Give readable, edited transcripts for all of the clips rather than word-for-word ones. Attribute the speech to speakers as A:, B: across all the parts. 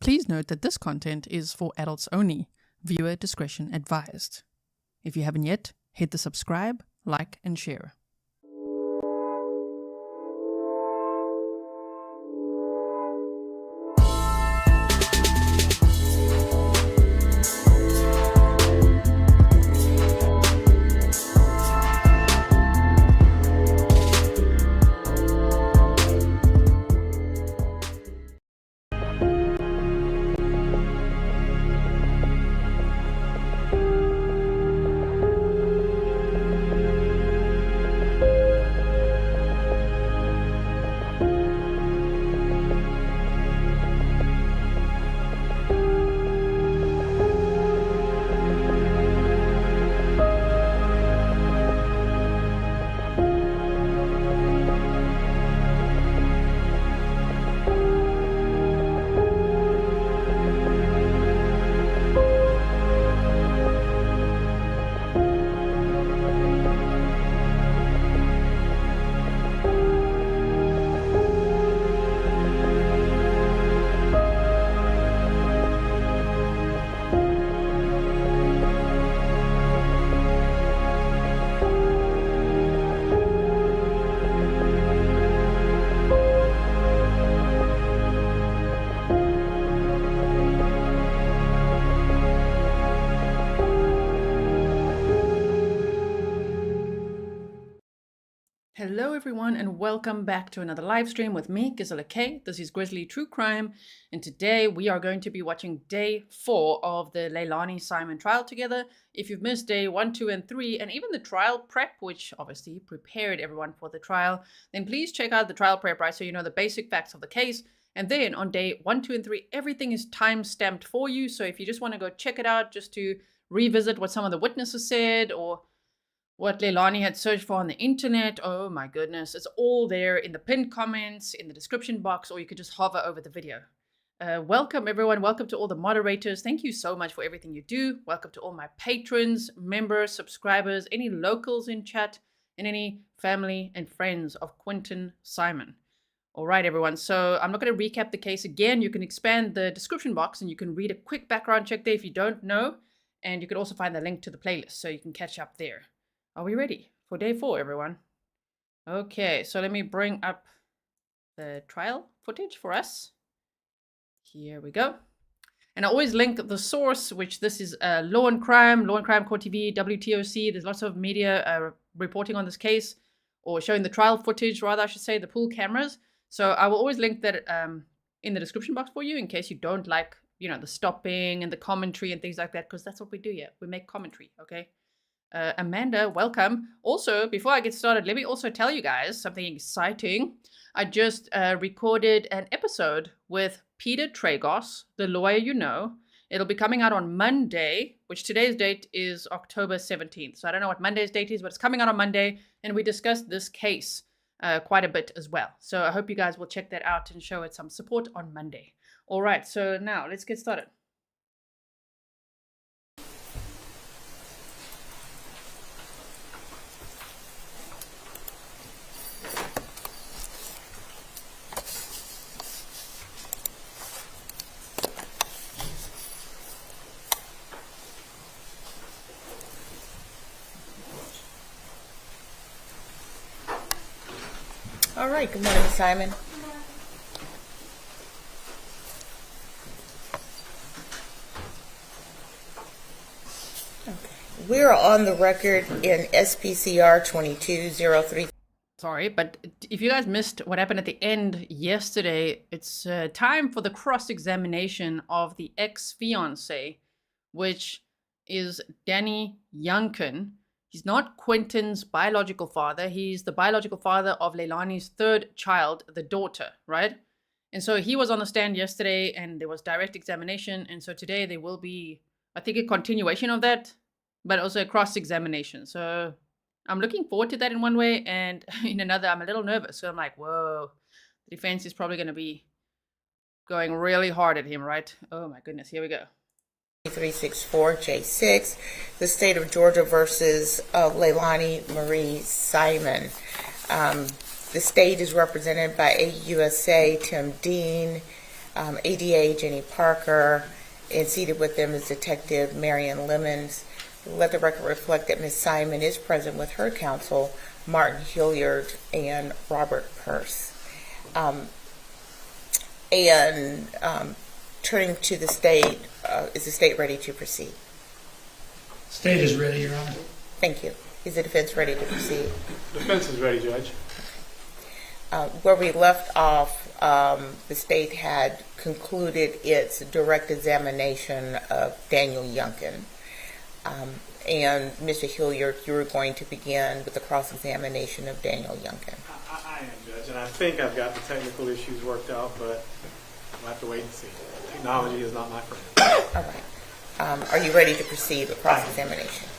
A: Please note that this content is for adults only. Viewer discretion advised. If you haven't yet, hit the subscribe, like, and share. Hello everyone and welcome back to another live stream with me, Grizzly K. This is Grizzly True Crime, and today we are going to be watching day 4 of the Leilani Simon trial together. If you've missed day 1, 2, and 3, and even the trial prep, which obviously prepared everyone for the trial, then please check out the trial prep, right, so you know the basic facts of the case. And then on day 1, 2, and 3, everything is time-stamped for you, so if you just want to go check it out just to revisit what some of the witnesses said, or what Leilani had searched for on the internet, oh my goodness, it's all there in the pinned comments, in the description box, or you could just hover over the video. Welcome everyone, welcome to all the moderators. Thank you so much for everything you do. Welcome to all my patrons, members, subscribers, any locals in chat, and any family and friends of Quinton Simon. All right, everyone, so I'm not going to recap the case again. You can expand the description box and you can read a quick background check there if you don't know. And you can also find the link to the playlist so you can catch up there. Are we ready for day 4, everyone? Okay, so let me bring up the trial footage for us. Here we go. And I always link the source, which this is Law and Crime Court TV, WTOC. There's lots of media reporting on this case, or showing the trial footage, rather, I should say, the pool cameras. So I will always link that in the description box for you in case you don't like, you know, the stopping and the commentary and things like that, because that's what we do here. We make commentary, okay? Amanda, welcome. Also, before I get started, let me also tell you guys something exciting. I just recorded an episode with Peter Tragos, the lawyer you know. It'll be coming out on Monday, which today's date is October 17th. So I don't know what Monday's date is, but it's coming out on Monday. And we discussed this case quite a bit as well. So I hope you guys will check that out and show it some support on Monday. All right, so now let's get started.
B: All right, good morning, Simon. Okay. We're on the record in SPCR 2203.
A: Sorry, but if you guys missed what happened at the end yesterday, it's time for the cross-examination of the ex-fiance, which is Danny Youngkin. He's not Quinton's biological father. He's the biological father of Leilani's 3rd child, the daughter, right? And so he was on the stand yesterday and there was direct examination. And so today there will be, I think, a continuation of that, but also a cross-examination. So I'm looking forward to that in one way, and in another, I'm a little nervous. So I'm like, whoa, the defense is probably going to be going really hard at him, right? Oh my goodness, here we go.
B: 364 J6, the state of Georgia versus Leilani Marie Simon. The state is represented by AUSA Tim Dean, ADA Jenny Parker, and seated with them is Detective Marion Lemons. Let the record reflect that Ms. Simon is present with her counsel, Martin Hilliard and Robert Purse. Turning to the state, is the state ready to proceed?
C: State is ready, Your Honor.
B: Thank you. Is the defense ready to proceed?
D: Defense is ready, Judge.
B: Where we left off, the state had concluded its direct examination of Daniel Youngkin. And Mr. Hilliard, you were going to begin with the cross-examination of Daniel Youngkin.
D: I am, Judge, and I think I've got the technical issues worked out, but we'll have to wait and see. Technology is not my friend.
B: All right. Are you ready to proceed with cross-examination?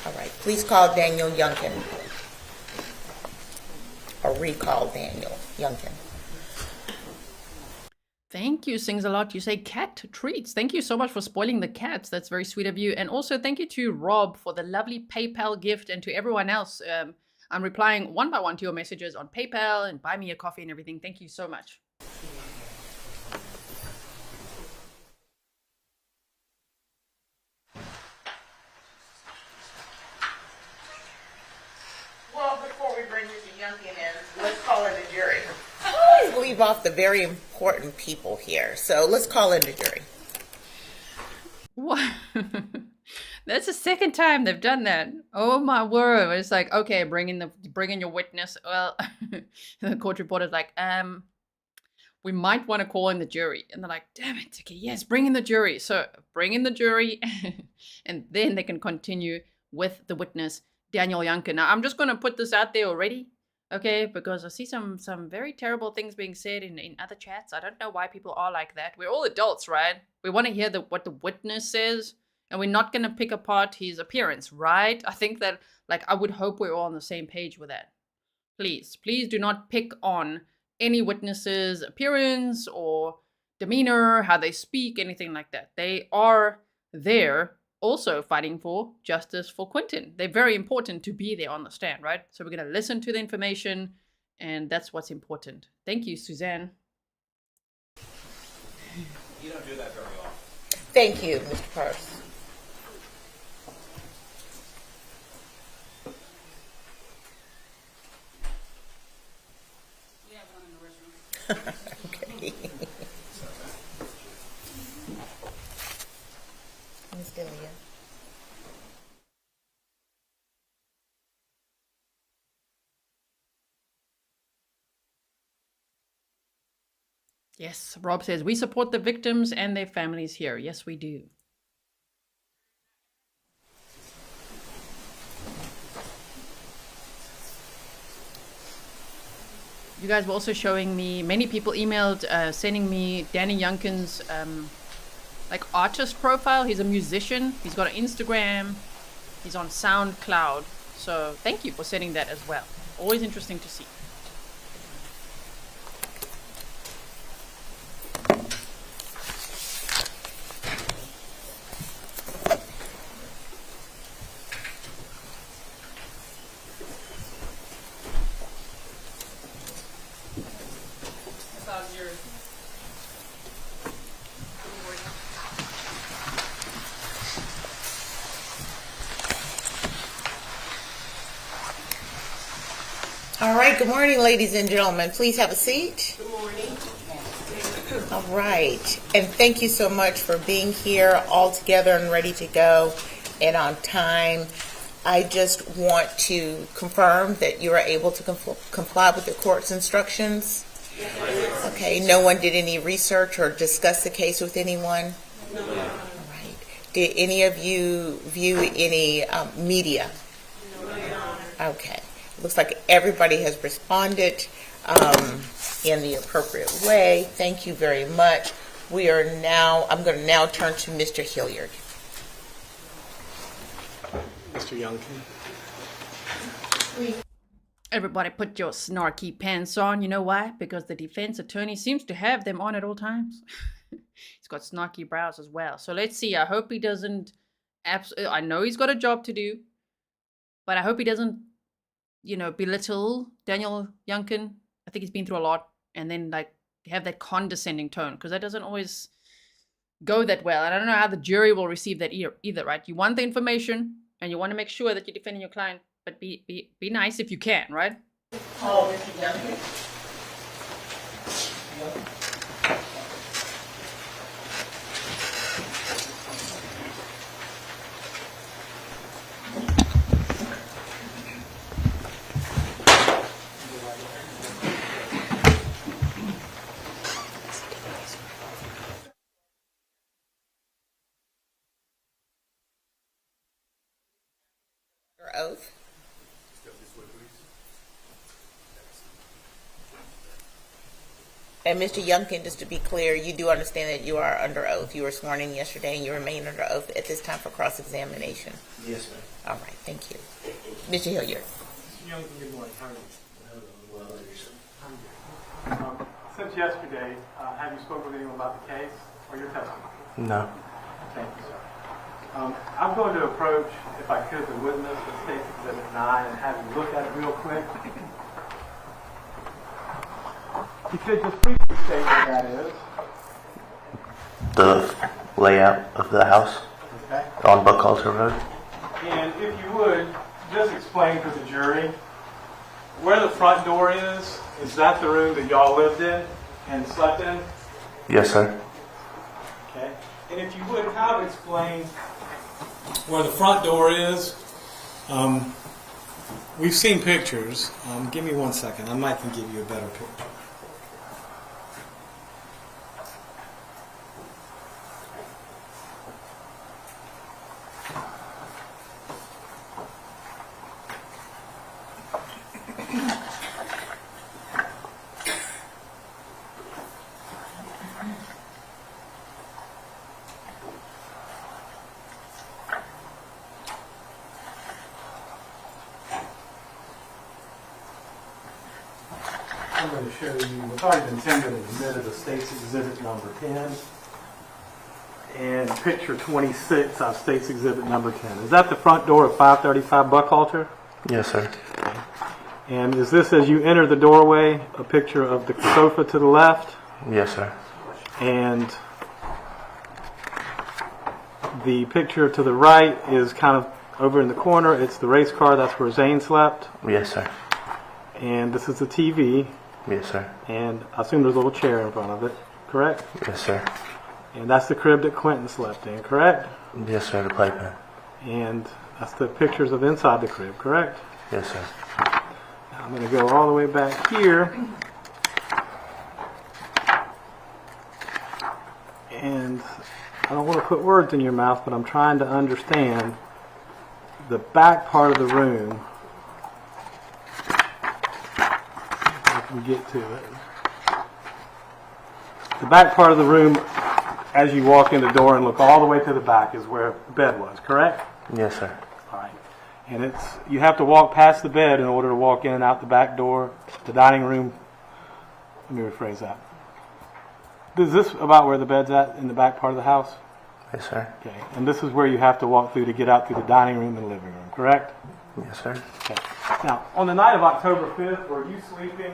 B: All right. Please call Daniel Youngkin. Or recall Daniel Youngkin.
A: Thank you, Sings a Lot. You say cat treats. Thank you so much for spoiling the cats. That's very sweet of you. And also thank you to Rob for the lovely PayPal gift, and to everyone else. I'm replying one by one to your messages on PayPal and buy me a coffee and everything. Thank you so much.
B: Well, before we bring Mr. Youngkin in, let's call in the jury. I always leave off the very important people here, so let's call in the jury.
A: What? That's the second time they've done that. Oh my word! It's like, okay, bring in your witness. Well, the court reporter's like, we might want to call in the jury, and they're like, damn it, okay, yes, bring in the jury. So bring in the jury, and then they can continue with the witness, Daniel Youngkin. Now, I'm just going to put this out there already, okay, because I see some very terrible things being said in other chats. I don't know why people are like that. We're all adults, right? We want to hear what the witness says, and we're not going to pick apart his appearance, right? I think that, I would hope we're all on the same page with that. Please do not pick on any witness's appearance or demeanor, how they speak, anything like that. They are there also fighting for justice for Quinton. They're very important to be there on the stand, right? So we're going to listen to the information, and that's what's important. Thank you, Suzanne.
E: You don't do that very often.
B: Thank you, Mr. Purse. Okay. Ms. Delia.
A: Yes, Rob says, we support the victims and their families here. Yes, we do. You guys were also showing me, many people emailed, sending me Danny Youngkin's artist profile. He's a musician. He's got an Instagram. He's on SoundCloud. So thank you for sending that as well. Always interesting to see.
B: All right, good morning, ladies and gentlemen. Please have a seat.
F: Good morning.
B: All right, and thank you so much for being here all together and ready to go and on time. I just want to confirm that you are able to comply with the court's instructions.
F: Yes.
B: Okay, no one did any research or discuss the case with anyone?
F: No.
B: All right. Did any of you view any media?
F: No.
B: Okay. Looks like everybody has responded in the appropriate way. Thank you very much. I'm going to now turn to Mr. Hilliard.
D: Mr. Youngkin.
A: Everybody put your snarky pants on. You know why? Because the defense attorney seems to have them on at all times. He's got snarky brows as well. So let's see. I hope he doesn't... I know he's got a job to do, but I hope he doesn't belittle Daniel Youngkin. I think he's been through a lot, and then have that condescending tone, because that doesn't always go that well. And I don't know how the jury will receive that either, right? You want the information and you want to make sure that you're defending your client, but be nice if you can, right?
B: Call Mr. Youngkin. Your oath. And Mr. Youngkin, just to be clear, you do understand that you are under oath. You were sworn in yesterday, and you remain under oath at this time for cross-examination.
E: Yes, ma'am.
B: All right, thank you. Mr. Hilliard.
D: Good morning. How are you? Since yesterday, have you spoken with anyone about the case or your testimony?
G: No.
D: Thank you, sir. I'm going to approach, if I could, the witness of State's Exhibit 9 and have you look at it real quick. You could just briefly state what that is.
G: The layout of the house
D: Okay.
G: on Buckhalter Road.
D: And if you would, just explain to the jury where the front door is. Is that the room that y'all lived in and slept in?
G: Yes, sir.
D: Okay. And if you would, kind of explain where the front door is. We've seen pictures. Give me 1 second. I might can give you a better picture. I'm going to show you, it's already been tendered and admitted to State's Exhibit number 10 and picture 26 of State's Exhibit number 10. Is that the front door of 535 Buckhalter?
G: Yes, sir.
D: And is this, as you enter the doorway, a picture of the sofa to the left?
G: Yes, sir.
D: And the picture to the right is kind of over in the corner. It's the race car. That's where Zane slept.
G: Yes, sir.
D: And this is the TV.
G: Yes, sir.
D: And I assume there's a little chair in front of it, correct?
G: Yes, sir.
D: And that's the crib that Quinton slept in, correct?
G: Yes, sir. The playpen.
D: And that's the pictures of inside the crib, correct?
G: Yes, sir.
D: Now I'm going to go all the way back here. And I don't want to put words in your mouth, but I'm trying to understand the back part of the room. If I can get to it. The back part of the room, as you walk in the door and look all the way to the back, is where the bed was, correct?
G: Yes, sir.
D: All right. And you have to walk past the bed in order to walk in and out the back door, the dining room. Let me rephrase that. Is this about where the bed's at in the back part of the house?
G: Yes, sir.
D: Okay. And this is where you have to walk through to get out through the dining room and living room, correct?
G: Yes, sir.
D: Okay. Now, on the night of October 5th, were you sleeping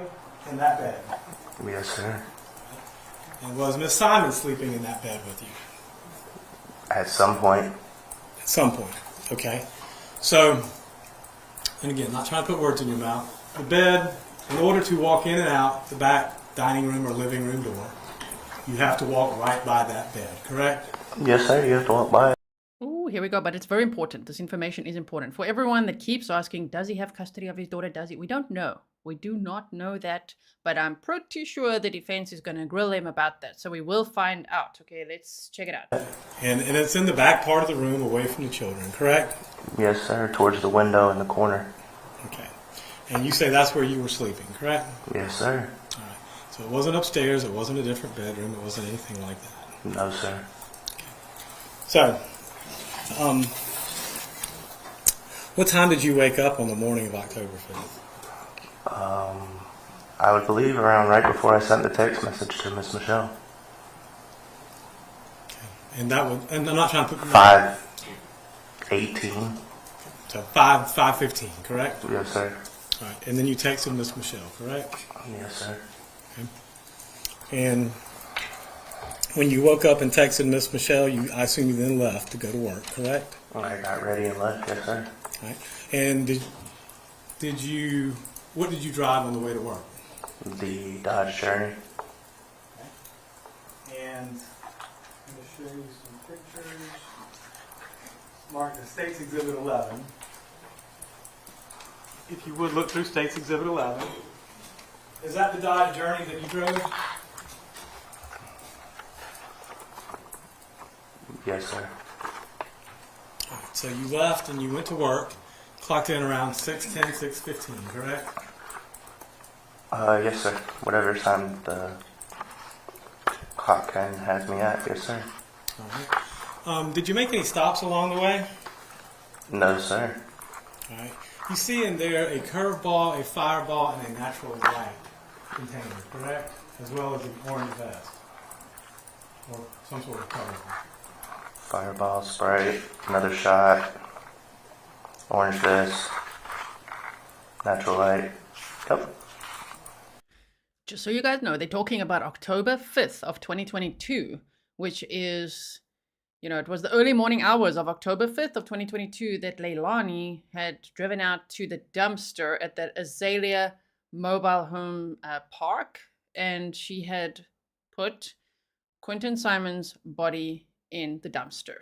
D: in that bed?
G: Yes, sir.
D: And was Miss Simon sleeping in that bed with you?
G: At some point.
D: At some point. Okay. So, and again, not trying to put words in your mouth. The bed, in order to walk in and out the back dining room or living room door, you have to walk right by that bed, correct?
G: Yes, sir. You have to walk by it.
A: Oh, here we go. But it's very important. This information is important. For everyone that keeps asking, does he have custody of his daughter? Does he? We don't know. We do not know that. But I'm pretty sure the defense is going to grill him about that. So we will find out. Okay, let's check it out.
D: And it's in the back part of the room away from the children, correct?
G: Yes, sir. Towards the window in the corner.
D: Okay. And you say that's where you were sleeping, correct?
G: Yes, sir.
D: All right. So it wasn't upstairs. It wasn't a different bedroom. It wasn't anything like that.
G: No, sir.
D: So, what time did you wake up on the morning of October 5th?
G: I would believe around right before I sent the text message to Miss Michelle.
D: Okay. And that would, and I'm not trying to put
G: 5:18.
D: So 5:15, correct?
G: Yes, sir.
D: All right. And then you texted Miss Michelle, correct?
G: Yes, sir.
D: Okay. And when you woke up and texted Miss Michelle, I assume you then left to go to work, correct?
G: I got ready and left, yes, sir.
D: All right. And what did you drive on the way to work?
G: The Dodge Journey.
D: And I'm going to show you some pictures. Mark the State's Exhibit 11. If you would look through State's Exhibit 11. Is that the Dodge Journey that you drove?
G: Yes, sir.
D: All right, so you left and you went to work, clocked in around 6:10, 6:15, correct?
G: Yes, sir. Whatever time the clock has me at, yes, sir.
D: All right. Did you make any stops along the way?
G: No, sir.
D: All right. You see in there a curveball, a fireball, and a natural light container, correct? As well as an orange vest or some sort of cover.
G: Fireball, Sprite, another shot, orange vest, natural light. Yep.
A: Just so you guys know, they're talking about October 5th of 2022, which is, it was the early morning hours of October 5th of 2022 that Leilani had driven out to the dumpster at the Azalea Mobile Home Park, and she had put Quinton Simon's body in the dumpster.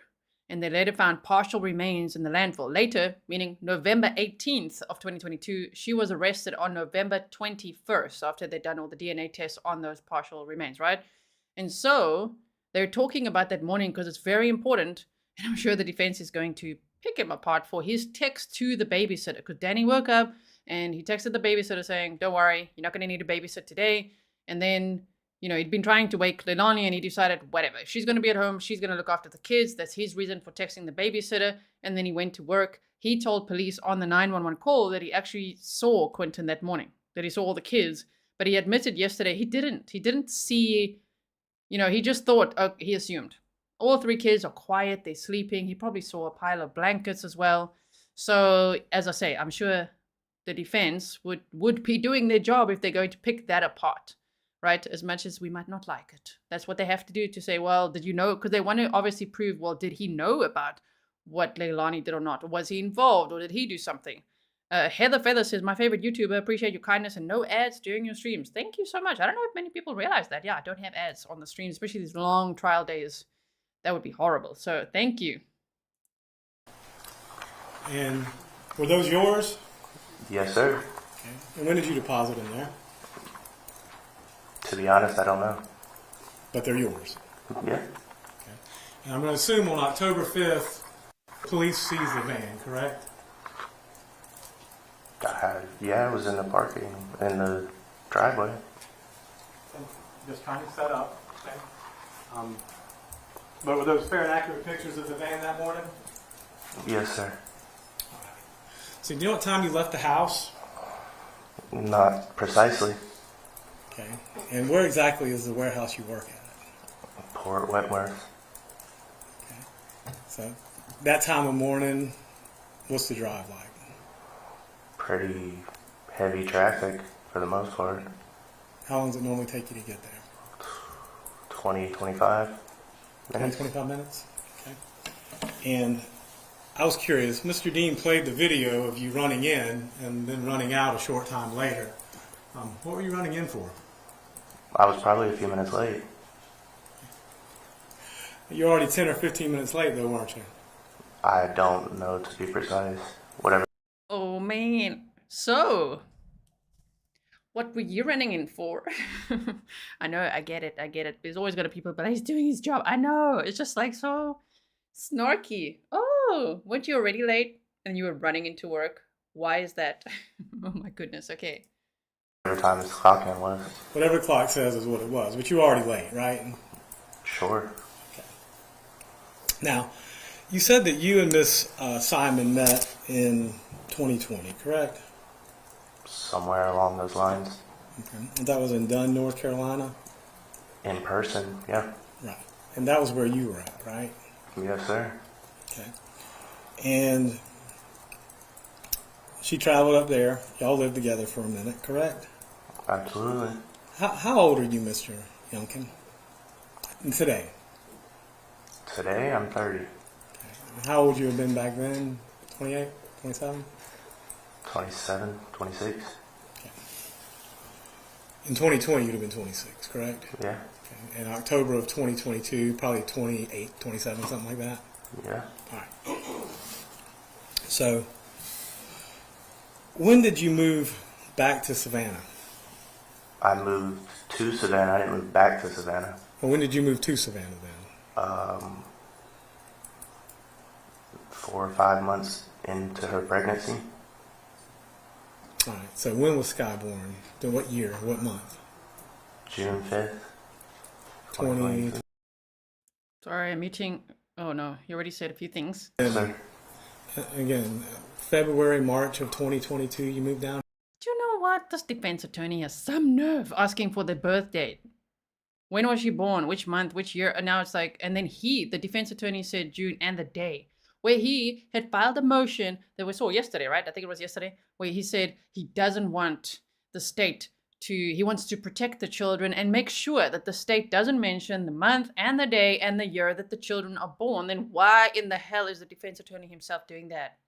A: And they later found partial remains in the landfill. Later, meaning November 18th of 2022, she was arrested on November 21st after they'd done all the DNA tests on those partial remains, right? And so they're talking about that morning because it's very important. And I'm sure the defense is going to pick him apart for his text to the babysitter. Because Danny woke up and he texted the babysitter saying, don't worry, you're not going to need a babysit today. And then he'd been trying to wake Leilani and he decided, whatever, if she's going to be at home, she's going to look after the kids. That's his reason for texting the babysitter. And then he went to work. He told police on the 911 call that he actually saw Quinton that morning, that he saw all the kids. But he admitted yesterday he didn't. He didn't see, he just thought, he assumed. All three kids are quiet, they're sleeping. He probably saw a pile of blankets as well. So, as I say, I'm sure the defense would be doing their job if they're going to pick that apart. Right? As much as we might not like it. That's what they have to do to say, well, did you know? Because they want to obviously prove, well, did he know about what Leilani did or not? Or was he involved? Or did he do something? Heather Feather says, my favorite YouTuber, appreciate your kindness and no ads during your streams. Thank you so much. I don't know if many people realize that. Yeah, I don't have ads on the stream, especially these long trial days. That would be horrible. So thank you.
D: And were those yours?
G: Yes, sir.
D: Okay. And when did you deposit them there?
G: To be honest, I don't know.
D: But they're yours.
G: Yeah.
D: Okay. And I'm going to assume on October 5th, police seized the van, correct?
G: Yeah, it was in the parking, in the driveway.
D: Just trying to set up. Okay. But were those fair and accurate pictures of the van that morning?
G: Yes, sir.
D: So do you know what time you left the house?
G: Not precisely.
D: Okay. And where exactly is the warehouse you work at?
G: Port Wentworth.
D: Okay. So that time of morning, what's the drive like?
G: Pretty heavy traffic for the most part.
D: How long does it normally take you to get there?
G: 20, 25 minutes.
D: 25 minutes? Okay. And I was curious, Mr. Dean played the video of you running in and then running out a short time later. What were you running in for?
G: I was probably a few minutes late.
D: You're already 10 or 15 minutes late though, weren't you?
G: I don't know to be precise. Whatever.
A: Oh man. So, what were you running in for? I know, I get it. There's always got to people, but he's doing his job. I know. It's just like so snarky. Oh, weren't you already late and you were running into work? Why is that? Oh my goodness. Okay.
G: Whatever time his clock in was.
D: Whatever the clock says is what it was, but you were already late, right?
G: Sure.
D: Okay. Now, you said that you and Miss Simon met in 2020, correct?
G: Somewhere along those lines.
D: Okay. And that was in Dunn, North Carolina?
G: In person, yeah.
D: Right. And that was where you were at, right?
G: Yes, sir.
D: Okay. And she traveled up there. Y'all lived together for a minute, correct?
G: Absolutely.
D: How old are you, Mr. Youngkin? And today?
G: Today, I'm 30.
D: Okay. How old you have been back then? 28, 27?
G: 27, 26.
D: Okay. In 2020, you'd have been 26, correct?
G: Yeah.
D: Okay. In October of 2022, probably 28, 27, something like that?
G: Yeah.
D: All right. So, when did you move back to Savannah?
G: I moved to Savannah. I didn't move back to Savannah.
D: Well, when did you move to Savannah then?
G: 4 or 5 months into her pregnancy.
D: All right. So when was Sky born? Then what year? What month?
G: June 5th.
D: 20.
A: Sorry, I'm muting. Oh no, you already said a few things.
G: Yes, sir.
D: Again, February, March of 2022, you moved down.
A: Do you know what? This defense attorney has some nerve asking for the birth date. When was she born? Which month? Which year? And now it's like, and then the defense attorney said June and the day. Where he had filed a motion that we saw yesterday, right? I think it was yesterday, where he said he doesn't want the state he wants to protect the children and make sure that the state doesn't mention the month and the day and the year that the children are born. Then why in the hell is the defense attorney himself doing that?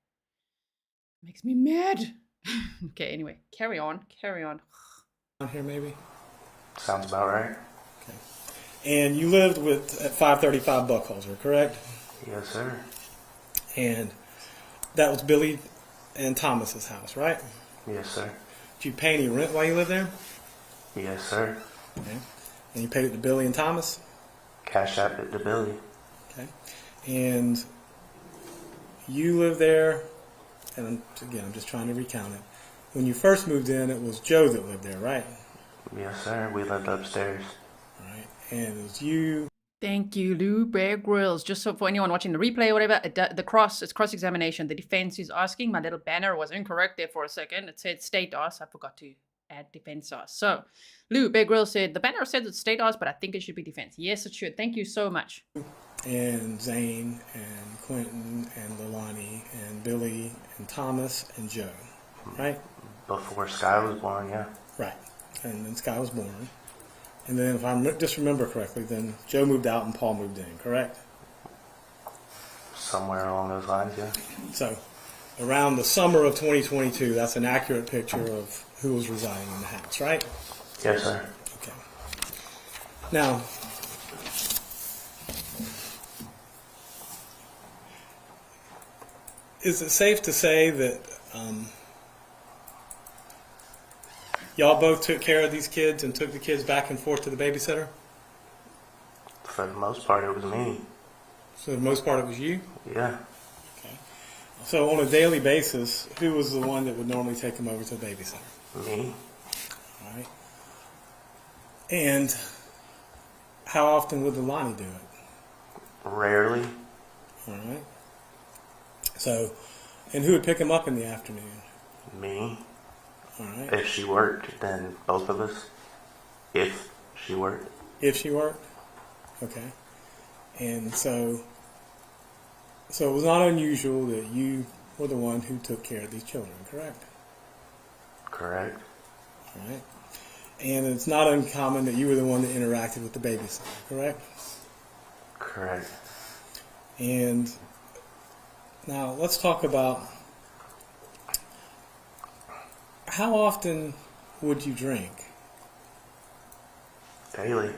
A: Makes me mad. Okay, anyway, carry on.
D: Down here, maybe.
G: Sounds about right.
D: Okay. And you lived at 535 Buckholzer, correct?
G: Yes, sir.
D: And that was Billy and Thomas's house, right?
G: Yes, sir.
D: Did you pay any rent while you lived there?
G: Yes, sir.
D: Okay. And you paid it to Billy and Thomas?
G: Cash app it to Billy.
D: Okay. And you lived there, and again, I'm just trying to recount it. When you first moved in, it was Joe that lived there, right?
G: Yes, sir. We lived upstairs.
D: All right. And it was you.
A: Thank you, Lou Bear Grylls. Just so for anyone watching the replay or whatever, it's cross-examination. The defense is asking. My little banner was incorrect there for a second. It said state asked. I forgot to add defense asked. So, Lou Bear Grylls said, the banner says it's state asked, but I think it should be defense. Yes, it should. Thank you so much.
D: And Zane and Quinton and Leilani and Billy and Thomas and Joe, right?
G: Before Sky was born, yeah.
D: Right. And then Sky was born. And then if I just remember correctly, then Joe moved out and Paul moved in, correct?
G: Somewhere along those lines, yeah.
D: So around the summer of 2022, that's an accurate picture of who was residing in the house, right?
G: Yes, sir.
D: Okay. Now, is it safe to say that y'all both took care of these kids and took the kids back and forth to the babysitter?
G: For the most part, it was me.
D: So for the most part, it was you?
G: Yeah.
D: Okay. So on a daily basis, who was the one that would normally take them over to the babysitter?
G: Me.
D: All right. And how often would Leilani do it?
G: Rarely.
D: All right. So, and who would pick them up in the afternoon?
G: Me.
D: All right.
G: If she worked, then both of us. If she worked.
D: If she worked? Okay. And so it was not unusual that you were the one who took care of these children, correct?
G: Correct.
D: All right. And it's not uncommon that you were the one that interacted with the babysitter, correct?
G: Correct.
D: And now let's talk about how often would you drink?
G: Daily.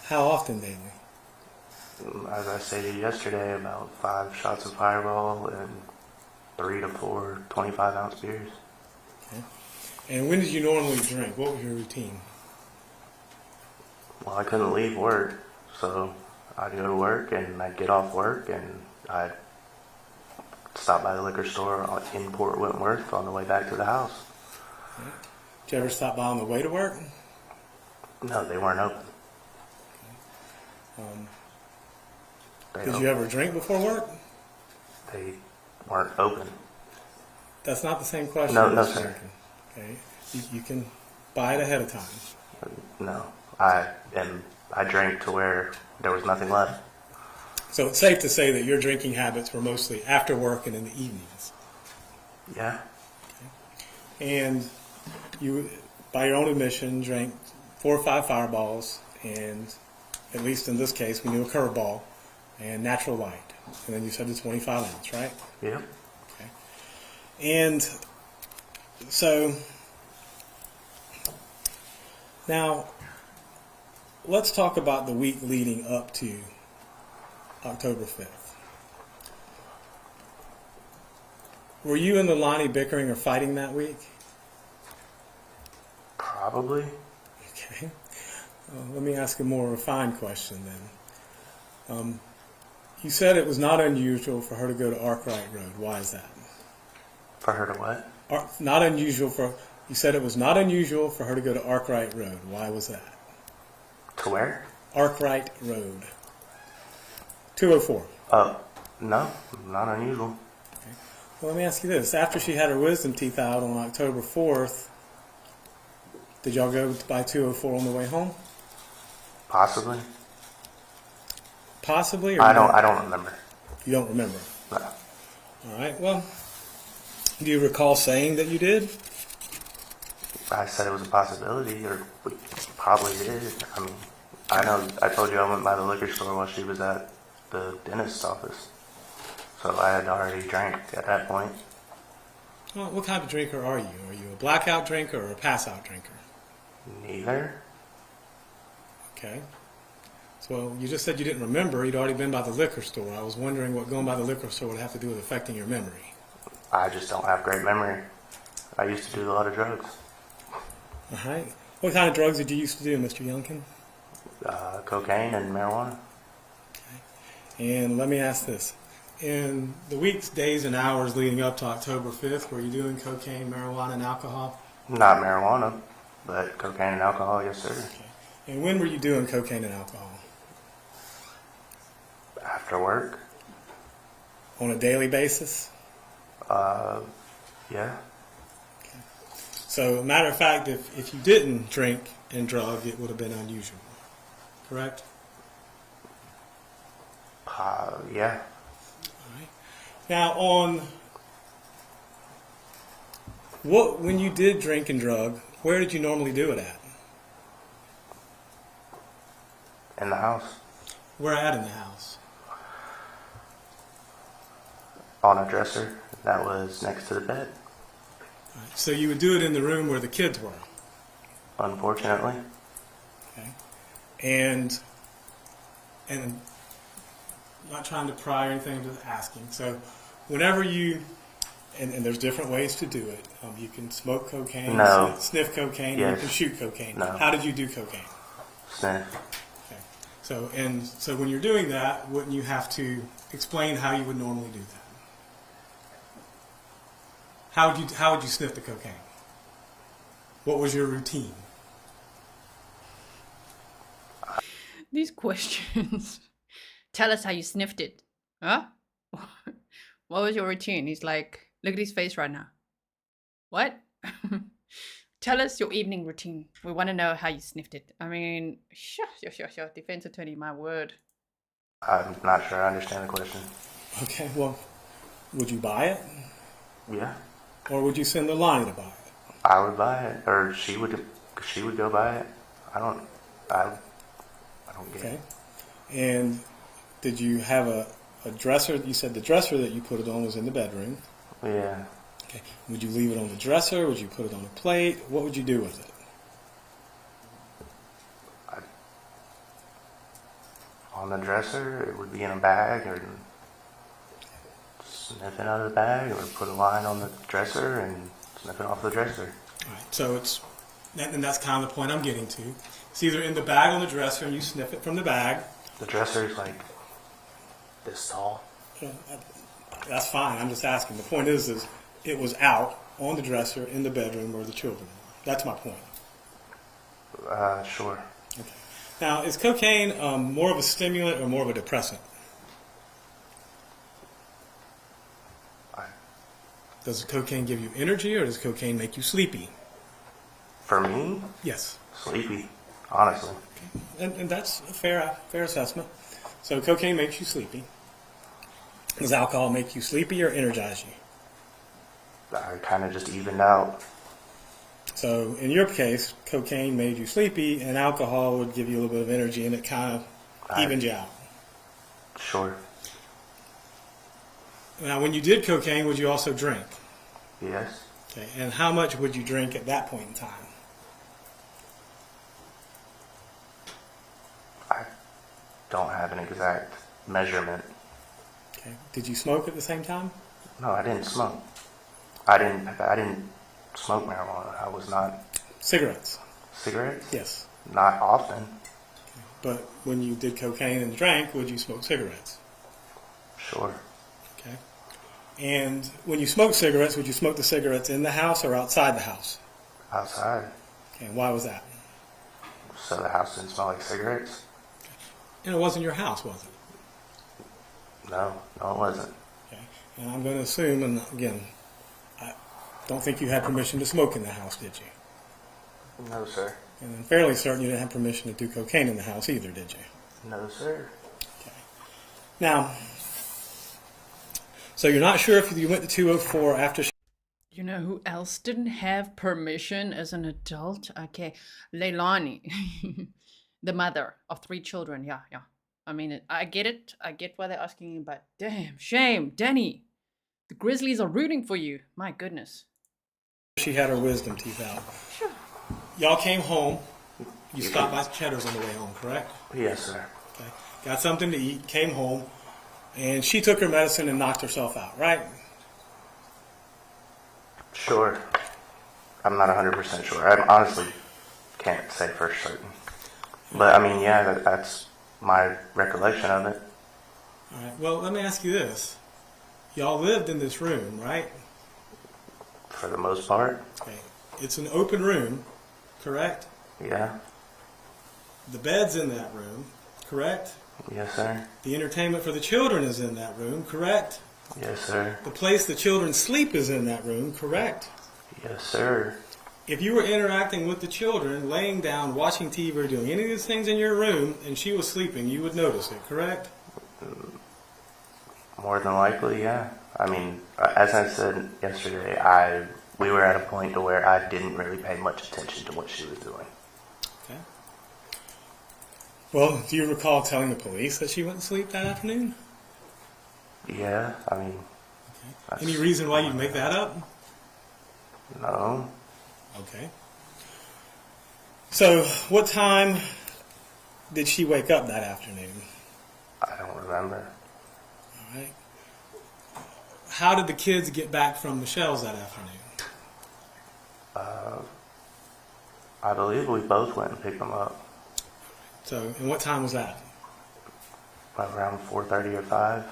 D: How often daily?
G: As I stated yesterday, about 5 shots of Fireball and 3 to 4 25-ounce beers.
D: Okay. And when did you normally drink? What was your routine?
G: Well, I couldn't leave work, so I'd go to work and I'd get off work and I'd stop by the liquor store in Port Wentworth on the way back to the house.
D: Okay. Did you ever stop by on the way to work?
G: No, they weren't open.
D: Did you ever drink before work?
G: They weren't open.
D: That's not the same question.
G: No,
D: Mr.
G: sir.
D: Youngkin. Okay, you can buy it ahead of time.
G: No, I drank to where there was nothing left.
D: So it's safe to say that your drinking habits were mostly after work and in the evenings.
G: Yeah.
D: And you, by your own admission, drank 4 or 5 Fireballs and at least in this case, we knew a curveball and natural light. And then you said the 25 ounce, right?
G: Yep.
D: Okay. And so now let's talk about the week leading up to October 5th. Were you and Leilani bickering or fighting that week?
G: Probably.
D: Okay. Let me ask a more refined question then. You said it was not unusual for her to go to Arkwright Road. Why is that?
G: For her to what?
D: Not unusual for. You said it was not unusual for her to go to Arkwright Road. Why was that?
G: To where?
D: Arkwright Road. 204.
G: No, not unusual.
D: Okay. Well, let me ask you this. After she had her wisdom teeth out on October 4th, did y'all go by 204 on the way home?
G: Possibly.
D: Possibly? Or
G: I don't remember.
D: You don't remember?
G: No.
D: All right. Well, do you recall saying that you did?
G: I said it was a possibility, or we probably did. I mean, I know I told you I went by the liquor store while she was at the dentist's office. So I had already drank at that point.
D: Well, what kind of drinker are you? Are you a blackout drinker or a pass-out drinker?
G: Neither.
D: Okay. So you just said you didn't remember. You'd already been by the liquor store. I was wondering what going by the liquor store would have to do with affecting your memory.
G: I just don't have great memory. I used to do a lot of drugs.
D: All right. What kind of drugs did you used to do, Mr. Youngkin?
G: Cocaine and marijuana.
D: Okay. And let me ask this. In the weeks, days, and hours leading up to October 5th, were you doing cocaine, marijuana, and alcohol?
G: Not marijuana, but cocaine and alcohol, yes sir.
D: Okay. And when were you doing cocaine and alcohol?
G: After work.
D: On a daily basis?
G: Yeah.
D: Okay. So, matter of fact, if you didn't drink and drug, it would have been unusual. Correct?
G: Yeah.
D: All right. Now, when you did drink and drug, where did you normally do it at?
G: In the house.
D: Where at in the house?
G: On a dresser that was next to the bed.
D: All right. So you would do it in the room where the kids were.
G: Unfortunately.
D: Okay. And I'm not trying to pry or anything, I'm just asking. So whenever you, and there's different ways to do it. You can smoke cocaine,
G: No.
D: sniff cocaine,
G: Yes.
D: and you can shoot cocaine.
G: No.
D: How did you do cocaine?
G: Sniff.
D: Okay. So when you're doing that, wouldn't you have to explain how you would normally do that? How would you sniff the cocaine? What was your routine?
A: These questions. Tell us how you sniffed it. Huh? What was your routine? He's like, look at his face right now. What? Tell us your evening routine. We want to know how you sniffed it. I mean, sure. Defense attorney, my word.
G: I'm not sure I understand the question.
D: Okay, well, would you buy it?
G: Yeah.
D: Or would you send Leilani to buy it?
G: I would buy it, or she would go buy it. I don't get
D: Okay.
G: it.
D: And did you have a dresser? You said the dresser that you put it on was in the bedroom.
G: Yeah.
D: Okay. Would you leave it on the dresser? Would you put it on a plate? What would you do with it?
G: On the dresser, it would be in a bag, or sniff it out of the bag, or put a line on the dresser and sniff it off the dresser.
D: All right. So and that's kind of the point I'm getting to. It's either in the bag on the dresser and you sniff it from the bag.
G: The dresser is like this tall.
D: That's fine. I'm just asking. The point is it was out on the dresser in the bedroom where the children were. That's my point.
G: Sure.
D: Okay. Now, is cocaine more of a stimulant or more of a depressant? Does cocaine give you energy or does cocaine make you sleepy?
G: For me,
D: Yes.
G: sleepy, honestly.
D: And that's a fair assessment. So cocaine makes you sleepy. Does alcohol make you sleepy or energize you?
G: I kind of just evened out.
D: So in your case, cocaine made you sleepy, and alcohol would give you a little bit of energy, and it kind of evened you out.
G: Sure.
D: Now, when you did cocaine, would you also drink?
G: Yes.
D: Okay, and how much would you drink at that point in time?
G: I don't have an exact measurement.
D: Okay. Did you smoke at the same time?
G: No, I didn't smoke. I didn't smoke marijuana. I was not.
D: Cigarettes?
G: Cigarettes?
D: Yes.
G: Not often.
D: But when you did cocaine and drank, would you smoke cigarettes?
G: Sure.
D: Okay. And when you smoke cigarettes, would you smoke the cigarettes in the house or outside the house?
G: Outside.
D: Okay, and why was that?
G: So the house didn't smell like cigarettes?
D: And it wasn't your house, was it?
G: No, it wasn't.
D: Okay. And I'm going to assume, and again, I don't think you had permission to smoke in the house, did you?
G: No, sir.
D: And I'm fairly certain you didn't have permission to do cocaine in the house either, did you?
G: No, sir.
D: Okay. Now, so you're not sure if you went to 204 after...
A: You know who else didn't have permission as an adult? Okay, Leilani, the mother of 3 children. Yeah. I mean, I get it. I get why they're asking you, but damn, shame. Danny, the Grizzlies are rooting for you. My goodness.
D: She had her wisdom teeth out.
A: Sure.
D: Y'all came home. You stopped by Cheddar's on the way home, correct?
G: Yes, sir.
D: Okay. Got something to eat, came home, and she took her medicine and knocked herself out, right?
G: Sure. I'm not 100% sure. I honestly can't say for certain. But, I mean, yeah, that's my recollection of it.
D: All right. Well, let me ask you this. Y'all lived in this room, right?
G: For the most part,
D: Okay. It's an open room, correct?
G: yeah.
D: The bed's in that room, correct?
G: Yes, sir.
D: The entertainment for the children is in that room, correct?
G: Yes, sir.
D: The place the children sleep is in that room, correct?
G: Yes, sir.
D: If you were interacting with the children, laying down, watching TV, or doing any of these things in your room, and she was sleeping, you would notice it, correct?
G: More than likely, yeah. I mean, as I said yesterday, we were at a point to where I didn't really pay much attention to what she was doing.
D: Okay. Well, do you recall telling the police that she went to sleep that afternoon?
G: Yeah, I mean... that's-
D: Any reason why you'd make that up?
G: No.
D: Okay. So, what time did she wake up that afternoon?
G: I don't remember.
D: All right. How did the kids get back from Michelle's that afternoon?
G: I believe we both went and picked them up
D: So, and what time was that?
G: around 4:30 or 5.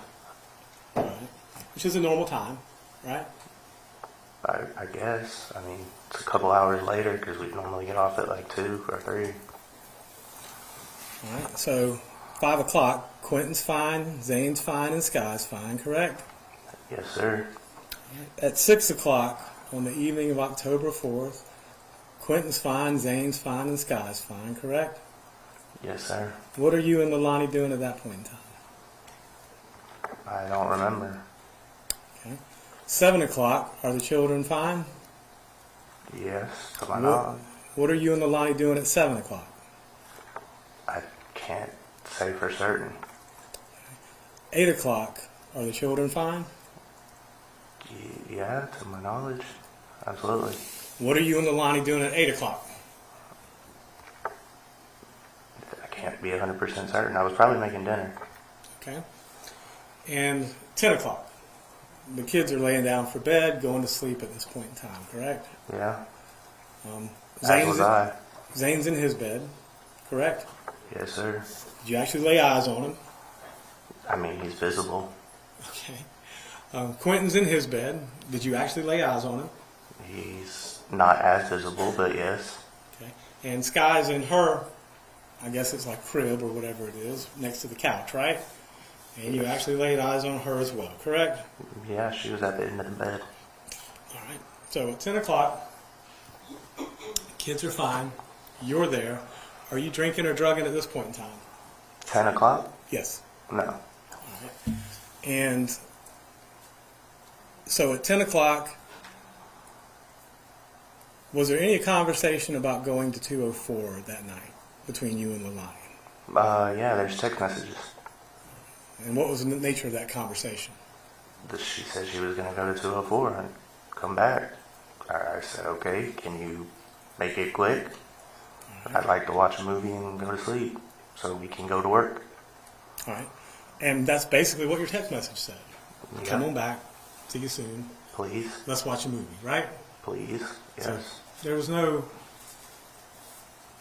D: All right. Which is a normal time, right?
G: I guess. I mean, it's a couple hours later because we normally get off at like 2 or 3.
D: All right. So, 5 o'clock, Quinton's fine, Zane's fine, and Sky's fine, correct?
G: Yes, sir.
D: At 6 o'clock on the evening of October 4th, Quinton's fine, Zane's fine, and Sky's fine, correct?
G: Yes, sir.
D: What are you and Leilani doing at that point in time?
G: I don't remember.
D: Okay. 7 o'clock, are the children fine?
G: Yes, to my knowledge.
D: What are you and Leilani doing at 7 o'clock?
G: I can't say for certain.
D: 8 o'clock, are the children fine?
G: Yeah, to my knowledge. Absolutely.
D: What are you and Leilani doing at 8 o'clock?
G: I can't be 100% certain. I was probably making dinner.
D: Okay. And 10 o'clock, the kids are laying down for bed, going to sleep at this point in time, correct?
G: Yeah.
D: Zane's,
G: As was I.
D: Zane's in his bed, correct?
G: Yes, sir.
D: Did you actually lay eyes on him?
G: I mean, he's visible.
D: Okay. Quinton's in his bed. Did you actually lay eyes on him?
G: He's not as visible, but yes.
D: Okay. And Sky's in her, I guess it's like crib or whatever it is, next to the couch, right? And you actually laid eyes on her as well, correct?
G: Yeah, she was at the end of the bed.
D: All right. So at 10 o'clock, kids are fine. You're there. Are you drinking or drugging at this point in time?
G: 10 o'clock?
D: Yes.
G: No.
D: All right. And so at 10 o'clock, Was there any conversation about going to 204 that night between you and Leilani?
G: Yeah, there's text messages.
D: And what was the nature of that conversation?
G: She said she was going to go to 204 and come back. I said, okay, can you make it quick? I'd like to watch a movie and go to sleep so we can go to work.
D: All right. And that's basically what your text message said.
G: Yeah.
D: Come on back. See you soon.
G: Please.
D: Let's watch a movie, right?
G: Please. Yes.
D: So there was no,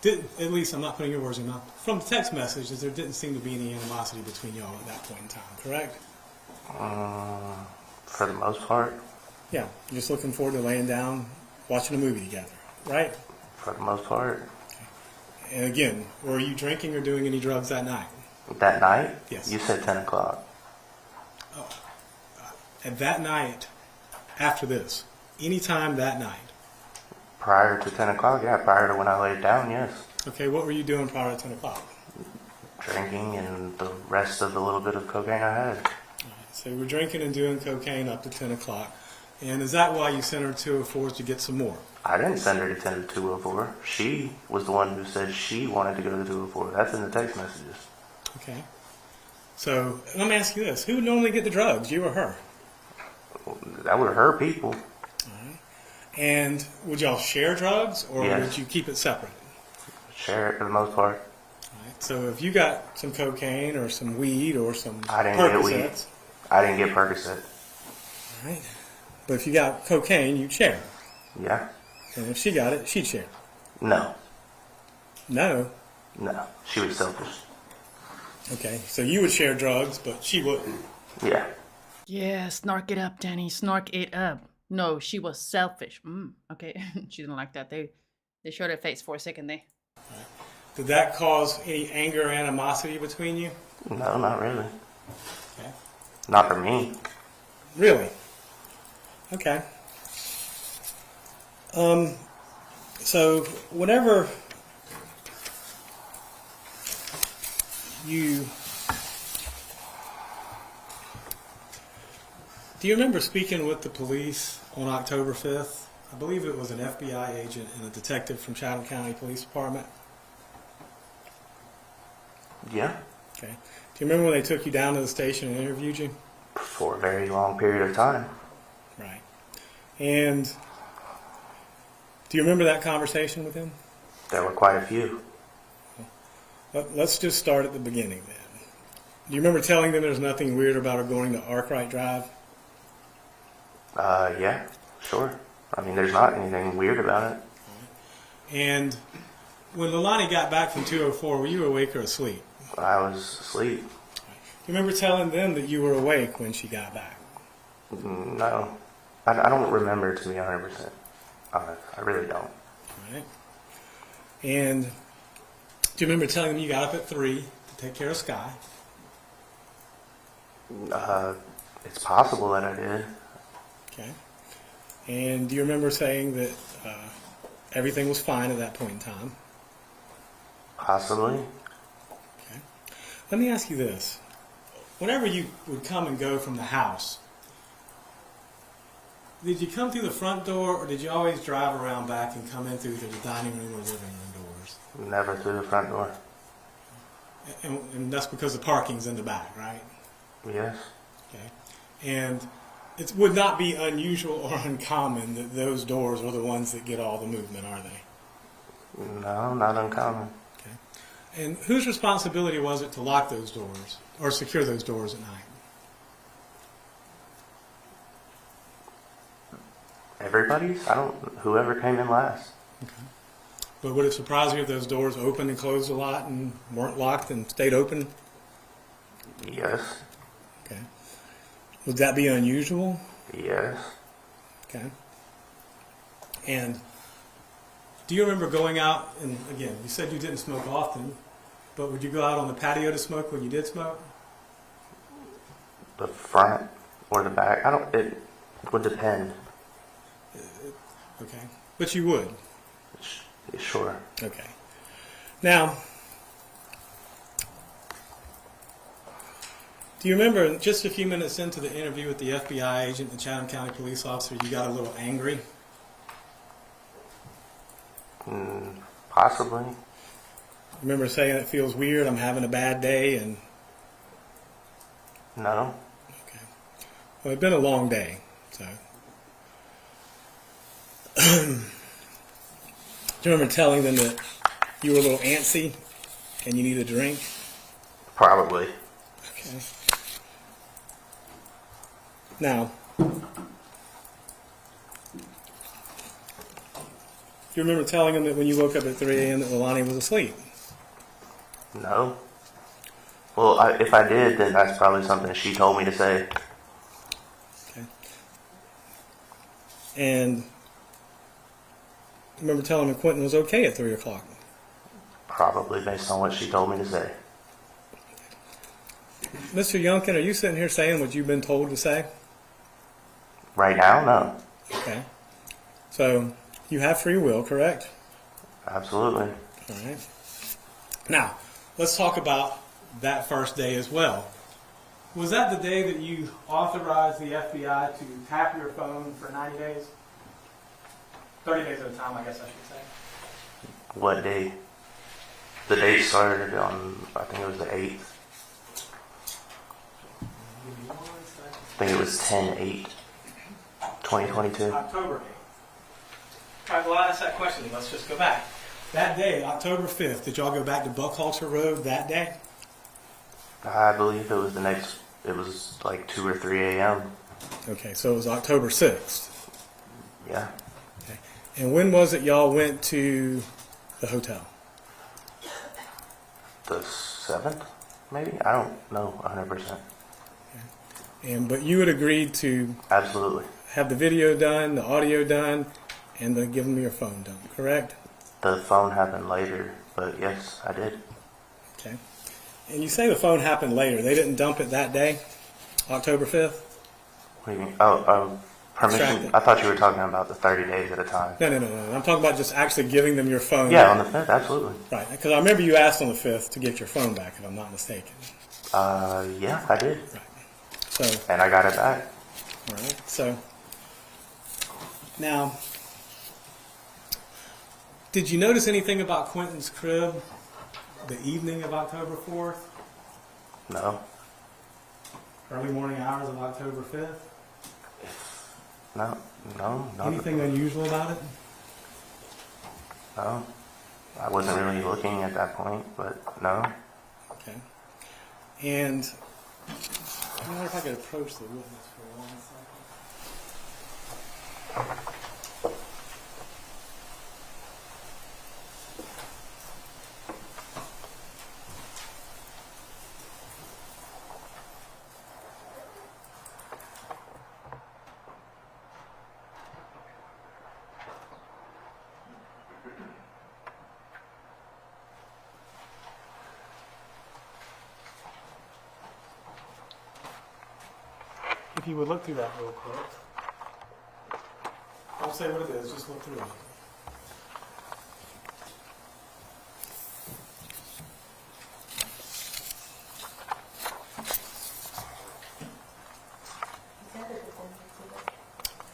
D: at least I'm not putting your words in your mouth. From the text messages, there didn't seem to be any animosity between y'all at that point in time, correct?
G: For the most part.
D: Yeah. You're just looking forward to laying down, watching a movie together, right?
G: For the most part.
D: And again, were you drinking or doing any drugs that night?
G: That night?
D: Yes.
G: You said 10 o'clock.
D: And that night, after this, any time that night?
G: Prior to 10 o'clock? Yeah, prior to when I laid down, yes.
D: Okay, what were you doing prior to 10 o'clock?
G: Drinking and the rest of the little bit of cocaine I had.
D: So you were drinking and doing cocaine up to 10 o'clock. And is that why you sent her to 204 to get some more?
G: I didn't send her to 204. She was the one who said she wanted to go to 204. That's in the text messages.
D: Okay. So let me ask you this. Who would normally get the drugs, you or her?
G: That were her people.
D: All right. And would y'all share drugs or
G: Yes.
D: would you keep it separate?
G: Share it for the most part.
D: All right. So if you got some cocaine or some weed or some
G: I didn't get weed.
D: Percocets,
G: I didn't get Percocet.
D: all right. But if you got cocaine, you'd share.
G: Yeah.
D: And if she got it, she'd share.
G: No.
D: No.
G: No. She was selfish.
D: Okay. So you would share drugs, but she wouldn't.
G: Yeah.
A: Yeah, snark it up, Danny. Snark it up. No, she was selfish. Okay, she didn't like that. They showed her face for a second there.
D: Did that cause any anger or animosity between you?
G: No, not really.
D: Okay.
G: Not for me.
D: Really? Okay. So whenever you do you remember speaking with the police on October 5th? I believe it was an FBI agent and a detective from Chatham County Police Department.
G: Yeah.
D: Okay. Do you remember when they took you down to the station and interviewed you?
G: For a very long period of time.
D: Right. And do you remember that conversation with him?
G: There were quite a few.
D: Let's just start at the beginning then. Do you remember telling them there's nothing weird about her going to Arkwright Drive?
G: Yeah, sure. I mean, there's not anything weird about it.
D: And when Leilani got back from 204, were you awake or asleep?
G: I was asleep.
D: You remember telling them that you were awake when she got back?
G: No. I don't remember, to be 100% honest. I really don't.
D: All right. And do you remember telling them you got up at 3 to take care of Sky?
G: It's possible that I did.
D: Okay. And do you remember saying that everything was fine at that point in time?
G: Possibly.
D: Okay. Let me ask you this. Whenever you would come and go from the house, did you come through the front door or did you always drive around back and come in through either the dining room or living room doors?
G: Never through the front door.
D: And that's because the parking's in the back, right?
G: Yes.
D: Okay. And it would not be unusual or uncommon that those doors are the ones that get all the movement, are they?
G: No, not uncommon.
D: Okay. And whose responsibility was it to lock those doors or secure those doors at night?
G: Everybody's? Whoever came in last.
D: Okay. But would it surprise you if those doors opened and closed a lot and weren't locked and stayed open?
G: Yes.
D: Okay. Would that be unusual?
G: Yes.
D: Okay. And do you remember going out, and again, you said you didn't smoke often, but would you go out on the patio to smoke when you did smoke?
G: The front or the back? It would depend.
D: Okay. But you would?
G: Sure.
D: Okay. Now, do you remember just a few minutes into the interview with the FBI agent, the Chatham County police officer, you got a little angry?
G: Possibly.
D: Remember saying it feels weird, I'm having a bad day, and
G: No.
D: okay. Well, it's been a long day, so. Do you remember telling them that you were a little antsy and you need a drink?
G: Probably.
D: Okay. Now, do you remember telling them that when you woke up at 3 a.m. that Leilani was asleep?
G: No. Well, if I did, then that's probably something she told me to say.
D: Okay. And remember telling them Quinton was okay at 3 o'clock?
G: Probably based on what she told me to say.
D: Mr. Youngkin, are you sitting here saying what you've been told to say?
G: Right now, no.
D: Okay. So you have free will, correct?
G: Absolutely.
D: All right. Now, let's talk about that first day as well. Was that the day that you authorized the FBI to tap your phone for 90 days? 30 days at a time, I guess I should say.
G: What day? The date started on, I think it was the 8th. I think it was 10/8, 2022.
D: October 8th. All right, well, I asked that question. Let's just go back. That day, October 5th, did y'all go back to Buckhalter Road that day?
G: I believe it was it was like 2 or 3 a.m.
D: Okay, so it was October 6th.
G: Yeah.
D: Okay. And when was it y'all went to the hotel?
G: The 7th, maybe? I don't know 100%.
D: But you had agreed to
G: Absolutely.
D: have the video done, the audio done, and then give them your phone done, correct?
G: The phone happened later, but yes, I did.
D: Okay. And you say the phone happened later. They didn't dump it that day, October 5th?
G: What do you mean? Oh, permission?
D: Extracted.
G: I thought you were talking about the 30 days at a time.
D: No. I'm talking about just actually giving them your phone.
G: Yeah, on the 5th, absolutely.
D: Right, because I remember you asked on the 5th to get your phone back, if I'm not mistaken.
G: Yeah, I did.
D: Right. So,
G: And I got it back.
D: all right. So, now, did you notice anything about Quinton's crib the evening of October 4th?
G: No.
D: Early morning hours of October 5th?
G: No.
D: Anything unusual about it?
G: No. I wasn't really looking at that point, but no.
D: Okay. And I wonder if I could approach the witness for 1 second. If you would look through that real quick. Don't say what it is, just look through it.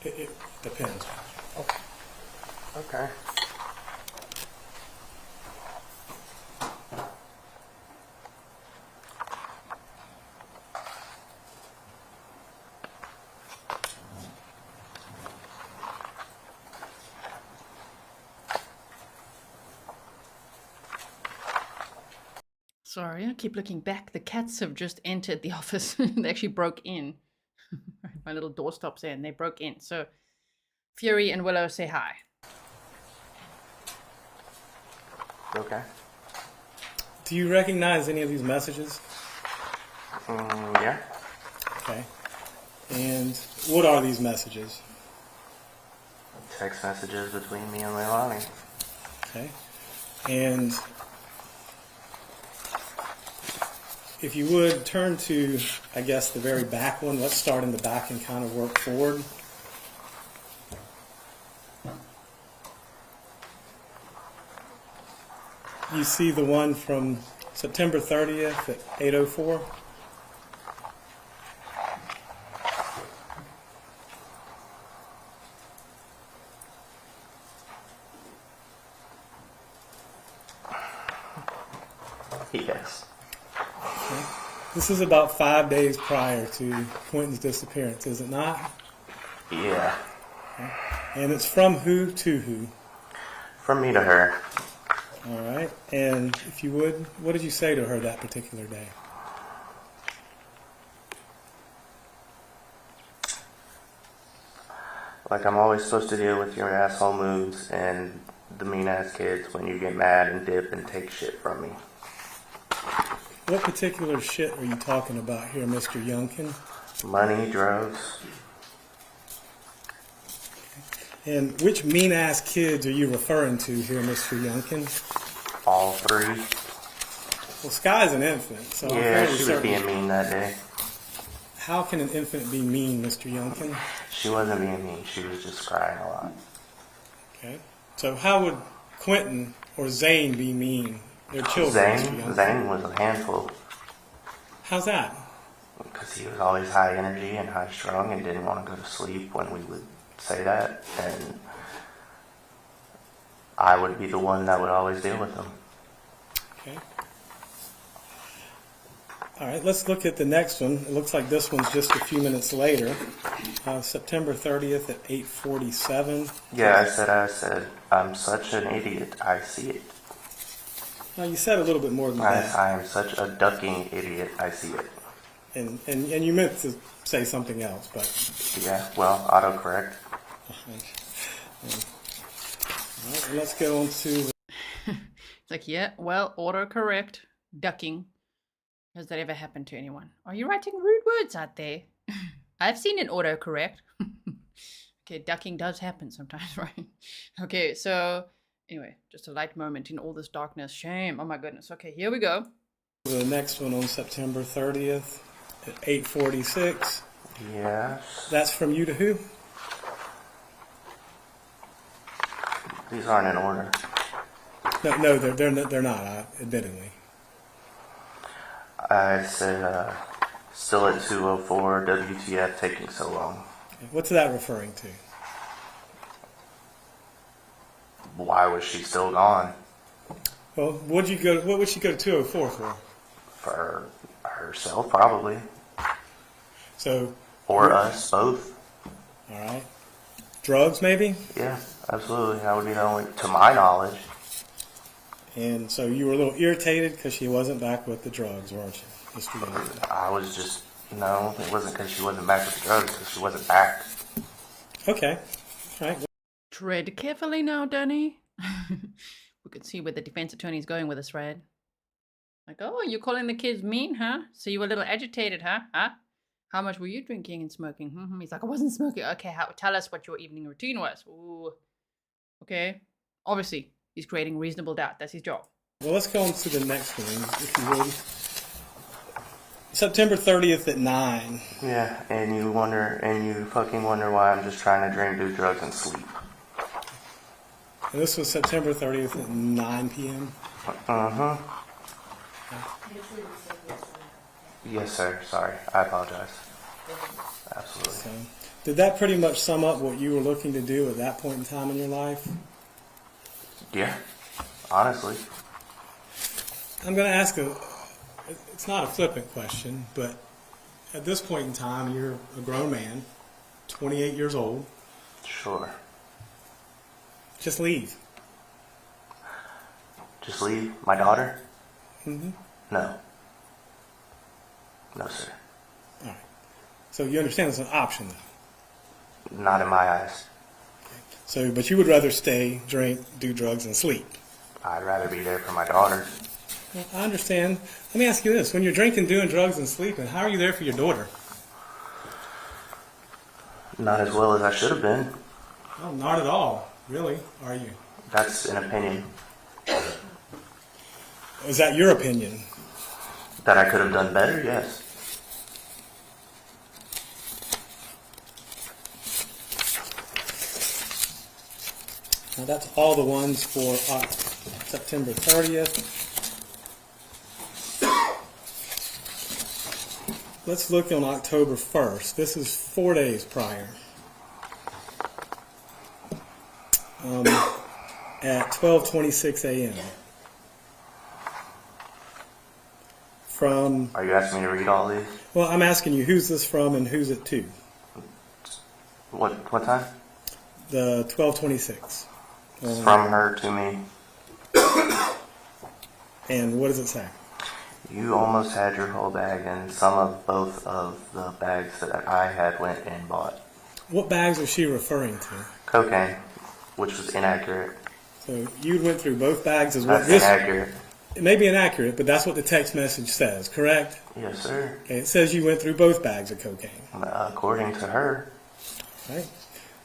D: It depends.
G: Okay.
A: Sorry, I keep looking back. The cats have just entered the office. They actually broke in. My little doorstop's there and they broke in. So Fury and Willow say hi.
G: Okay.
D: Do you recognize any of these messages?
G: Yeah.
D: Okay. And what are these messages?
G: Text messages between me and Leilani.
D: Okay. And if you would turn to, I guess, the very back one. Let's start in the back and kind of work forward. You see the one from September 30th at 8:04?
G: Yes.
D: This is about 5 days prior to Quinton's disappearance, is it not?
G: Yeah.
D: And it's from who to who?
G: From me to her.
D: All right. And if you would, what did you say to her that particular day?
G: Like, I'm always supposed to deal with your asshole moods and the mean-ass kids when you get mad and dip and take shit from me.
D: What particular shit are you talking about here, Mr. Youngkin?
G: Money, drugs.
D: And which mean-ass kids are you referring to here, Mr. Youngkin?
G: All three.
D: Well, Sky's an infant, so I'm
G: Yeah,
D: fairly
G: she was
D: certain.
G: being mean that day.
D: How can an infant be mean, Mr. Youngkin?
G: She wasn't being mean. She was just crying a lot.
D: Okay. So how would Quinton or Zane be mean? They're children, Mr. Youngkin.
G: Zane was a handful
D: How's that?
G: because he was always high energy and high strung and didn't want to go to sleep when we would say that. And I would be the one that would always deal with him.
D: Okay. All right, let's look at the next one. It looks like this one's just a few minutes later. September 30th at 8:47.
G: Yeah, I said, I'm such an idiot. I see it.
D: Now, you said a little bit more than that.
G: I am such a ducking idiot. I see it.
D: And you meant to say something else, but...
G: Yeah, well, autocorrect.
D: All right, and let's go on to...
A: It's like, yeah, well, autocorrect, ducking. Has that ever happened to anyone? Are you writing rude words out there? I've seen an autocorrect. Okay, ducking does happen sometimes, right? Okay, so anyway, just a light moment in all this darkness. Shame. Oh my goodness. Okay, here we go.
D: The next one on September 30th at 8:46.
G: Yes.
D: That's from you to who?
G: These aren't in order.
D: No, they're not, admittedly.
G: I said, still at 2:04, WTF taking so long.
D: What's that referring to?
G: Why was she still gone?
D: Well, what would she go to 204 for?
G: For herself, probably.
D: So,
G: Or us, both.
D: all right. Drugs, maybe?
G: Yeah, absolutely. That would be the only, to my knowledge.
D: And so you were a little irritated because she wasn't back with the drugs, weren't you, Mr. Youngkin?
G: I was just, no, it wasn't because she wasn't back with the drugs, because she wasn't back.
D: Okay. All right.
A: Tread carefully now, Danny. We could see where the defense attorney is going with this, right? Like, oh, you're calling the kids mean, huh? So you were a little agitated, huh? How much were you drinking and smoking? He's like, I wasn't smoking. Okay, tell us what your evening routine was. Ooh. Okay. Obviously, he's creating reasonable doubt. That's his job.
D: Well, let's go on to the next one, if you would. September 30th at 9.
G: Yeah, and you fucking wonder why I'm just trying to drink, do drugs, and sleep.
D: And this was September 30th at 9 p.m.
G: Uh-huh. Yes, sir. Sorry. I apologize. Absolutely.
D: So, did that pretty much sum up what you were looking to do at that point in time in your life?
G: Yeah. Honestly.
D: I'm going to ask it's not a flippant question, but at this point in time, you're a grown man, 28 years old.
G: Sure.
D: Just leave.
G: Just leave my daughter?
D: Mm-hmm.
G: No. No, sir.
D: All right. So you understand it's an option, though.
G: Not in my eyes.
D: So, but you would rather stay, drink, do drugs, and sleep.
G: I'd rather be there for my daughter.
D: Well, I understand. Let me ask you this. When you're drinking, doing drugs, and sleeping, how are you there for your daughter?
G: Not as well as I should have been.
D: Oh, not at all. Really? Are you?
G: That's an opinion.
D: Is that your opinion?
G: That I could have done better, yes.
D: Now, that's all the ones for September 30th. Let's look on October 1st. This is 4 days prior. At 12:26 a.m. from.
G: Are you asking me to read all these?
D: Well, I'm asking you, who's this from and who's it to?
G: What time?
D: The 1226.
G: It's from her to me.
D: And what does it say?
G: You almost had your whole bag, and some of both of the bags that I had went and bought.
D: What bags is she referring to?
G: Cocaine, which was inaccurate.
D: So you went through both bags as well.
G: That's inaccurate.
D: It may be inaccurate, but that's what the text message says, correct?
G: Yes, sir.
D: Okay, it says you went through both bags of cocaine.
G: According to her.
D: Right.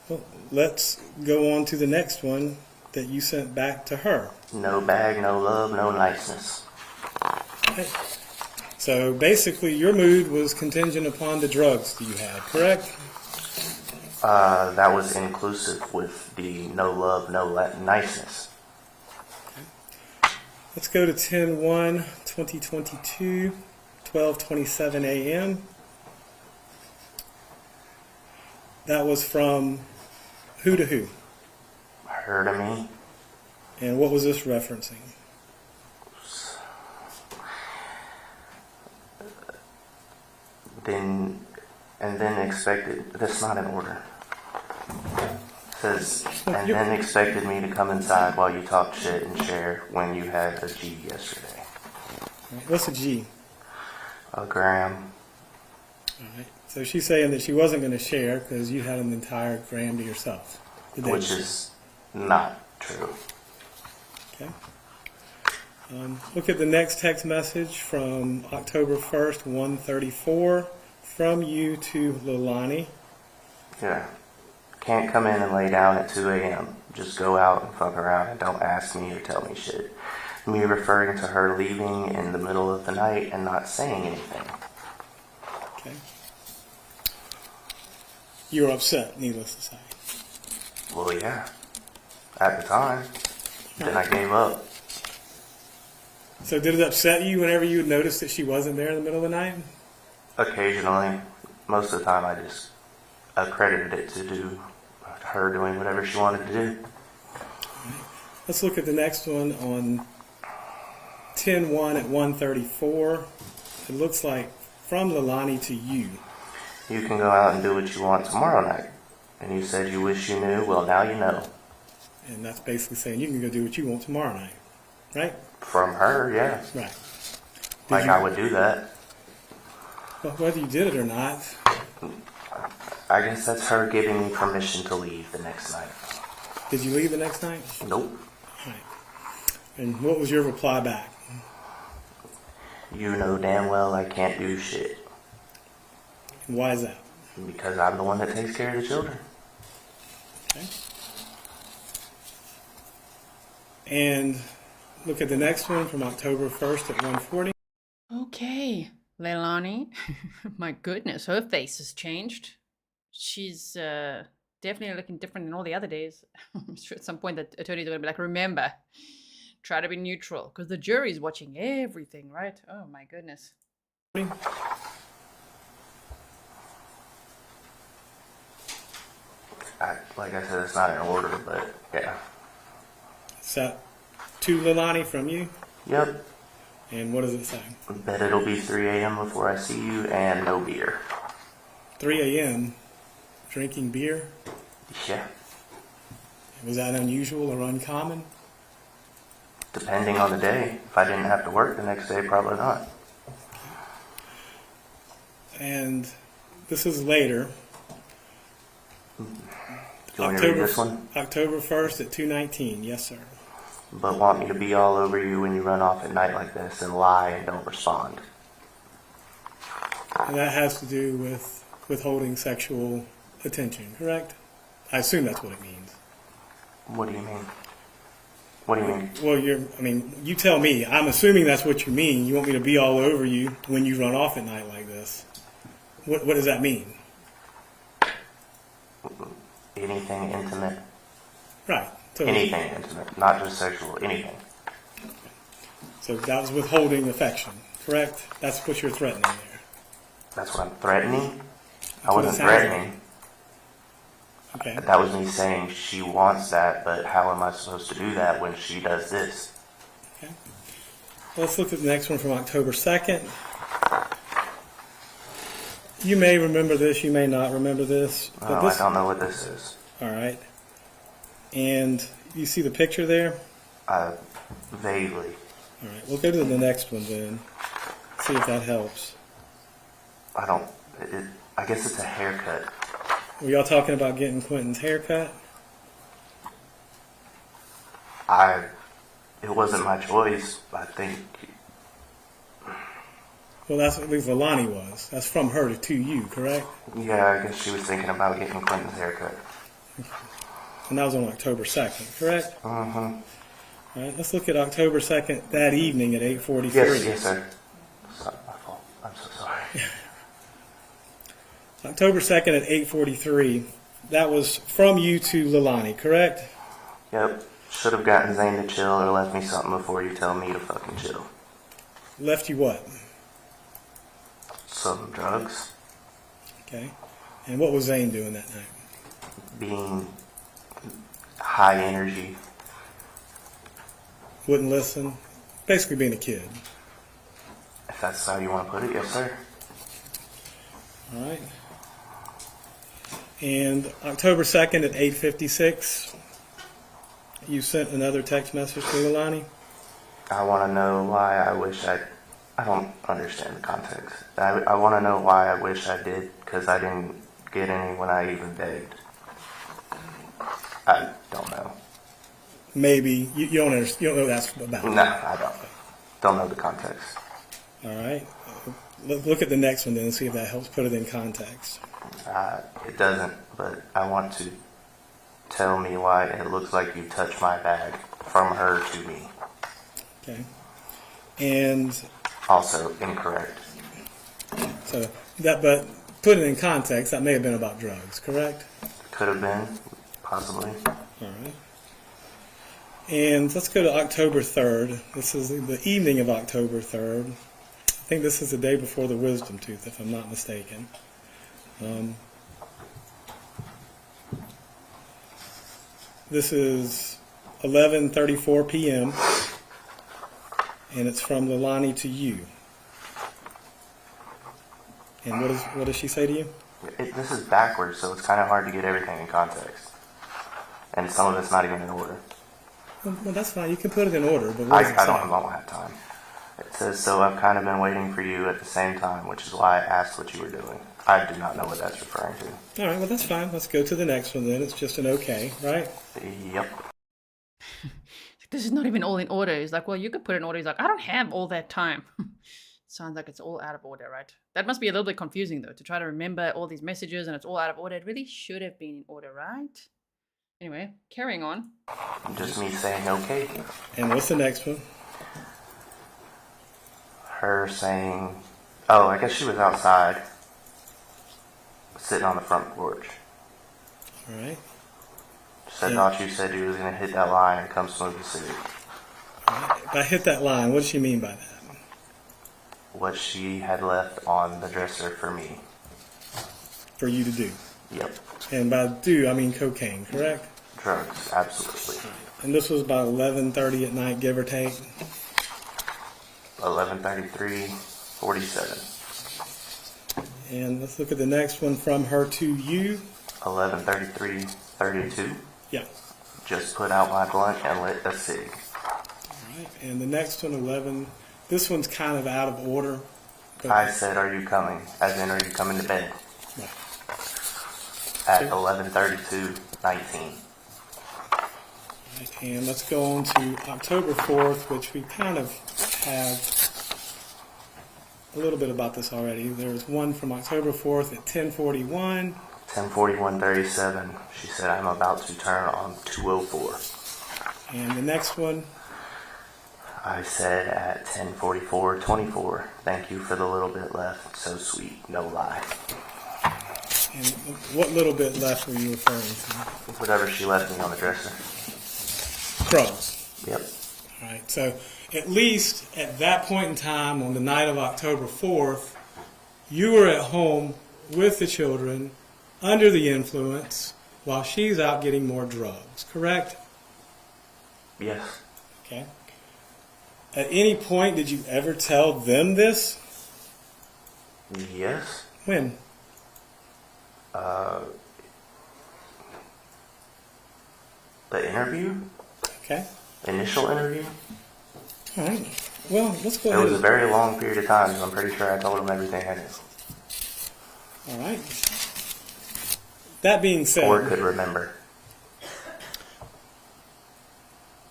D: Well, let's go on to the next one that you sent back to her.
G: No bag, no love, no niceness.
D: Okay. So basically, your mood was contingent upon the drugs that you had, correct?
G: That was inclusive with the no love, no niceness.
D: Let's go to 10/1/2022, 12:27 a.m. That was from who to who?
G: Her to me.
D: And what was this referencing?
G: Then expected. That's not in order. It says, and then expected me to come inside while you talk shit and share when you had a G yesterday.
D: What's a G?
G: A gram.
D: All right. So she's saying that she wasn't going to share because you had an entire gram to yourself.
G: Which is not true.
D: Okay. Look at the next text message from October 1st, 1:34, from you to Leilani.
G: Yeah. Can't come in and lay down at 2 a.m. Just go out and fuck around and don't ask me or tell me shit. Me referring to her leaving in the middle of the night and not saying anything.
D: Okay. You were upset, needless to say.
G: Well, yeah. At the time. Then I gave up.
D: So did it upset you whenever you would notice that she wasn't there in the middle of the night?
G: Occasionally. Most of the time I just accredited it to her doing whatever she wanted to do.
D: Let's look at the next one on 10/1 at 1:34. It looks like from Leilani to you.
G: You can go out and do what you want tomorrow night. And you said you wish you knew. Well, now you know.
D: And that's basically saying you can go do what you want tomorrow night. Right?
G: From her, yeah.
D: Right.
G: I would do that.
D: Well, whether you did it or not.
G: I guess that's her giving me permission to leave the next night.
D: Did you leave the next night?
G: Nope.
D: Right. And what was your reply back?
G: You know damn well I can't do shit.
D: And why is that?
G: Because I'm the one that takes care of the children.
D: Okay. And look at the next one from October 1st at 1:40.
A: Okay, Leilani. My goodness, her face has changed. She's definitely looking different than all the other days. I'm sure at some point the attorneys are going to be like, remember, try to be neutral, because the jury's watching everything, right? Oh my goodness.
G: Like I said, it's not in order, but yeah.
D: So, to Leilani from you.
G: Yep.
D: And what does it say?
G: Bet it'll be 3 a.m. before I see you, and no beer.
D: 3 a.m. drinking beer?
G: Yeah.
D: Was that unusual or uncommon?
G: Depending on the day. If I didn't have to work the next day, probably not.
D: And this is later.
G: You want me to read this one?
D: October 1st at 2:19. Yes, sir.
G: But want me to be all over you when you run off at night like this and lie and don't respond.
D: And that has to do with withholding sexual attention, correct? I assume that's what it means.
G: What do you mean? What do you mean?
D: Well, you tell me. I'm assuming that's what you mean. You want me to be all over you when you run off at night like this. What does that mean?
G: Anything intimate.
D: Right. So,
G: Anything intimate, not just sexual, anything.
D: So that was withholding affection, correct? That's what you're threatening there.
G: That's what I'm threatening? I
D: what it
G: wasn't
D: sounds
G: threatening.
D: Okay.
G: That was me saying she wants that, but how am I supposed to do that when she does this?
D: Okay. Let's look at the next one from October 2nd You may remember this, you may not remember this.
G: Oh,
D: But this,
G: I don't know what this is.
D: all right. And you see the picture there?
G: Vaguely.
D: All right, we'll go to the next one then. See if that helps.
G: I guess it's a haircut.
D: Were y'all talking about getting Quinton's haircut?
G: It wasn't my choice. I think.
D: Well, that's at least Leilani was. That's from her to you, correct?
G: Yeah, I guess she was thinking about getting Quinton's haircut.
D: And that was on October 2nd, correct?
G: Mm-hmm.
D: All right, let's look at October 2nd, that evening at 8:43.
G: Yes, sir. It's not my fault. I'm so sorry.
D: October 2nd at 8:43. That was from you to Leilani, correct?
G: Yep. Should have gotten Zane to chill or left me something before you tell me to fucking chill.
D: Left you what?
G: Some drugs.
D: Okay. And what was Zane doing that night?
G: Being high energy.
D: Wouldn't listen. Basically being a kid.
G: If that's how you want to put it, yes, sir.
D: All right. And October 2nd at 8:56, you sent another text message to Leilani?
G: I want to know why I don't understand the context. I want to know why I wish I did, because I didn't get any when I even begged. I don't know.
D: Maybe. You don't understand. You don't know what that's about.
G: No, I don't. Don't know the context.
D: All right. Look at the next one then and see if that helps put it in context.
G: It doesn't, but I want to tell me why it looks like you touched my bag from her to me.
D: Okay. And
G: Also incorrect.
D: so but put it in context, that may have been about drugs, correct?
G: Could have been, possibly.
D: All right. And let's go to October 3rd. This is the evening of October 3rd. I think this is the day before the wisdom tooth, if I'm not mistaken. This is 11:34 p.m. and it's from Leilani to you. And what does she say to you?
G: This is backwards, so it's kind of hard to get everything in context. And some of it's not even in order.
D: Well, that's fine. You can put it in order, but what does it say?
G: I don't have time. It says, so I've kind of been waiting for you at the same time, which is why I asked what you were doing. I do not know what that's referring to.
D: All right, well, that's fine. Let's go to the next one then. It's just an okay, right?
G: Yep.
A: This is not even all in order. He's like, well, you could put it in order. He's like, I don't have all that time. Sounds like it's all out of order, right? That must be a little bit confusing, though, to try to remember all these messages and it's all out of order. It really should have been in order, right? Anyway, carrying on.
G: Just me saying okay.
D: And what's the next one?
G: Her saying, oh, I guess she was outside, sitting on the front porch.
D: All right.
G: Said, thought you said you was going to hit that line and come smoke a cig.
D: If I hit that line, what does she mean by that?
G: What she had left on the dresser for me.
D: For you to do.
G: Yep.
D: And by do, I mean cocaine, correct?
G: Drugs, absolutely.
D: And this was about 11:30 at night, give or take.
G: 11:33, 47.
D: And let's look at the next one from her to you.
G: 11:33, 32.
D: Yeah.
G: Just put out my blunt and lit a cig.
D: All right. And the next one, 11. This one's kind of out of order. But
G: I said, are you coming? As in, are you coming to bed?
D: Right.
G: At 11:32, 19.
D: Right, and let's go on to October 4th, which we kind of have a little bit about this already. There's one from October 4th at 10:41.
G: 10:41:37. She said, I'm about to turn on 204.
D: And the next one,
G: I said at 10:44:24. Thank you for the little bit left. So sweet, no lie.
D: and what little bit left were you referring to?
G: Whatever she left me on the dresser.
D: Drugs.
G: Yep.
D: All right, so at least at that point in time, on the night of October 4th, you were at home with the children, under the influence, while she's out getting more drugs, correct?
G: Yes.
D: Okay. At any point, did you ever tell them this?
G: Yes.
D: When?
G: The interview,
C: Okay.
G: initial interview.
C: All right. Well, let's go
G: It
C: ahead.
G: was a very long period of time, so I'm pretty sure I told him everything I knew.
C: All right. That being
G: Or
C: said,
G: could remember.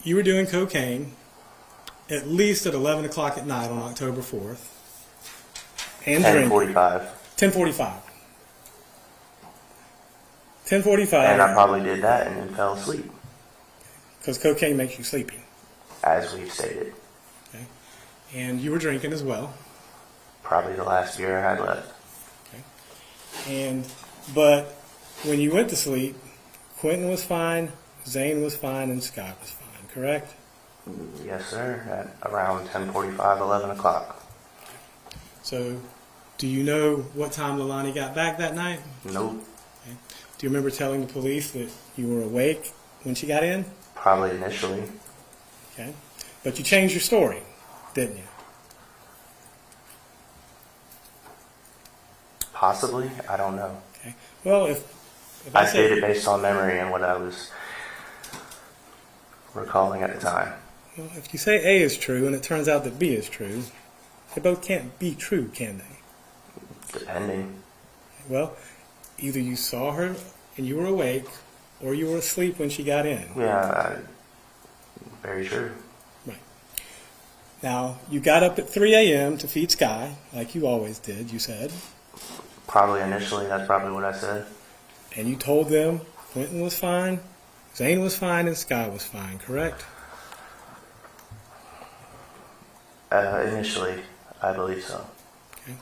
C: you were doing cocaine at least at 11 o'clock at night on October 4th. And drinking.
G: 10:45.
C: 10:45. 10:45.
G: And I probably did that and then fell asleep,
C: Because cocaine makes you sleepy.
G: as we've stated.
C: Okay. And you were drinking as well.
G: Probably the last beer I had left.
C: But when you went to sleep, Quinton was fine, Zane was fine, and Scott was fine, correct?
G: Yes, sir. At around 10:45, 11 o'clock.
C: So, do you know what time Leilani got back that night?
G: Nope.
C: Do you remember telling the police that you were awake when she got in?
G: Probably initially.
C: Okay. But you changed your story, didn't you?
G: Possibly. I don't know.
C: Okay. Well, if
G: I
C: I
G: stated
C: said,
G: based on memory and what I was recalling at the time.
C: well, if you say A is true and it turns out that B is true, they both can't be true, can they?
G: Depending.
C: Well, either you saw her and you were awake, or you were asleep when she got in.
G: Yeah, very true.
C: Right. Now, you got up at 3 a.m. to feed Sky, like you always did, you said,
G: Probably initially, that's probably what I said.
C: and you told them Quinton was fine, Zane was fine, and Sky was fine, correct?
G: Initially, I believe so.
C: Okay.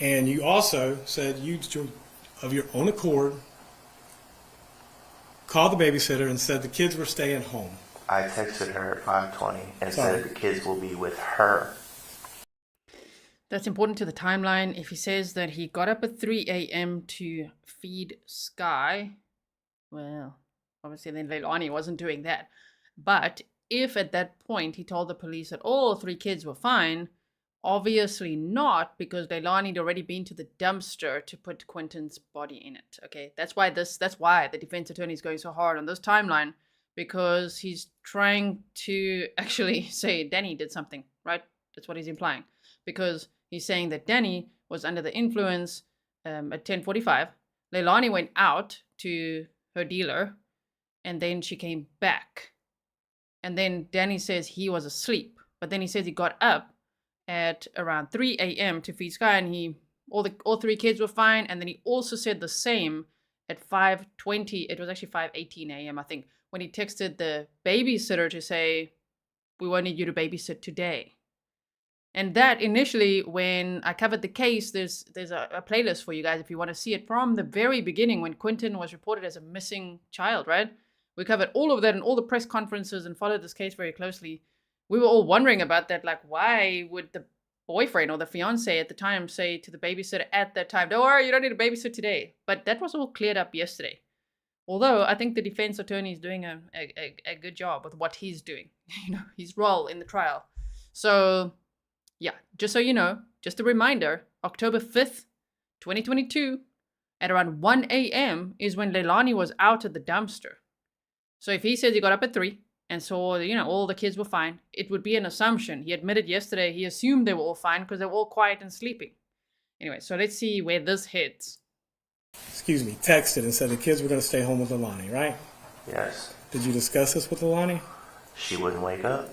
C: And you also said you, of your own accord, called the babysitter and said the kids were staying home.
G: I texted her at 5:20 and
C: Sorry.
G: said the kids will be with her.
A: That's important to the timeline. If he says that he got up at 3 a.m. to feed Sky, well, obviously then Leilani wasn't doing that. But if at that point he told the police that all three kids were fine, obviously not, because Leilani had already been to the dumpster to put Quinton's body in it. Okay, that's why the defense attorney is going so hard on this timeline, because he's trying to actually say Danny did something, right? That's what he's implying, because he's saying that Danny was under the influence at 10:45. Leilani went out to her dealer, and then she came back. And then Danny says he was asleep, but then he says he got up at around 3 a.m. to feed Sky, and all three kids were fine. And then he also said the same at 5:20. It was actually 5:18 a.m. I think, when he texted the babysitter to say, "We wanted you to babysit today." And that initially, when I covered the case, there's a playlist for you guys if you want to see it from the very beginning when Quinton was reported as a missing child, right? We covered all of that in all the press conferences and followed this case very closely. We were all wondering about that, like, why would the boyfriend or the fiance at the time say to the babysitter at that time, "Don't worry, you don't need to babysit today"? But that was all cleared up yesterday. Although I think the defense attorney is doing a good job with what he's doing, his role in the trial. So, yeah, just so you know, just a reminder, October 5th, 2022, at around 1 a.m. is when Leilani was out at the dumpster. So if he says he got up at 3 and saw, all the kids were fine, it would be an assumption. He admitted yesterday he assumed they were all fine because they were all quiet and sleeping. Anyway, so let's see where this hits.
C: Texted and said the kids were going to stay home with Leilani, right?
G: Yes.
C: Did you discuss this with Leilani?
G: She wouldn't wake up.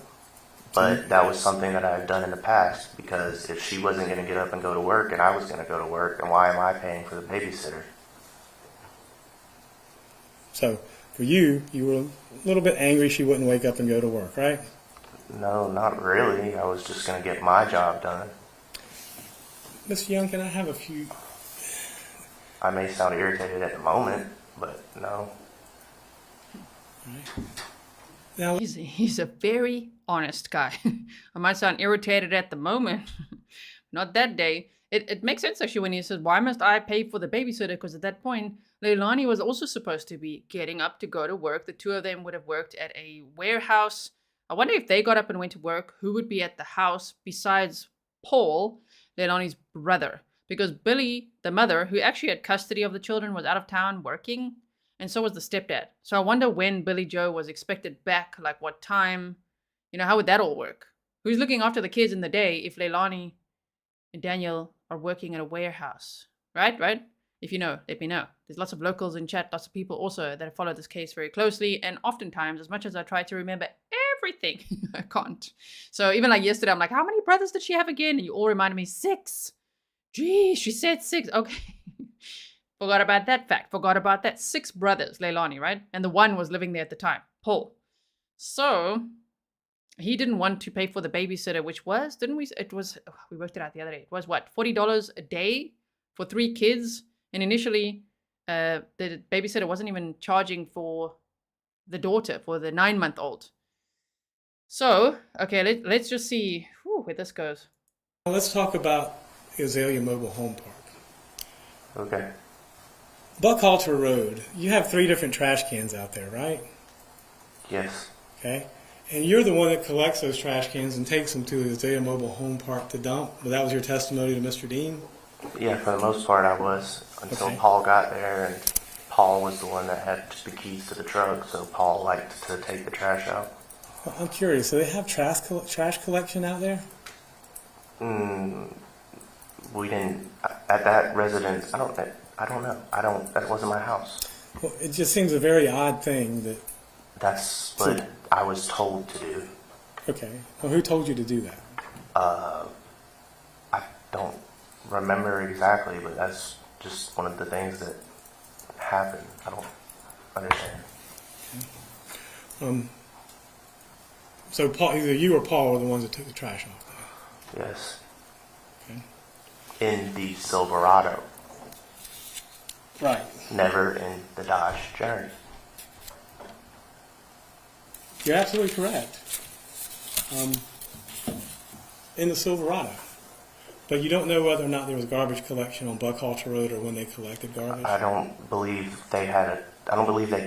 G: But that was something that I had done in the past, because if she wasn't going to get up and go to work and I was going to go to work, and why am I paying for the babysitter?
C: So, for you were a little bit angry she wouldn't wake up and go to work, right?
G: No, not really. I was just going to get my job done.
C: Mr. Youngkin, I have a few...
G: I may sound irritated at the moment, but no.
C: Right. Now,
A: He's a very honest guy. I might sound irritated at the moment, not that day. It makes sense actually when he says, "Why must I pay for the babysitter?" Because at that point, Leilani was also supposed to be getting up to go to work. The two of them would have worked at a warehouse. I wonder if they got up and went to work, who would be at the house besides Paul, Leilani's brother? because Billy, the mother, who actually had custody of the children, was out of town working, and so was the stepdad. So I wonder when Billy Joe was expected back, like what time, how would that all work? Who's looking after the kids in the day if Leilani and Daniel are working at a warehouse? Right? If you know, let me know. There's lots of locals in chat, lots of people also that follow this case very closely. And oftentimes, as much as I try to remember everything, I can't. So even like yesterday, I'm like, how many brothers did she have again? And you all reminded me, 6. Gee, she said 6. Okay. Forgot about that fact. Forgot about that. 6 brothers, Leilani, right? And the one was living there at the time, Paul. So he didn't want to pay for the babysitter, which was, didn't we? It was, we worked it out the other day. It was what, $40 a day for 3 kids? And initially, the babysitter wasn't even charging for the daughter, for the 9-month-old. So, okay, let's just see where this goes.
C: Let's talk about Azalea Mobile Home Park.
G: Okay.
C: Buckhalter Road, you have 3 different trash cans out there, right?
G: Yes.
C: Okay. And you're the one that collects those trash cans and takes them to the Azalea Mobile Home Park to dump. But that was your testimony to Mr. Dean?
G: Yeah, for the most part I was, until
C: Okay.
G: Paul got there, and Paul was the one that had the keys to the truck, so Paul liked to take the trash out.
C: Well, I'm curious, so they have trash collection out there?
G: We didn't, at that residence, I don't know, that wasn't my house.
C: Well, it just seems a very odd thing that,
G: That's what I was told to do.
C: okay, well, who told you to do that?
G: I don't remember exactly, but that's just one of the things that happened. I don't understand.
C: So Paul, either you or Paul were the ones that took the trash off there.
G: Yes.
C: Okay.
G: In the Silverado,
C: Right.
G: never in the Dodge Journey.
C: You're absolutely correct. In the Silverado. But you don't know whether or not there was garbage collection on Buckhalter Road or when they collected garbage?
G: I don't believe they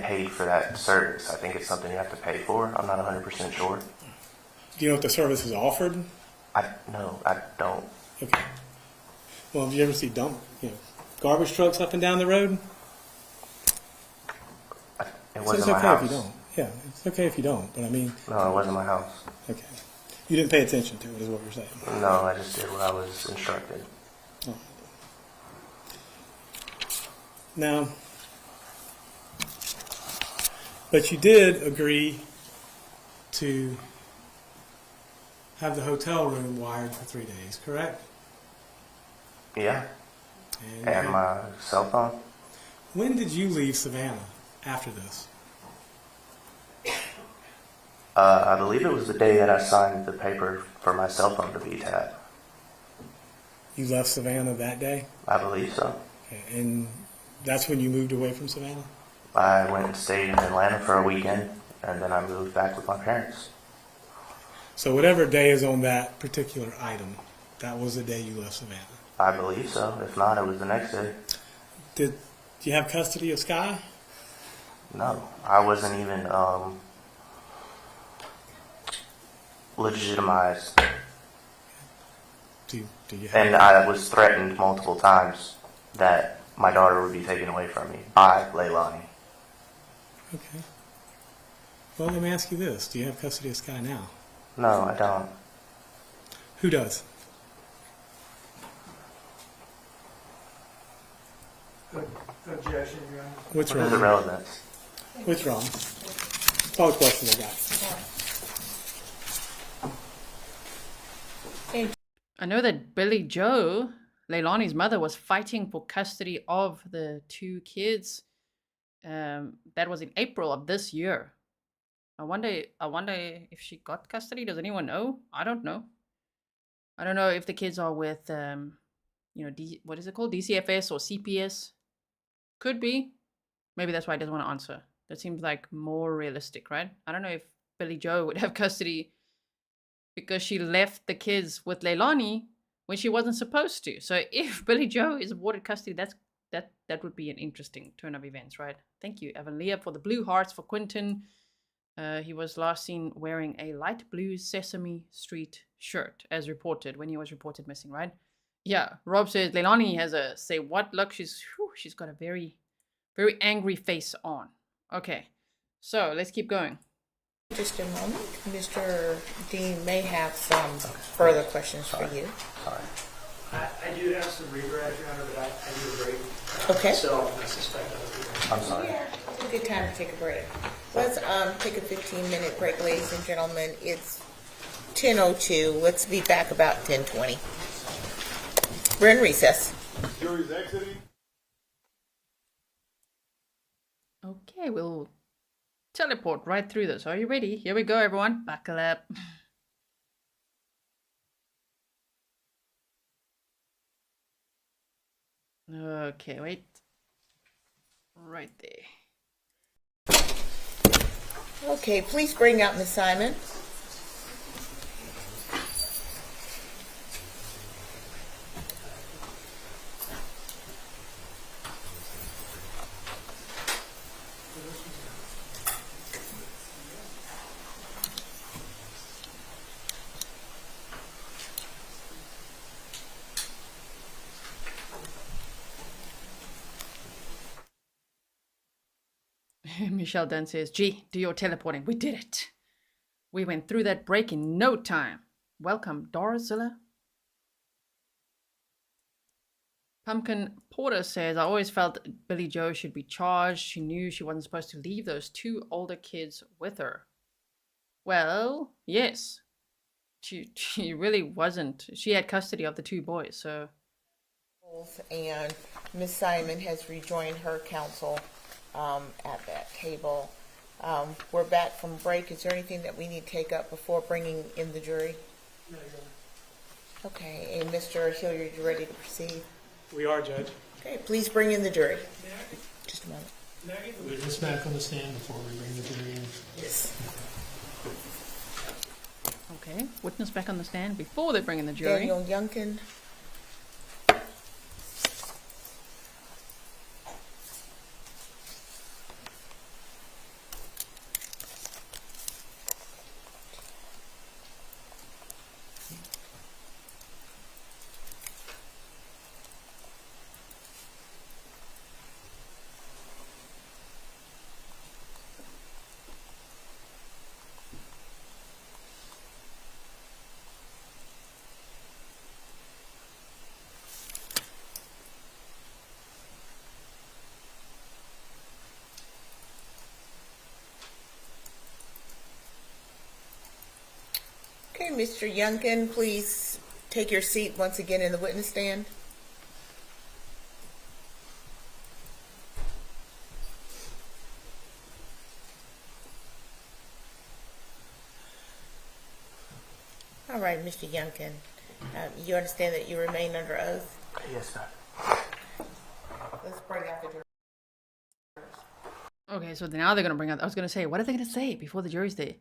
G: paid for that service. I think it's something you have to pay for. I'm not 100% sure.
C: Do you know if the service is offered?
G: No, I don't.
C: Okay. Well, have you ever see garbage trucks up and down the road?
G: It
C: So
G: wasn't
C: it's
G: my
C: okay
G: house.
C: if you don't. Yeah, it's okay if you don't, but I mean,
G: No, it wasn't my house.
C: okay. You didn't pay attention to it, is what you're saying.
G: No, I just did what I was instructed.
C: Now, but you did agree to have the hotel room wired for 3 days, correct?
G: Yeah, and my cell phone.
C: When did you leave Savannah after this?
G: I believe it was the day that I signed the paper for my cell phone to be tapped.
C: You left Savannah that day?
G: I believe so.
C: Okay. And that's when you moved away from Savannah?
G: I went and stayed in Atlanta for a weekend, and then I moved back with my parents.
C: So whatever day is on that particular item, that was the day you left Savannah?
G: I believe so. If not, it was the next day.
C: Do you have custody of Sky?
G: No, I wasn't even legitimized,
C: Do you have?
G: and I was threatened multiple times that my daughter would be taken away from me by Leilani.
C: Okay. Well, let me ask you this. Do you have custody of Sky now?
G: No, I don't.
C: Who does?
H: Objection, Your Honor.
C: What's
G: What is the
C: wrong?
G: relevance?
C: What's wrong? That's all the questions I got.
A: I know that Billy Joe, Leilani's mother, was fighting for custody of the 2 kids. That was in April of this year. I wonder if she got custody. Does anyone know? I don't know. I don't know if the kids are with, what is it called? DCFS or CPS? Could be. Maybe that's why he doesn't want to answer. That seems like more realistic, right? I don't know if Billy Joe would have custody because she left the kids with Leilani when she wasn't supposed to. So if Billy Joe is awarded custody, that would be an interesting turn of events, right? Thank you, Evan Leah, for the blue hearts for Quinton. He was last seen wearing a light blue Sesame Street shirt, as reported, when he was reported missing, right? Yeah, Rob says Leilani has a say what look. She's got a very, very angry face on. Okay, so let's keep going.
B: Just a moment. Mr. Dean may have some further questions for you.
G: Sorry.
H: I do have some regrets, Your Honor, but I need a break.
B: Okay.
H: So I suspect I'll be there.
G: I'm sorry.
B: Yeah, it's a good time to take a break. Let's take a 15-minute break, ladies and gentlemen. It's 10:02. Let's be back about 10:20. We're in recess.
I: Jury's exiting.
A: Okay, we'll teleport right through this. Are you ready? Here we go, everyone. Buckle up. Okay, wait. Right there.
B: Okay, please bring out Miss Simon.
A: Michelle Dunn says, gee, do your teleporting. We did it. We went through that break in no time. Welcome, Dorazilla. Pumpkin Porter says, I always felt Billy Joe should be charged. She knew she wasn't supposed to leave those two older kids with her. Well, yes. She really wasn't. She had custody of the two boys, so.
B: And Miss Simon has rejoined her counsel at that table. We're back from break. Is there anything that we need to take up before bringing in the jury?
H: No, Your Honor.
B: Okay, and Mr. Hilliard, you ready to proceed?
C: We are, Judge.
B: Okay, please bring in the jury. Just a moment.
H: Can I get the witness back on the stand before we bring the jury in?
B: Yes.
A: Okay, witness back on the stand before they bring in the jury.
B: Daniel Youngkin. Okay, Mr. Youngkin, please take your seat once again in the witness stand. All right, Mr. Youngkin, you understand that you remain under oath?
G: Yes, sir.
B: Let's bring out the jury.
A: Okay, so now they're going to bring out, I was going to say, what are they going to say before the jury's there?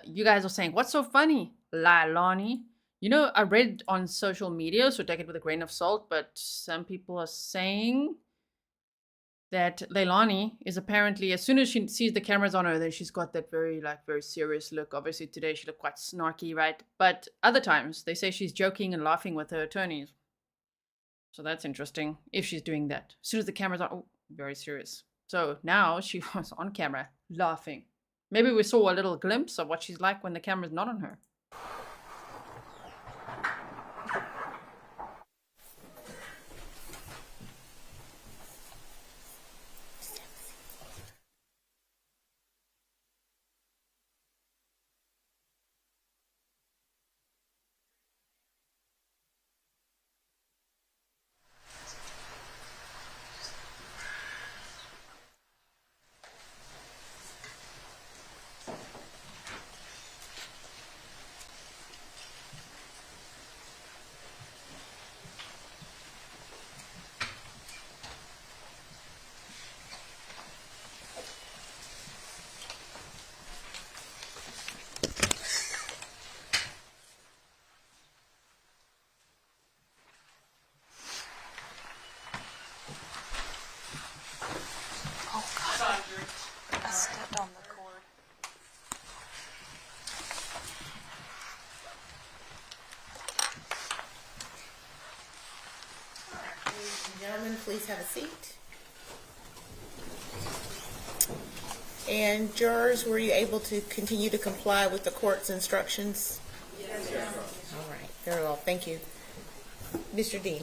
A: You guys are saying, what's so funny, Leilani? You know, I read on social media, so take it with a grain of salt, but some people are saying that Leilani is apparently, as soon as she sees the cameras on her, then she's got that very serious look. Obviously today she looked quite snarky, right? But other times they say she's joking and laughing with her attorneys. So that's interesting, if she's doing that. As soon as the camera's on, oh, very serious. So now she was on camera, laughing. Maybe we saw a little glimpse of what she's like when the camera's not on her.
B: please have a seat. And jurors, were you able to continue to comply with the court's instructions?
F: Yes, ma'am.
B: All right, very well, thank you. Mr. Dean.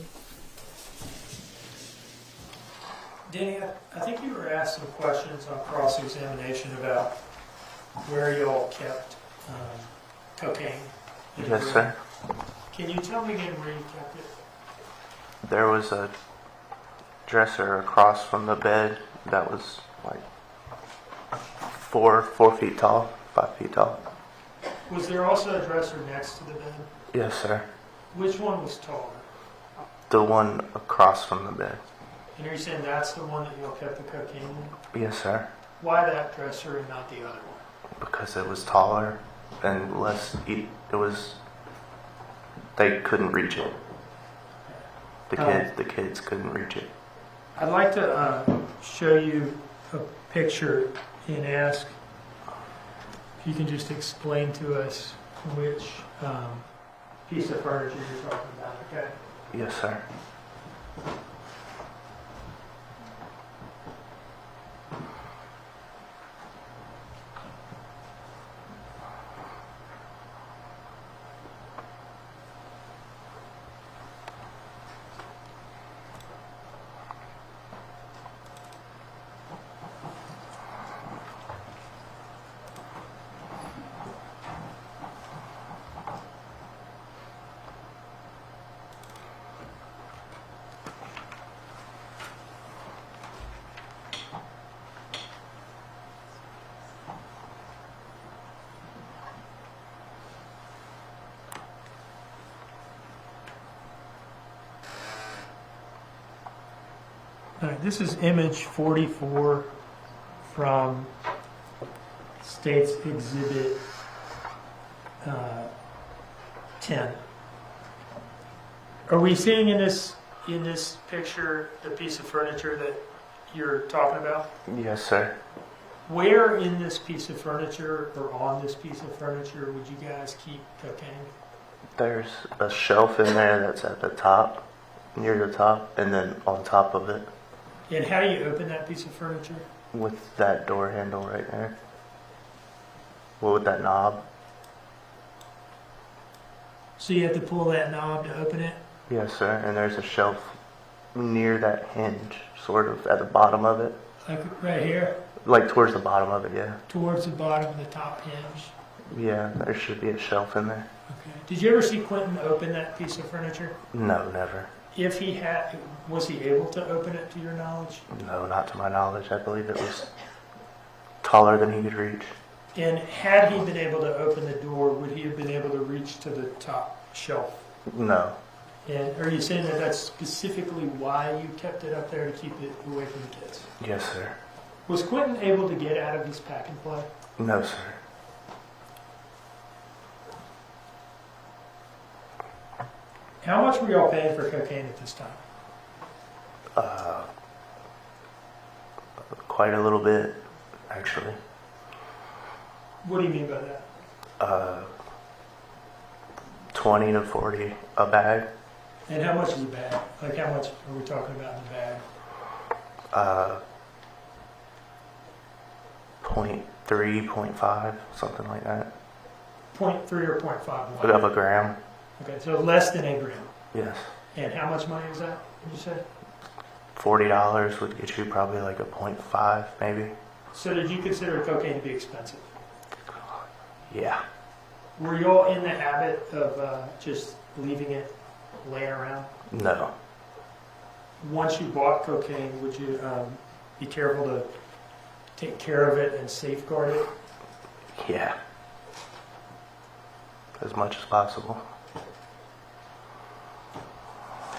H: Danny, I think you were asked some questions on cross-examination about where you all kept cocaine.
G: Yes, sir.
H: Can you tell me again where you kept it?
G: There was a dresser across from the bed that was like 4 feet tall, 5 feet tall.
H: Was there also a dresser next to the bed?
G: Yes, sir.
H: Which one was taller?
G: The one across from the bed.
H: And are you saying that's the one that you all kept the cocaine in?
G: Yes, sir.
H: Why that dresser and not the other one?
G: Because it was taller and less. It was. They couldn't reach it. The kids couldn't reach it.
H: I'd like to show you a picture and ask if you can just explain to us which piece of furniture you're talking about, okay?
G: Yes, sir.
H: All right, this is image 44 from State's Exhibit 10. Are we seeing in this picture the piece of furniture that you're talking about?
G: Yes, sir.
H: Where in this piece of furniture or on this piece of furniture would you guys keep cocaine?
G: There's a shelf in there that's at the top, near the top, and then on top of it
H: And how do you open that piece of furniture?
G: with that door handle right there. Well, with that knob.
H: So you have to pull that knob to open it?
G: Yes, sir. And there's a shelf near that hinge, sort of at the bottom of it.
H: Like right here,
G: Like towards the bottom of it, yeah.
H: towards the bottom of the top hinge.
G: Yeah, there should be a shelf in there.
H: Okay. Did you ever see Quinton open that piece of furniture?
G: No, never.
H: If he had, was he able to open it to your knowledge?
G: No, not to my knowledge. I believe it was taller than he could reach.
H: And had he been able to open the door, would he have been able to reach to the top shelf?
G: No.
H: And are you saying that that's specifically why you kept it up there to keep it away from the kids?
G: Yes, sir.
H: Was Quinton able to get out of his pack and play?
G: No, sir.
H: How much were y'all paying for cocaine at this time?
G: Quite a little bit, actually.
H: What do you mean by that?
G: 20 to 40 a bag.
H: And how much is a bag? Like how much are we talking about in the bag?
G: 0.3, 0.5, something like that.
H: 0.3 or 0.5?
G: Of a gram.
H: Okay, so less than a gram.
G: Yes.
H: And how much money is that, did you say?
G: $40 would get you probably like a 0.5, maybe.
H: So did you consider cocaine to be expensive?
G: Yeah.
H: Were you all in the habit of just leaving it laying around?
G: No.
H: Once you bought cocaine, would you be careful to take care of it and safeguard it?
G: Yeah. As much as possible.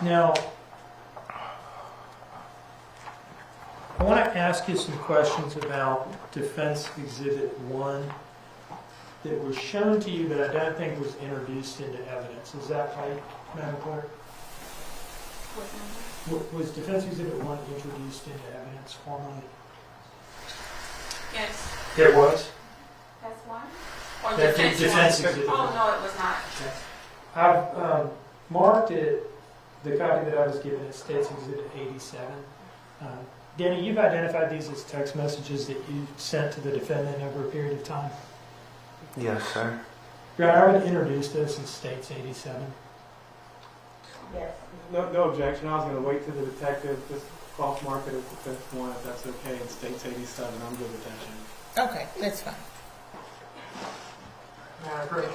H: Now, I want to ask you some questions about Defense Exhibit 1 that was shown to you that I don't think was introduced into evidence. Is that right, Madam Clerk? Was Defense Exhibit 1 introduced into evidence formally?
F: Yes.
H: It was?
F: That's one? Or
H: That
F: defense
H: defense
F: one?
H: exhibit.
F: Oh, no, it was not.
H: I've marked it the copy that I was given, it states Exhibit 87. Danny, you've identified these as text messages that you sent to the defendant over a period of time.
G: Yes, sir.
H: Your Honor, I would introduce this as states 87.
B: Yes.
C: No objection. I was going to wait till the detective just cross-mark it as the fifth one, if that's okay. It states 87. I'm good with that, Jim.
B: Okay, that's fine.
H: Great.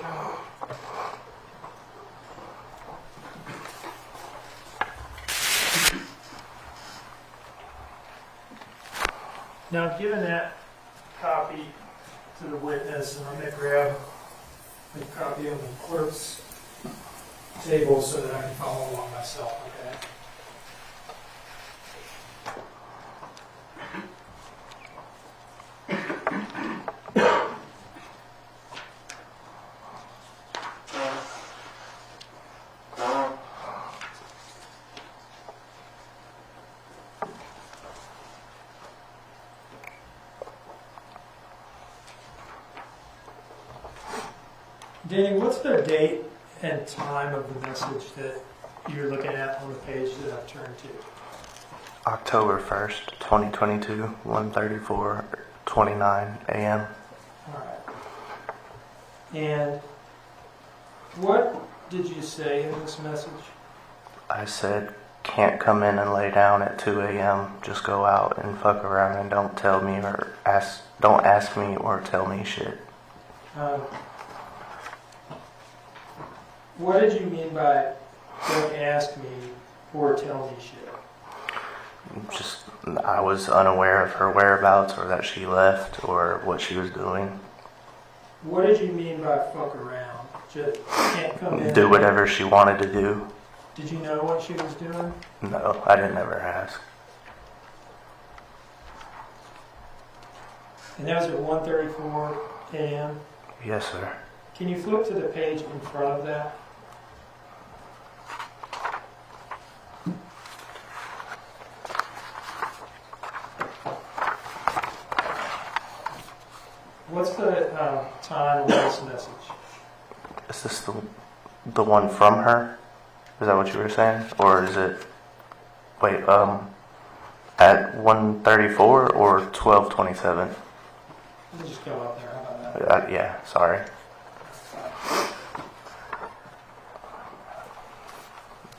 H: Now, I've given that copy to the witness, and I'm going to grab a copy of the clerk's table so that I can follow along myself, okay? Danny, what's the date and time of the message that you're looking at on the page that I've turned to?
G: October 1st, 2022, 1:34:29 a.m.
H: All right. And what did you say in this message?
G: I said, can't come in and lay down at 2 a.m. Just go out and fuck around and don't ask me or tell me shit.
H: What did you mean by don't ask me or tell me shit?
G: Just, I was unaware of her whereabouts or that she left or what she was doing.
H: What did you mean by fuck around? Just can't come in.
G: Do whatever she wanted to do.
H: Did you know what she was doing?
G: No, I didn't ever ask.
H: And that was at 1:34 a.m.?
G: Yes, sir.
H: Can you flip to the page in front of that? What's the time of this message?
G: Is this the one from her? Is that what you were saying? Or is it, wait, at 1:34 or 12:27?
H: We'll just go up there. How about that?
G: Yeah, sorry.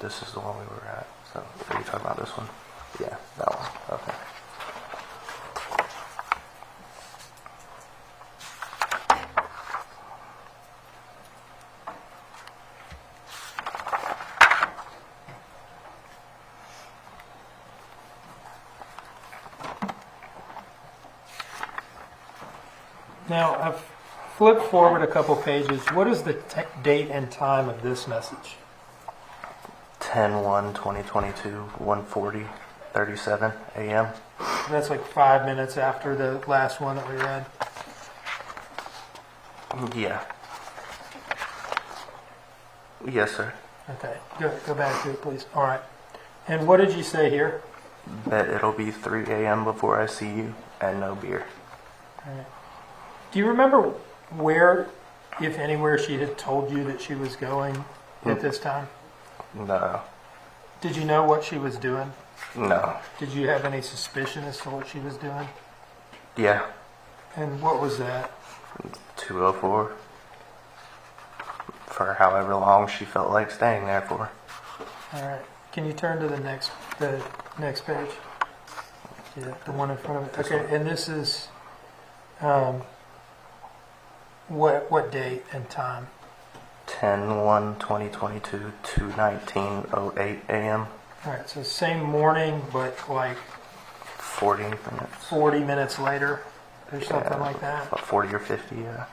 G: This is the one we were at. So, are you talking about this one? Yeah, that one. Okay.
H: Now, I've flipped forward a couple pages. What is the date and time of this message?
G: 10/1/2022, 1:40:37 a.m.
H: That's like 5 minutes after the last one that we read.
G: Yeah. Yes, sir.
H: Okay, go back to it, please. All right. And what did you say here?
G: That it'll be 3 a.m. before I see you, and no beer.
H: All right. Do you remember where, if anywhere, she had told you that she was going at this time?
G: No.
H: Did you know what she was doing?
G: No.
H: Did you have any suspicion as to what she was doing?
G: Yeah.
H: And what was that?
G: 2:04. For however long she felt like staying there for.
H: All right. Can you turn to the next page? Yeah, the one in front of it. Okay, and this is what date and time?
G: 10/1/2022, 2:19:08 a.m.
H: All right, so same morning, but like
G: 40 minutes.
H: 40 minutes later, or something like that.
G: About 40 or 50, yeah.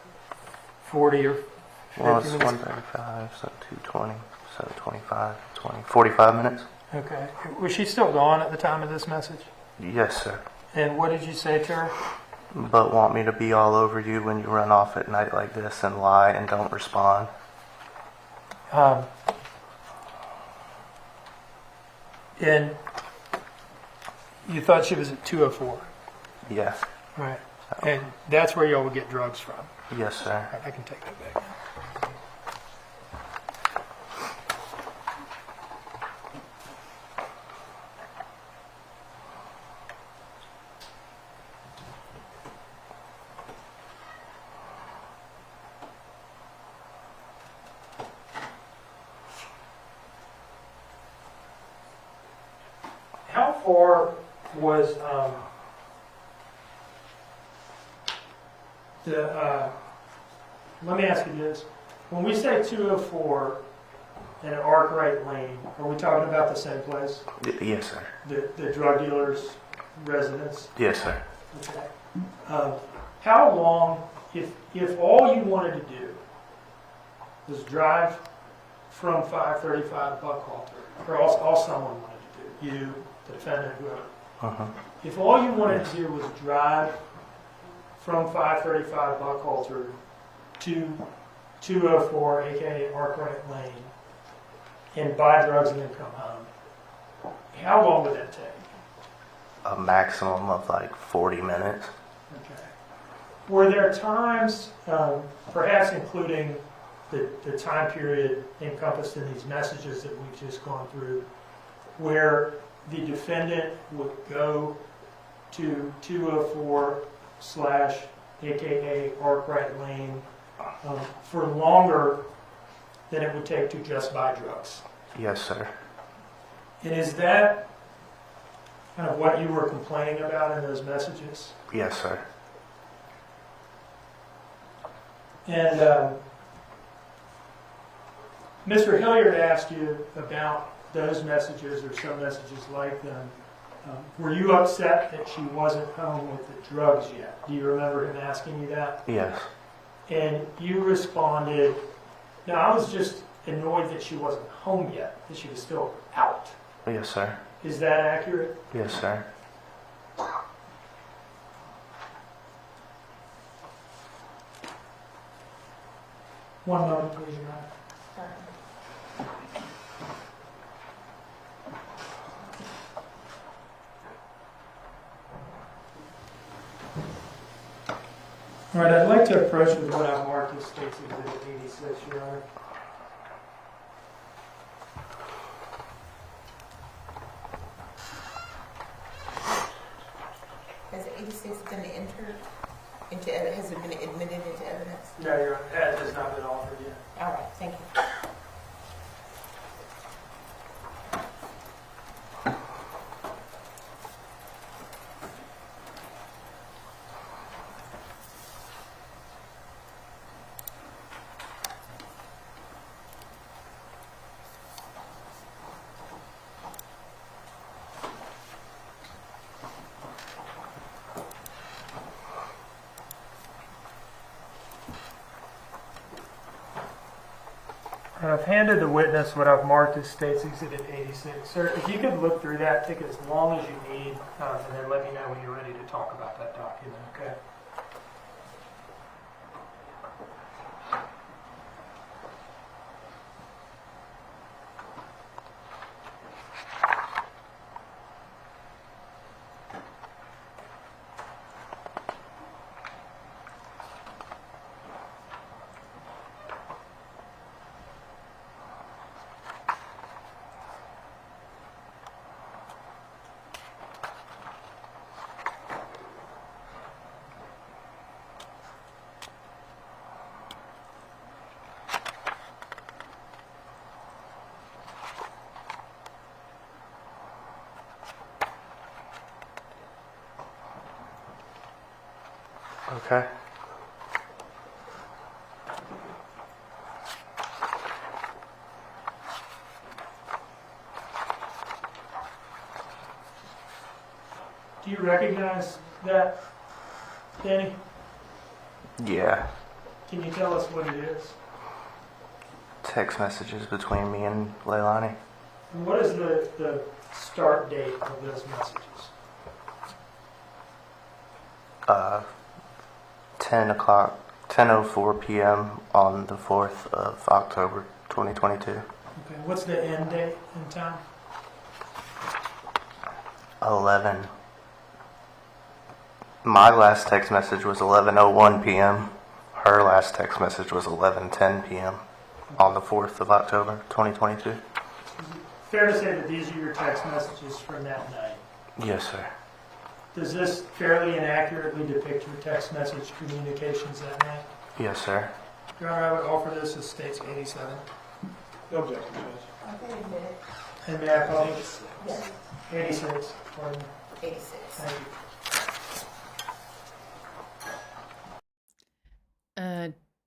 H: 40 or 50
G: Well, it's
H: minutes.
G: 1:35, so 2:20, so 25, 20, 45 minutes.
H: Okay. Was she still gone at the time of this message?
G: Yes, sir.
H: And what did you say to her?
G: But want me to be all over you when you run off at night like this and lie and don't respond?
H: And you thought she was at 2:04.
G: Yeah.
H: Right. And that's where y'all would get drugs from.
G: Yes, sir.
H: I can take that back. far was let me ask you this. When we say 204 and an Arkwright Lane, are we talking about the same place?
G: Yes, sir.
H: The drug dealer's residence?
G: Yes, sir.
H: Okay. How long, if all you wanted to do was drive from 535 Buckhalter, or all someone wanted to do, you, the defendant, whoever,
G: Uh-huh.
H: if all you wanted to do was drive from 535 Buckhalter to 204, aka Arkwright Lane, and buy drugs and then come home, how long would that take?
G: A maximum of like 40 minutes.
H: Okay. Were there times, perhaps including the time period encompassed in these messages that we've just gone through, where the defendant would go to 204 / aka Arkwright Lane for longer than it would take to just buy drugs?
G: Yes, sir.
H: And is that kind of what you were complaining about in those messages?
G: Yes, sir.
H: And Mr. Hilliard asked you about those messages or some messages like them. Were you upset that she wasn't home with the drugs yet? Do you remember him asking you that?
G: Yes.
H: And you responded, no, I was just annoyed that she wasn't home yet, that she was still out.
G: Yes, sir.
H: Is that accurate?
G: Yes, sir.
H: One moment, please, Your Honor. All right, I'd like to approach with what I've marked as State's Exhibit 86, Your Honor.
B: Has 86 been entered into evidence? Has it been admitted into evidence?
H: No, Your Honor, that has not been offered yet.
B: All right, thank you.
H: I've handed the witness what I've marked as State's Exhibit 86. Sir, if you could look through that, take as long as you need, and then let me know when you're ready to talk about that document, okay?
G: Okay.
H: Do you recognize that, Danny?
G: Yeah.
H: Can you tell us what it is?
G: Text messages between me and Leilani.
H: And what is the start date of those messages?
G: 10:04 p.m. on the 4th of October, 2022.
H: Okay, what's the end date and time?
G: 11. My last text message was 11:01 p.m. Her last text message was 11:10 p.m. on the 4th of October, 2022.
H: Fair to say that these are your text messages from that night?
G: Yes, sir.
H: Does this fairly and accurately depict your text message communications that night?
G: Yes, sir.
H: Your Honor, I would offer this as State's 87.
C: No objection, Judge.
B: Okay, admitted.
H: And may I call you? 86. Pardon.
B: 86.
H: Thank you.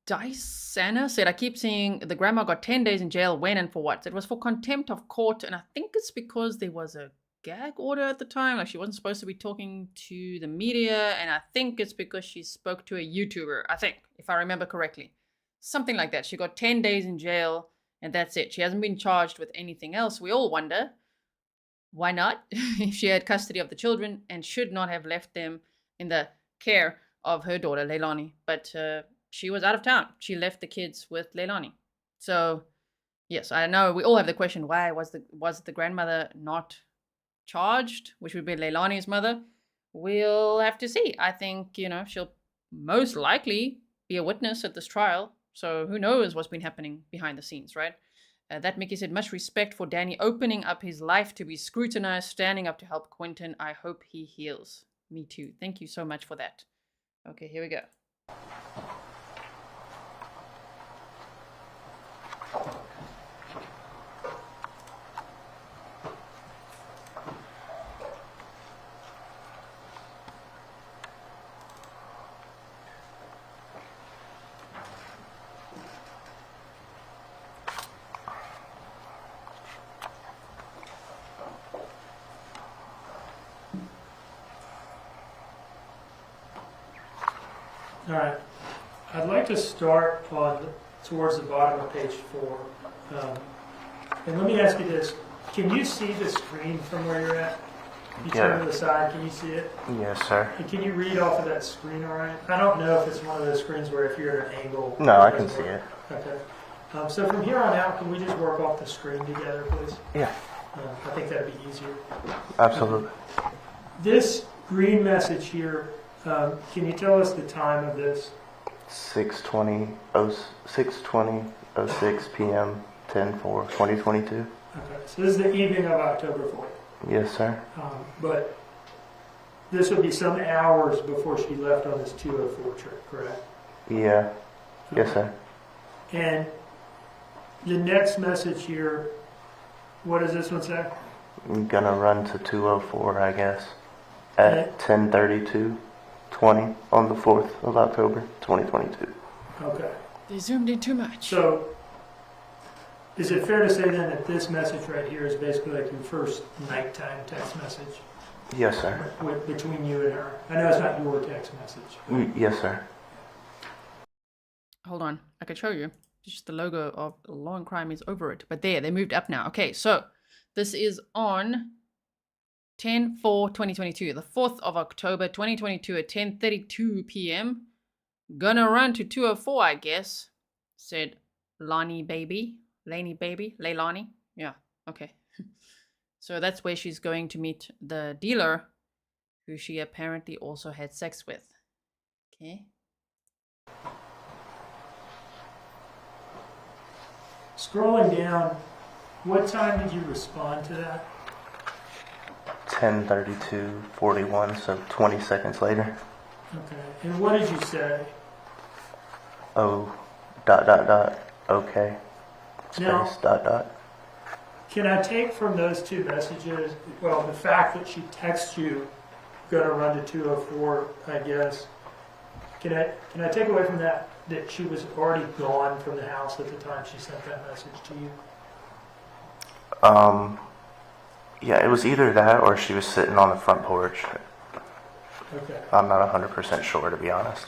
A: Diana said, I keep seeing the grandma got 10 days in jail. When and for what? It was for contempt of court, and I think it's because there was a gag order at the time. Like, she wasn't supposed to be talking to the media, and I think it's because she spoke to a YouTuber, I think, if I remember correctly. Something like that. She got 10 days in jail, and that's it. She hasn't been charged with anything else. We all wonder, why not? If she had custody of the children and should not have left them in the care of her daughter, Leilani. But she was out of town. She left the kids with Leilani. So, yes, I know we all have the question, why was the grandmother not charged, which would be Leilani's mother? We'll have to see. I think, she'll most likely be a witness at this trial. So who knows what's been happening behind the scenes, right? That Mickey said, much respect for Danny opening up his life to be scrutinized, standing up to help Quinton. I hope he heals. Me too. Thank you so much for that. Okay, here we go.
H: All right. I'd like to start towards the bottom of page 4. And let me ask you this. Can you see the screen from where you're at? You turn to the side, can you see it?
G: Yes, sir.
H: And can you read off of that screen all right? I don't know if it's one of those screens where if you're at an angle...
G: No, I can see it.
H: Okay. So from here on out, can we just work off the screen together, please?
G: Yeah,
H: I think that'd be easier.
G: absolutely.
H: This green message here, can you tell us the time of this?
G: 6:20:06 p.m. 10/4/2022.
H: Okay, so this is the evening of October 4th.
G: Yes, sir.
H: But this would be some hours before she left on this 204 trip, correct?
G: Yeah. Yes, sir.
H: And the next message here, what does this one say?
G: I'm gonna run to 204, I guess, at 10:32:20 on the 4th of October, 2022.
H: Okay.
A: They zoomed in too much.
H: So, is it fair to say then that this message right here is basically like your first nighttime text message
G: Yes, sir.
H: between you and her? I know it's not your text message.
G: Yes, sir.
A: Hold on. I can show you. Just the logo of Law and Crime is over it. But there, they moved up now. Okay, so this is on 10/4/2022, the 4th of October 2022 at 10:32 p.m. Gonna run to 204, I guess, said Leilani baby. Leilani. Yeah, okay. So that's where she's going to meet the dealer, who she apparently also had sex with. Okay.
H: Scrolling down, what time did you respond to that?
G: 10:32:41, so 20 seconds later.
H: Okay. And what did you say?
G: Oh, ... okay.
H: Now-
G: Space ...
H: Can I take from those two messages, well, the fact that she texts you, gonna run to 204, I guess. Can I take away from that she was already gone from the house at the time she sent that message to you?
G: Yeah, it was either that or she was sitting on the front porch.
H: Okay.
G: I'm not 100% sure, to be honest.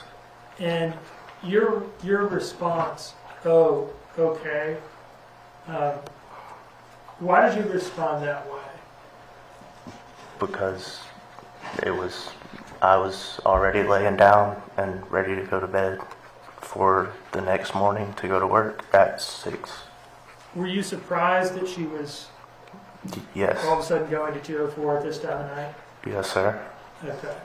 H: And your response, oh, okay. Why did you respond that way?
G: Because I was already laying down and ready to go to bed for the next morning to go to work at 6.
H: Were you surprised that she was
G: Yes.
H: all of a sudden going to 204 at this time of night?
G: Yes, sir.
H: Okay.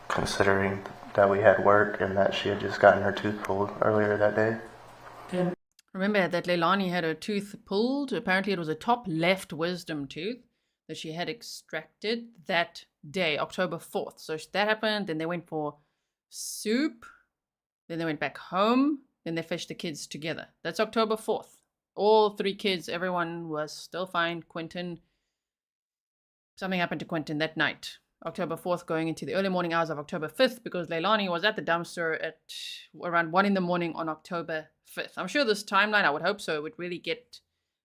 G: Considering that we had work and that she had just gotten her tooth pulled earlier that day.
H: And
A: Remember that Leilani had her tooth pulled. Apparently it was a top left wisdom tooth that she had extracted that day, October 4th. So that happened. Then they went for soup. Then they went back home. Then they fetched the kids together. That's October 4th. All 3 kids, everyone was still fine. Something happened to Quinton that night, October 4th, going into the early morning hours of October 5th, because Leilani was at the dumpster at around 1 in the morning on October 5th. I'm sure this timeline, I would hope so, would really get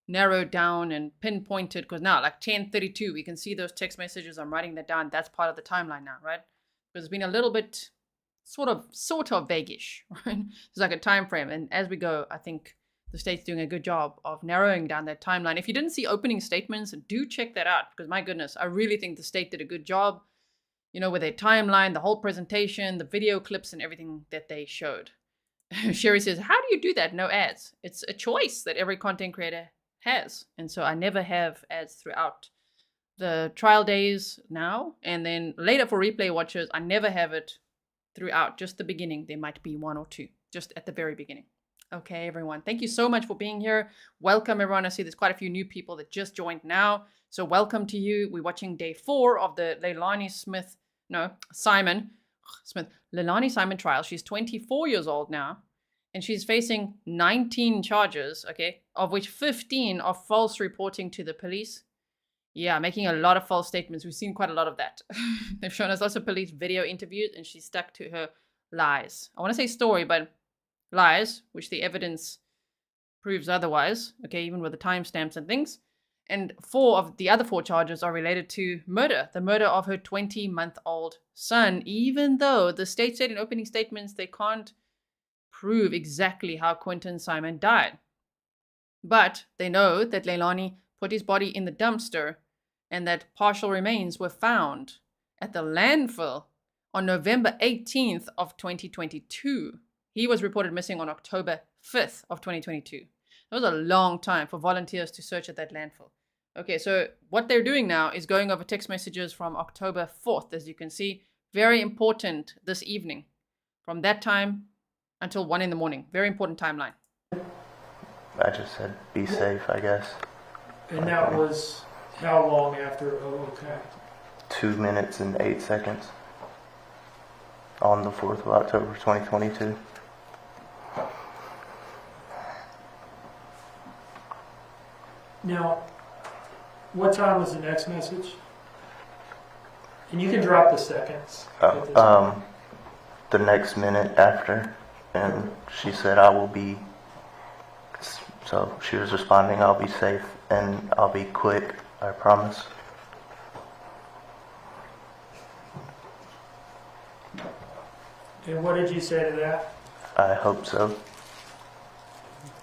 A: narrowed down and pinpointed, because now, like 10:32, we can see those text messages. I'm writing that down. That's part of the timeline now, right? Because it's been a little bit sort of vaguish, right? It's like a time frame. And as we go, I think the state's doing a good job of narrowing down that timeline. If you didn't see opening statements, do check that out, because my goodness, I really think the state did a good job, with their timeline, the whole presentation, the video clips, and everything that they showed. Sherry says, how do you do that? No ads. It's a choice that every content creator has. And so I never have ads throughout the trial days now. And then later for replay watchers, I never have it throughout, just the beginning. There might be 1 or 2, just at the very beginning. Okay, everyone. Thank you so much for being here. Welcome, everyone. I see there's quite a few new people that just joined now. So welcome to you. We're watching day 4 of the Leilani Simon trial. She's 24 years old now, and she's facing 19 charges, okay, of which 15 are false reporting to the police. Yeah, making a lot of false statements. We've seen quite a lot of that. They've shown us lots of police video interviews, and she stuck to her lies. I want to say story, but lies, which the evidence proves otherwise, okay, even with the timestamps and things. And 4 of the other 4 charges are related to murder, the murder of her 20-month-old son, even though the state said in opening statements they can't prove exactly how Quinton Simon died. But they know that Leilani put his body in the dumpster and that partial remains were found at the landfill on November 18th of 2022. He was reported missing on October 5th of 2022. That was a long time for volunteers to search at that landfill. Okay, so what they're doing now is going over text messages from October 4th, as you can see. Very important this evening. From that time until 1 in the morning. Very important timeline.
G: I just said, be safe, I guess.
H: And that was how long after okay?
G: 2 minutes and 8 seconds. On the 4th of October, 2022.
H: Now, what time was the next message? And you can drop the seconds.
G: The next minute after, and she said, I will be, so she was responding, I'll be safe and I'll be quick, I promise.
H: And what did you say to that?
G: I hope so.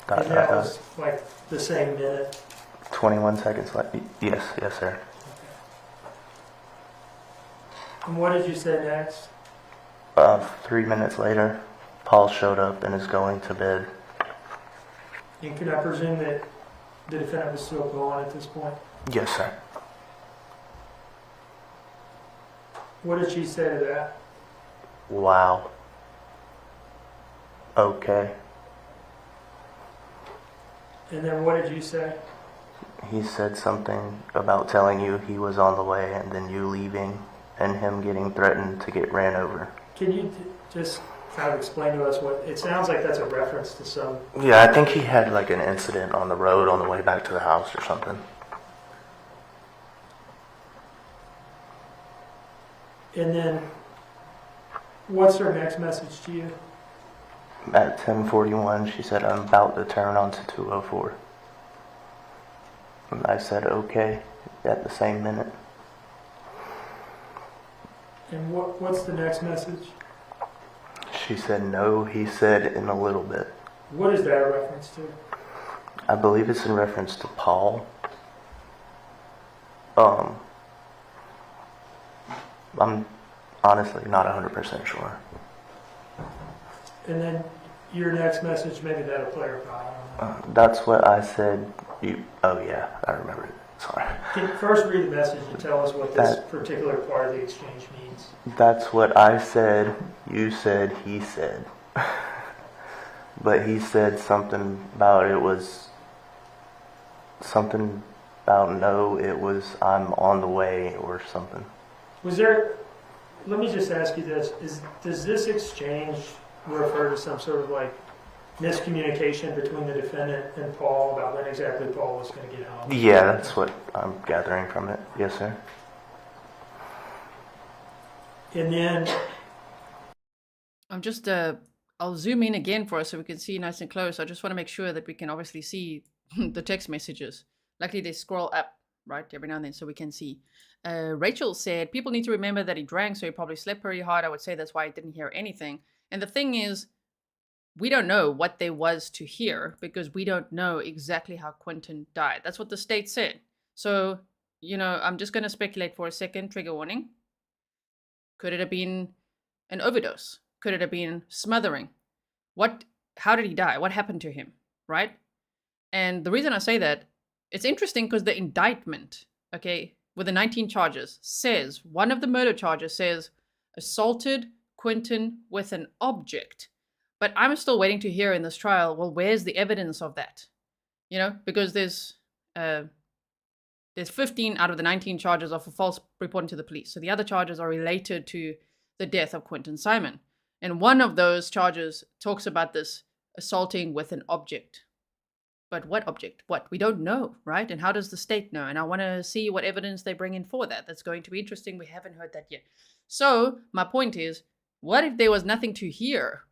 H: And that was like the same minute?
G: 21 seconds left. Yes, sir.
H: And what did you say next?
G: 3 minutes later, Paul showed up and is going to bed.
H: And can I presume that the defendant was still gone at this point?
G: Yes, sir.
H: What did she say to that?
G: Wow. Okay.
H: And then what did you say?
G: He said something about telling you he was on the way and then you leaving and him getting threatened to get ran over.
H: Can you just kind of explain to us what, it sounds like that's a reference to some...
G: Yeah, I think he had like an incident on the road on the way back to the house or something.
H: And then, what's her next message to you?
G: At 10:41, she said, I'm about to turn onto 204. And I said, okay, at the same minute.
H: And what's the next message?
G: She said, no, he said in a little bit.
H: What is that a reference to?
G: I believe it's in reference to Paul. I'm honestly not 100% sure.
H: And then your next message, maybe that'll clarify.
G: That's what I said. Oh yeah, I remember it. Sorry.
H: Can you first read the message and tell us what this particular part of the exchange means?
G: That's what I said, you said, he said. But he said something about it was something about no, it was I'm on the way or something.
H: Was there, let me just ask you this, does this exchange refer to some sort of like miscommunication between the defendant and Paul about when exactly Paul was going to get home?
G: Yeah, that's what I'm gathering from it. Yes, sir.
H: And then,
A: I'm just, I'll zoom in again for us so we can see nice and close. I just want to make sure that we can obviously see the text messages. Luckily, they scroll up, right, every now and then so we can see. Rachel said, people need to remember that he drank, so he probably slept pretty hard. I would say that's why he didn't hear anything. And the thing is, we don't know what there was to hear because we don't know exactly how Quinton died. That's what the state said. So, you know, I'm just going to speculate for a second. Trigger warning. Could it have been an overdose? Could it have been smothering? How did he die? What happened to him, right? And the reason I say that, it's interesting because the indictment, okay, with the 19 charges says, one of the murder charges says, assaulted Quinton with an object. But I'm still waiting to hear in this trial, well, where's the evidence of that? You know, because there's 15 out of the 19 charges are for false reporting to the police. So the other charges are related to the death of Quinton Simon. And one of those charges talks about this assaulting with an object. But what object? What? We don't know, right? And how does the state know? And I want to see what evidence they bring in for that. That's going to be interesting. We haven't heard that yet. So my point is, what if there was nothing to hear?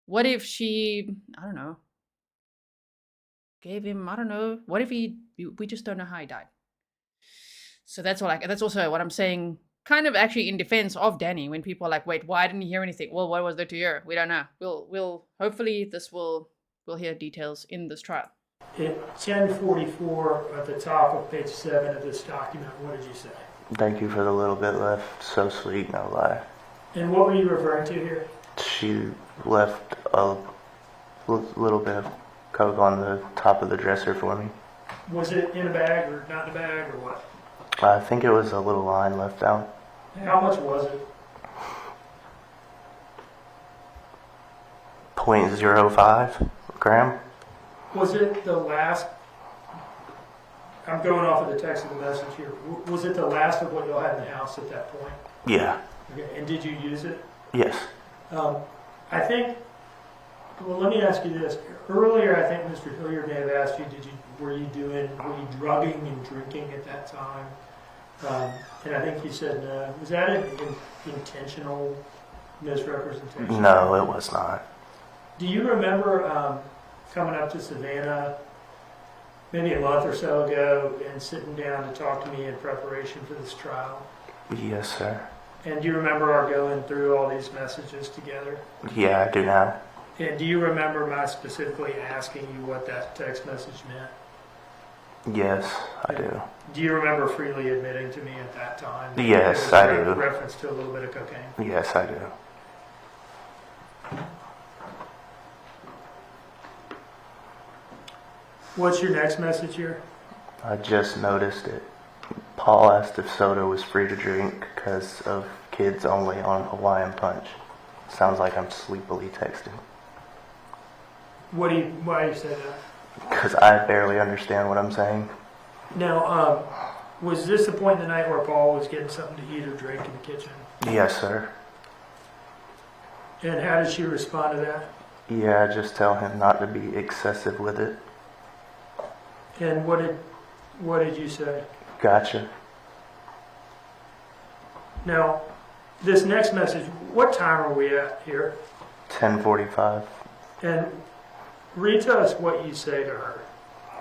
A: What if she, I don't know, gave him, I don't know. What if we just don't know how he died. So that's also what I'm saying, kind of actually in defense of Danny, when people are like, wait, why didn't you hear anything? Well, what was there to hear? We don't know. We'll hopefully we'll hear details in this trial.
H: At 1044 at the top of page 7 of this document, what did you say?
G: Thank you for the little bit left. So sweet, no lie.
H: And what were you referring to here?
G: She left a little bit of coke on the top of the dresser for me.
H: Was it in a bag or not in a bag or what?
G: I think it was a little line left out.
H: How much was it?
G: 0.05 gram.
H: Was it the last, I'm going off of the text of the message here, was it the last of what y'all had in the house at that point?
G: Yeah.
H: Okay. And did you use it?
G: Yes.
H: I think, well, let me ask you this. Earlier, I think Mr. Hilliard may have asked you, were you drugging and drinking at that time? And I think you said no. Was that an intentional misrepresentation?
G: No, it was not.
H: Do you remember coming up to Savannah maybe a month or so ago and sitting down to talk to me in preparation for this trial?
G: Yes, sir.
H: And do you remember our going through all these messages together?
G: Yeah, I do now.
H: And do you remember my specifically asking you what that text message meant?
G: Yes, I do.
H: Do you remember freely admitting to me at that time? That
G: Yes,
H: there
G: I
H: was
G: do.
H: Reference to a little bit of cocaine.
G: Yes, I do.
H: What's your next message here?
G: I just noticed it. Paul asked if soda was free to drink because of kids only on Hawaiian Punch. Sounds like I'm sleepily texting.
H: Why do you say that?
G: Because I barely understand what I'm saying.
H: Now, was this the point in the night where Paul was getting something to eat or drink in the kitchen?
G: Yes, sir.
H: And how did she respond to that?
G: Yeah, just tell him not to be excessive with it.
H: And what did you say?
G: Gotcha.
H: Now, this next message, what time are we at here?
G: 10:45.
H: And read to us what you say to her.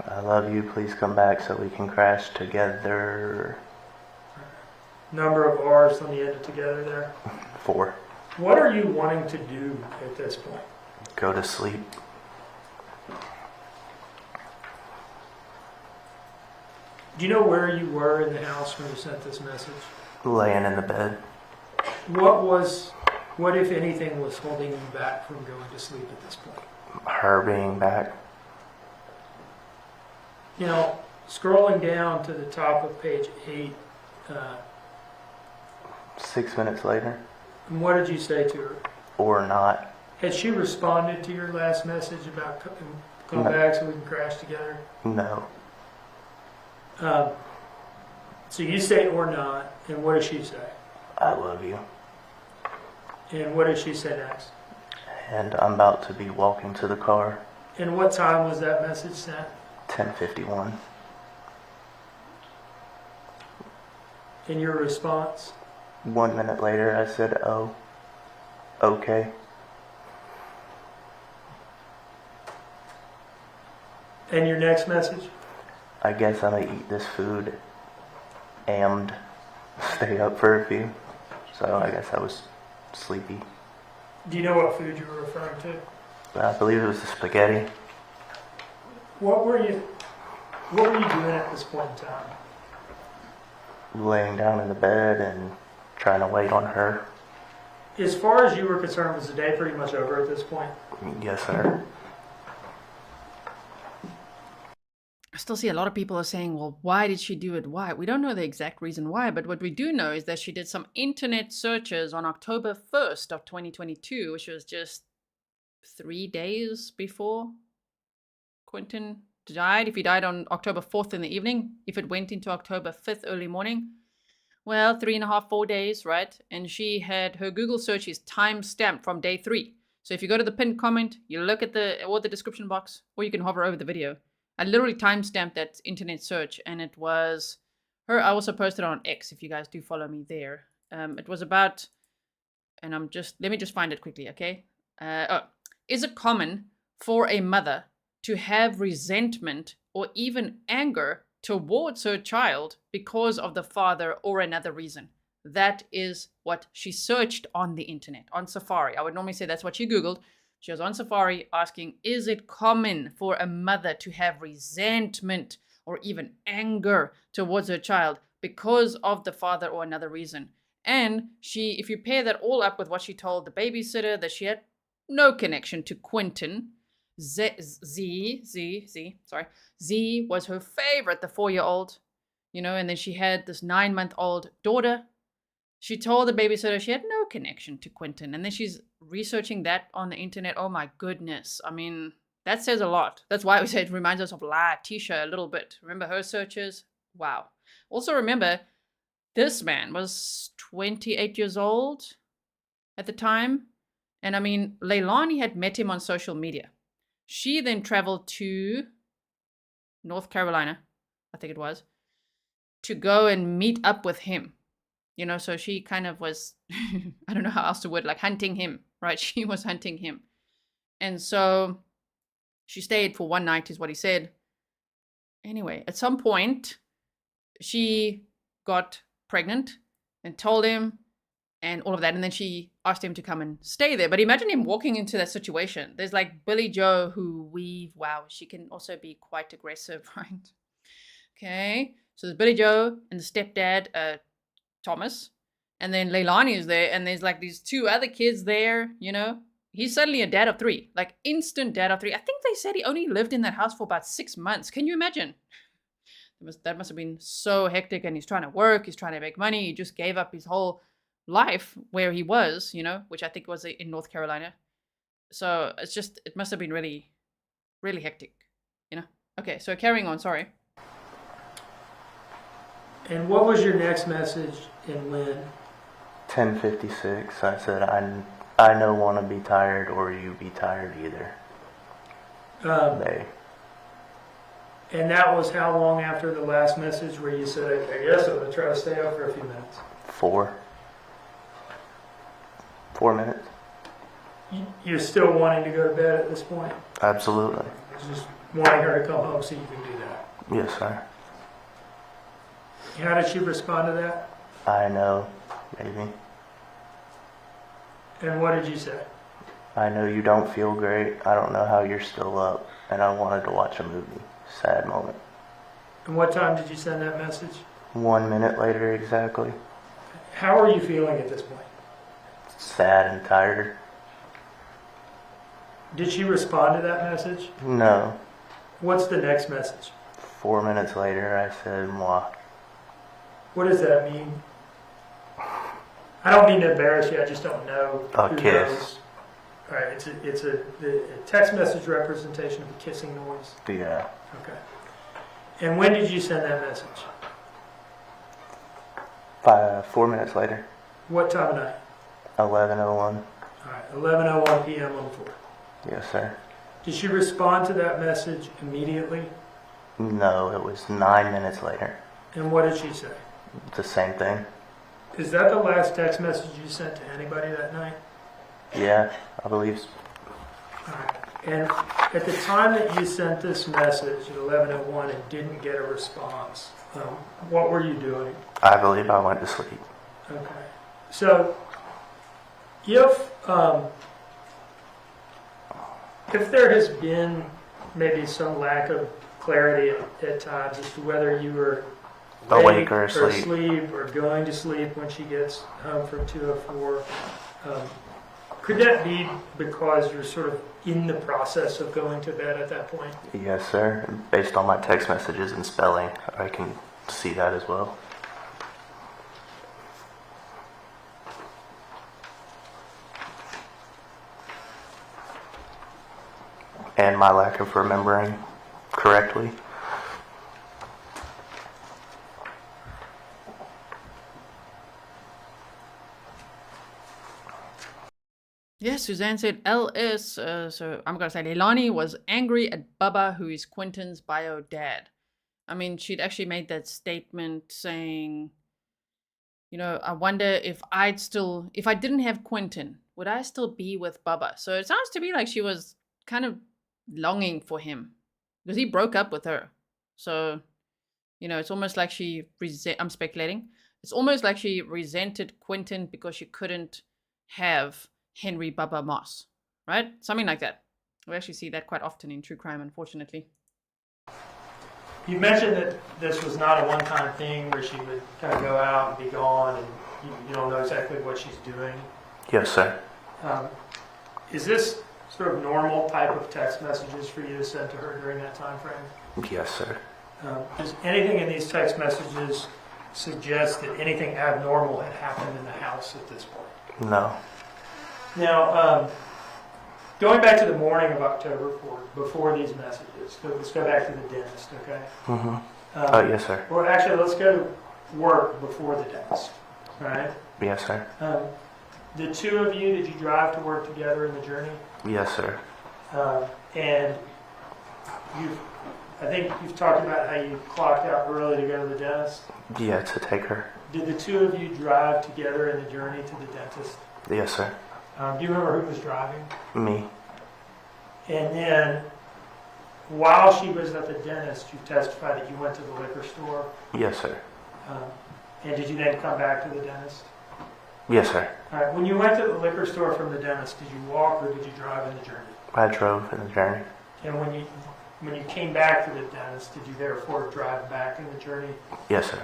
G: I love you. Please come back so we can crash together.
H: Number of R's on the end of together there.
G: 4.
H: What are you wanting to do at this point?
G: Go to sleep.
H: Do you know where you were in the house when you sent this message?
G: Laying in the bed.
H: What if anything was holding you back from going to sleep at this point?
G: Her being back.
H: Now, scrolling down to the top of page 8,
G: 6 minutes later.
H: what did you say to her?
G: Or not.
H: Had she responded to your last message about come
G: No.
H: back so we can crash together?
G: No.
H: So you say or not, and what does she say?
G: I love you.
H: And what does she say next?
G: and I'm about to be walking to the car.
H: And what time was that message sent?
G: 10:51.
H: In your response?
G: 1 minute later, I said, "Oh, okay."
H: And your next message?
G: I guess I'm gonna eat this food and stay up for a few. So I guess I was sleepy.
H: Do you know what food you were referring to?
G: I believe it was the spaghetti.
H: What were you doing at this point in time?
G: Laying down in the bed and trying to wait on her.
H: As far as you were concerned, was the day pretty much over at this point?
G: Yes, sir.
A: I still see a lot of people are saying, well, why did she do it? Why? We don't know the exact reason why, but what we do know is that she did some internet searches on October 1st of 2022, which was just 3 days before Quinton died. If he died on October 4th in the evening, if it went into October 5th early morning, well, 3.5, 4 days, right? And she had her Google search is time stamped from day 3. So if you go to the pinned comment, you look at the description box, or you can hover over the video. I literally timestamped that internet search, and it was her. I also posted it on X if you guys do follow me there. It was about, and let me just find it quickly, okay? Is it common for a mother to have resentment or even anger towards her child because of the father or another reason? That is what she searched on the internet, on Safari. I would normally say that's what she Googled. She was on Safari asking, is it common for a mother to have resentment or even anger towards her child because of the father or another reason? And if you pair that all up with what she told the babysitter, that she had no connection to Quinton, Z was her favorite, the 4-year-old, and then she had this 9-month-old daughter. She told the babysitter she had no connection to Quinton, and then she's researching that on the internet. Oh my goodness. I mean, that says a lot. That's why we say it reminds us of Tisha a little bit. Remember her searches? Wow. Also remember, this man was 28 years old at the time. And I mean, Leilani had met him on social media. She then traveled to North Carolina, I think it was, to go and meet up with him. So she kind of was, I don't know how else to word, like hunting him, right? She was hunting him. And so she stayed for one night, is what he said. Anyway, at some point, she got pregnant and told him and all of that. And then she asked him to come and stay there. But imagine him walking into that situation. There's like Billy Joe wow, she can also be quite aggressive, right? Okay. So there's Billy Joe and the stepdad, Thomas, and then Leilani is there, and there's like these 2 other kids there, He's suddenly a dad of 3, like instant dad of 3. I think they said he only lived in that house for about 6 months. Can you imagine? That must have been so hectic, and he's trying to work, he's trying to make money. He just gave up his whole life where he was, which I think was in North Carolina. So it must have been really, really hectic, Okay, so carrying on, sorry.
H: And what was your next message and when?
G: 10:56. I said, I no want to be tired or you be tired either. They.
H: And that was how long after the last message where you said, I guess I'm going to try to stay up for a few minutes?
G: 4 minutes.
H: You're still wanting to go to bed at this point?
G: Absolutely.
H: Just wanting her to come home so you can do that?
G: Yes, sir.
H: How did she respond to that?
G: I know, maybe.
H: And what did you say?
G: I know you don't feel great. I don't know how you're still up. And I wanted to watch a movie. Sad moment.
H: And what time did you send that message?
G: 1 minute later, exactly.
H: How are you feeling at this point?
G: Sad and tired.
H: Did she respond to that message?
G: No.
H: What's the next message?
G: 4 minutes later, I said, moi.
H: What does that mean? I don't mean to embarrass you, I just don't know.
G: A kiss.
H: Knows. All right, it's a text message representation of a kissing noise.
G: Yeah.
H: Okay. And when did you send that message?
G: 4 minutes later.
H: What time of night?
G: 11:01.
H: All right, 11:01 p.m. on the 4th.
G: Yes, sir.
H: Did she respond to that message immediately?
G: No, it was 9 minutes later.
H: And what did she say?
G: The same thing.
H: Is that the last text message you sent to anybody that night?
G: Yeah, I believe.
H: All right. And at the time that you sent this message at 11:01 and didn't get a response, what were you doing?
G: I believe I went to sleep.
H: Okay. So, if there has been maybe some lack of clarity at times as to whether you were
G: Awake or asleep.
H: or going to sleep when she gets home from 204, could that be because you're sort of in the process of going to bed at that point?
G: Yes, sir. Based on my text messages and spelling, I can see that as well. And my lack of remembering correctly.
A: Yes, Suzanne said LS, so I'm going to say Leilani was angry at Bubba, who is Quinton's bio dad. I mean, she'd actually made that statement saying, you know, I wonder if I didn't have Quinton, would I still be with Bubba? So it sounds to me like she was kind of longing for him because he broke up with her. So, you know, it's almost like I'm speculating. It's almost like she resented Quinton because she couldn't have Henry Bubba Moss, right? Something like that. We actually see that quite often in true crime, unfortunately.
H: You mentioned that this was not a one-time thing where she would kind of go out and be gone and you don't know exactly what she's doing.
G: Yes, sir.
H: Is this sort of normal type of text messages for you to send to her during that time frame?
G: Yes, sir.
H: Does anything in these text messages suggest that anything abnormal had happened in the house at this point?
G: No.
H: Now, going back to the morning of October 4th, before these messages, let's go back to the dentist, okay?
G: Mm-hmm. Oh, yes, sir.
H: Well, actually, let's go to work before the dentist, all right?
G: Yes, sir.
H: The two of you, did you drive to work together in the journey?
G: Yes, sir.
H: And I think you've talked about how you clocked out early to go to the dentist.
G: Yeah, to take her.
H: Did the two of you drive together in the journey to the dentist?
G: Yes, sir.
H: Do you remember who was driving?
G: Me.
H: And then, while she was at the dentist, you testified that you went to the liquor store.
G: Yes, sir.
H: And did you then come back to the dentist?
G: Yes, sir.
H: All right. When you went to the liquor store from the dentist, did you walk or did you drive in the journey?
G: I drove in the journey.
H: And when you came back to the dentist, did you therefore drive back in the journey?
G: Yes, sir.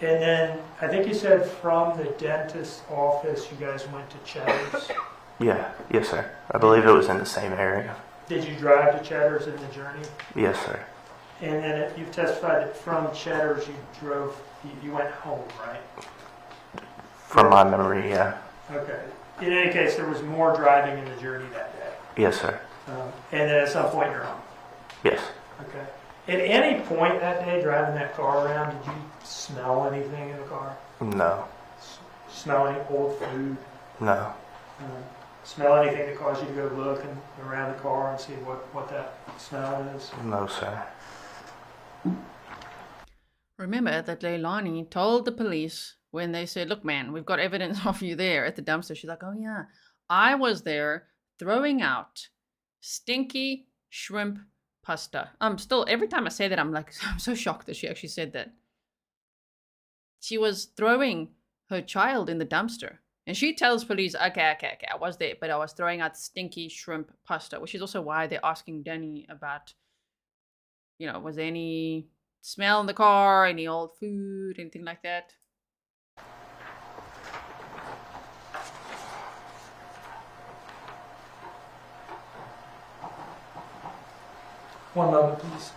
H: And then, I think you said from the dentist's office, you guys went to Cheddar's.
G: Yeah. Yes, sir. I believe it was in the same area.
H: Did you drive to Cheddar's in the journey?
G: Yes, sir.
H: And then you've testified that from Cheddar's you went home, right?
G: From my memory, yeah.
H: Okay. In any case, there was more driving in the journey that day.
G: Yes, sir.
H: And then at some point you're home.
G: Yes.
H: Okay. At any point that day, driving that car around, did you smell anything in the car?
G: No.
H: Smell any old food?
G: No.
H: Smell anything that caused you to go look around the car and see what that smell is?
G: No, sir.
A: Remember that Leilani told the police when they said, look, man, we've got evidence of you there at the dumpster. She's like, oh, yeah, I was there throwing out stinky shrimp pasta. Still, every time I say that, I'm so shocked that she actually said that. She was throwing her child in the dumpster. And she tells police, okay, I was there, but I was throwing out stinky shrimp pasta, which is also why they're asking Danny about, was there any smell in the car, any old food, anything like that?
H: One moment, please.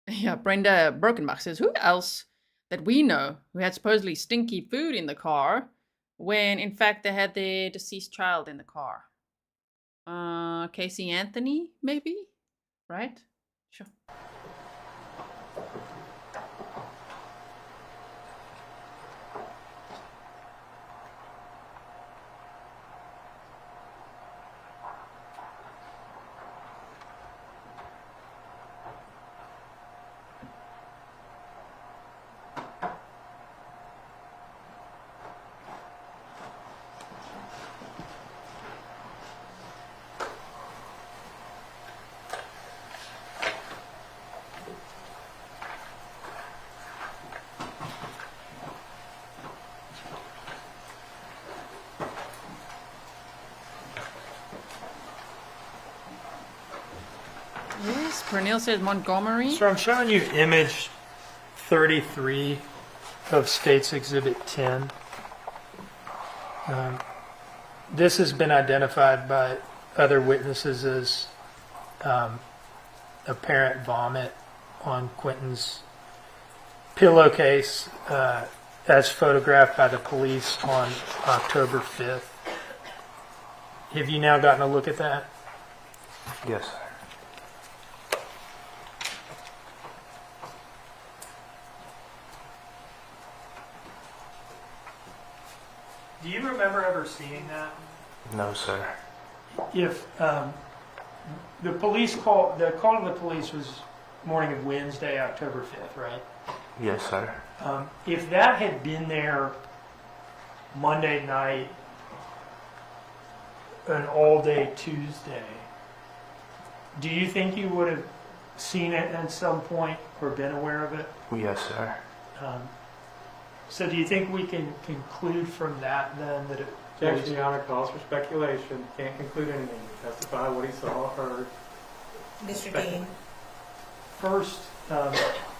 A: Yeah, Brenda Brokenbach says, who else that we know who had supposedly stinky food in the car when in fact they had their deceased child in the car? Casey Anthony, maybe? Right? Sure. Cornel says Montgomery.
H: So I'm showing you image 33 of State's Exhibit 10. This has been identified by other witnesses as apparent vomit on Quinton's pillowcase as photographed by the police on October 5th. Have you now gotten a look at that?
G: Yes, sir.
H: Do you remember ever seeing that?
G: No, sir.
H: If the call to the police was morning of Wednesday, October 5th, right?
G: Yes, sir.
H: If that had been there Monday night, an all-day Tuesday, do you think you would have seen it at some point or been aware of it?
G: Yes, sir.
H: So do you think we can conclude from that then that it
C: Objection, Your Honor, calls for speculation. Can't conclude anything. Testify what he saw or heard.
B: Mr. Dean,
H: first,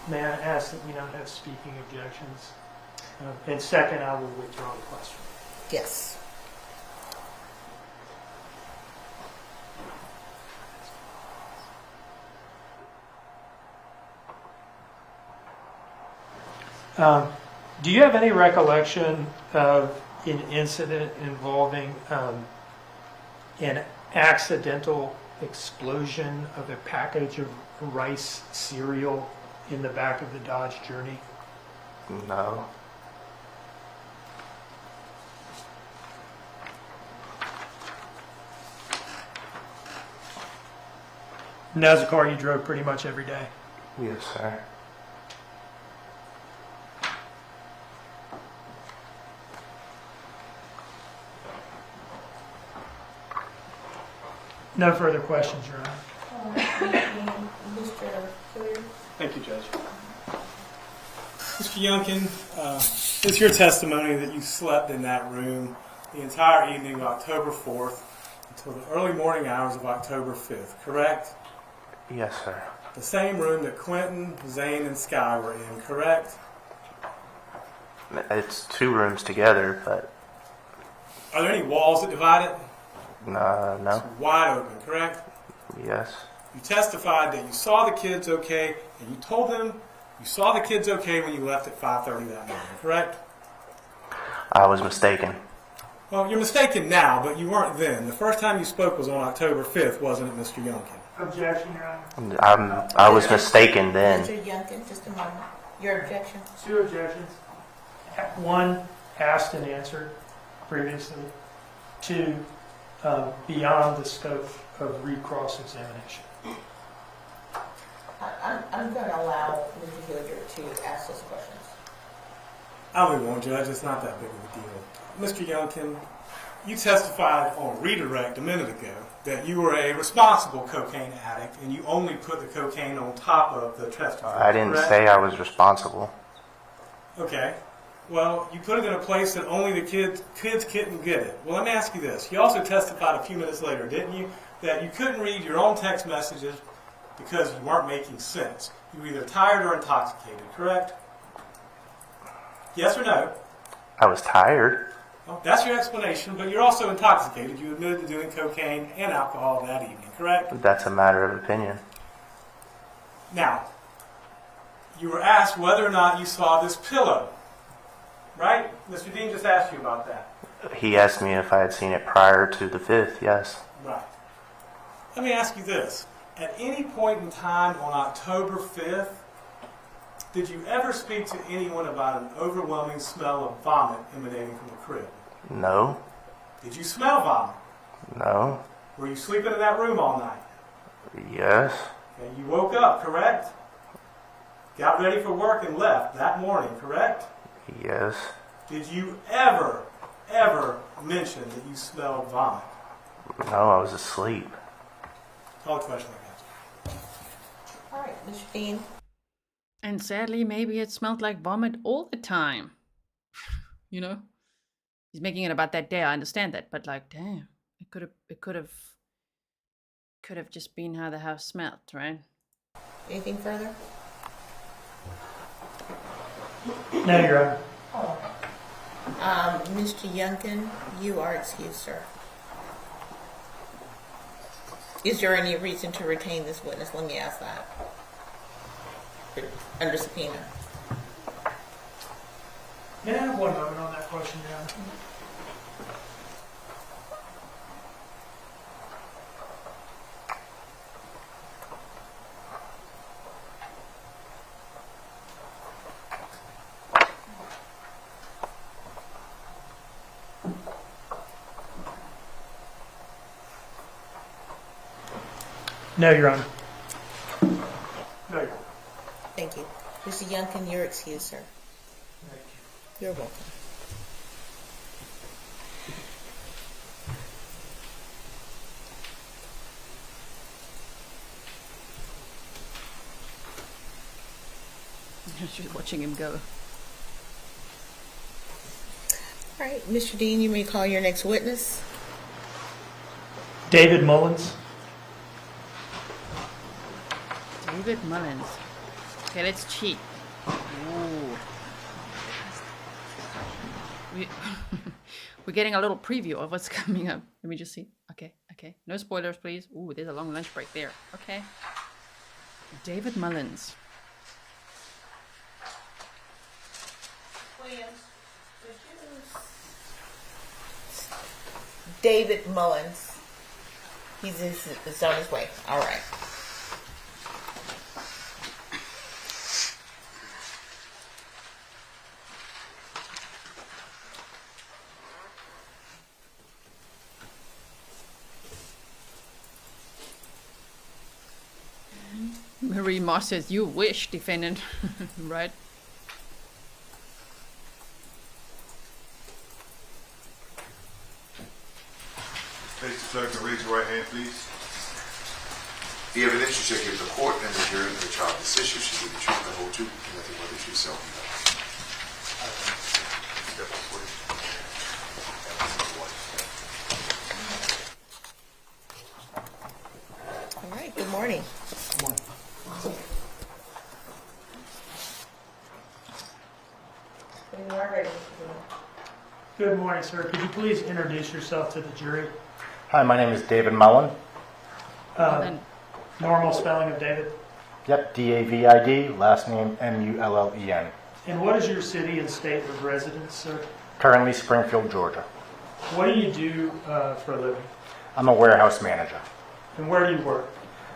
H: may I ask that we not have speaking objections? And second, I will withdraw the question.
B: yes.
H: Do you have any recollection of an incident involving an accidental explosion of a package of rice cereal in the back of the Dodge Journey?
G: No.
H: And that was a car you drove pretty much every day?
G: Yes, sir.
H: No further questions, Your Honor.
B: Mr. Clear?
C: Thank you, Judge. Mr. Youngkin, it's your testimony that you slept in that room the entire evening of October 4th until the early morning hours of October 5th, correct?
G: Yes, sir.
C: The same room that Quinton, Zane, and Sky were in, correct?
G: It's two rooms together, but
C: Are there any walls that divide it?
G: no.
C: It's wide open, correct?
G: Yes.
C: You testified that you saw the kids okay, and you told them you saw the kids okay when you left at 5:30 that morning, correct?
G: I was mistaken.
C: Well, you're mistaken now, but you weren't then. The first time you spoke was on October 5th, wasn't it, Mr. Youngkin?
H: Objection, Your Honor.
G: I was mistaken then.
B: Mr. Youngkin, just a moment. Your objection?
H: Two objections. One, asked and answered previously. Two, beyond the scope of recross examination.
B: I'm going to allow Mr. Hilliard to ask those questions.
C: I really won't, Judge. It's not that big of a deal. Mr. Youngkin, you testified on redirect a minute ago that you were a responsible cocaine addict and you only put the cocaine on top of the test tube.
G: I didn't
C: correct?
G: say I was responsible.
C: Okay. Well, you put it in a place that only the kids couldn't get it. Well, let me ask you this. You also testified a few minutes later, didn't you, that you couldn't read your own text messages because you weren't making sense. You were either tired or intoxicated, correct? Yes or no?
G: I was tired.
C: Well, that's your explanation, but you're also intoxicated. You admitted to doing cocaine and alcohol that evening, correct?
G: That's a matter of opinion.
C: Now, you were asked whether or not you saw this pillow, right? Mr. Dean just asked you about that.
G: He asked me if I had seen it prior to the 5th. Yes.
C: Right. Let me ask you this. At any point in time on October 5th, did you ever speak to anyone about an overwhelming smell of vomit emanating from the crib?
G: No.
C: Did you smell vomit?
G: No.
C: Were you sleeping in that room all night?
G: Yes.
C: Okay, you woke up, correct? Got ready for work and left that morning, correct?
G: Yes.
C: Did you ever mention that you smelled vomit?
G: No, I was asleep.
C: Call the question like that.
B: All right, Mr. Dean.
A: And sadly, maybe it smelled like vomit all the time. You know? He's making it about that day, I understand that, but like, damn. It could have just been how the house smelled, right?
B: Anything further?
H: No, Your Honor.
B: Mr. Youngkin, you are excused, sir. Is there any reason to retain this witness? Let me ask that. Under subpoena.
H: May I have one moment on that question, Your Honor? No, Your Honor. No, Your Honor.
B: Thank you. Mr. Youngkin, you're excused, sir.
H: Thank
B: You're welcome.
A: She's watching him go.
B: All right, Mr. Dean, you may call your next witness.
H: David Mullins.
A: David Mullins. Okay, let's cheat. Ooh. We're getting a little preview of what's coming up. Let me just see. Okay. No spoilers, please. Ooh, there's a long lunch break there. Okay. David Mullins.
B: David Mullins. He's on his way. All right.
A: Marie Moss says, "You wish, defendant." Right?
I: Mr. Clerk, can raise your right hand, please. The evidence you shall give the court and the jury of the trial of this issue shall be the truth, the whole truth, and nothing but the truth, so help you God.
B: All right. Good morning.
H: Good morning.
B: You are ready.
H: Good morning, sir. Could you please introduce yourself to the jury?
J: Hi, my name is David Mullen.
A: Then
H: Normal spelling of David.
J: Yep, D-A-V-I-D, last name M-U-L-L-E-N.
H: And what is your city and state of residence, sir?
J: Currently Springfield, Georgia.
H: What do you do for a living?
J: I'm a warehouse manager.
H: And where do you work?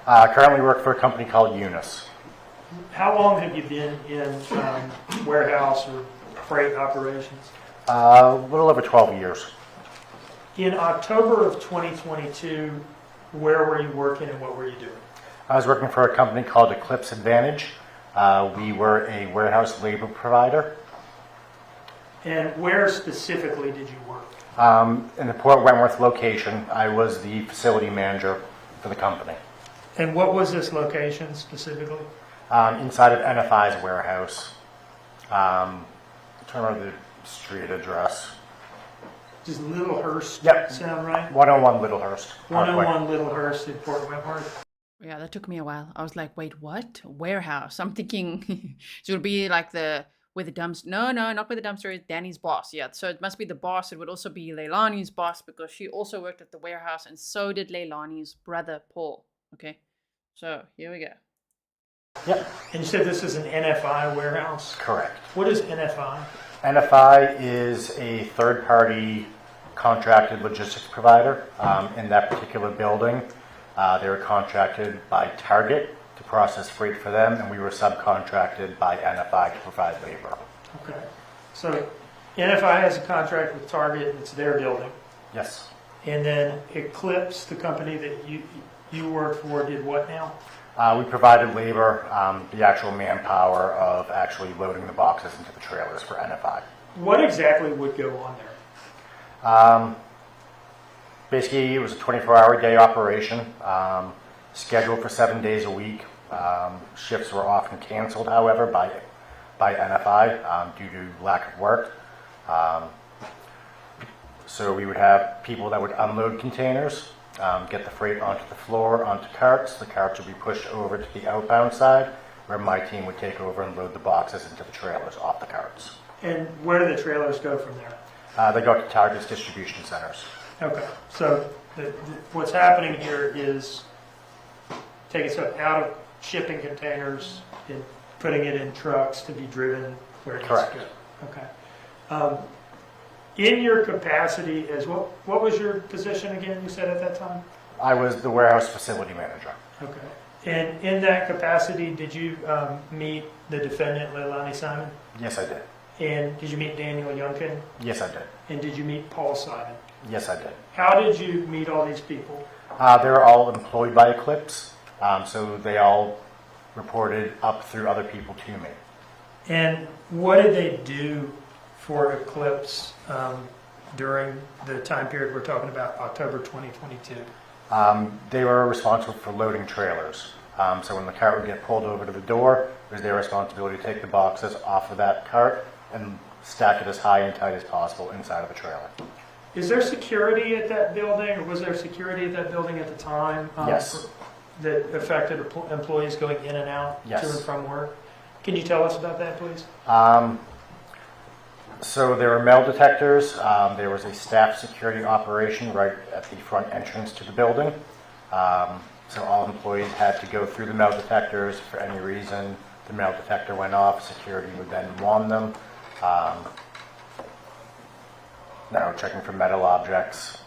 J: Currently work for a company called Eunice.
H: How long have you been in warehouse or freight operations?
J: A little over 12 years.
H: In October of 2022, where were you working and what were you doing?
J: I was working for a company called Eclipse Advantage. We were a warehouse labor provider.
H: And where specifically did you work?
J: In the Port Wentworth location, I was the facility manager for the company.
H: And what was this location specifically?
J: Inside of NFI's warehouse. I'm trying to remember the street address.
H: Does Littlehurst
J: Yep.
H: sound right?
J: 101 Littlehurst.
H: 101 Littlehurst in Port Wentworth.
A: yeah, that took me a while. I was like, wait, what? Warehouse. I'm thinking it would be like with the dumpster. No, not with the dumpster. It's Danny's boss. Yeah, so it must be the boss. It would also be Leilani's boss because she also worked at the warehouse and so did Leilani's brother, Paul. Okay, so here we go.
J: Yep,
H: And you said this is an NFI warehouse?
J: correct.
H: What is NFI?
J: NFI is a third-party contracted logistics provider in that particular building. They were contracted by Target to process freight for them, and we were subcontracted by NFI to provide labor.
H: Okay. So NFI has a contract with Target, it's their building.
J: Yes.
H: And then Eclipse, the company that you work for, did what now?
J: We provided labor, the actual manpower of actually loading the boxes into the trailers for NFI.
H: What exactly would go on there?
J: Basically, it was a 24-hour day operation, scheduled for 7 days a week. Shifts were often canceled, however, by NFI due to lack of work. So we would have people that would unload containers, get the freight onto the floor, onto carts. The carts would be pushed over to the outbound side, where my team would take over and load the boxes into the trailers off the carts.
H: And where do the trailers go from there?
J: They go to Target's distribution centers.
H: Okay, so what's happening here is taking stuff out of shipping containers and putting it in trucks to be driven where it needs
J: Correct.
H: to go. Okay. In your capacity as what was your position again, you said at that time?
J: I was the warehouse facility manager.
H: Okay. And in that capacity, did you meet the defendant, Leilani Simon?
J: Yes, I did.
H: And did you meet Daniel Youngkin?
J: Yes, I did.
H: And did you meet Paul Simon?
J: Yes, I did.
H: How did you meet all these people?
J: They were all employed by Eclipse, so they all reported up through other people to me.
H: And what did they do for Eclipse during the time period we're talking about, October 2022?
J: They were responsible for loading trailers. So when the cart would get pulled over to the door, it was their responsibility to take the boxes off of that cart and stack it as high and tight as possible inside of the trailer.
H: Is there security at that building, or was there security at that building at the time?
J: Yes.
H: That affected employees going in and out
J: Yes.
H: to and from work? Can you tell us about that, please?
J: So there were metal detectors. There was a staff security operation right at the front entrance to the building. So all employees had to go through the metal detectors. For any reason, the metal detector went off. Security would then wand them. Checking for metal objects,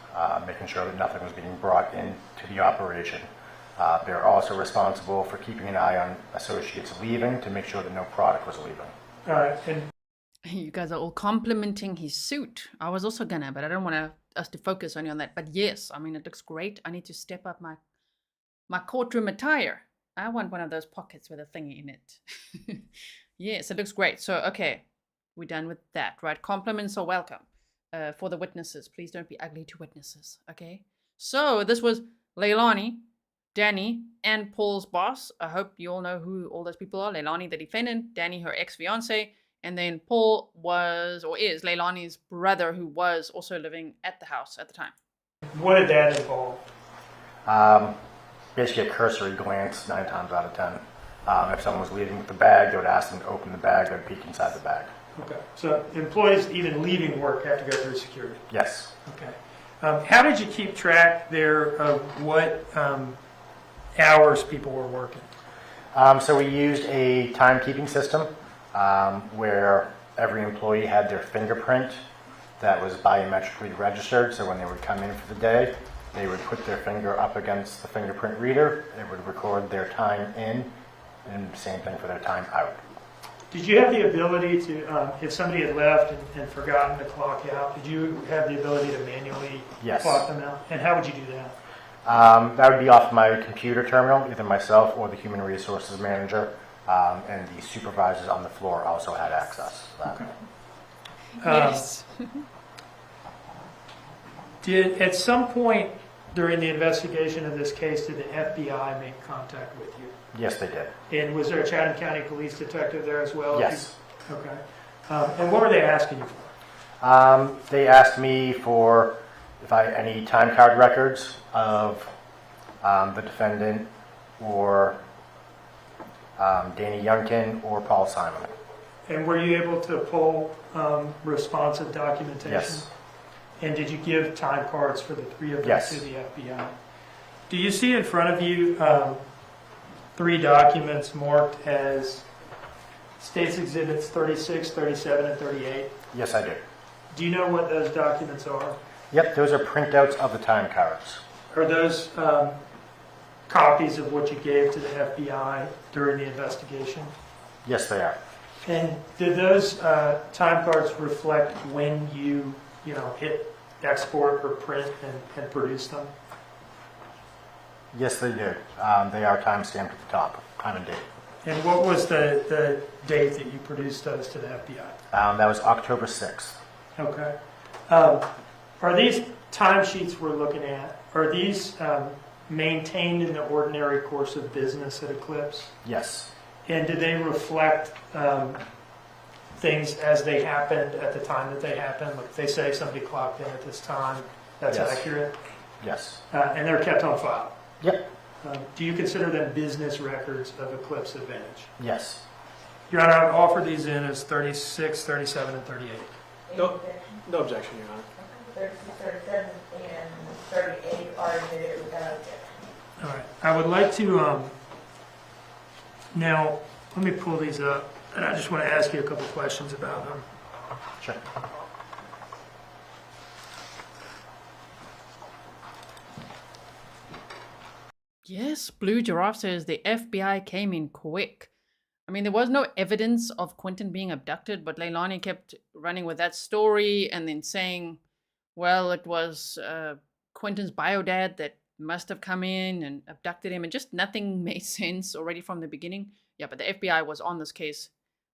J: making sure that nothing was being brought into the operation. They're also responsible for keeping an eye on associates leaving to make sure that no product was leaving.
H: And
A: You guys are all complimenting his suit. I was also gonna, but I don't want us to focus only on that. But yes, I mean, it looks great. I need to step up my courtroom attire. I want one of those pockets with a thingy in it. Yes, it looks great. So, okay, we're done with that, right? Compliments are welcome for the witnesses. Please don't be ugly to witnesses, okay? So this was Leilani, Danny, and Paul's boss. I hope you all know who all those people are. Leilani, the defendant. Danny, her ex-fiance. And then Paul was, or is, Leilani's brother, who was also living at the house at the time.
H: what did that involve?
J: Basically a cursory glance 9 times out of 10. If someone was leaving with the bag, they would ask them to open the bag or peek inside the bag.
H: Okay, so employees even leaving work have to go through security.
J: Yes.
H: Okay. How did you keep track there of what hours people were working?
J: So we used a timekeeping system where every employee had their fingerprint that was biometrically registered. So when they would come in for the day, they would put their finger up against the fingerprint reader. It would record their time in, and same thing for their time out.
H: Did you have the ability to, if somebody had left and forgotten to clock out, did you have the ability to manually
J: Yes.
H: clock them out? And how would you do that?
J: That would be off my computer terminal, either myself or the human resources manager, and the supervisors on the floor also had access to that.
A: Yes.
H: Did, at some point during the investigation of this case, did the FBI make contact with you?
J: Yes, they did.
H: And was there a Chatham County police detective there as well?
J: Yes.
H: Okay. And what were they asking you for?
J: They asked me for if I had any time card records of the defendant or Danny Youngkin or Paul Simon.
H: And were you able to pull responsive documentation?
J: Yes.
H: And did you give time cards for the 3 of them
J: Yes.
H: to the FBI? Do you see in front of you 3 documents marked as States Exhibits 36, 37, and 38?
J: Yes, I do.
H: Do you know what those documents are?
J: Yep, those are printouts of the time cards.
H: Are those copies of what you gave to the FBI during the investigation?
J: Yes, they are.
H: And did those time cards reflect when you hit export or print and produce them?
J: Yes, they do. They are time stamped at the top, time and date.
H: And what was the date that you produced those to the FBI?
J: That was October 6th.
H: Okay. Are these timesheets we're looking at, are these maintained in the ordinary course of business at Eclipse?
J: Yes.
H: And do they reflect things as they happened at the time that they happened? Like if they say somebody clocked in at this time, that's
J: Yes.
H: accurate?
J: Yes.
H: And they're kept on file.
J: Yep.
H: Do you consider them business records of Eclipse Advantage?
J: Yes.
H: Your Honor, I would offer these in as 36, 37, and 38.
C: No objection, Your Honor.
B: 36, 37, and 38 are admitted without objection.
H: All right. I would like to, now, let me pull these up, and I just want to ask you a couple questions about them.
J: Sure.
A: Yes, Blue Giraffe says the FBI came in quick. I mean, there was no evidence of Quinton being abducted, but Leilani kept running with that story and then saying, well, it was Quinton's bio-dad that must have come in and abducted him, and just nothing made sense already from the beginning. Yeah, but the FBI was on this case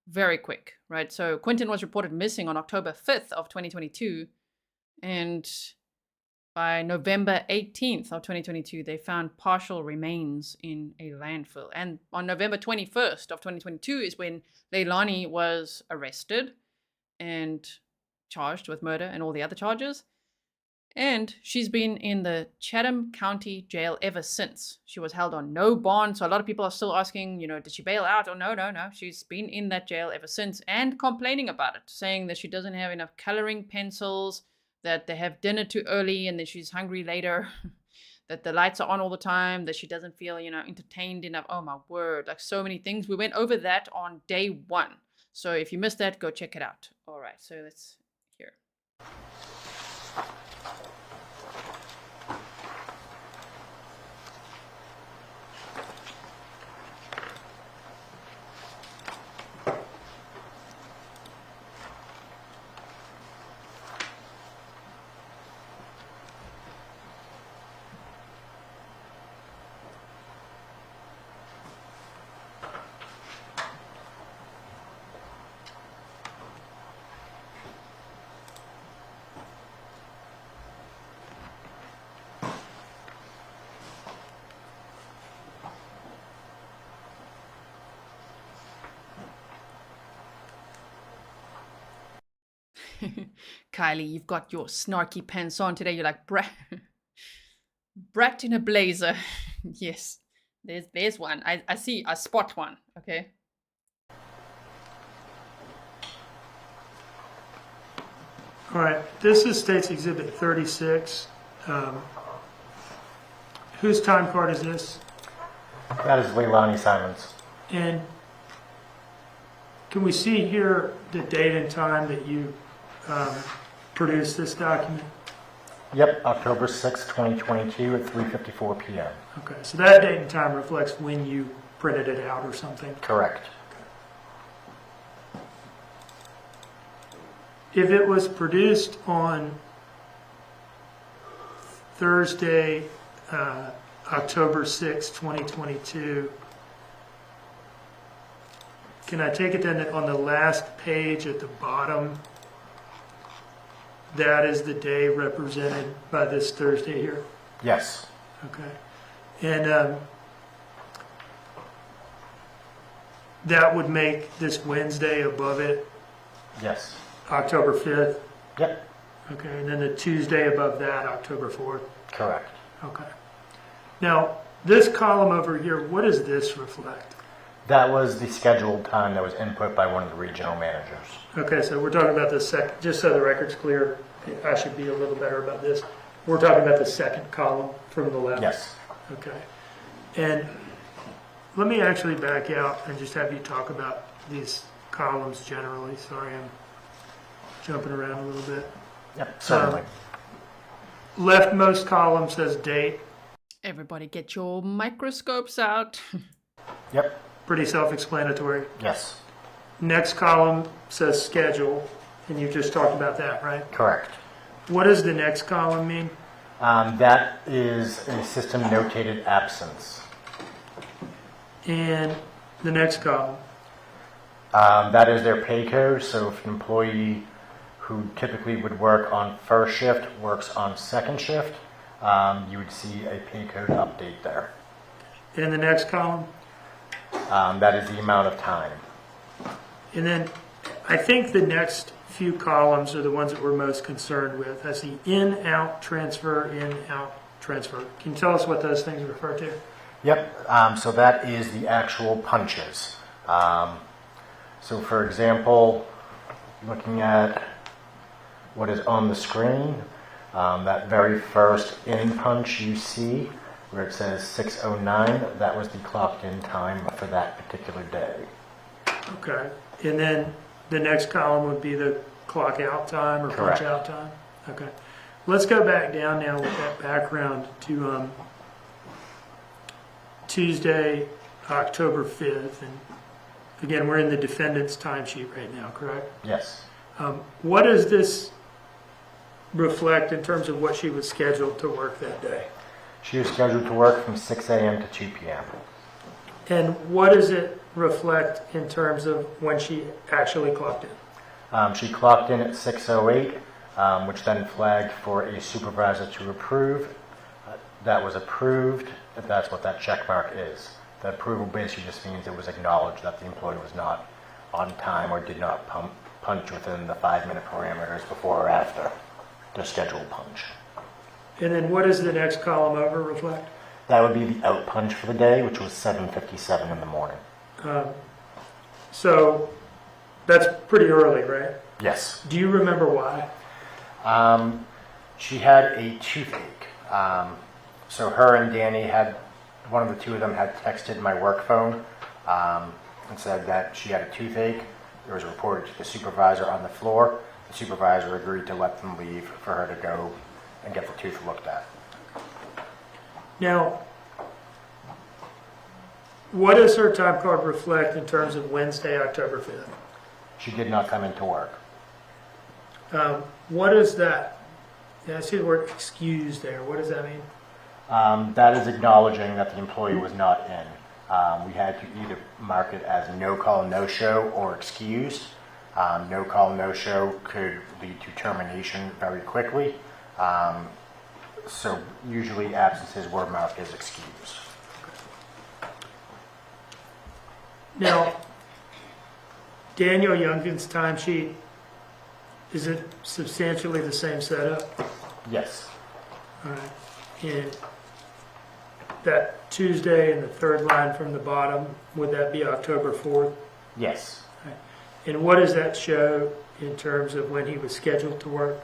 A: very quick, right? So Quinton was reported missing on October 5th of 2022, and by November 18th of 2022, they found partial remains in a landfill. And on November 21st of 2022 is when Leilani was arrested and charged with murder and all the other charges. And she's been in the Chatham County jail ever since. She was held on no bond. So a lot of people are still asking, did she bail out? Or no. She's been in that jail ever since and complaining about it, saying that she doesn't have enough coloring pencils, that they have dinner too early and that she's hungry later, that the lights are on all the time, that she doesn't feel, entertained enough. Oh my word, like so many things. We went over that on day 1. So if you missed that, go check it out. All right, so that's here. Kylie, you've got your snarky pants on today. You're like brat in a blazer. Yes, there's one. I spot one. Okay.
H: All right, this is State's Exhibit 36. Whose time card is this?
J: That is Leilani Simon's.
H: And can we see here the date and time that you produced this document?
J: Yep, October 6, 2022 at 3:54 p.m.
H: Okay, so that date and time reflects when you printed it out or something?
J: Correct.
H: If it was produced on Thursday, October 6, 2022, can I take it then that on the last page at the bottom, that is the day represented by this Thursday here?
J: Yes.
H: Okay. And that would make this Wednesday above it
J: Yes.
H: October 5th?
J: Yep.
H: Okay, and then the Tuesday above that, October 4th?
J: Correct.
H: Okay. Now, this column over here, what does this reflect?
J: That was the scheduled time that was input by one of the regional managers.
H: Okay, so we're talking about the second, just so the record's clear, I should be a little better about this. We're talking about the second column from the left?
J: Yes.
H: Okay. And let me actually back out and just have you talk about these columns generally. Sorry, I'm jumping around a little bit.
J: Yep, certainly.
H: Leftmost column says date.
A: Everybody get your microscopes out.
J: Yep.
H: Pretty self-explanatory.
J: Yes.
H: Next column says schedule, and you just talked about that, right?
J: Correct.
H: What does the next column mean?
J: That is a system notated absence.
H: And the next column?
J: That is their pay code. So if an employee who typically would work on first shift works on second shift, you would see a pay code update there.
H: And the next column?
J: That is the amount of time.
H: And then I think the next few columns are the ones that we're most concerned with. I see in, out, transfer, in, out, transfer. Can you tell us what those things refer to?
J: Yep, so that is the actual punches. So for example, looking at what is on the screen, that very first in punch you see, where it says 6:09, that was the clocked in time for that particular day.
H: Okay. And then the next column would be the clock out time or
J: Correct.
H: punch out time? Okay. Let's go back down now with that background to Tuesday, October 5th. And again, we're in the defendant's timesheet right now, correct?
J: Yes.
H: What does this reflect in terms of what she was scheduled to work that day?
J: She was scheduled to work from 6 a.m. to 2 p.m.
H: And what does it reflect in terms of when she actually clocked in?
J: She clocked in at 6:08, which then flagged for a supervisor to approve. That was approved. That's what that check mark is. The approval basically just means it was acknowledged that the employee was not on time or did not punch within the 5-minute parameters before or after their scheduled punch.
H: And then what does the next column over reflect?
J: That would be the out punch for the day, which was 7:57 in the morning.
H: So that's pretty early, right?
J: Yes.
H: Do you remember why?
J: She had a toothache. So her and Danny one of the two of them had texted my work phone and said that she had a toothache. It was reported to the supervisor on the floor. The supervisor agreed to let them leave for her to go and get the tooth looked at.
H: Now, what does her time card reflect in terms of Wednesday, October 5th?
J: She did not come into work.
H: What is that? Yeah, I see the word excused there. What does that mean?
J: That is acknowledging that the employee was not in. We had to either mark it as no call, no show, or excused. No call, no show could lead to termination very quickly. So usually absences were marked as excused.
H: Now, Daniel Youngkin's timesheet, is it substantially the same setup?
J: Yes.
H: All right. And that Tuesday and the third line from the bottom, would that be October 4th?
J: Yes.
H: Right. And what does that show in terms of when he was scheduled to work?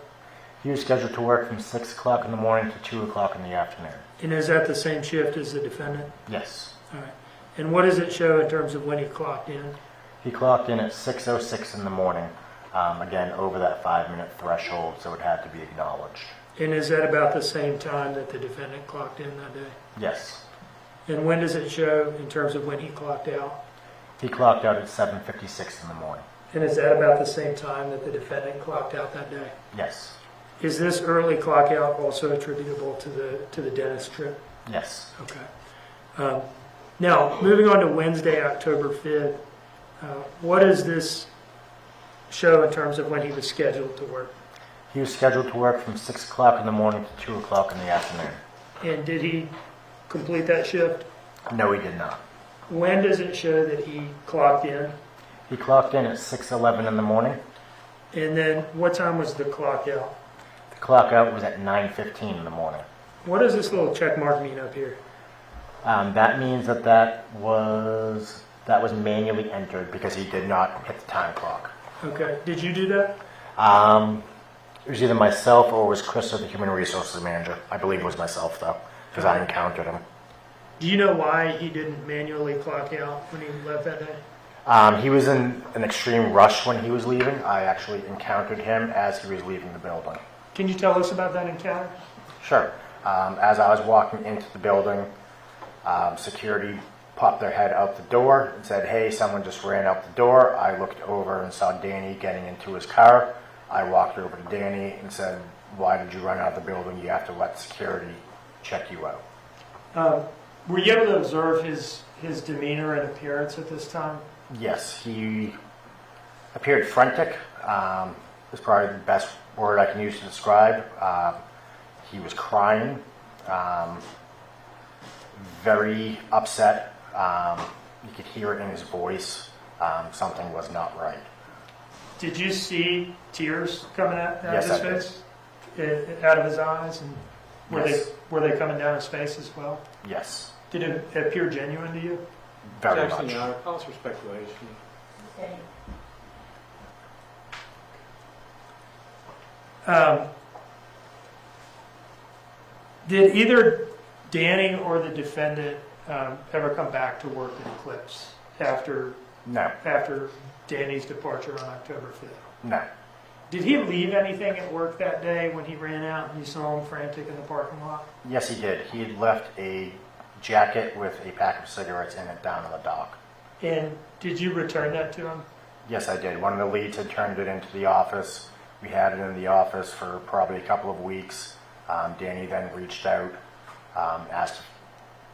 J: He was scheduled to work from 6 o'clock in the morning to 2 o'clock in the afternoon.
H: And is that the same shift as the defendant?
J: Yes.
H: All right. And what does it show in terms of when he clocked in?
J: He clocked in at 6:06 in the morning, again, over that 5-minute threshold, so it had to be acknowledged.
H: And is that about the same time that the defendant clocked in that day?
J: Yes.
H: And when does it show in terms of when he clocked out?
J: He clocked out at 7:56 in the morning.
H: And is that about the same time that the defendant clocked out that day?
J: Yes.
H: Is this early clock out also attributable to the dentist trip?
J: Yes.
H: Okay. Now, moving on to Wednesday, October 5th, what does this show in terms of when he was scheduled to work?
J: He was scheduled to work from 6 o'clock in the morning to 2 o'clock in the afternoon.
H: And did he complete that shift?
J: No, he did not.
H: When does it show that he clocked in?
J: He clocked in at 6:11 in the morning.
H: And then what time was the clock out?
J: The clock out was at 9:15 in the morning.
H: What does this little check mark mean up here?
J: That means that was manually entered because he did not hit the time clock.
H: Okay. Did you do that?
J: It was either myself or it was Chris, the human resources manager. I believe it was myself, though, because I encountered him.
H: Do you know why he didn't manually clock out when he left that day?
J: He was in an extreme rush when he was leaving. I actually encountered him as he was leaving the building.
H: Can you tell us about that encounter?
J: Sure. As I was walking into the building, security popped their head out the door and said, "Hey, someone just ran out the door." I looked over and saw Danny getting into his car. I walked over to Danny and said, "Why did you run out of the building? You have to let security check you out."
H: Were you able to observe his demeanor and appearance at this time?
J: Yes, he appeared frantic. Is probably the best word I can use to describe. He was crying, very upset. You could hear it in his voice. Something was not right.
H: Did you see tears coming out of
J: Yes,
H: his
J: I did.
H: face, out of his eyes? And
J: Yes.
H: Were they coming down his face as well?
J: Yes.
H: Did it appear genuine to you?
J: Very
D: Objection,
J: much.
D: Your Honor. Calls for speculation.
H: Did either Danny or the defendant ever come back to work in Eclipse after
J: No.
H: Danny's departure on October 5th?
J: No.
H: Did he leave anything at work that day when he ran out and you saw him frantic in the parking lot?
J: Yes, he did. He had left a jacket with a pack of cigarettes in it down on the dock.
H: And did you return that to him?
J: Yes, I did. One of the leads had turned it into the office. We had it in the office for probably a couple of weeks. Danny then reached out, asked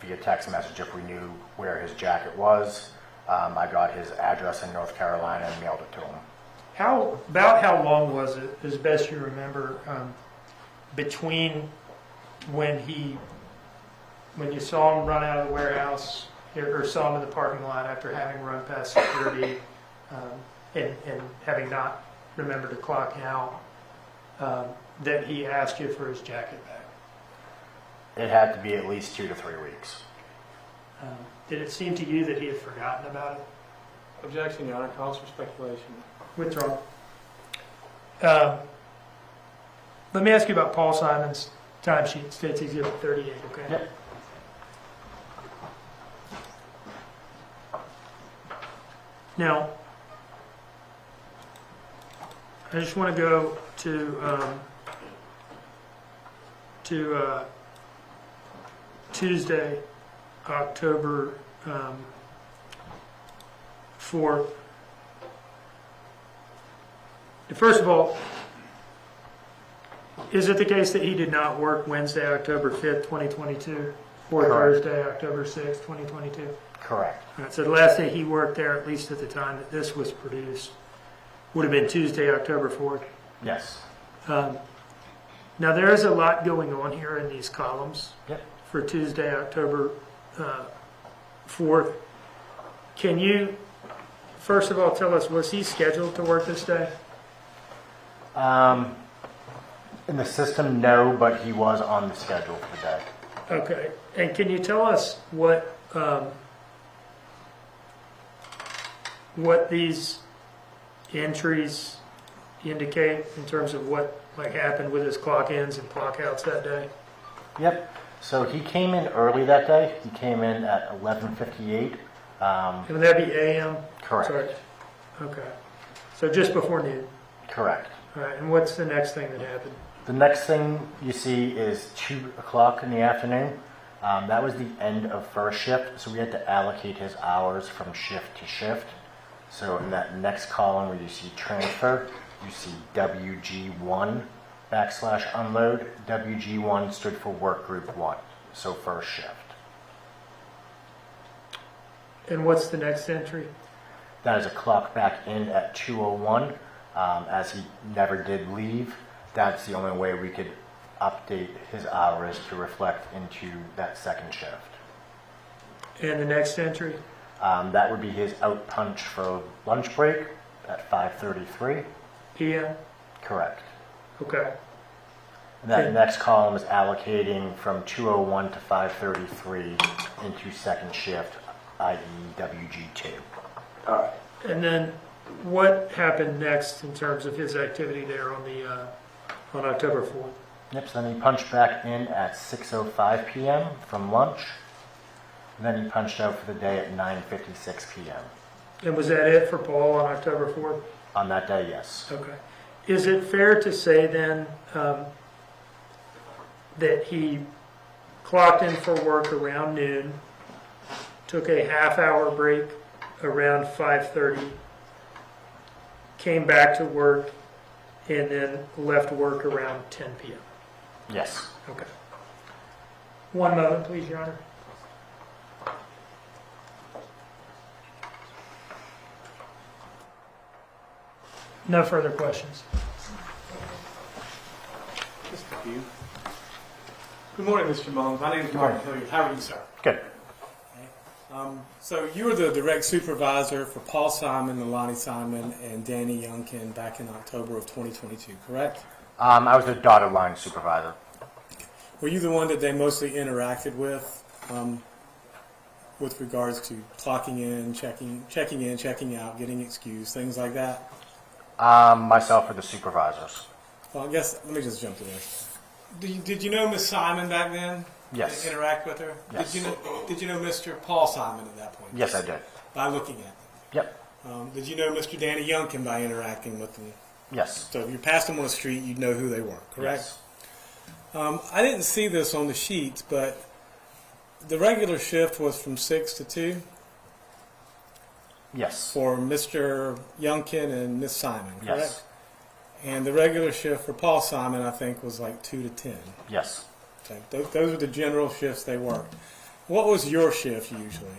J: via text message if we knew where his jacket was. I got his address in North Carolina and mailed it to him.
H: About how long was it, as best you remember, between when you saw him run out of the warehouse or saw him in the parking lot after having run past security and having not remembered to clock out, that he asked you for his jacket back?
J: It had to be at least 2 to 3 weeks.
H: Did it seem to you that he had forgotten about it?
D: Objection, Your Honor. Calls for speculation.
H: Withdraw. Let me ask you about Paul Simon's timesheet. States Exhibit 38, okay?
J: Yep.
H: Now, I just want to go to Tuesday, October 4th. First of all, is it the case that he did not work Wednesday, October 5th, 2022, or
J: Correct.
H: Thursday, October 6th, 2022?
J: Correct.
H: All right, so the last day he worked there, at least at the time that this was produced, would have been Tuesday, October 4th.
J: Yes.
H: Now, there is a lot going on here in these columns
J: Yep.
H: for Tuesday, October 4th. Can you, first of all, tell us, was he scheduled to work this day?
J: In the system, no, but he was on the schedule for the day.
H: Okay, and can you tell us what these entries indicate in terms of what happened with his clock ins and clock outs that day?
J: Yep. So he came in early that day. He came in at 11:58.
H: Would that be AM?
J: Correct.
H: Sorry. Okay, so just before noon.
J: Correct.
H: All right, and what's the next thing that happened?
J: The next thing you see is 2 o'clock in the afternoon. That was the end of first shift, so we had to allocate his hours from shift to shift. So in that next column where you see transfer, you see WG1 / unload. WG1 stood for work group 1, so first shift.
H: And what's the next entry?
J: That is a clock back in at 2:01. As he never did leave, that's the only way we could update his hours to reflect into that second shift.
H: And the next entry?
J: That would be his out punch for lunch break at 5:33.
H: PM?
J: Correct.
H: Okay.
J: And that next column is allocating from 2:01 to 5:33 into second shift, i.e. WG2.
H: All right. And then what happened next in terms of his activity there on October 4th?
J: Yep, so then he punched back in at 6:05 p.m. from lunch. And then he punched out for the day at 9:56 p.m.
H: And was that it for Paul on October 4th?
J: On that day, yes.
H: Okay. Is it fair to say then that he clocked in for work around noon, took a half-hour break around 5:30, came back to work, and then left work around 10 p.m.?
J: Yes.
H: Okay. One moment, please, Your Honor. No further questions.
D: Just a few. Good morning, Mr. Mullen. My name is Martin Hilliard. How are you, sir?
J: Good.
D: So you were the direct supervisor for Paul Simon, Leilani Simon, and Danny Youngkin back in October of 2022, correct?
J: I was the dotted line supervisor.
D: Were you the one that they mostly interacted with regards to clocking in, checking out, getting excused, things like that?
J: Myself or the supervisors.
D: Well, I guess, let me just jump to this. Did you know Miss Simon back then?
J: Yes.
D: Interact with her?
J: Yes.
D: Did you know Mr. Paul Simon at that point?
J: Yes, I did.
D: By looking at them?
J: Yep.
D: Did you know Mr. Danny Youngkin by interacting with them?
J: Yes.
D: So if you passed them on the street, you'd know who they were, correct?
J: Yes.
D: I didn't see this on the sheets, but the regular shift was from 6 to 2
J: Yes.
D: for Mr. Youngkin and Miss Simon, correct?
J: Yes.
D: And the regular shift for Paul Simon, I think, was like 2 to 10.
J: Yes.
D: Okay. Those are the general shifts they worked. What was your shift usually?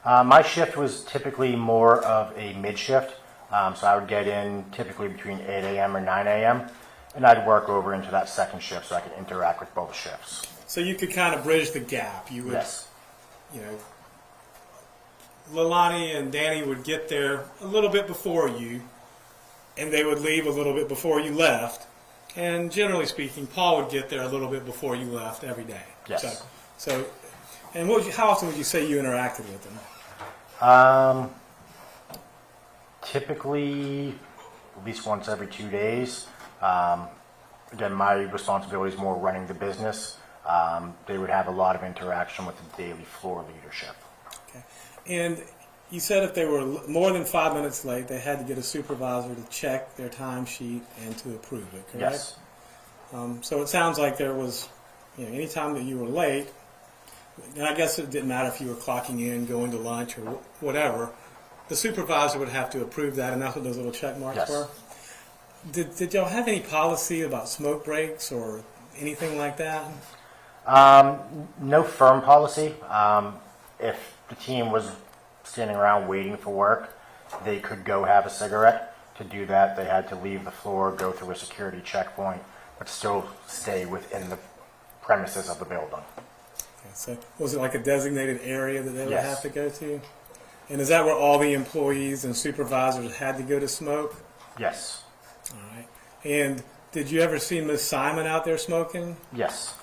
J: My shift was typically more of a mid shift. So I would get in typically between 8 a.m. or 9 a.m. and I'd work over into that second shift so I could interact with both shifts.
D: So you could kind of bridge the gap. You would,
J: Yes.
D: you know, Leilani and Danny would get there a little bit before you, and they would leave a little bit before you left. And generally speaking, Paul would get there a little bit before you left every day.
J: Yes.
D: So and how often would you say you interacted with them?
J: Typically, at least once every 2 days. Again, my responsibility is more running the business. They would have a lot of interaction with the daily floor leadership.
D: Okay. And you said if they were more than 5 minutes late, they had to get a supervisor to check their timesheet and to approve it, correct?
J: Yes.
D: So it sounds like there was, any time that you were late, and I guess it didn't matter if you were clocking in, going to lunch, or whatever, the supervisor would have to approve that, and that's what those little check marks
J: Yes.
D: were. Did y'all have any policy about smoke breaks or anything like that?
J: No firm policy. If the team was standing around waiting for work, they could go have a cigarette. To do that, they had to leave the floor, go through a security checkpoint, but still stay within the premises of the building.
D: Okay, so was it like a designated area that they would
J: Yes.
D: have to go to? And is that where all the employees and supervisors had to go to smoke?
J: Yes.
D: All right. And did you ever see Miss Simon out there smoking?
J: Yes.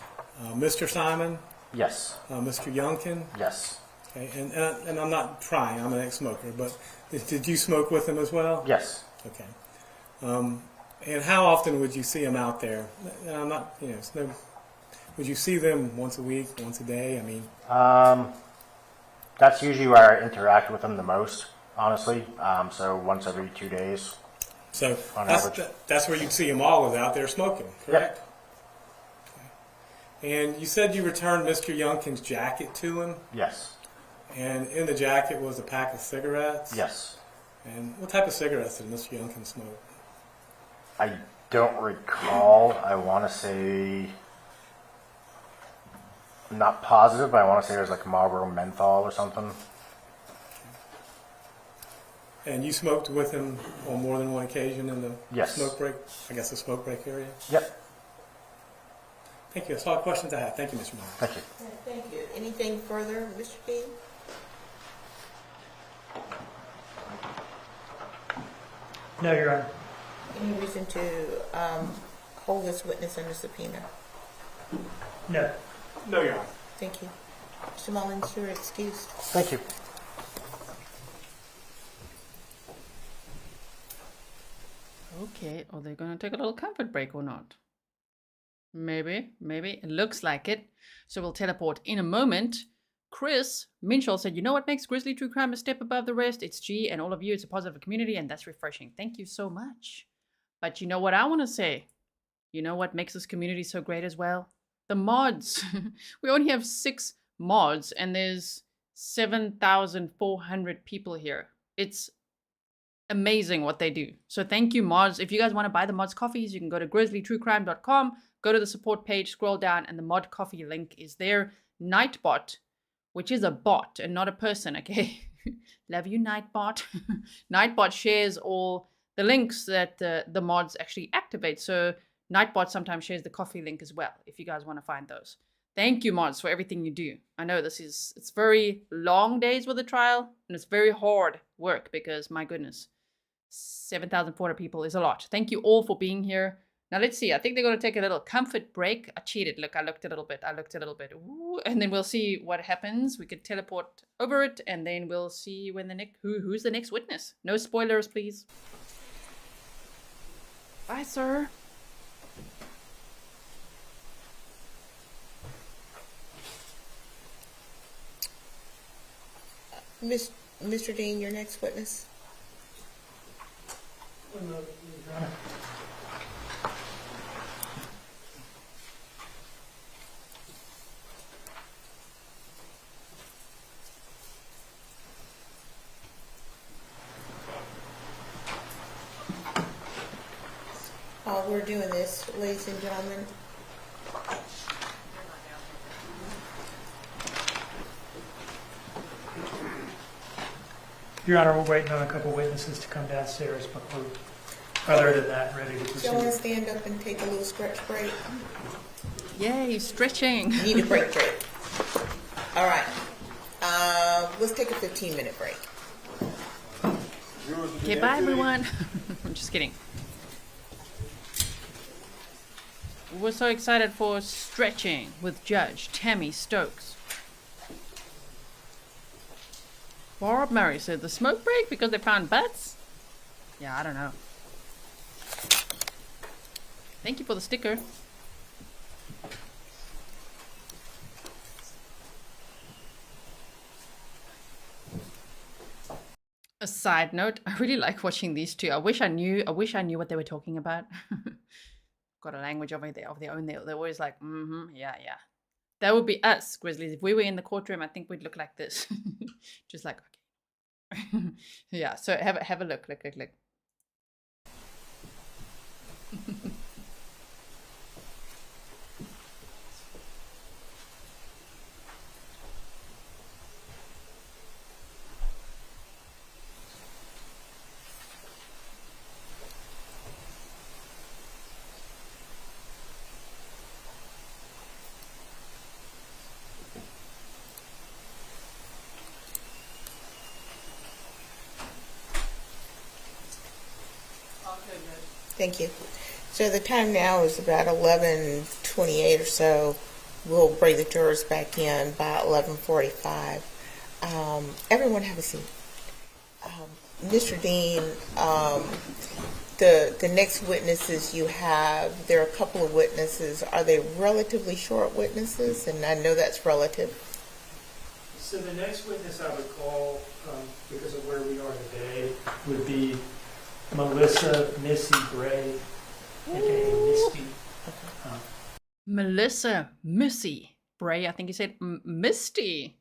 D: Mr. Simon?
J: Yes.
D: Mr. Youngkin?
J: Yes.
D: Okay. And I'm not trying. I'm an ex-smoker. But did you smoke with him as well?
J: Yes.
D: Okay. And how often would you see them out there? And I'm not, would you see them once a week, once a day? I mean,
J: That's usually where I interact with them the most, honestly. So once every 2 days.
D: so
J: On average.
D: that's where you'd see them all was out there smoking, correct? Okay. And you said you returned Mr. Youngkin's jacket to him,
J: Yes.
D: and in the jacket was a pack of cigarettes?
J: Yes.
D: And what type of cigarettes did Mr. Youngkin smoke?
J: I don't recall. I want to say, I'm not positive, but I want to say it was like Marlboro menthol or something.
D: And you smoked with him on more than one occasion in the
J: Yes.
D: smoke break, I guess the smoke break area?
J: Yep.
D: Thank you. That's all the questions I have. Thank you, Mr. Mullen.
J: Thank you.
B: Thank you. Anything further, Mr. Dean?
H: No, Your Honor.
B: Any reason to hold this witness under subpoena?
H: No.
D: No, Your Honor.
B: Thank you. Mr. Mullins, you're excused.
J: Thank you.
A: Okay, are they going to take a little comfort break or not? Maybe. It looks like it. So we'll teleport in a moment. Chris Minshall said, you know what makes Grizzly True Crime a step above the rest? It's G and all of you. It's a positive community and that's refreshing. Thank you so much. But you know what I want to say? You know what makes this community so great as well? The mods. We only have 6 mods and there's 7,400 people here. It's amazing what they do. So thank you, mods. If you guys want to buy the mods coffees, you can go to grizzlytruecrime.com, go to the support page, scroll down, and the mod coffee link is there. Nightbot, which is a bot and not a person, okay? Love you, Nightbot. Nightbot shares all the links that the mods actually activate. So Nightbot sometimes shares the coffee link as well, if you guys want to find those. Thank you, mods, for everything you do. I know it's very long days with the trial, and it's very hard work because, my goodness, 7,400 people is a lot. Thank you all for being here. Now let's see. I think they're going to take a little comfort break. I cheated. Look, I looked a little bit. Ooh, and then we'll see what happens. We could teleport over it, and then we'll see when the next who's the next witness. No spoilers, please. Bye, sir.
B: Mr. Dean, your next witness. We're doing this, ladies and gentlemen.
H: Your Honor, we're waiting on a couple witnesses to come downstairs, but we're, other than that, ready to
B: Do you want to
H: proceed.
B: stand up and take a little stretch break?
A: Yay, stretching.
B: You need a break. All right. Let's take a 15-minute break.
A: Okay, bye, everyone. I'm just kidding. We're so excited for stretching with Judge Tammy Stokes. Bob Murray said the smoke break because they found butts? Yeah, I don't know. Thank you for the sticker. A side note, I really like watching these two. I wish I knew what they were talking about. Got a language of their own. They're always like, yeah. That would be us, Grizzlies. If we were in the courtroom, I think we'd look like this. Just like, okay. Yeah, so have a look. Look.
B: Thank you. So the time now is about 11:28 or so. We'll bring the jurors back in by 11:45. Everyone have a seat. Mr. Dean, the next witnesses you have, there are a couple of witnesses. Are they relatively short witnesses? And I know that's relative.
H: So the next witness I would call, because of where we are today, would be Missy Bray, aka Misty.
A: Missy Bray, I think you said Misty.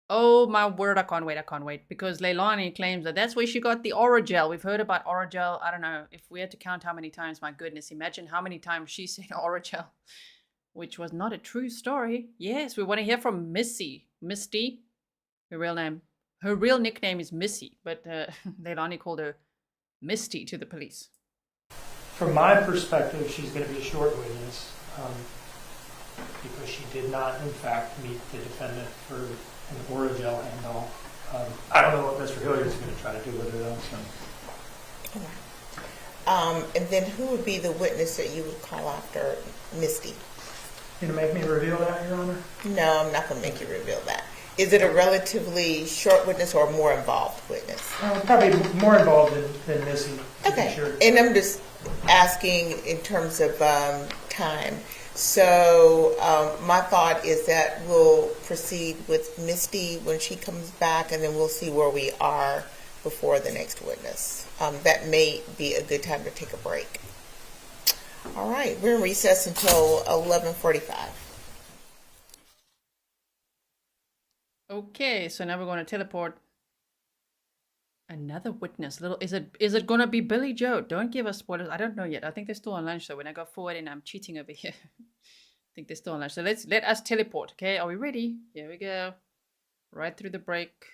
A: Oh my word, I can't wait. Because Leilani claims that that's where she got the oragel. We've heard about oragel. I don't know if we had to count how many times. My goodness, imagine how many times she said oragel, which was not a true story. Yes, we want to hear from Misty, her real name. Her real nickname is Missy, but Leilani called her Misty to the police.
H: From my perspective, she's going to be a short witness because she did not, in fact, meet the defendant for an oragel handoff. I don't know what Mr. Hilliard is going to try to do with her, though.
B: And then who would be the witness that you would call after Misty?
H: You going to make me reveal that, Your Honor?
B: No, I'm not going to make you reveal that. Is it a relatively short witness or a more involved witness?
H: Probably more involved than Missy.
B: Okay.
H: Sure.
B: And I'm just asking in terms of time. So my thought is that we'll proceed with Misty when she comes back, and then we'll see where we are before the next witness. That may be a good time to take a break. All right. We're in recess until 11:45.
A: Okay, so now we're going to teleport another witness. Is it going to be Billy Joe? Don't give us spoilers. I don't know yet. I think they're still on lunch, so when I go forward and I'm cheating over here, I think they're still on lunch. So let us teleport. Okay, are we ready? Here we go. Right through the break.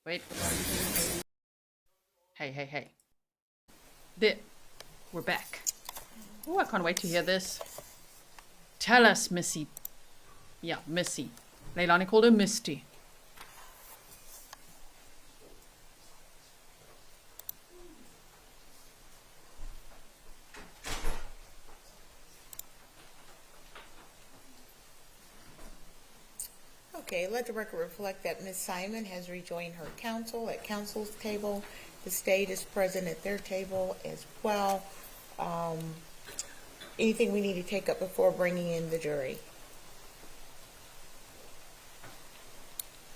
A: Wait. Hey. There. We're back. Oh, I can't wait to hear this. Tell us, Missy. Yeah, Missy. Leilani called her Misty.
B: Okay, let the record reflect that Ms. Simon has rejoined her counsel at counsel's table. The state is present at their table as well. Anything we need to take up before bringing in the jury?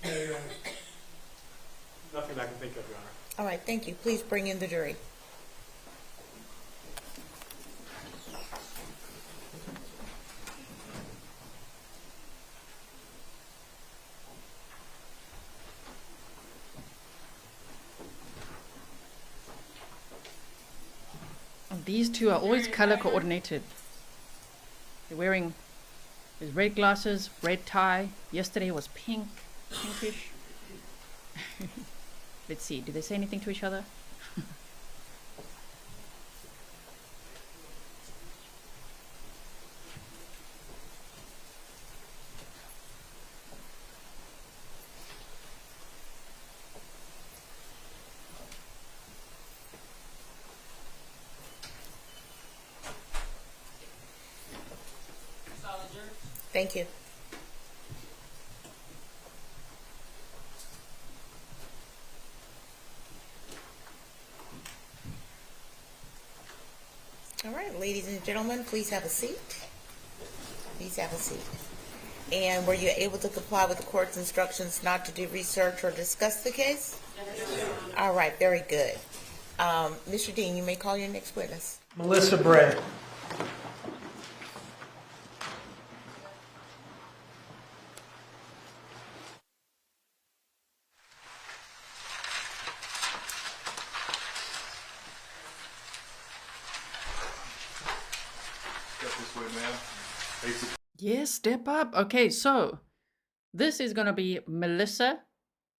C: Nothing I can think of, Your Honor.
B: All right, thank you. Please bring in the jury.
A: These two are always color coordinated. They're wearing his red glasses, red tie. Yesterday was pink, pinkish. Let's see, do they say anything to each other?
B: Thank you. All right, ladies and gentlemen, please have a seat. Please have a seat. And were you able to comply with the court's instructions not to do research or discuss the case? Yes. All right, very good. Mr. Dean, you may call your next witness.
H: Melissa Bray.
A: Yes, step up. Okay, so this is going to be Melissa,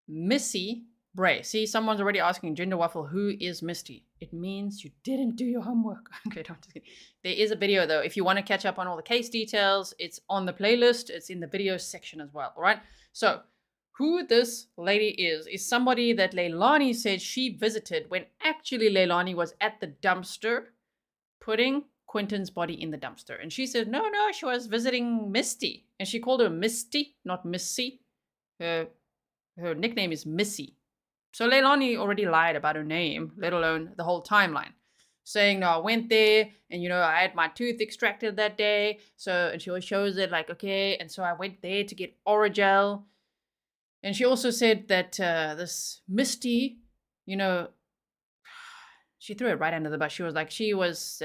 A: Missy, Bray. See, someone's already asking Gender Waffle, who is Misty? It means you didn't do your homework. Okay, don't just kidding. There is a video though. If you want to catch up on all the case details, it's on the playlist. It's in the video section as well. All right. So who this lady is somebody that Leilani said she visited when actually Leilani was at the dumpster putting Quinton's body in the dumpster. And she said, no, she was visiting Misty. And she called her Misty, not Missy. Her nickname is Missy. So Leilani already lied about her name, let alone the whole timeline. Saying, no, I went there and, I had my tooth extracted that day. So, and she always shows it like, okay. And so I went there to get oragel. And she also said that this Misty, she threw it right under the bus. She was like, she was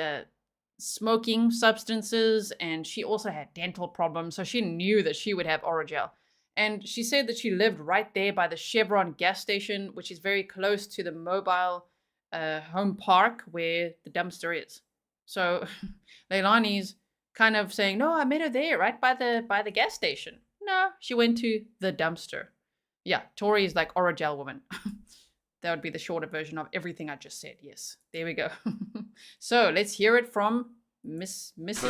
A: smoking substances and she also had dental problems. So she knew that she would have oragel. And she said that she lived right there by the Chevron gas station, which is very close to the mobile home park where the dumpster is. So Leilani's kind of saying, no, I met her there, right by the gas station. No, she went to the dumpster. Yeah, Tori is like oragel woman. That would be the shorter version of everything I just said. Yes, there we go. So let's hear it from Missy.
F: The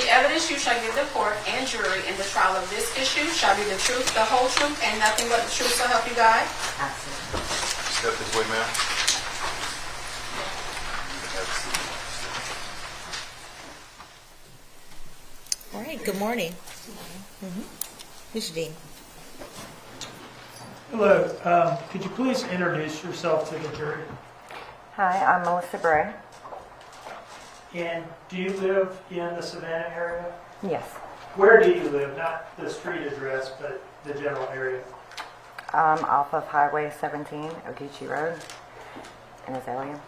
F: evidence you shall give the court and jury in the trial of this issue shall be the truth, the whole truth, and nothing but the truth to help you God.
I: Absolutely. Step this way, ma'am.
B: All right, good morning. Mr. Dean.
H: Hello. Could you please introduce yourself to the jury?
K: Hi, I'm Melissa Bray.
H: And do you live in the Savannah area?
K: Yes.
H: Where do you live? Not the street address, but the general area.
K: Off of Highway 17, Ogeechee Road, in Azalea.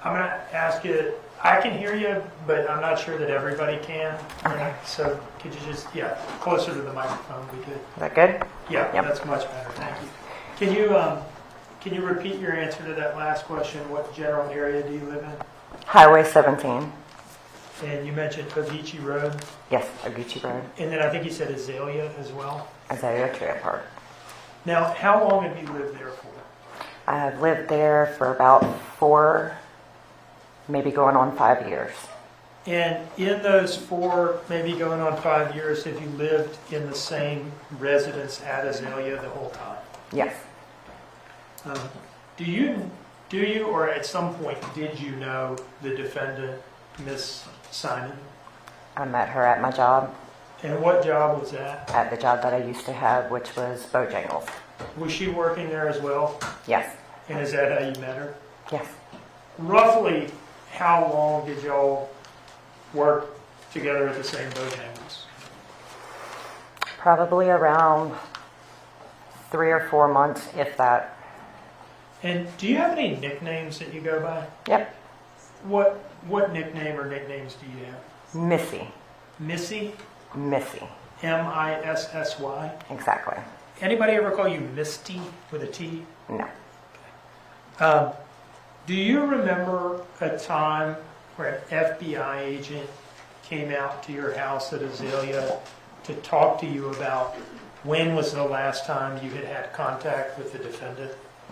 H: I'm going to ask you, I can hear you, but I'm not sure that everybody can.
K: Okay.
H: So could you just, closer to the microphone would be good.
K: Is that good?
H: Yeah,
K: Yep.
H: That's much better. Thank you. Can you repeat your answer to that last question? What general area do you live in?
K: Highway 17.
H: And you mentioned Ogeechee Road.
K: Yes, Ogeechee Road.
H: And then I think you said Azalea as well.
K: Azalea Trailer Park.
H: Now, how long have you lived there for?
K: I have lived there for about 4, maybe going on 5 years.
H: And in those 4, maybe going on 5 years, have you lived in the same residence at Azalea the whole time?
K: Yes.
H: Do you, or at some point, did you know the defendant, Miss Simon?
K: I met her at my job.
H: And what job was that?
K: At the job that I used to have, which was Bojangles.
H: Was she working there as well?
K: Yes.
H: And is that how you met her?
K: Yes.
H: Roughly, how long did y'all work together at the same Bojangles?
K: Probably around 3 or 4 months, if that.
H: And do you have any nicknames that you go by?
K: Yep.
H: What nickname or nicknames do you have?
K: Missy.
H: Missy?
K: Missy.
H: Missy.
K: Exactly.
H: Anybody ever call you Misty with a T?
K: No.
H: Do you remember a time where an FBI agent came out to your house at Azalea to talk to you about when was the last time you had had contact with the defendant?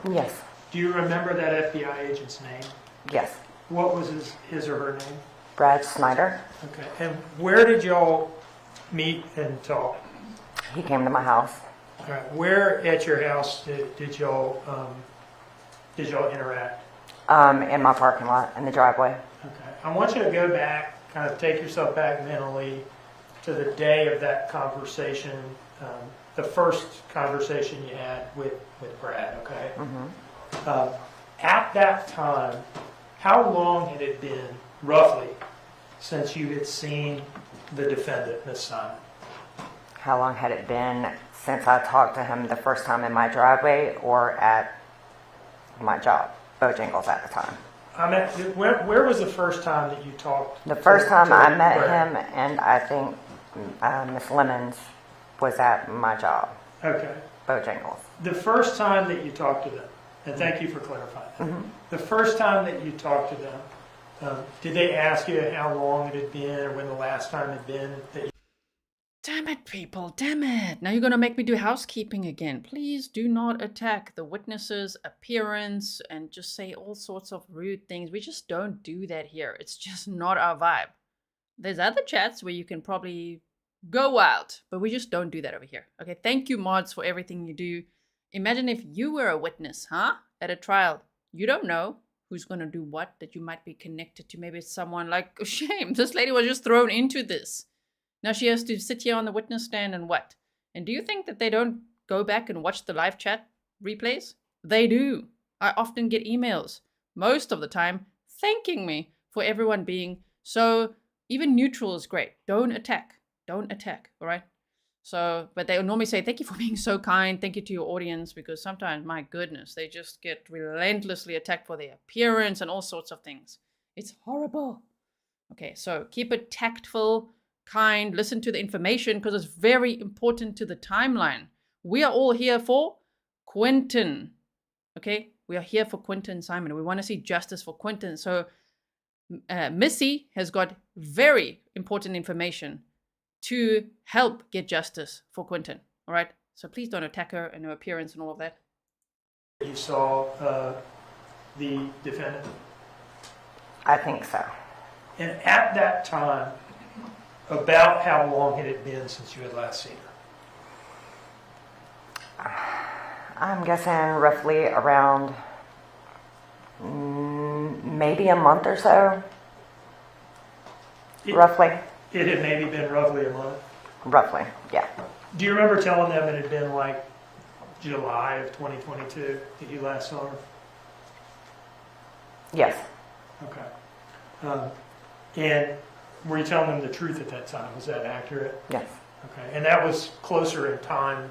K: Yes.
H: Do you remember that FBI agent's name?
K: Yes.
H: What was his or her name?
K: Brad Snyder.
H: Okay. And where did y'all meet and talk?
K: He came to my house.
H: All right. Where at your house did y'all interact?
K: In my parking lot, in the driveway.
H: Okay. I want you to go back, kind of take yourself back mentally to the day of that conversation, the first conversation you had with Brad, okay?
K: Mm-hmm.
H: At that time, how long had it been, roughly, since you had seen the defendant, Miss Simon?
K: How long had it been since I talked to him the first time in my driveway or at my job, Bojangles at the time?
H: Where was the first time that you talked?
K: The first time I met
H: Brad?
K: him, and I think Miss Lemons was at my job,
H: Okay.
K: Bojangles.
H: The first time that you talked to them, and thank you for clarifying that.
K: Mm-hmm.
H: The first time that you talked to them, did they ask you how long it had been or when the last time had been that you...
A: Damn it, people, damn it. Now you're going to make me do housekeeping again. Please do not attack the witness's appearance and just say all sorts of rude things. We just don't do that here. It's just not our vibe. There's other chats where you can probably go out, but we just don't do that over here. Okay, thank you, mods, for everything you do. Imagine if you were a witness, at a trial. You don't know who's going to do what, that you might be connected to. Maybe it's someone like, oh, shame, this lady was just thrown into this. Now she has to sit here on the witness stand and what? And do you think that they don't go back and watch the live chat replays? They do. I often get emails, most of the time, thanking me for everyone being so, even neutral is great. Don't attack. Don't attack, all right? So, but they normally say, thank you for being so kind. Thank you to your audience, because sometimes, my goodness, they just get relentlessly attacked for their appearance and all sorts of things. It's horrible. Okay, so keep it tactful, kind, listen to the information, because it's very important to the timeline. We are all here for Quinton, okay? We are here for Quinton Simon. We want to see justice for Quinton. So Missy has got very important information to help get justice for Quinton, all right? So please don't attack her and her appearance and all of that.
H: You saw the defendant?
K: I think so.
H: And at that time, about how long had it been since you had last seen her?
K: I'm guessing roughly around maybe a month or so. Roughly.
H: It had maybe been roughly a month?
K: Roughly, yeah.
H: Do you remember telling them it had been like July of 2022 that you last saw her?
K: Yes.
H: Okay. And were you telling them the truth at that time? Was that accurate?
K: Yes.
H: Okay. And that was closer in time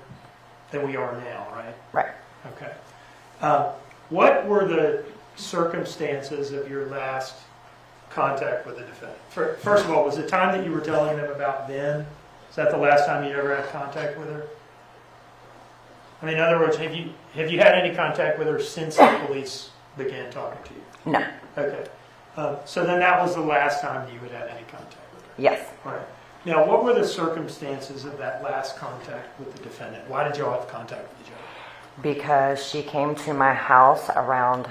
H: than we are now, right?
K: Right.
H: Okay. What were the circumstances of your last contact with the defendant? First of all, was the time that you were telling them about then, is that the last time you ever had contact with her? I mean, in other words, have you had any contact with her since the police began talking to you?
K: No.
H: Okay. So then that was the last time you had had any contact with her?
K: Yes.
H: All right. Now, what were the circumstances of that last contact with the defendant? Why did you all have contact with each other?
K: Because she came to my house around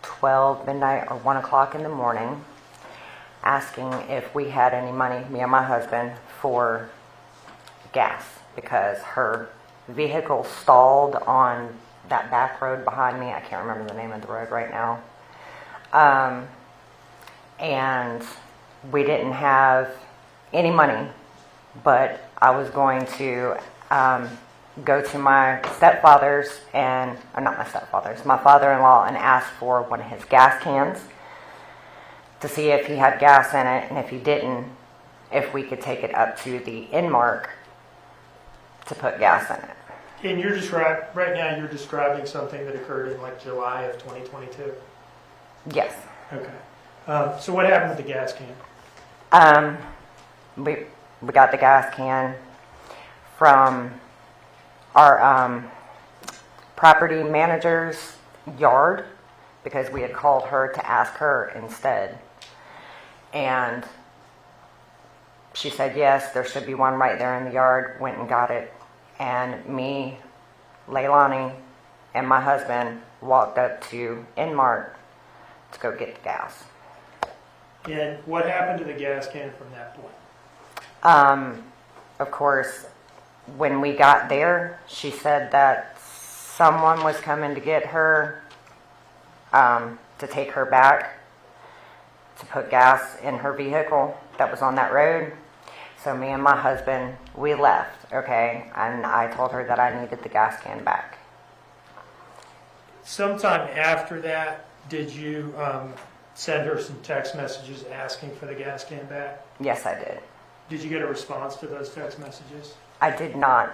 K: 12 midnight or 1 o'clock in the morning, asking if we had any money, me and my husband, for gas, because her vehicle stalled on that back road behind me. I can't remember the name of the road right now. And we didn't have any money but I was going to go to my stepfather's and, not my stepfather's, my father-in-law, and ask for one of his gas cans to see if he had gas in it, and if he didn't, if we could take it up to the Inmark to put gas in it.
H: And right now you're describing something that occurred in like July of 2022?
K: Yes.
H: Okay. So what happened with the gas can?
K: We got the gas can from our property manager's yard because we had called her to ask her instead. And she said, yes, there should be one right there in the yard. Went and got it. And me, Leilani, and my husband walked up to Inmark to go get the gas.
H: And what happened to the gas can from that point?
K: Of course, when we got there, she said that someone was coming to get her, to take her back, to put gas in her vehicle that was on that road. So me and my husband, we left, okay? And I told her that I needed the gas can back.
H: Sometime after that, did you send her some text messages asking for the gas can back?
K: Yes, I did.
H: Did you get a response to those text messages?
K: I did not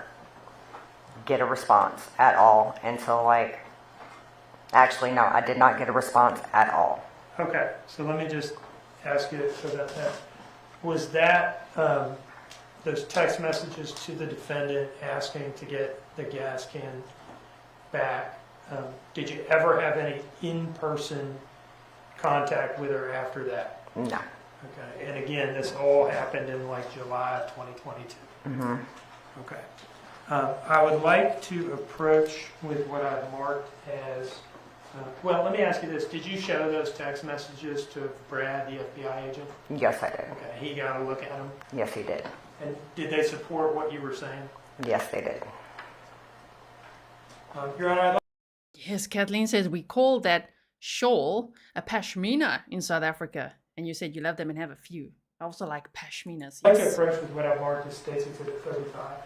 K: get a response at all until actually, no, I did not get a response at all.
H: Okay, so let me just ask you about that. Was that those text messages to the defendant asking to get the gas can back? Did you ever have any in-person contact with her after that?
K: No.
H: Okay, and again, this all happened in like July of 2022.
K: Mm-hmm.
H: Okay. I would like to approach with what I've marked as, well, let me ask you this. Did you show those text messages to Brad, the FBI agent?
K: Yes, I did.
H: Okay, he got a look at them?
K: Yes, he did.
H: And did they support what you were saying?
K: Yes, they did.
H: Your Honor, I'd like.
A: Yes, Kathleen says we call that shawl a pashmina in South Africa. And you said you love them and have a few. I also like pashminas.
H: I'd like to approach with what I've marked as State's Exhibit 35.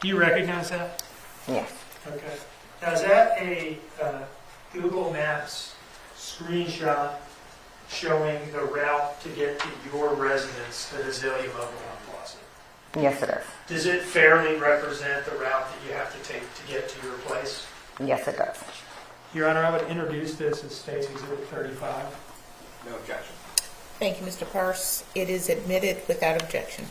H: Do you recognize that?
K: Yes.
H: Okay. Now, is that a Google Maps screenshot showing the route to get to your residence at Azalea Mobile Home Plaza?
K: Yes, it is.
H: Does it fairly represent the route that you have to take to get to your place?
K: Yes, it does.
H: Your Honor, I would introduce this as State's Exhibit 35.
E: No objection.
B: Thank you, Mr. Parse. It is admitted without objection.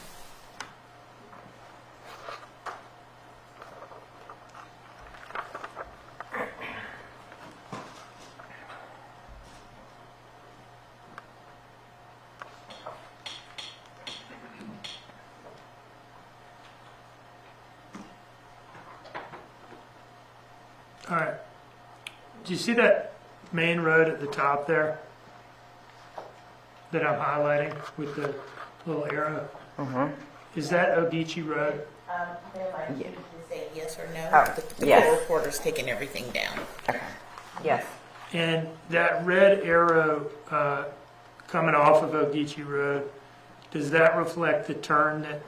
H: All right. Do you see that main road at the top there that I'm highlighting with the little arrow?
K: Mm-hmm.
H: Is that Ogeechee Road?
B: Ma'am, you can say yes or no.
K: Oh,
B: The
K: yes.
B: court reporter's taking everything down.
K: Okay. Yes.
H: And that red arrow coming off of Ogeechee Road, does that reflect the turn that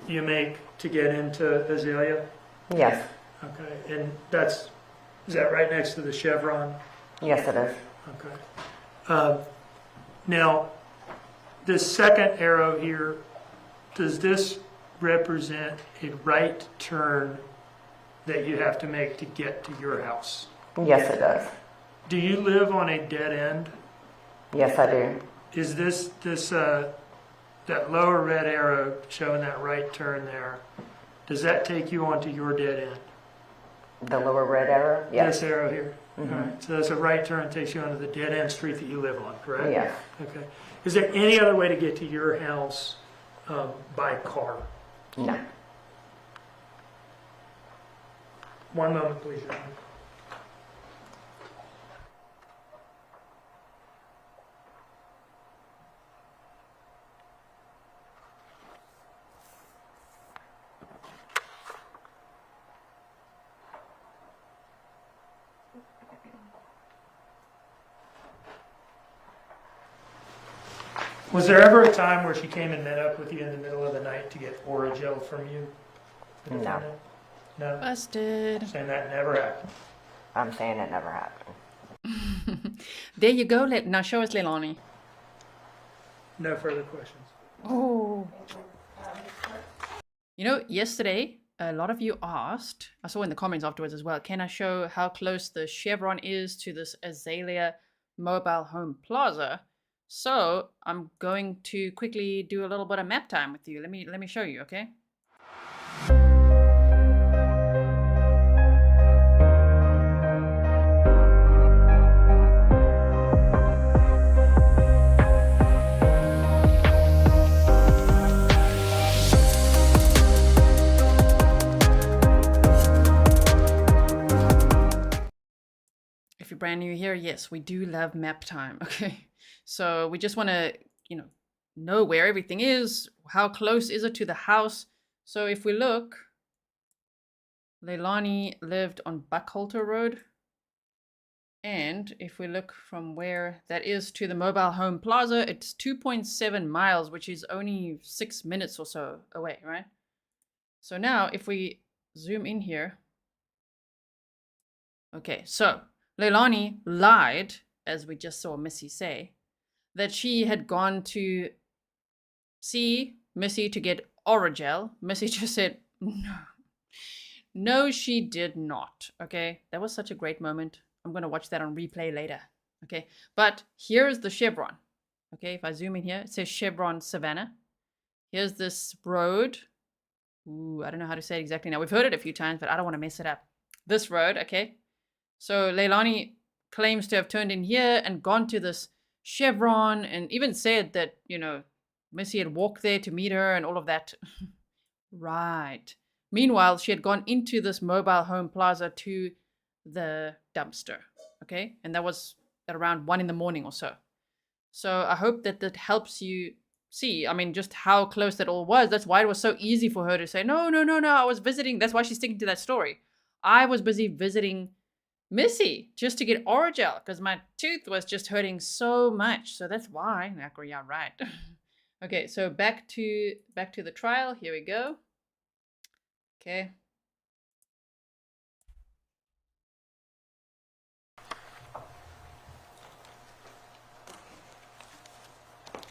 H: you make to get into Azalea?
K: Yes.
H: Okay. And is that right next to the Chevron?
K: Yes, it is.
H: Okay. Now, this second arrow here, does this represent a right turn that you have to make to get to your house?
K: Yes, it does.
H: Do you live on a dead end?
K: Yes, I do.
H: Is that lower red arrow showing that right turn there, does that take you onto your dead end?
K: The lower red arrow? Yes.
H: This arrow here?
K: Mm-hmm.
H: All right. So that's a right turn takes you onto the dead end street that you live on, correct?
K: Yes.
H: Okay. Is there any other way to get to your house by car?
K: No.
H: One moment, please, Your Honor. Was there ever a time where she came and met up with you in the middle of the night to get oragel from you?
K: No.
H: No?
A: Busted.
H: Saying that never happened.
K: I'm saying it never happened.
A: There you go. Now show us Leilani.
H: No further questions.
A: Oh. You know, yesterday, a lot of you asked, I saw in the comments afterwards as well, can I show how close the chevron is to this Azalea mobile home plaza? So I'm going to quickly do a little bit of map time with you. Let me show you, okay? If you're brand new here, yes, we do love map time, okay? So we just want to, know where everything is, how close is it to the house. So if we look, Leilani lived on Buckhalter Road. And if we look from where that is to the mobile home plaza, it's 2.7 miles, which is only 6 minutes or so away, right? So now if we zoom in here, okay, so Leilani lied, as we just saw Missy say, that she had gone to see Missy to get oragel. Missy just said, no. No, she did not. Okay, that was such a great moment. I'm going to watch that on replay later. Okay, but here's the chevron. Okay, if I zoom in here, it says Chevron Savannah. Here's this road. Ooh, I don't know how to say it exactly now. We've heard it a few times, but I don't want to mess it up. This road, okay. So Leilani claims to have turned in here and gone to this chevron and even said that, Missy had walked there to meet her and all of that. Right. Meanwhile, she had gone into this mobile home plaza to the dumpster. Okay. And that was at around 1 a.m. or so. So I hope that helps you see, just how close that all was. That's why it was so easy for her to say, no, I was visiting. That's why she's sticking to that story. I was busy visiting Missy just to get oragel because my tooth was just hurting so much. So that's why. Yeah, right. Okay, so back to the trial. Here we go. Okay.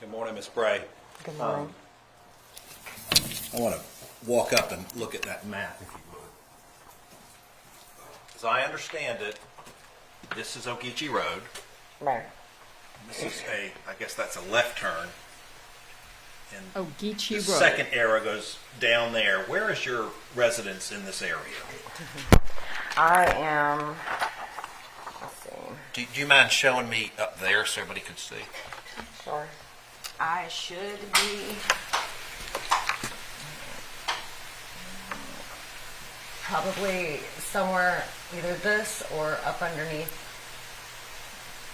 E: Good morning, Miss Bray.
K: Good morning.
E: I want to walk up and look at that map, if you would. As I understand it, this is Ogeechee Road.
K: Right.
E: This is I guess that's a left turn. And
A: Ogeechee
E: the
A: Road.
E: second arrow goes down there. Where is your residence in this area?
K: I am, let's see.
E: Do you mind showing me up there so everybody could see?
K: Sure. I should be probably somewhere either this or up underneath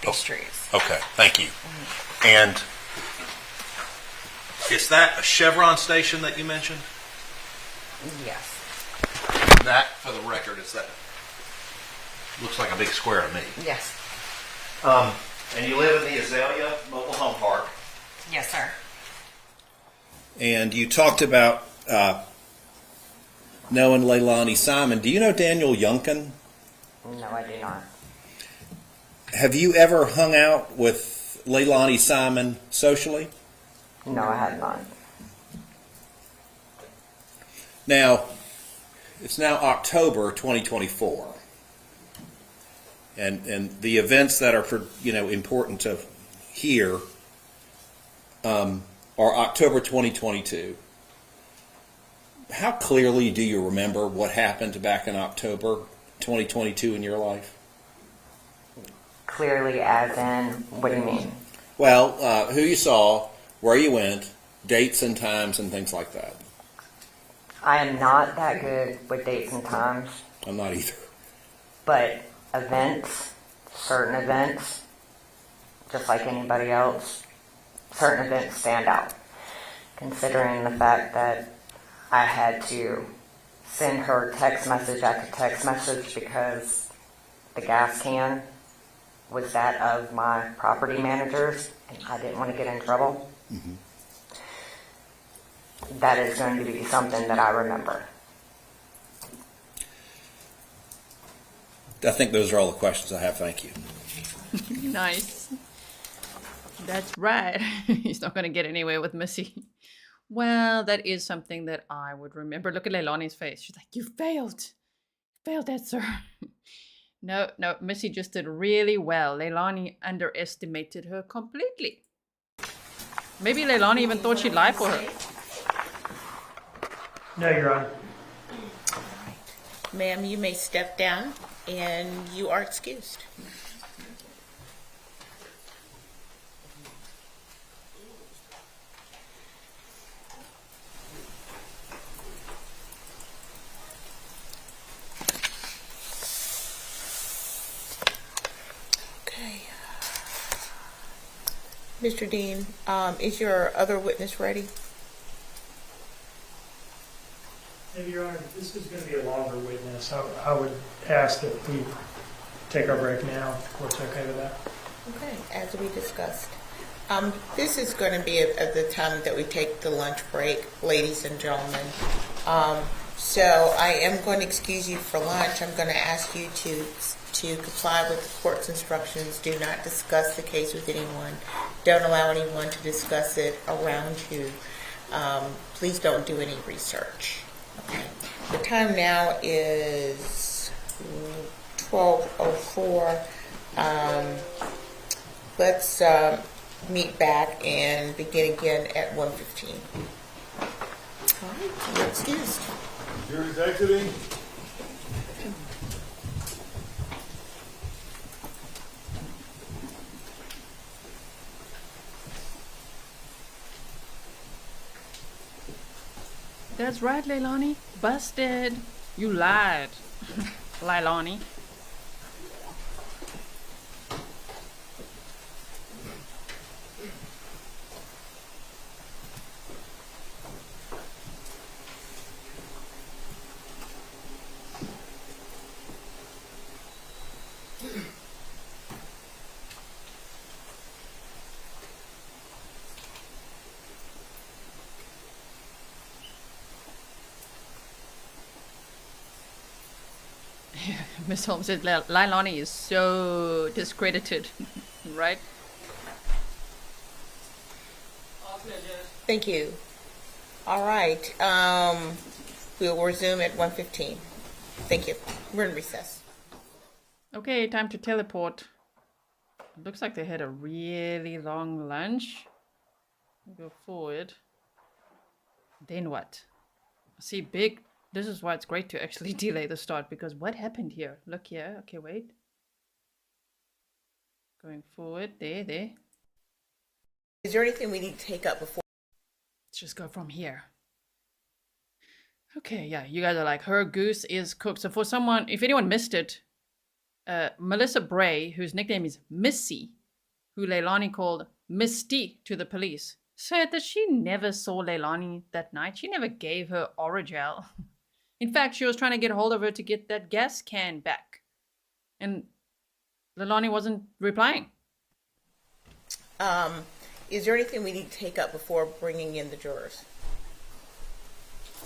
K: these trees.
E: Okay, thank you. And is that a Chevron station that you mentioned?
K: Yes.
E: That, for the record, is that looks like a big square to me.
K: Yes.
E: And you live in the Azalea Mobile Home Park.
K: Yes, sir.
E: And you talked about knowing Leilani Simon. Do you know Daniel Youngkin?
K: No, I do not.
E: Have you ever hung out with Leilani Simon socially?
K: No, I have not.
E: Now, it's now October 2024. And the events that are important to hear are October 2022. How clearly do you remember what happened back in October 2022 in your life?
K: Clearly, as in, what do you mean?
E: Well, who you saw, where you went, dates and times and things like that.
K: I am not that good with dates and times.
E: I'm not either.
K: But events, certain events, just like anybody else, certain events stand out. Considering the fact that I had to send her text message after text message because the gas can was that of my property managers, and I didn't want to get in trouble. That is going to be something that I remember.
E: I think those are all the questions I have. Thank you.
A: Nice. That's right. He's not going to get anywhere with Missy. Well, that is something that I would remember. Look at Leilani's face. She's like, you failed. Failed that, sir. No, Missy just did really well. Leilani underestimated her completely. Maybe Leilani even thought she'd lie for her.
H: No, Your Honor.
B: Ma'am, you may step down and you are excused. Okay. Mr. Dean, is your other witness ready?
H: Maybe, Your Honor, this is going to be a longer witness. I would ask that we take our break now. If the court's okay with that.
B: Okay, as we discussed. This is going to be at the time that we take the lunch break, ladies and gentlemen. So I am going to excuse you for lunch. I'm going to ask you to comply with the court's instructions. Do not discuss the case with anyone. Don't allow anyone to discuss it around you. Please don't do any research. Okay. The time now is 12:04. Let's meet back and begin again at 1:15. All right, you're excused.
I: Jury's exiting.
A: That's right, Leilani. Busted. You lied. Leilani. Miss Holmes said Leilani is so discredited, right?
B: Thank you. All right. We'll resume at 1:15. Thank you. We're in recess.
A: Okay, time to teleport. Looks like they had a really long lunch. Go forward. Then what? See, big. This is why it's great to actually delay the start, because what happened here? Look here. Okay, wait. Going forward. There.
B: Is there anything we need to take up before?
A: Let's just go from here. Okay, yeah, you guys are like, her goose is cooked. So for someone, if anyone missed it, Melissa Bray, whose nickname is Missy, who Leilani called Misty to the police, said that she never saw Leilani that night. She never gave her oragel. In fact, she was trying to get hold of her to get that gas can back. And Leilani wasn't replying.
B: Is there anything we need to take up before bringing in the jurors?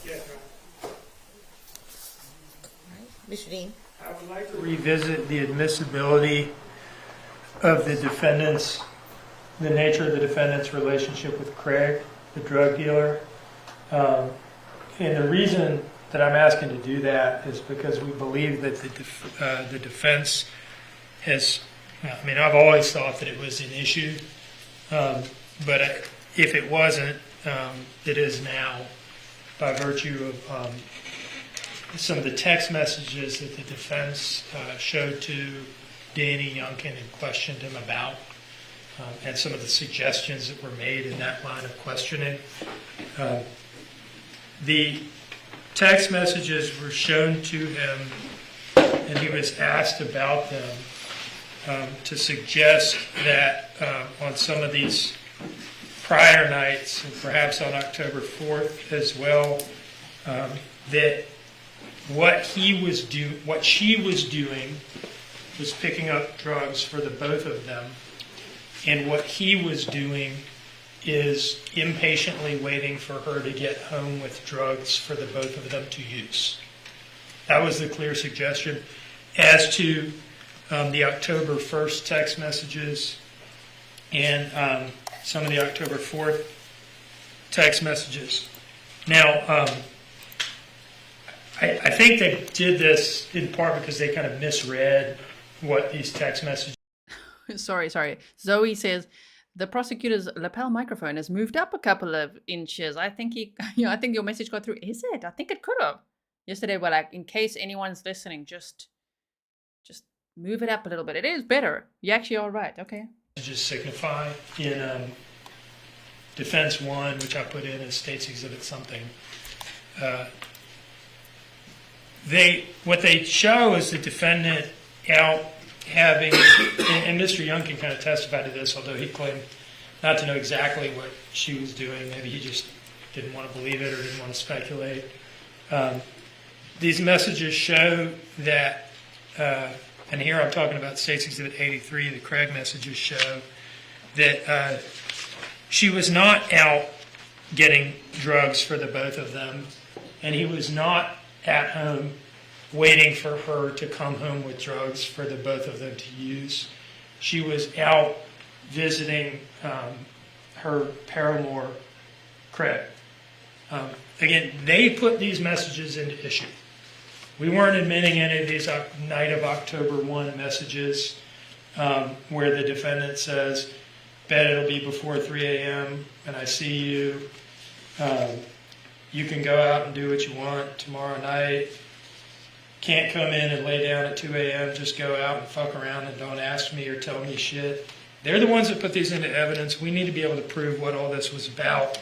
H: Yes,
B: All right. Mr. Dean?
H: I would like to revisit the admissibility of the defendant's, the nature of the defendant's relationship with Craig, the drug dealer. And the reason that I'm asking to do that is because we believe that the defense has, I mean, I've always thought that it was an issue, but if it wasn't, it is now, by virtue of some of the text messages that the defense showed to Danny Youngkin and questioned him about, and some of the suggestions that were made in that line of questioning. The text messages were shown to him, and he was asked about them to suggest that on some of these prior nights, and perhaps on October 4th as well, that what she was doing was picking up drugs for the both of them, and what he was doing is impatiently waiting for her to get home with drugs for the both of them to use. That was the clear suggestion. As to the October 1st text messages and some of the October 4th text messages. Now, I think they did this in part because they kind of misread what these text messages.
A: Sorry. Zoe says the prosecutor's lapel microphone has moved up a couple of inches. I think I think your message got through. Is it? I think it could have. Yesterday, we're like, in case anyone's listening, just move it up a little bit. It is better. You actually are right. Okay.
H: Just signify in defense 1, which I put in as state's exhibit something. What they show is the defendant out having, and Mr. Youngkin kind of testified to this, although he claimed not to know exactly what she was doing. Maybe he just didn't want to believe it or didn't want to speculate. These messages show that, and here I'm talking about State's Exhibit 83, the Craig messages show that she was not out getting drugs for the both of them, and he was not at home waiting for her to come home with drugs for the both of them to use. She was out visiting her paramour, Craig. Again, they put these messages into issue. We weren't admitting any of these night of October 1 messages where the defendant says, bet it'll be before 3 a.m. and I see you. You can go out and do what you want tomorrow night. Can't come in and lay down at 2 a.m. Just go out and fuck around and don't ask me or tell me shit. They're the ones that put these into evidence. We need to be able to prove what all this was about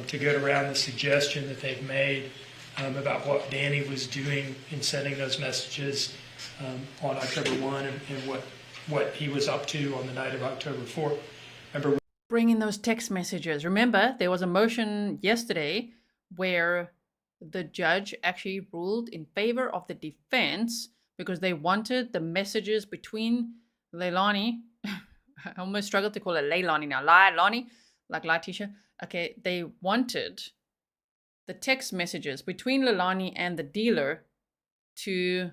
H: to get around the suggestion that they've made about what Danny was doing in sending those messages on October 1 and what he was up to on the night of October 4. Remember,
A: bring in those text messages. Remember, there was a motion yesterday where the judge actually ruled in favor of the defense because they wanted the messages between Leilani. I almost struggled to call her Leilani now. Leilani, like Letitia. Okay, they wanted the text messages between Leilani and the dealer to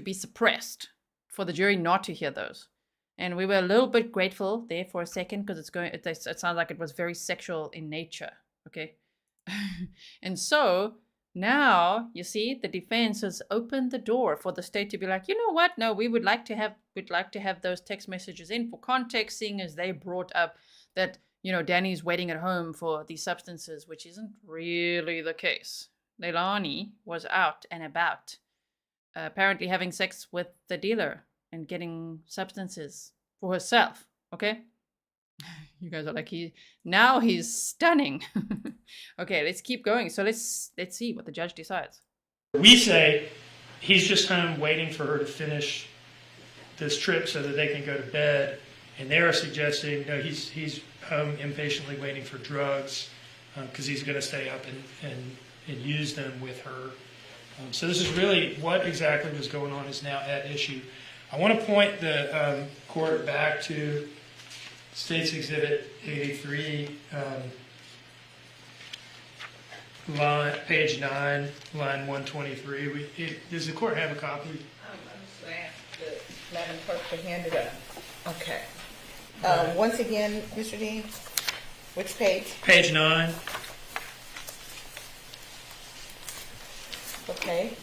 A: be suppressed, for the jury not to hear those. And we were a little bit grateful there for a second because it sounds like it was very sexual in nature. Okay. And so now you see the defense has opened the door for the state to be like, you know what? No, we'd like to have those text messages in for context, seeing as they brought up that, you know, Danny's waiting at home for these substances, which isn't really the case. Leilani was out and about, apparently having sex with the dealer and getting substances for herself. Okay. You guys are like, he's stunning. Okay, let's keep going. So let's see what the judge decides.
H: We say he's just home waiting for her to finish this trip so that they can go to bed. And they're suggesting, no, he's home impatiently waiting for drugs because he's going to stay up and use them with her. So this is really what exactly was going on is now at issue. I want to point the court back to State's Exhibit 83, page 9, line 123. Does the court have a copy?
B: I'm just going to ask the Madam Clerk to hand it up. Okay. Once again, Mr. Dean, which page?
H: Page 9.
B: Okay.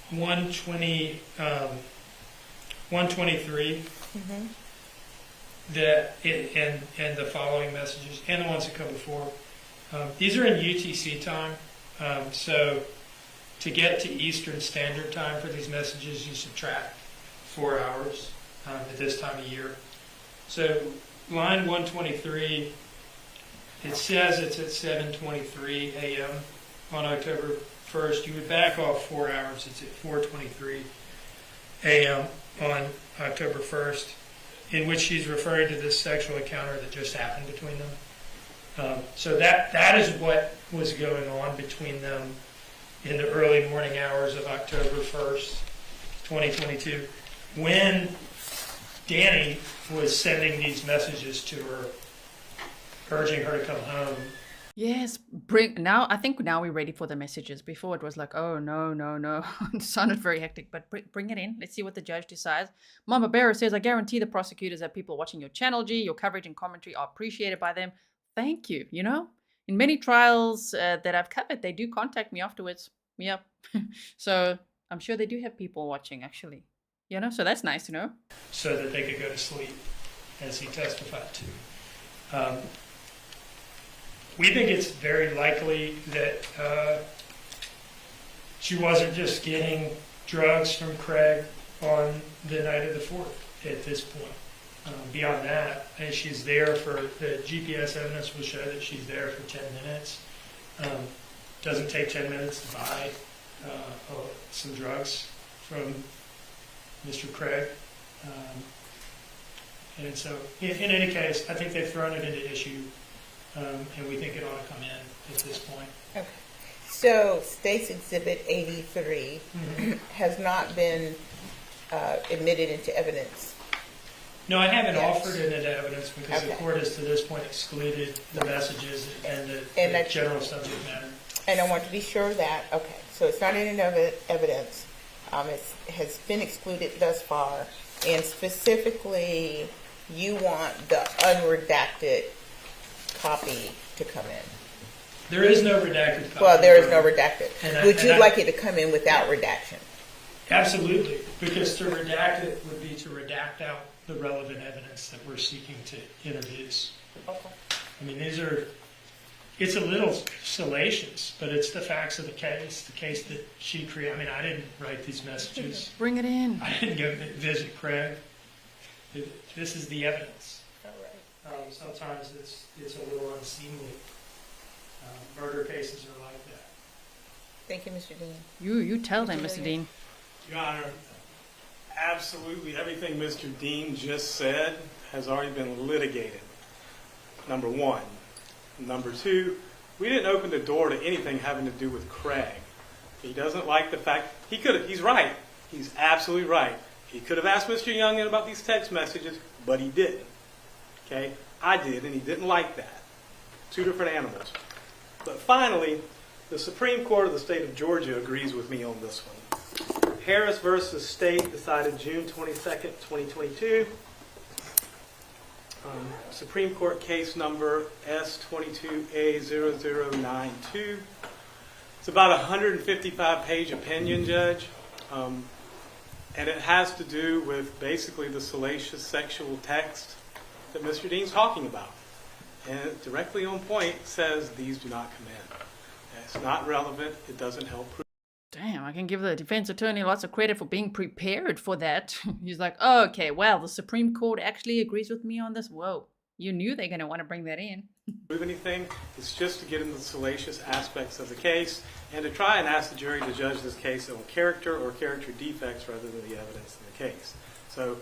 H: 123.
B: Mm-hmm.
H: And the following messages, and the ones that come before. These are in UTC time. So to get to Eastern Standard Time for these messages, you subtract 4 hours at this time of year. So line 123, it says it's at 7:23 a.m. on October 1st. You would back off 4 hours. It's at 4:23 a.m. on October 1st, in which she's referring to this sexual encounter that just happened between them. So that is what was going on between them in the early morning hours of October 1st, 2022, when Danny was sending these messages to her, urging her to come home.
A: Yes, I think now we're ready for the messages. Before it was like, oh, no. It sounded very hectic, but bring it in. Let's see what the judge decides. Mama Bear says, I guarantee the prosecutors that people watching your channel, G, your coverage and commentary are appreciated by them. Thank you. You know, in many trials that I've covered, they do contact me afterwards. Yep. So I'm sure they do have people watching, actually. You know, so that's nice to know.
H: So that they could go to sleep, as he testified to. We think it's very likely that she wasn't just getting drugs from Craig on the night of the 4th at this point. Beyond that, she's there for, the GPS evidence will show that she's there for 10 minutes. Doesn't take 10 minutes to buy some drugs from Mr. Craig. And so, in any case, I think they've thrown it into issue. And we think it ought to come in at this point.
B: Okay. So, State's Exhibit 83 has not been admitted into evidence.
H: No, I haven't offered it into evidence because the court has to this point excluded the messages and the general subject matter.
B: And I want to be sure of that. Okay. So, it's not in evidence. It has been excluded thus far. And specifically, you want the unredacted copy to come in.
H: There is no redacted copy.
B: Well, there is no redacted. Would you like it to come in without redaction? Absolutely,
H: because to redact it would be to redact out the relevant evidence that we're seeking to introduce.
B: Okay.
H: I mean, it's a little salacious, but it's the facts of the case that she created. I mean, I didn't write these messages.
A: Bring it in.
H: I didn't go visit Craig. This is the evidence. Sometimes it's a little unseemly. Murder cases are like that.
B: Thank you, Mr. Dean.
A: You tell them, Mr. Dean.
C: Your Honor, absolutely everything Mr. Dean just said has already been litigated. Number one. Number two, we didn't open the door to anything having to do with Craig. He doesn't like the fact, he's right. He's absolutely right. He could have asked Mr. Youngkin about these text messages, but he didn't. Okay? I did, and he didn't like that. Two different animals. But finally, the Supreme Court of the state of Georgia agrees with me on this one. Harris versus State decided June 22nd, 2022. Supreme Court case number S22A0092. It's about a 155-page opinion, Judge. And it has to do with basically the salacious sexual text that Mr. Dean's talking about. And it directly on point says these do not come in. It's not relevant. It doesn't help prove.
A: Damn, I can give the defense attorney lots of credit for being prepared for that. He's like, oh, okay, well, the Supreme Court actually agrees with me on this. Whoa, you knew they're going to want to bring that in.
C: Prove anything. It's just to get into the salacious aspects of the case and to try and ask the jury to judge this case on character or character defects rather than the evidence in the case. So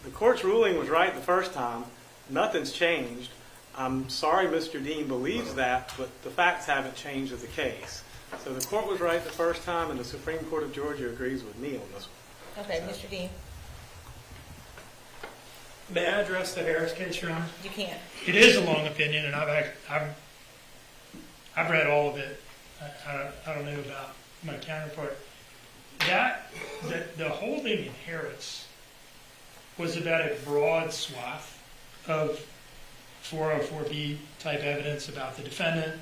C: the court's ruling was right the first time. Nothing's changed. I'm sorry Mr. Dean believes that, but the facts haven't changed of the case. So the court was right the first time, and the Supreme Court of Georgia agrees with me on this one.
B: Okay, Mr. Dean.
H: May I address the Harris case, Your Honor?
B: You can.
H: It is a long opinion, and I've read all of it. I don't know about my counterpart. The holding in Harris was about a broad swath of 404B type evidence about the defendant,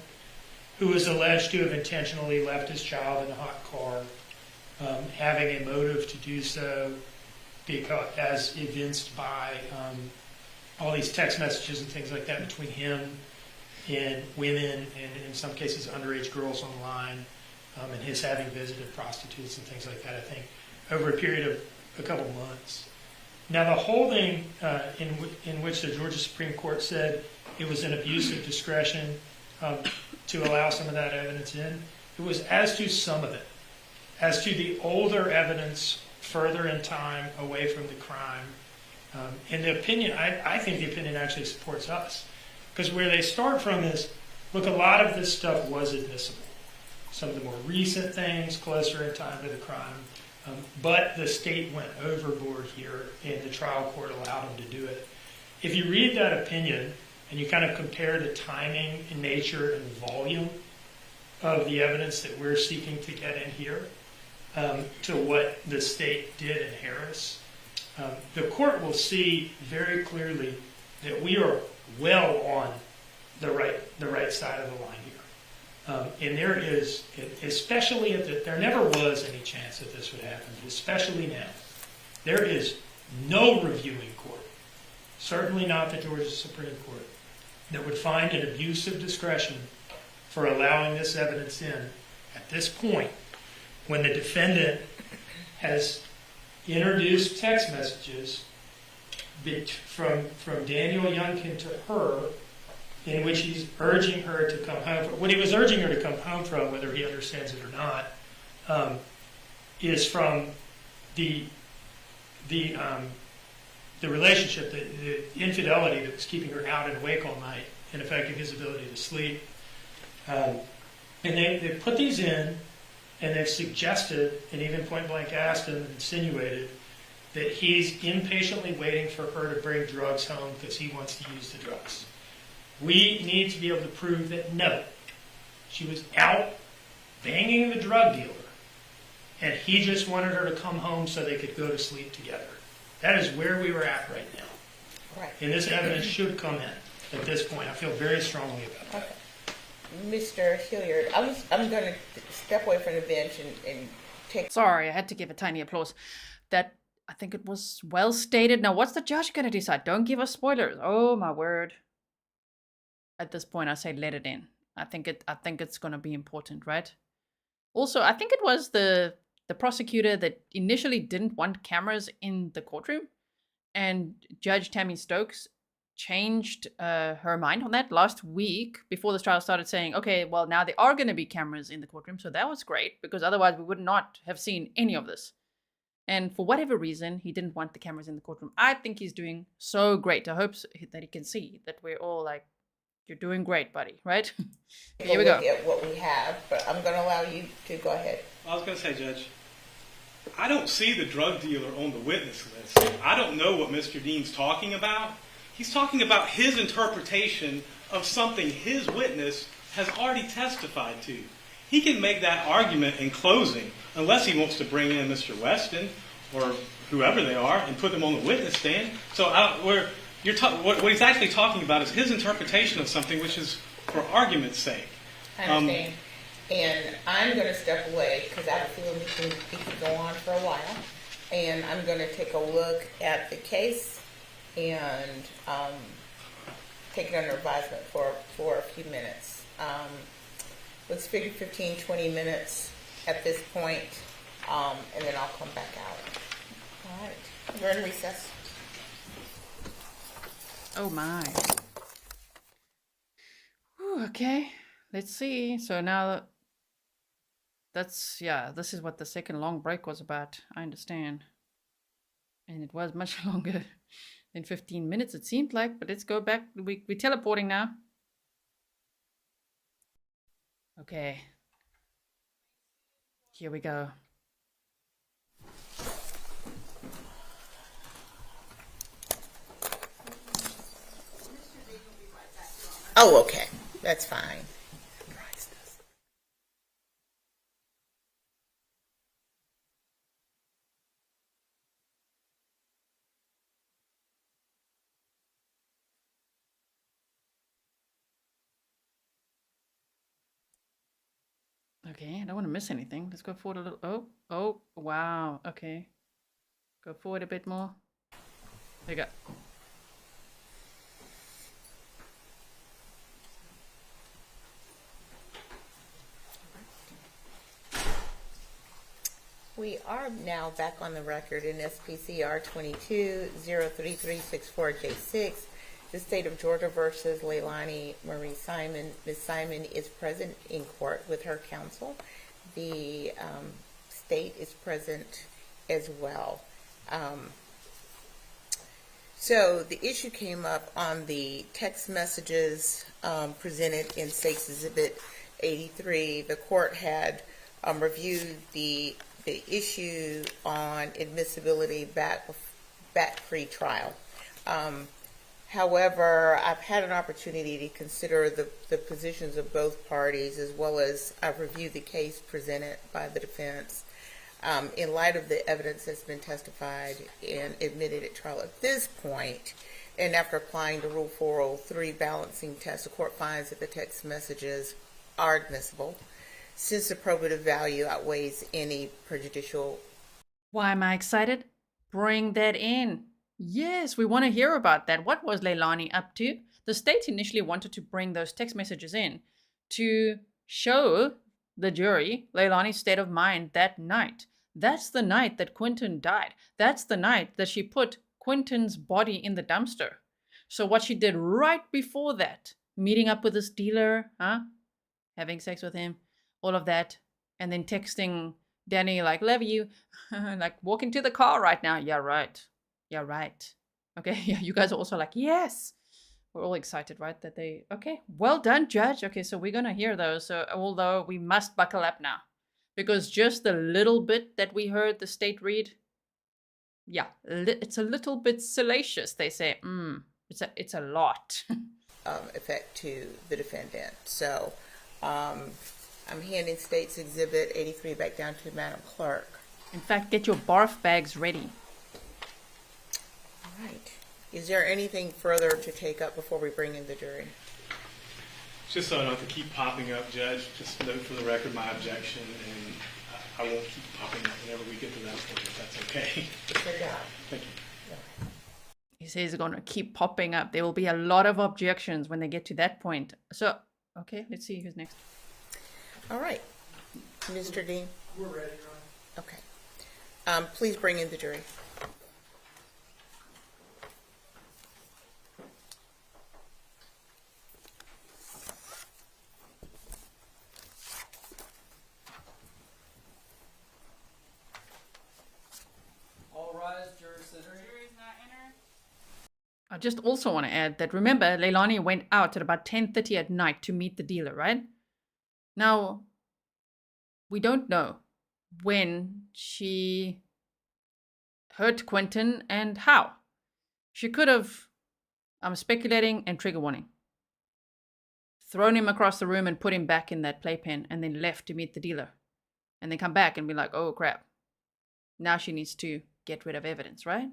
H: who was alleged to have intentionally left his child in a hot car, having a motive to do so, because, as evinced by all these text messages and things like that between him and women, and in some cases underage girls online, and his having visited prostitutes and things like that, I think, over a period of a couple months. Now, the holding in which the Georgia Supreme Court said it was an abuse of discretion to allow some of that evidence in, it was as to some of it. As to the older evidence further in time away from the crime, and the opinion, I think the opinion actually supports us. Because where they start from is, look, a lot of this stuff was admissible. some of the more recent things closer in time to the crime. But the state went overboard here, and the trial court allowed them to do it. If you read that opinion and you kind of compare the timing and nature and volume of the evidence that we're seeking to get in here to what the state did in Harris, the court will see very clearly that we are well on the right side of the line here. And there is, especially there never was any chance that this would happen, especially now. There is no reviewing court, certainly not the Georgia Supreme Court, that would find an abuse of discretion for allowing this evidence in at this point when the defendant has introduced text messages from Daniel Youngkin to her in which he's urging her to come home. What he was urging her to come home from, whether he understands it or not, is from the relationship, the infidelity that was keeping her out and awake all night and affecting his ability to sleep. And they put these in, and they've suggested, and even point blank asked and insinuated, that he's impatiently waiting for her to bring drugs home because he wants to use the drugs. We need to be able to prove that no, she was out banging the drug dealer, and he just wanted her to come home so they could go to sleep together. That is where we were at right now.
B: Right.
H: And this evidence should come in at this point. I feel very strongly about that.
B: Okay. Mr. Hilliard, I'm going to step away from the bench and take...
A: Sorry, I had to give a tiny applause. That, I think it was well stated. Now, what's the judge going to decide? Don't give us spoilers. Oh, my word. At this point, I say let it in. I think it's going to be important, right? Also, I think it was the prosecutor that initially didn't want cameras in the courtroom, and Judge Tammy Stokes changed her mind on that last week before the trial started, saying, okay, well, now there are going to be cameras in the courtroom. So that was great, because otherwise we would not have seen any of this. And for whatever reason, he didn't want the cameras in the courtroom. I think he's doing so great. I hope that he can see that we're all like, you're doing great, buddy, right? Here we go.
B: Look at what we have, but I'm going to allow you to go ahead.
C: I was going to say, Judge, I don't see the drug dealer on the witness list. I don't know what Mr. Dean's talking about. He's talking about his interpretation of something his witness has already testified to. He can make that argument in closing, unless he wants to bring in Mr. Weston or whoever they are and put them on the witness stand. So what he's actually talking about is his interpretation of something, which is for argument's sake.
B: I understand. And I'm going to step away because I have a feeling we can go on for a while. And I'm going to take a look at the case and take it under advisement for a few minutes. Let's figure 15, 20 minutes at this point, and then I'll come back out. All right. We're in recess.
A: Oh, my. Whew, okay. Let's see. So now this is what the second long break was about. I understand. And it was much longer than 15 minutes, it seemed like, but let's go back. We're teleporting now. Okay. Here we go.
B: Oh, okay. That's fine.
A: Okay, I don't want to miss anything. Let's go forward a little. Oh, wow. Okay. Go forward a bit more. There you go.
B: We are now back on the record in SPCR 22-03364J6, the State of Georgia versus Leilani Marie Simon. Ms. Simon is present in court with her counsel. The state is present as well. So the issue came up on the text messages presented in State's Exhibit 83, the court had reviewed the issue on admissibility back pre-trial. However, I've had an opportunity to consider the positions of both parties, as well as I've reviewed the case presented by the defense. In light of the evidence that's been testified and admitted at trial at this point, and after applying the Rule 403 balancing test, the court finds that the text messages are admissible, since the probative value outweighs any prejudicial.
A: Why am I excited? Bring that in. Yes, we want to hear about that. What was Leilani up to? The state initially wanted to bring those text messages in to show the jury Leilani's state of mind that night. That's the night that Quinton died. That's the night that she put Quinton's body in the dumpster. So what she did right before that, meeting up with this dealer, having sex with him, all of that, and then texting Danny like, love you, like walking to the car right now. Yeah, right. Yeah, right. Okay, yeah, you guys are also like, yes. We're all excited, right? That they, okay, well done, judge. Okay, so we're going to hear those. So although we must buckle up now, because just the little bit that we heard the state read, yeah, it's a little bit salacious. They say, it's a lot.
B: Effect to the defendant. So I'm handing State's Exhibit 83 back down to Madam Clerk.
A: In fact, get your barf bags ready.
B: All right. Is there anything further to take up before we bring in the jury?
C: Just so I don't have to keep popping up, Judge, just note for the record my objection, and I won't keep popping up whenever we get to that point, if that's okay. Thank you.
A: He says he's going to keep popping up. There will be a lot of objections when they get to that point. So, okay, let's see who's next.
B: All right. Mr. Dean?
H: We're ready, Ron.
B: Okay. Please bring in the jury.
A: I just also want to add that, remember, Leilani went out at about 10:30 at night to meet the dealer, right? Now, we don't know when she hurt Quinton and how. She could have, I'm speculating, and trigger warning, thrown him across the room and put him back in that playpen and then left to meet the dealer. And then come back and be like, oh crap. Now she needs to get rid of evidence, right?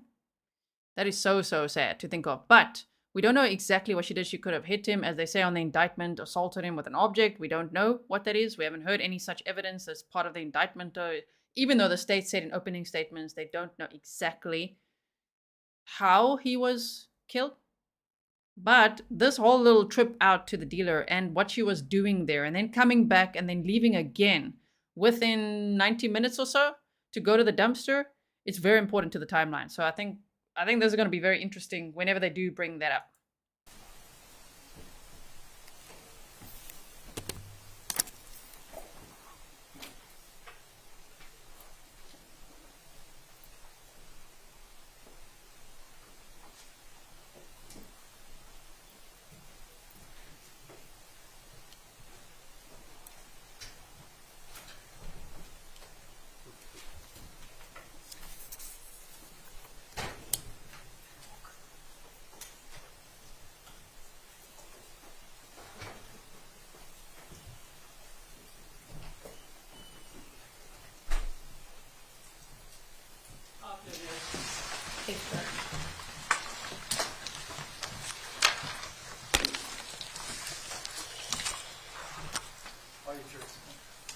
A: That is so sad to think of. But we don't know exactly what she did. She could have hit him, as they say on the indictment, assaulted him with an object. We don't know what that is. We haven't heard any such evidence as part of the indictment. Even though the state said in opening statements they don't know exactly how he was killed. But this whole little trip out to the dealer and what she was doing there, and then coming back and then leaving again within 90 minutes or so to go to the dumpster, it's very important to the timeline. So I think this is going to be very interesting whenever they do bring that up.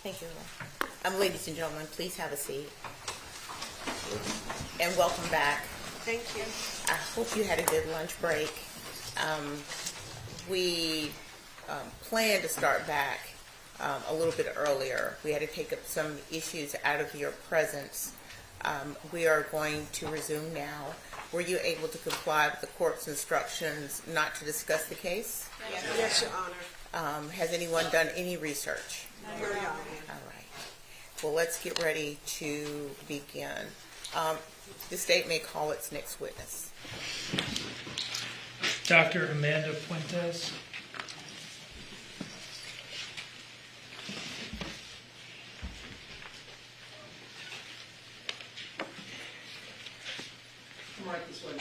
B: Thank you. Ladies and gentlemen, please have a seat. And welcome back.
L: Thank you.
B: I hope you had a good lunch break. We planned to start back a little bit earlier. We had to take up some issues out of your presence. We are going to resume now. Were you able to comply with the court's instructions not to discuss the case?
L: Yes, Your Honor.
B: Has anyone done any research?
L: Your Honor.
B: All right. Well, let's get ready to begin. The state may call its next witness.
H: Dr. Amanda Puentes.
A: Come right this way.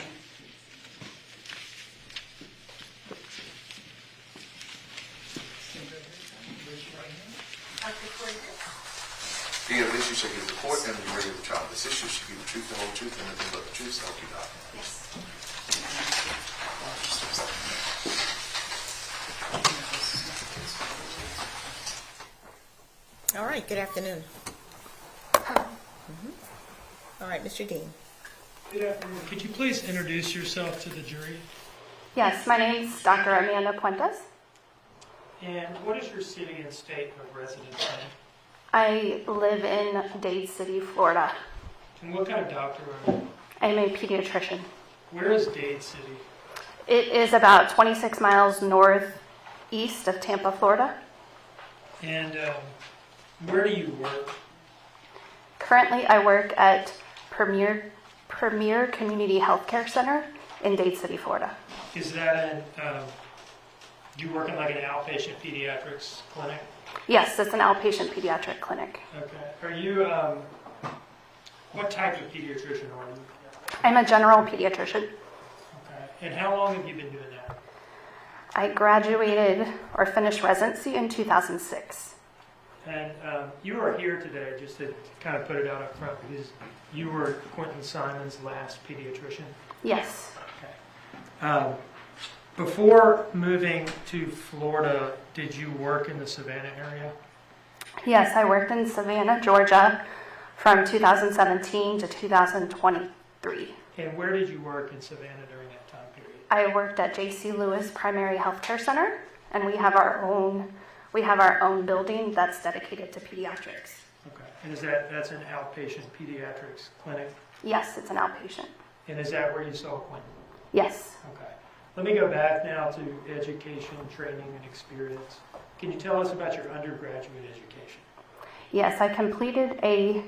I: The evidence you shall give the court and the jury of the trial of this issue shall be the truth, the whole truth, and nothing but the truth, so help you God.
B: All right, good afternoon. All right, Mr. Dean.
H: Good afternoon. Could you please introduce yourself to the jury?
M: Yes, my name's Dr. Amanda Puentes.
H: And what is your city and state of residence in?
M: I live in Dade City, Florida.
H: And what kind of doctor are you?
M: I'm a pediatrician.
H: Where is Dade City?
M: It is about 26 miles northeast of Tampa, Florida.
H: And where do you work?
M: Currently, I work at Premier Community Healthcare Center in Dade City, Florida.
H: Is that do you work in like an outpatient pediatrics clinic?
M: Yes, it's an outpatient pediatric clinic.
H: Okay. Are you, what type of pediatrician are you?
M: I'm a general pediatrician.
H: Okay. And how long have you been doing that?
M: I graduated or finished residency in 2006.
H: And you are here today, just to kind of put it out up front, because you were Quinton Simon's last pediatrician.
M: Yes.
H: Okay. Before moving to Florida, did you work in the Savannah area?
M: Yes, I worked in Savannah, Georgia from 2017 to 2023.
H: And where did you work in Savannah during that time period?
M: I worked at J.C. Lewis Primary Healthcare Center, and we have our own building that's dedicated to pediatrics.
H: Okay. And that's an outpatient pediatrics clinic?
M: Yes, it's an outpatient.
H: And is that where you saw Quinton?
M: Yes.
H: Okay. Let me go back now to education, training, and experience. Can you tell us about your undergraduate education?
M: Yes, I completed a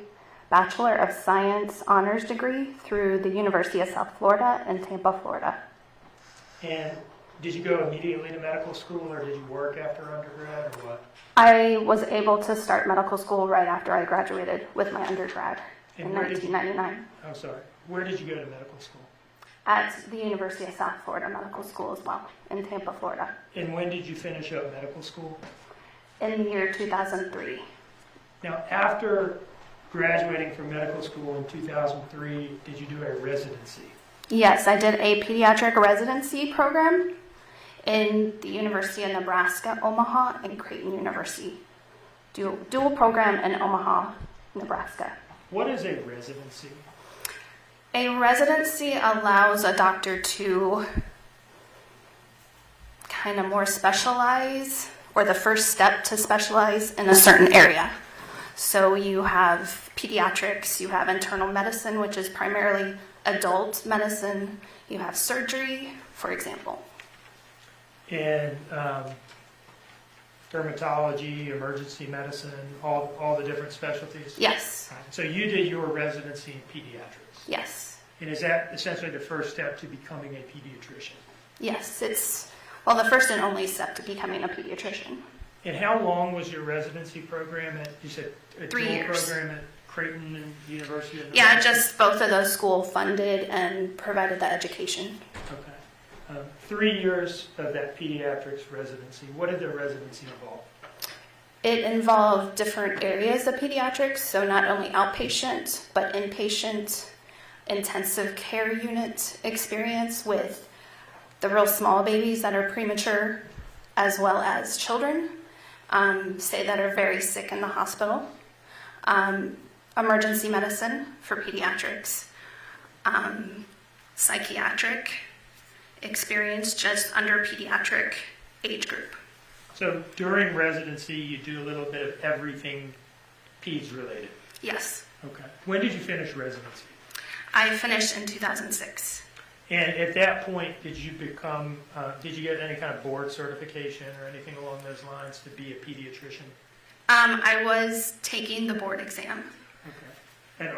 M: Bachelor of Science honors degree through the University of South Florida in Tampa, Florida.
H: And did you go immediately to medical school, or did you work after undergrad, or what?
M: I was able to start medical school right after I graduated with my undergrad in 1999.
H: I'm sorry. Where did you go to medical school?
M: At the University of South Florida Medical School as well, in Tampa, Florida.
H: And when did you finish up medical school?
M: In the year 2003.
H: Now, after graduating from medical school in 2003, did you do a residency?
M: Yes, I did a pediatric residency program in the University of Nebraska, Omaha, and Creighton University. Dual program in Omaha, Nebraska.
H: What is a residency?
M: A residency allows a doctor to kind of more specialize, or the first step to specialize in a certain area. So you have pediatrics, you have internal medicine, which is primarily adult medicine, you have surgery, for example.
H: And dermatology, emergency medicine, all the different specialties?
M: Yes.
H: So you did your residency in pediatrics?
M: Yes.
H: And is that essentially the first step to becoming a pediatrician?
M: Yes, it's, well, the first and only step to becoming a pediatrician.
H: And how long was your residency program at, you said, a
M: 3
H: dual
M: years.
H: program at Creighton and University of
M: Yeah,
H: Nebraska?
M: just both of those school funded and provided the education.
H: Okay. 3 years of that pediatrics residency. What did the residency involve?
M: It involved different areas of pediatrics, so not only outpatient, but inpatient, intensive care unit experience with the real small babies that are premature, as well as children, say that are very sick in the hospital, emergency medicine for pediatrics, psychiatric experience just under pediatric age group.
H: So during residency, you do a little bit of everything peds related?
M: Yes.
H: Okay. When did you finish residency?
M: I finished in 2006.
H: And at that point, did you get any kind of board certification or anything along those lines to be a pediatrician?
M: I was taking the board exam.
H: Okay. And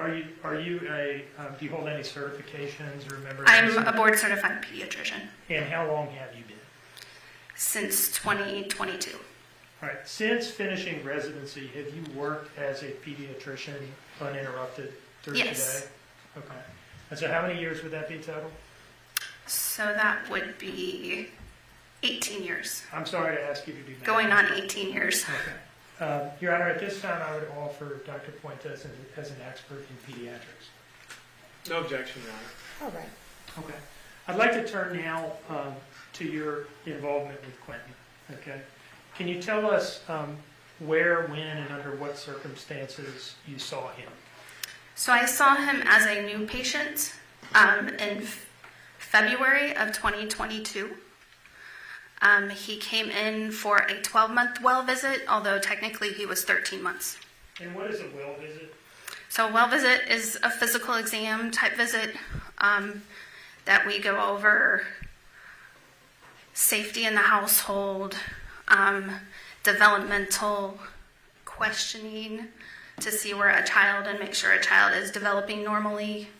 H: do you hold any certifications or remember?
M: I'm a board certified pediatrician.
H: And how long have you been?
M: Since 2022.
H: All right. Since finishing residency, have you worked as a pediatrician uninterrupted through
M: Yes.
H: today? Okay. And so how many years would that be total?
M: So that would be 18 years.
H: I'm sorry to ask you to do that.
M: Going on 18 years.
H: Okay. Your Honor, at this time, I would offer Dr. Puentes as an expert in pediatrics.
C: No objection, Your Honor.
B: All right.
H: Okay. I'd like to turn now to your involvement with Quinton. Okay. Can you tell us where, when, and under what circumstances you saw him?
M: So I saw him as a new patient in February of 2022. He came in for a 12-month well visit, although technically he was 13 months.
H: And what is a well visit?
M: So a well visit is a physical exam type visit that we go over safety in the household, developmental questioning to see where a child and make sure a child is developing normally,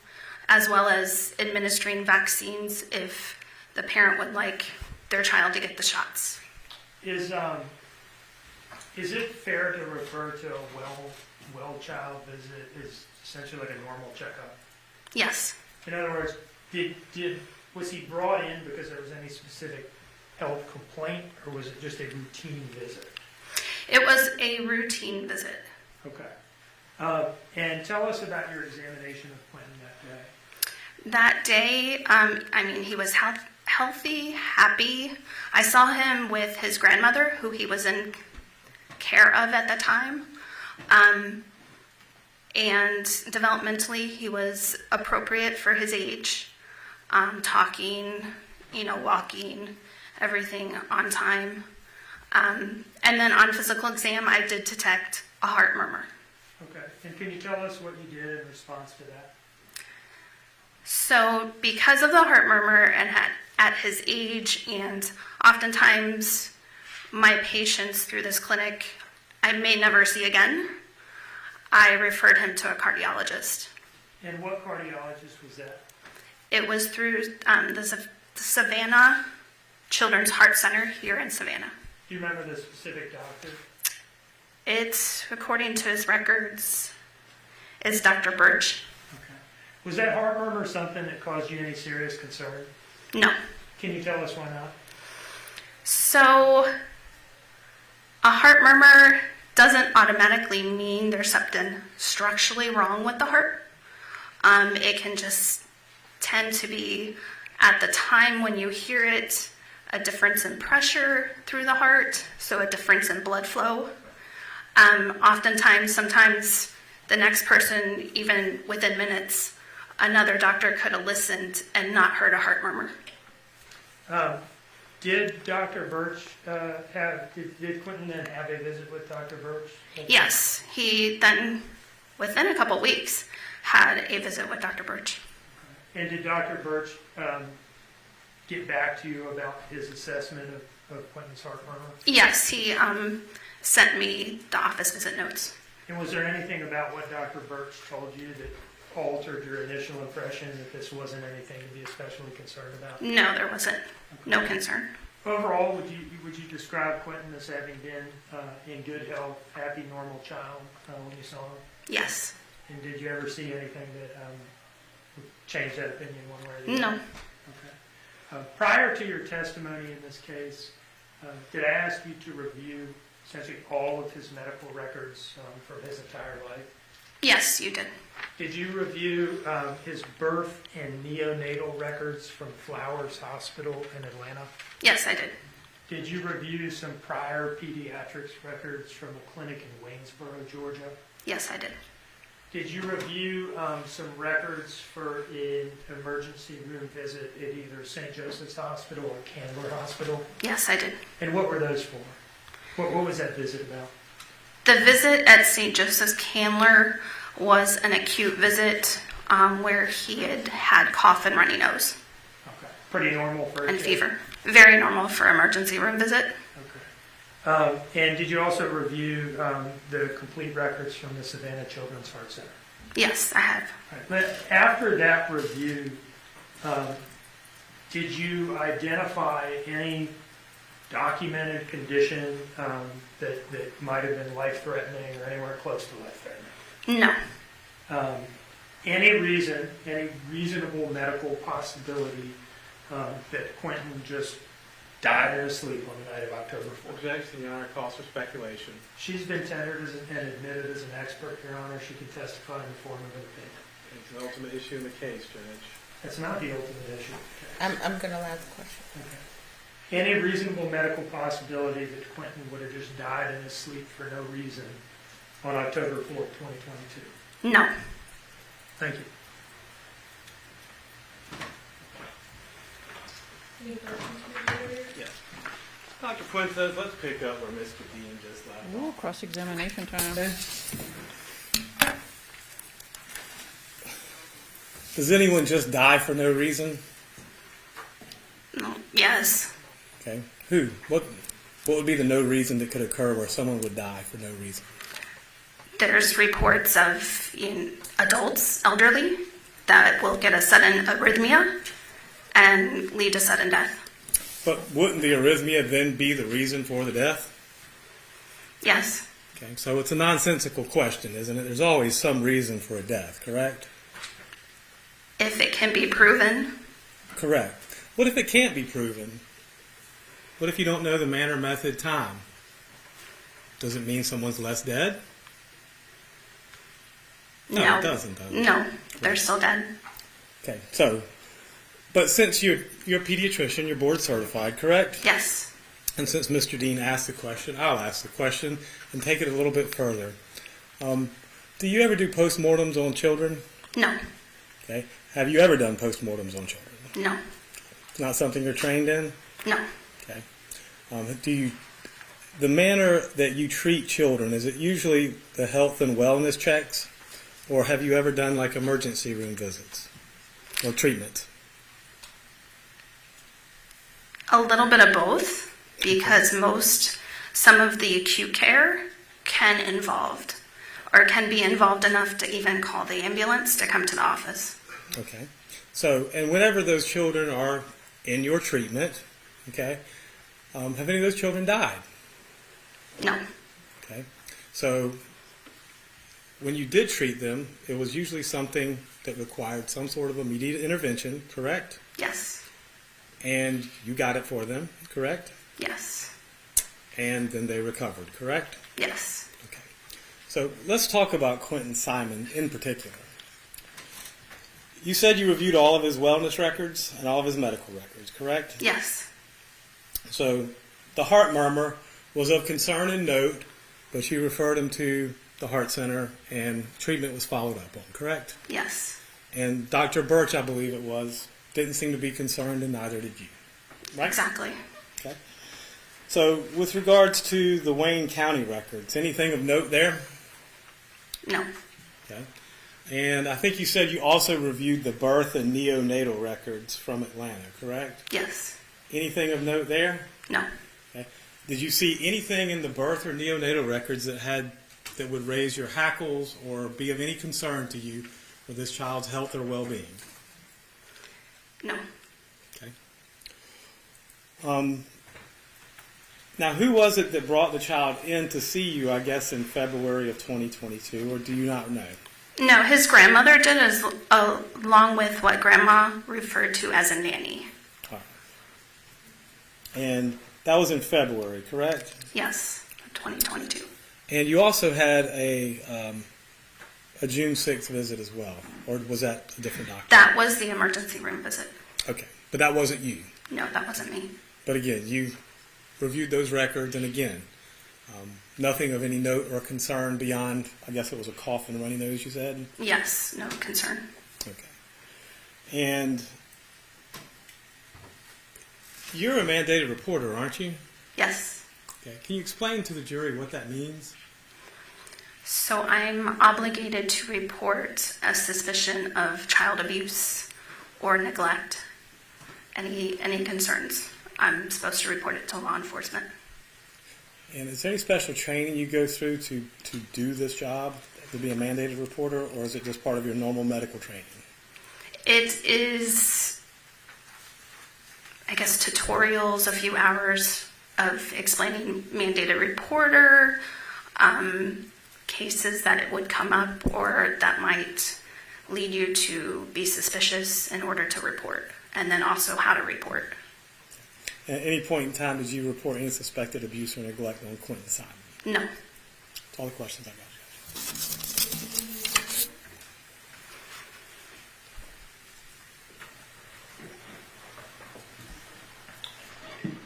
M: as well as administering vaccines if the parent would like their child to get the shots.
H: Is it fair to refer to a well child visit as essentially like a normal checkup?
M: Yes.
H: In other words, was he brought in because there was any specific health complaint, or was it just a routine visit?
M: It was a routine visit.
H: Okay. And tell us about your examination of Quinton that day.
M: That day, he was healthy, happy. I saw him with his grandmother, who he was in care of at the time. And developmentally, he was appropriate for his age, talking, walking, everything on time. And then on physical exam, I did detect a heart murmur.
H: Okay. And can you tell us what you did in response to that?
M: So because of the heart murmur and at his age, and oftentimes my patients through this clinic I may never see again, I referred him to a cardiologist.
H: And what cardiologist was that?
M: It was through the Savannah Children's Heart Center here in Savannah.
H: Do you remember the specific doctor?
M: It's, according to his records, is Dr. Burch.
H: Okay. Was that heart murmur something that caused you any serious concern?
M: No.
H: Can you tell us why not?
M: So, a heart murmur doesn't automatically mean there's something structurally wrong with the heart. It can just tend to be, at the time when you hear it, a difference in pressure through the heart, so a difference in blood flow. Oftentimes, sometimes the next person, even within minutes, another doctor could have listened and not heard a heart murmur.
H: Did Dr. Burch did Quinton then have a visit with Dr. Burch?
M: Yes, he then, within a couple weeks, had a visit with Dr. Burch.
H: And did Dr. Burch get back to you about his assessment of Quinton's heart murmur?
M: Yes, he sent me the office visit notes.
H: And was there anything about what Dr. Burch told you that altered your initial impression that this wasn't anything to be especially concerned about?
M: No, there wasn't. No concern.
H: Overall, would you describe Quinton as having been in good health, happy, normal child when you saw him?
M: Yes.
H: And did you ever see anything that would change that opinion one way or the other?
M: No.
H: Okay. Prior to your testimony in this case, did I ask you to review essentially all of his medical records for his entire life?
M: Yes, you did.
H: Did you review his birth and neonatal records from Flowers Hospital in Atlanta?
M: Yes, I did.
H: Did you review some prior pediatrics records from a clinic in Waynesboro, Georgia?
M: Yes, I did.
H: Did you review some records for an emergency room visit at either St. Joseph's Hospital or Candler Hospital?
M: Yes, I did.
H: And what were those for? What was that visit about?
M: The visit at St. Joseph's Candler was an acute visit where he had cough and runny nose.
H: Okay. Pretty normal for a
M: and
H: kid.
M: Fever. Very normal for emergency room visit.
H: Okay. And did you also review the complete records from the Savannah Children's Heart Center?
M: Yes, I have.
H: Right. But after that review, did you identify any documented condition that might have been life-threatening or anywhere close to life-threatening?
M: No.
H: any reasonable medical possibility that Quinton just died in his sleep on the night of October 4th.
C: Objection, Your Honor, calls for speculation.
H: She's been tendered and admitted as an expert, Your Honor. She can testify in the form of an opinion.
C: It's an ultimate issue in the case, Judge.
H: That's not the ultimate issue.
B: I'm going to allow the question.
H: Okay. Any reasonable medical possibility that Quinton would have just died in his sleep for no reason on October 4th, 2022?
M: No.
H: Thank you.
C: Yes. Dr. Puentes, let's pick up where Mr. Dean just left
A: Ooh, cross-examination time.
D: Does anyone just die for no reason?
M: No. Yes.
D: Okay. Who? What would be the no reason that could occur where someone would die for no reason?
M: There's reports of adults, elderly, that will get a sudden arrhythmia and lead to sudden death.
D: But wouldn't the arrhythmia then be the reason for the death?
M: Yes.
D: Okay, so it's a nonsensical question, isn't it? There's always some reason for a death, correct?
M: If it can be proven.
D: Correct. What if it can't be proven? What if you don't know the manner, method, time? Does it mean someone's less dead? No, it doesn't, does it?
M: No, they're still dead.
D: Okay, so, but since you're a pediatrician, you're board certified, correct?
M: Yes.
D: And since Mr. Dean asked the question, I'll ask the question and take it a little bit further. Do you ever do postmortems on children?
M: No.
D: Okay. Have you ever done postmortems on children?
M: No.
D: It's not something you're trained in?
M: No.
D: Okay. The manner that you treat children, is it usually the health and wellness checks? Or have you ever done like emergency room visits or treatment?
M: A little bit of both, because some of the acute care can be involved enough to even call the ambulance to come to the office.
D: Okay. So, and whenever those children are in your treatment, okay, have any of those children died?
M: No.
D: Okay. So, when you did treat them, it was usually something that required some sort of immediate intervention, correct?
M: Yes.
D: And you got it for them, correct?
M: Yes.
D: And then they recovered, correct?
M: Yes.
D: Okay. So let's talk about Quinton Simon in particular. You said you reviewed all of his wellness records and all of his medical records, correct?
M: Yes.
D: So the heart murmur was of concern and note, but you referred him to the heart center and treatment was followed up on, correct?
M: Yes.
D: And Dr. Burch, I believe it was, didn't seem to be concerned and neither did you, right?
M: Exactly.
D: Okay. So with regards to the Wayne County records, anything of note there?
M: No.
D: Okay. And I think you said you also reviewed the birth and neonatal records from Atlanta, correct?
M: Yes.
D: Anything of note there?
M: No.
D: Okay. Did you see anything in the birth or neonatal records that would raise your hackles or be of any concern to you for this child's health or well-being?
M: No.
D: Okay. Now, who was it that brought the child in to see you, I guess, in February of 2022, or do you not know?
M: No, his grandmother did, along with what Grandma referred to as a nanny.
D: All right. And that was in February, correct?
M: Yes, 2022.
D: And you also had a June 6th visit as well, or was that a different doctor?
M: That was the emergency room visit.
D: Okay, but that wasn't you.
M: No, that wasn't me.
D: But again, you reviewed those records, and again, nothing of any note or concern beyond, I guess it was a cough and runny nose, you said?
M: Yes, no concern.
D: Okay. And you're a mandated reporter, aren't you?
M: Yes.
D: Okay. Can you explain to the jury what that means?
M: So I'm obligated to report a suspicion of child abuse or neglect. Any concerns, I'm supposed to report it to law enforcement.
D: And is there any special training you go through to do this job, to be a mandated reporter, or is it just part of your normal medical training?
M: It is, I guess, tutorials, a few hours of explaining mandated reporter, cases that it would come up or that might lead you to be suspicious in order to report, and then also how to report.
D: At any point in time, did you report any suspected abuse or neglect on Quinton Simon?
M: No.
D: That's all the questions I got.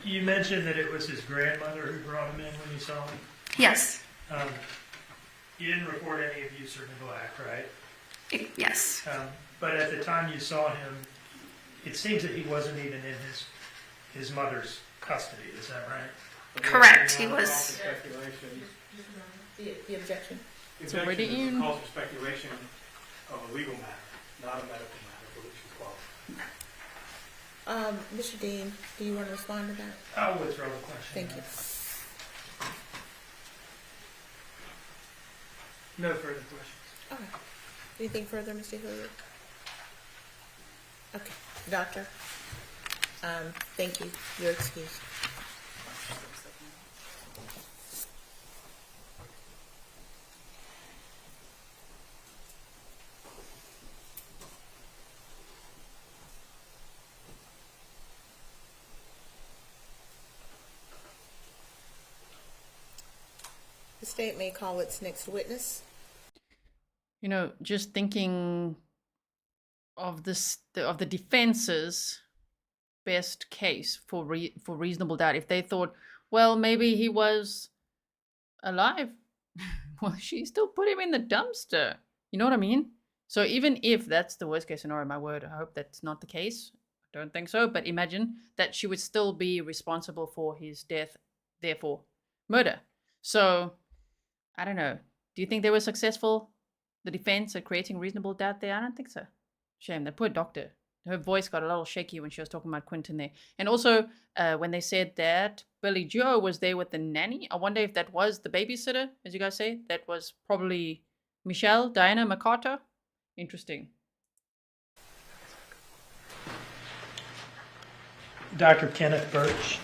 H: You mentioned that it was his grandmother who brought him in when you saw him.
M: Yes.
H: You didn't report any abuse or neglect, right?
M: Yes.
H: But at the time you saw him, it seems that he wasn't even in his mother's custody. Is that right?
M: Correct. He was.
B: The objection.
C: The
A: It's already
C: objection
A: in.
C: is calls for speculation of a legal matter, not a medical matter for which he's qualified.
B: Mr. Dean, do you want to respond to that?
H: I'll withdraw the question.
B: Thank you.
H: No further questions.
B: All right. Anything further, Mr. Hilliard? Okay. Doctor? Thank you. You're excused. The state may call its next witness.
A: You know, just thinking of of the defense's best case for reasonable doubt. If they thought, well, maybe he was alive, well, she still put him in the dumpster. You know what I mean? So even if that's the worst case scenario, my word, I hope that's not the case. I don't think so. But imagine that she would still be responsible for his death, therefore murder. So I don't know. Do you think they were successful, the defense, at creating reasonable doubt there? I don't think so. Shame. That poor doctor. Her voice got a little shaky when she was talking about Quinton there. And also, when they said that Billy Joe was there with the nanny, I wonder if that was the babysitter, as you guys say. That was probably Michelle, Diana, McCarta. Interesting.
H: Dr. Kenneth Burch.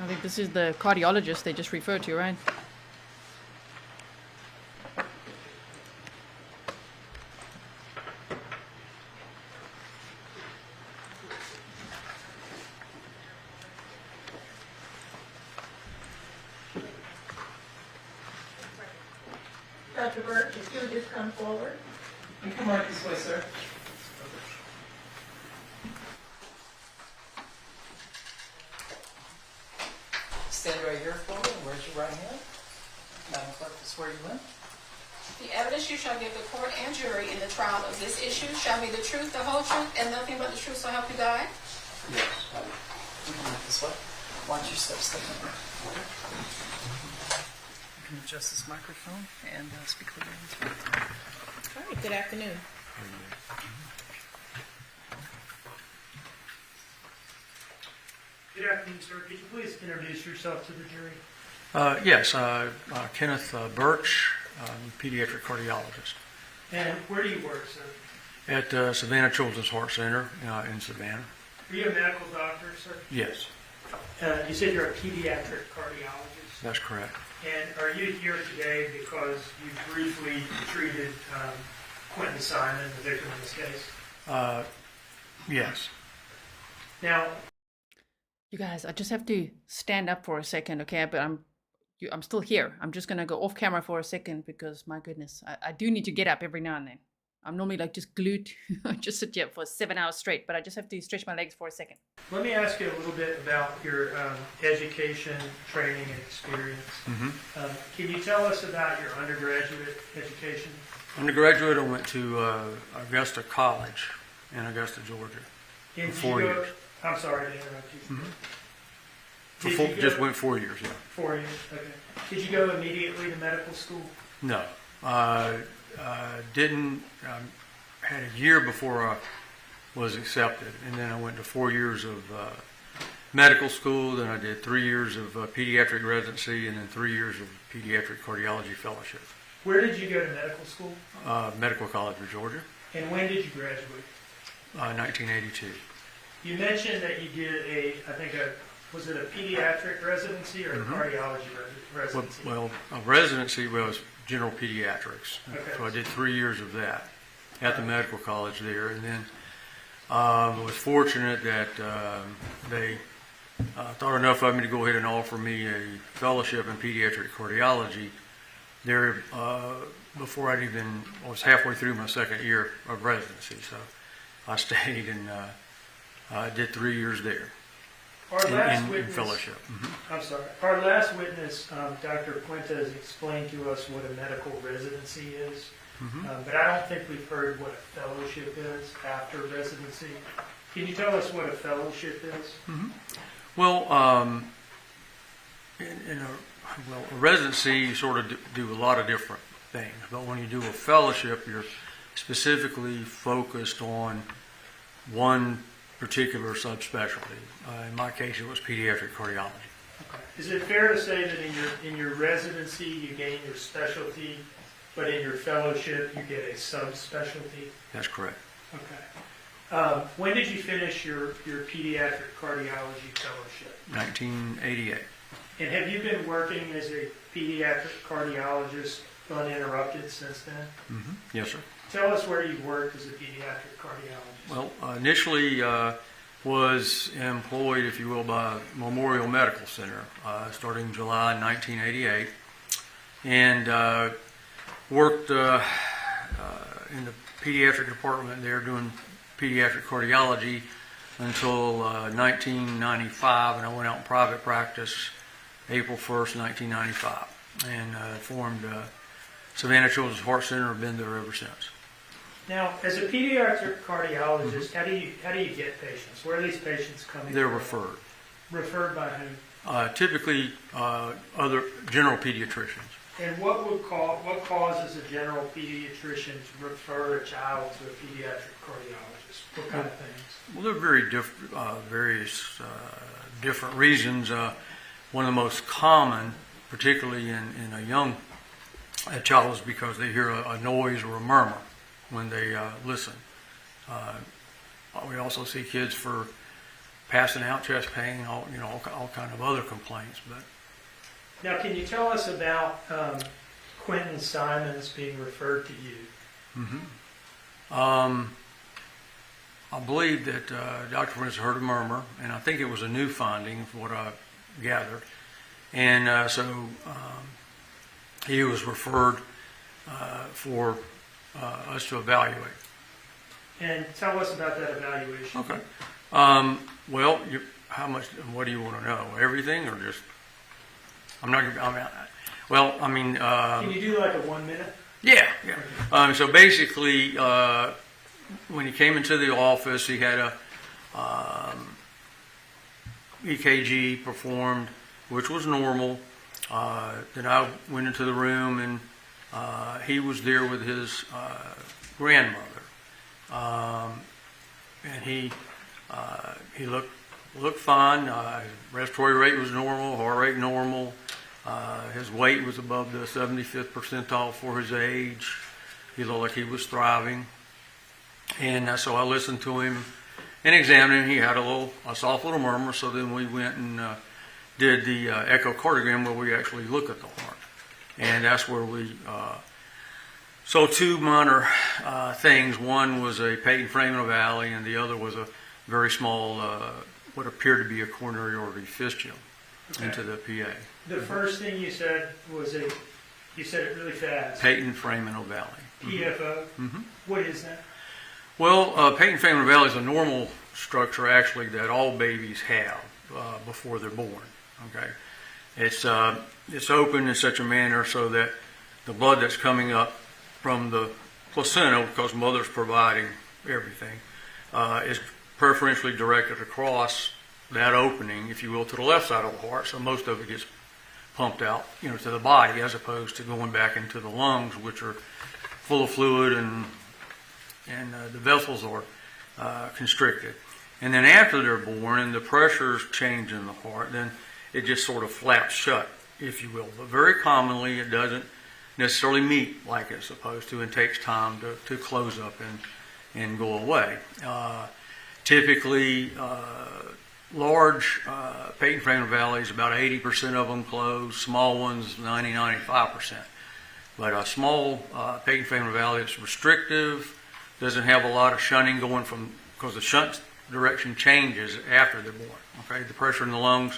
A: I think this is the cardiologist they just referred to, right?
B: Dr. Burch, if you would just come forward.
N: You come right this way, sir. Stand right here for me and raise your right hand. Madam Clerk, swear you in.
F: The evidence you shall give the court and jury in the trial of this issue shall be the truth, the whole truth, and nothing but the truth, so help you God?
N: Yes. You come right this way. Watch your steps. Step in. You can adjust this microphone and speak clearly into it.
B: All right, good afternoon.
H: Good afternoon, sir. Could you please introduce yourself to the jury?
O: Yes, Kenneth Burch, pediatric cardiologist.
H: And where do you work, sir?
O: At Savannah Children's Heart Center in Savannah.
H: Are you a medical doctor, sir?
O: Yes,
H: You said you're a pediatric cardiologist.
O: that's correct.
H: And are you here today because you briefly treated Quinton Simon, the victim in this case?
O: Yes.
H: Now,
A: You guys, I just have to stand up for a second, okay? But I'm still here. I'm just gonna go off camera for a second because my goodness, I do need to get up every now and then. I'm normally like just glued, just sit here for 7 hours straight, but I just have to stretch my legs for a second.
H: let me ask you a little bit about your education, training, and experience. Can you tell us about your undergraduate education?
O: Undergraduate, I went to Augusta College in Augusta, Georgia.
H: Did
O: For 4
H: you go-
O: years.
H: I'm sorry to interrupt you. Did you
O: Just
H: go-
O: went 4 years, yeah.
H: 4 years, okay. Did you go immediately to medical school?
O: No. Didn't, had a year before I was accepted, and then I went to 4 years of medical school, then I did 3 years of pediatric residency, and then 3 years of pediatric cardiology fellowship.
H: Where did you go to medical school?
O: Medical College of Georgia,
H: And when did you graduate?
O: 1982.
H: You mentioned that you did was it a pediatric residency or a cardiology residency?
O: Well, a residency was general pediatrics.
H: Okay.
O: So I did 3 years of that at the medical college there. And then I was fortunate that they thought enough of me to go ahead and offer me a fellowship in pediatric cardiology there before I was halfway through my second year of residency. So I stayed and did 3 years there. In fellowship.
H: I'm sorry. Our last witness, Dr. Puentes, explained to us what a medical residency is, but I don't think we've heard what a fellowship is after residency. Can you tell us what a fellowship is?
O: Well, a residency, you sort of do a lot of different things, but when you do a fellowship, you're specifically focused on one particular subspecialty. In my case, it was pediatric cardiology.
H: Okay. Is it fair to say that in your residency you gain your specialty, but in your fellowship you get a subspecialty?
O: That's correct.
H: Okay. When did you finish your pediatric cardiology fellowship?
O: 1988.
H: And have you been working as a pediatric cardiologist uninterrupted since then?
O: Yes, sir.
H: Tell us where you worked as a pediatric cardiologist.
O: Well, initially was employed, if you will, by Memorial Medical Center starting July 1988, and worked in the pediatric department there doing pediatric cardiology until 1995, and I went out in private practice April 1st, 1995, and formed Savannah Children's Heart Center. I've been there ever since.
H: Now, as a pediatric cardiologist, how do you get patients? Where are these patients coming
O: They're
H: from?
O: referred.
H: Referred by whom?
O: Typically, other general pediatricians.
H: And what causes a general pediatrician to refer a child to a pediatric cardiologist? What kind of things?
O: Well, there are various different reasons. One of the most common, particularly in a young child, is because they hear a noise or a murmur when they listen. We also see kids for passing out, chest pain, all kind of other complaints. But
H: now, can you tell us about Quinton Simon's being referred to you?
O: I believe that Dr. Puentes heard a murmur, and I think it was a new finding, from what I gathered. And so he was referred for us to evaluate.
H: And tell us about that evaluation.
O: Okay. Well, how much? What do you want to know? Everything, or just? I'm not.
H: Can you do like a 1 minute?
O: Yeah. So basically, when he came into the office, he had a EKG performed, which was normal. Then I went into the room, and he was there with his grandmother, and he looked fine. His respiratory rate was normal, heart rate normal. His weight was above the 75th percentile for his age. He looked like he was thriving, and so I listened to him and examined him. He had a soft little murmur. So then we went and did the echocardiogram, where we actually look at the heart, and that's where we so two minor things. One was a patent foramen ovale, and the other was a very small what appeared to be a coronary artery fistula into the PA.
H: The first thing you said was you said it really fast.
O: Patent foramen ovale.
H: PFO. What is that?
O: Well, patent foramen ovale is a normal structure, actually, that all babies have before they're born. Okay, it's open in such a manner so that the blood that's coming up from the placenta, because mother's providing everything, is preferentially directed across that opening, if you will, to the left side of the heart. So most of it gets pumped out, to the body, as opposed to going back into the lungs, which are full of fluid and the vessels are constricted. And then after they're born and the pressures change in the heart, then it just sort of flaps shut, if you will. But very commonly it doesn't necessarily meet like it's supposed to, and takes time to close up and go away. Typically, large patent frame valleys, about 80% of them close. Small ones, 95%. But a small patent frame valley is restrictive, doesn't have a lot of shunting going from, because the shunt direction changes after they're born. Okay, the pressure in the lungs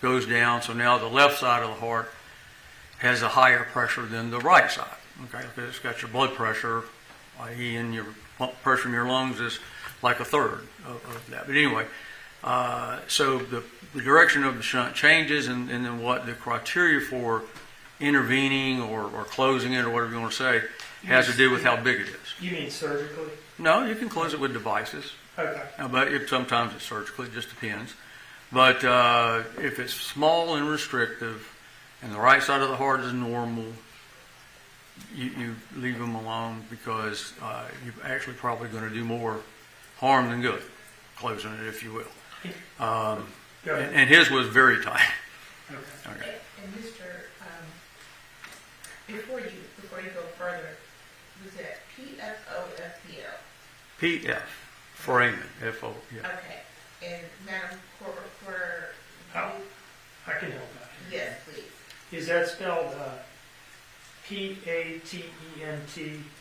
O: goes down, so now the left side of the heart has a higher pressure than the right side. Okay, because it's got your blood pressure, i.e., in your pressure in your lungs is like a third of that. But anyway, so the direction of the shunt changes, and then what the criteria for intervening or closing it, or whatever you want to say, has to do with how big it is.
H: You mean surgically?
O: No, you can close it with devices.
H: Okay.
O: But sometimes it's surgically, it just depends. But if it's small and restrictive, and the right side of the heart is normal, you leave them alone, because you're actually probably going to do more harm than good, closing it, if you will. And his was very tight.
B: Okay. And Mr. Before you go further, was that PFO, FPL?
O: PF, foramen, FO, yeah.
B: Okay. And Madam Reporter,
H: I can help that.
B: Yes, please.
H: Is that spelled Patent?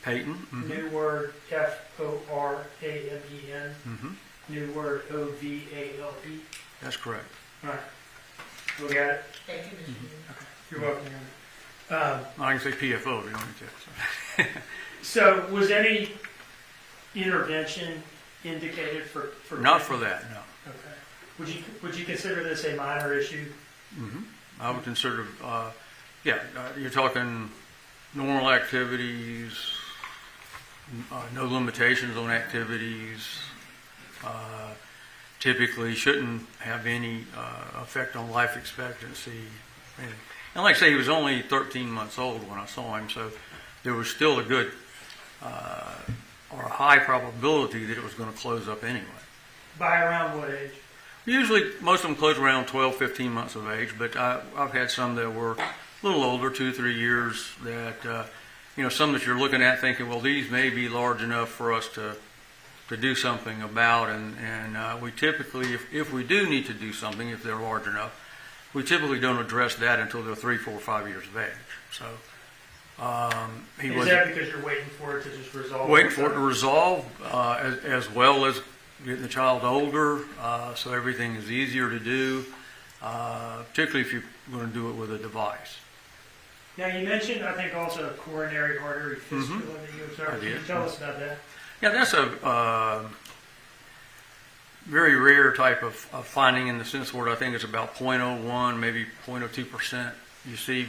O: Patent. Mm-hmm.
H: New word Foramen.
O: Mm-hmm.
H: New word Ovale.
O: That's correct.
H: All right. We got it.
B: Thank you, Mr.
H: Okay. You're welcome.
O: I can say PFO if you want me to.
H: So, was any intervention indicated for
O: Not for that, no.
H: Okay. Would you consider this a minor issue?
O: Mm-hmm. I would consider, you're talking normal activities, no limitations on activities, typically shouldn't have any effect on life expectancy. And like I say, he was only 13 months old when I saw him, so there was still a good or a high probability that it was going to close up anyway.
H: By around what age?
O: Usually, most of them close around 12, 15 months of age, but I've had some that were a little older, 2-3 years, that, some that you're looking at thinking, well, these may be large enough for us to do something about, and we typically, if we do need to do something, if they're large enough, we typically don't address that until they're 3, 4, 5 years of age. So,
H: is that because you're waiting for it to just resolve?
O: Waiting for it to resolve, as well as getting the child older, so everything is easier to do, particularly if you're going to do it with a device.
H: Now, you mentioned, I think, also a coronary artery fistula that you observed. Can you tell us about that?
O: Yeah, that's a very rare type of finding, in the sense where I think it's about 0.01, maybe 0.02% you see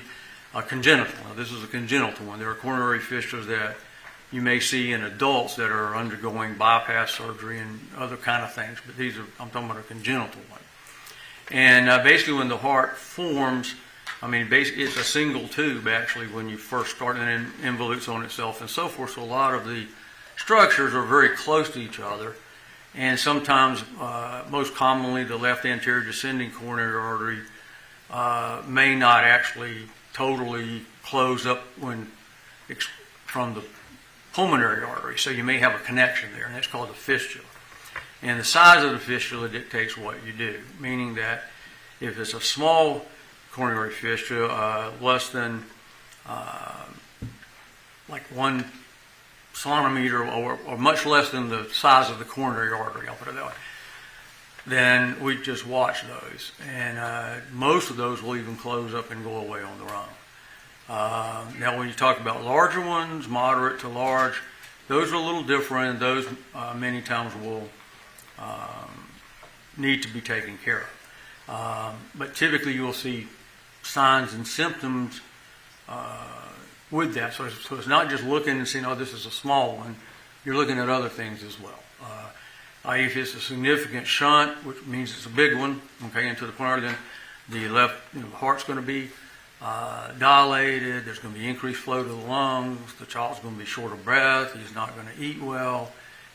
O: congenital. Now, this is a congenital one. There are coronary fistulas that you may see in adults that are undergoing bypass surgery and other kind of things, but I'm talking about a congenital one. And basically when the heart forms, basically it's a single tube actually when you first start, and then involutes on itself and so forth. So a lot of the structures are very close to each other. And sometimes, most commonly, the left anterior descending coronary artery may not actually totally close up from the pulmonary artery. So you may have a connection there, and that's called a fistula. And the size of the fistula dictates what you do, meaning that if it's a small coronary fistula, less than like 1 centimeter, or much less than the size of the coronary artery, I'll put it that way, then we just watch those. And most of those will even close up and go away on their own. Now, when you talk about larger ones, moderate to large, those are a little different. Those many times will need to be taken care of. But typically you'll see signs and symptoms with that. So it's not just looking and saying, oh, this is a small one. You're looking at other things as well. If it's a significant shunt, which means it's a big one, okay, into the coronary, then the left heart's going to be dilated. There's going to be increased flow to the lungs. The child's going to be short of breath. He's not going to eat well.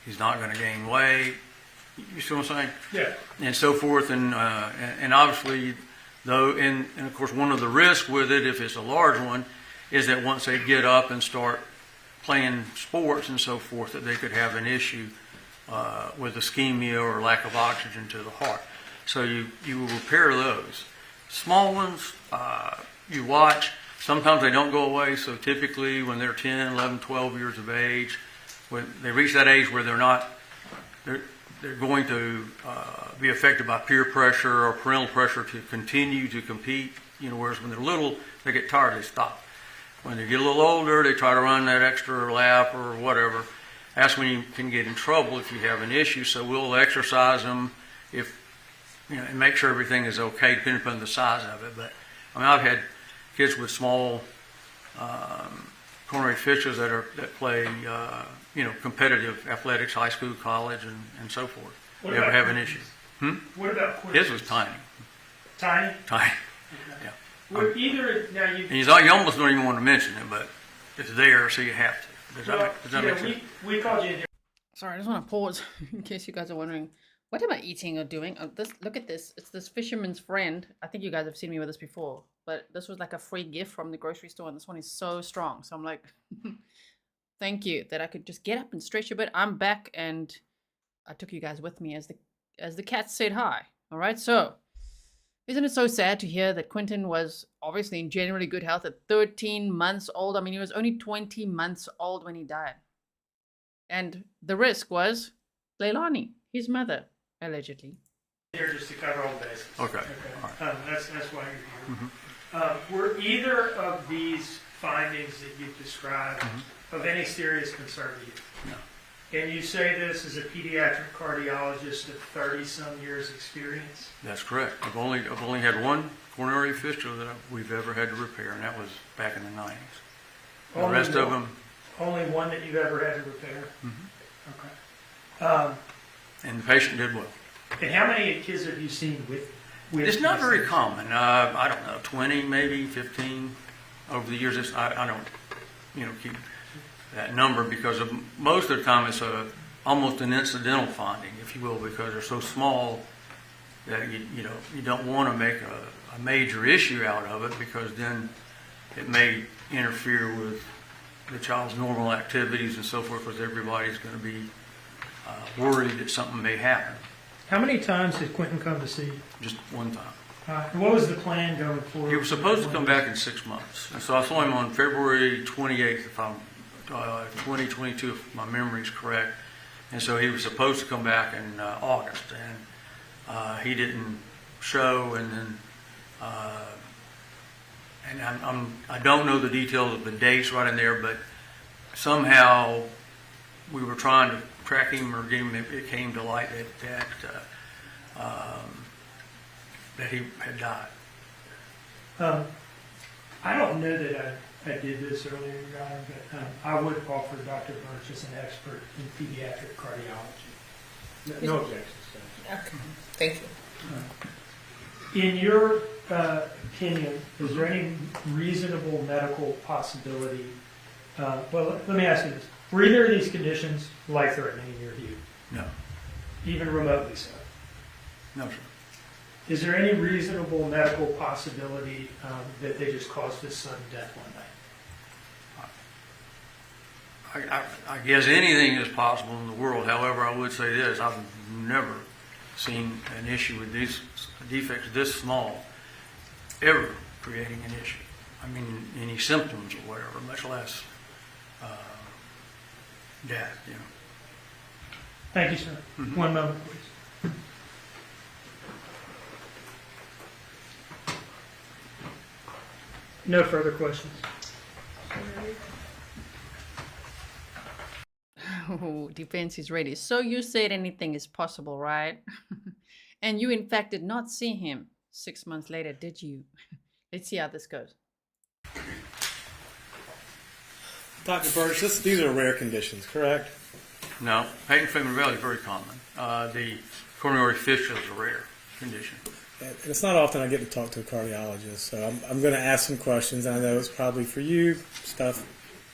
O: He's not going to gain weight. You see what I'm saying?
H: Yeah.
O: And so forth. And obviously, though, and of course, one of the risks with it, if it's a large one, is that once they get up and start playing sports and so forth, that they could have an issue with ischemia or lack of oxygen to the heart. So you will repair those. Small ones, you watch. Sometimes they don't go away, so typically when they're 10, 11, 12 years of age, when they reach that age where they're going to be affected by peer pressure or parental pressure to continue to compete, whereas when they're little, they get tired, they stop. When they get a little older, they try to run that extra lap or whatever. That's when you can get in trouble if you have an issue, so we'll exercise them and make sure everything is okay, depending upon the size of it. But I've had kids with small coronary fistula that play competitive athletics, high school, college, and so forth.
H: What
O: Never
H: about
O: have an issue.
H: What about Quinton?
O: His was tiny.
H: Tiny?
O: Tiny.
H: Okay.
O: Yeah.
H: Well, either now
O: You almost don't even want to mention it, but it's there, so you have to. Does that make sense?
H: We called you.
A: Sorry, I just want to pause in case you guys are wondering, what am I eating or doing? Look at this. It's this fisherman's friend. I think you guys have seen me with this before, but this was like a free gift from the grocery store, and this one is so strong. So I'm like, thank you that I could just get up and stretch a bit. I'm back, and I took you guys with me as the cat said hi. All right, so isn't it so sad to hear that Quinton was obviously in generally good health at 13 months old? I mean, he was only 20 months old when he died. And the risk was Leilani, his mother, allegedly.
H: Here just to cover all bases.
O: Okay.
H: Right. That's why you're here. Were either of these findings that you've described of any serious concern to you?
O: No.
H: And you say this as a pediatric cardiologist of 30-some years experience?
O: That's correct. I've only had one coronary fistula that we've ever had to repair, and that was back in the 90s. The rest of them...
H: Only one that you've ever had to repair? Okay.
O: And the patient did well.
H: And how many kids have you seen with
O: it's not very common. I don't know, 20, maybe 15 over the years. I don't, keep that number because most of the time it's almost an incidental finding, if you will, because they're so small that you don't want to make a major issue out of it, because then it may interfere with the child's normal activities and so forth, because everybody's going to be worried that something may happen.
H: How many times did Quinton come to see you?
O: Just one time.
H: What was the plan going forward?
O: He was supposed to come back in 6 months. And so I saw him on February 28th, 2022, if my memory is correct. And so he was supposed to come back in August. And he didn't show. And then I don't know the details of the dates right in there, but somehow we were trying to track him or get him. It came to light that he had died.
H: I don't know that I did this earlier, Your Honor, but I would offer Dr. Burch as an expert in pediatric cardiology. No objections.
B: Okay. Thank you.
H: In your opinion, is there any reasonable medical possibility? Well, let me ask you this. Were either of these conditions life-threatening in your view?
O: No.
H: Even remotely so?
O: No, sir.
H: Is there any reasonable medical possibility that they just caused this sudden death one night?
O: I guess anything is possible in the world. However, I would say this. I've never seen an issue with these defects this small ever creating an issue. I mean, any symptoms or whatever, much less death,
H: Thank you, sir. One moment, please. No further questions.
A: Oh, defense is ready. So you said anything is possible, right? And you, in fact, did not see him 6 months later, did you? Let's see how this goes.
D: Dr. Burch, these are rare conditions, correct?
O: No. Patent family valley is very common. The coronary fistula is a rare condition.
D: And it's not often I get to talk to a cardiologist, so I'm going to ask some questions. I know it's probably for you, stuff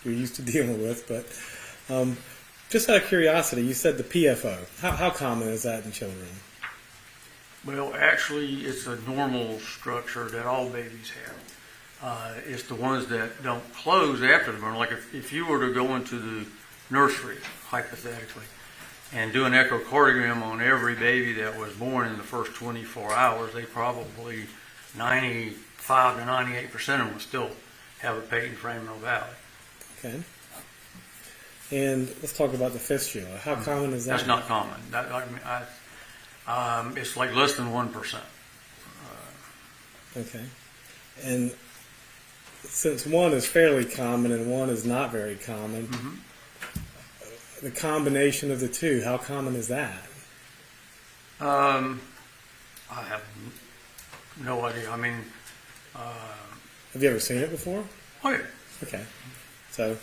D: you're used to dealing with, but just out of curiosity, you said the PFO. How common is that in children?
O: Well, actually, it's a normal structure that all babies have. It's the ones that don't close after the burn. Like if you were to go into the nursery, hypothetically, and do an echocardiogram on every baby that was born in the first 24 hours, they probably 95 to 98% of them will still have a patent foramen ovale.
D: Okay. And let's talk about the fistula. How common is that?
O: That's not common. It's like less than 1%.
D: Okay. And since one is fairly common and one is not very common, the combination of the two, how common is that?
O: I have no idea. I mean,
D: have you ever seen it before?
O: Oh, yeah.
D: Okay. So,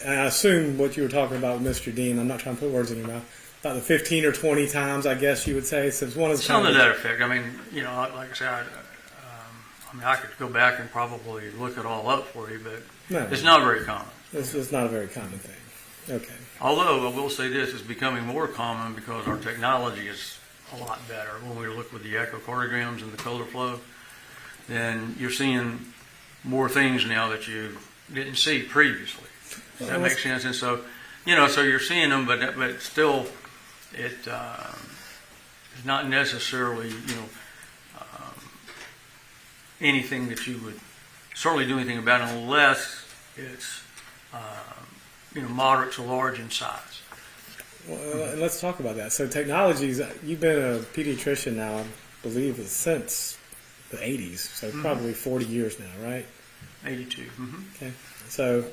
D: I assume what you were talking about with Mr. Dean, I'm not trying to put words in your mouth, about the 15 or 20 times, I guess you would say, since one is
O: something to that effect. I mean, you know, like I said, I could go back and probably look it all up for you, but it's not very common.
D: It's not a very common thing. Okay.
O: Although I will say this, it's becoming more common because our technology is a lot better. When we look with the echocardiograms and the color flow, then you're seeing more things now that you didn't see previously. Does that make sense? And so, you know, so you're seeing them, but still, it's not necessarily, you know, anything that you would certainly do anything about unless it's, you know, moderate to large in size.
D: Well, and let's talk about that. So technologies, you've been a pediatrician now, I believe, since the 80s, so probably 40 years now, right?
O: 82.
D: Okay. So,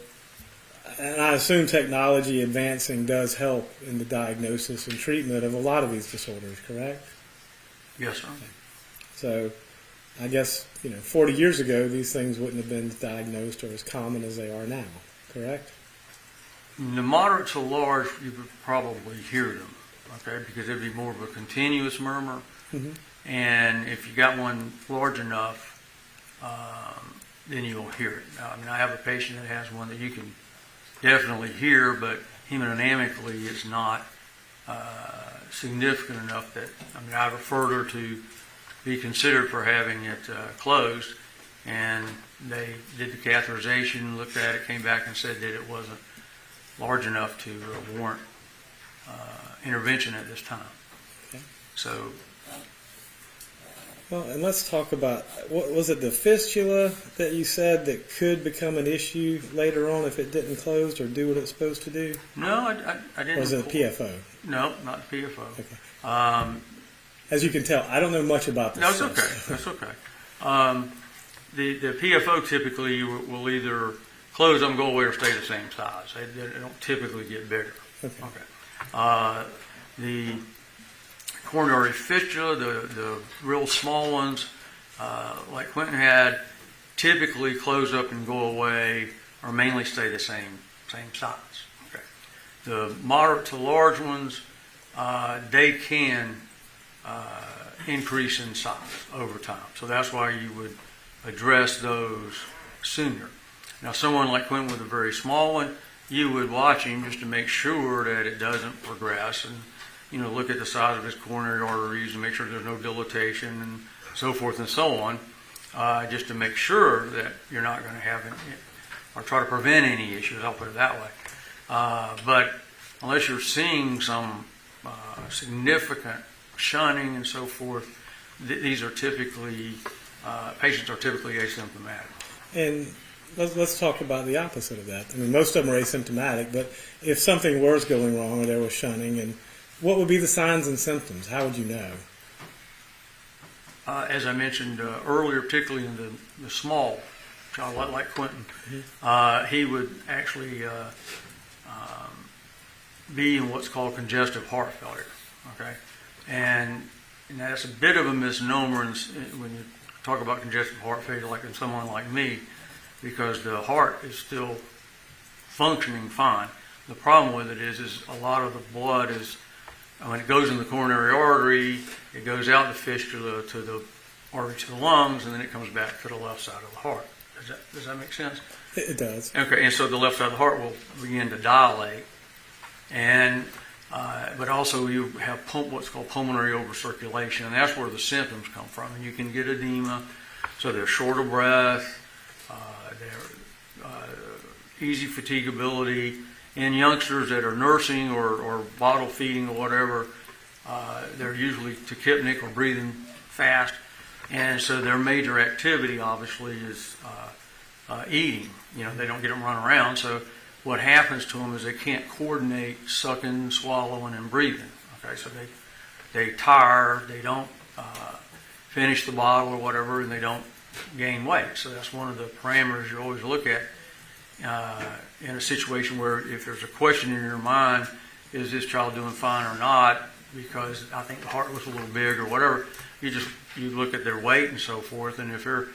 D: and I assume technology advancing does help in the diagnosis and treatment of a lot of these disorders, correct?
O: Yes, sir.
D: Okay. So, I guess, you know, 40 years ago, these things wouldn't have been diagnosed or as common as they are now, correct?
O: The moderate to large, you would probably hear them, okay, because it'd be more of a continuous murmur. And if you got one large enough, then you'll hear it. Now, I mean, I have a patient that has one that you can definitely hear, but hemodynamically it's not significant enough that, I mean, I referred her to be considered for having it closed, and they did the catheterization, looked at it, came back and said that it wasn't large enough to warrant intervention at this time.
D: Okay.
O: So,
D: well, and let's talk about, what was it, the fistula that you said that could become an issue later on if it didn't close or do what it's supposed to do?
O: No, I didn't.
D: Or was it a PFO?
O: No, not the PFO.
D: Okay. As you can tell, I don't know much about this.
O: No, it's okay. That's okay. The PFO typically will either close them, go away, or stay the same size. They don't typically get bigger. Okay. The coronary fistula, the real small ones, like Quinton had, typically close up and go away, or mainly stay the same size. Okay. The moderate to large ones, they can increase in size over time. So that's why you would address those sooner. Now, someone like Quinton with a very small one, you would watch him just to make sure that it doesn't progress, and, you know, look at the size of his coronary arteries and make sure there's no dilatation and so forth and so on, just to make sure that you're not going to have any, or try to prevent any issues, I'll put it that way. But unless you're seeing some significant shunning and so forth, these are typically, patients are typically asymptomatic.
D: And let's talk about the opposite of that. I mean, most of them are asymptomatic, but if something was going wrong or there was shunning, and what would be the signs and symptoms? How would you know?
O: As I mentioned earlier, particularly in the small child like Quinton, he would actually be in what's called congestive heart failure. Okay, and that's a bit of a misnomer when you talk about congestive heart failure, like in someone like me, because the heart is still functioning fine. The problem with it is a lot of the blood is, when it goes in the coronary artery, it goes out the fistula to the artery to the lungs, and then it comes back to the left side of the heart. Does that make sense?
D: It does.
O: Okay, and so the left side of the heart will begin to dilate, and but also you have what's called pulmonary overcirculation, and that's where the symptoms come from. And you can get edema, so they're short of breath, Easy fatigability. In youngsters that are nursing or bottle feeding or whatever, they're usually tachypnic or breathing fast. And so their major activity, obviously, is eating. They don't get them run around. So what happens to them is they can't coordinate sucking, swallowing, and breathing. Okay, so they tire, they don't finish the bottle or whatever, and they don't gain weight. So that's one of the parameters you always look at in a situation where if there's a question in your mind, is this child doing fine or not? Because I think the heart was a little big or whatever. You look at their weight and so forth, and if they're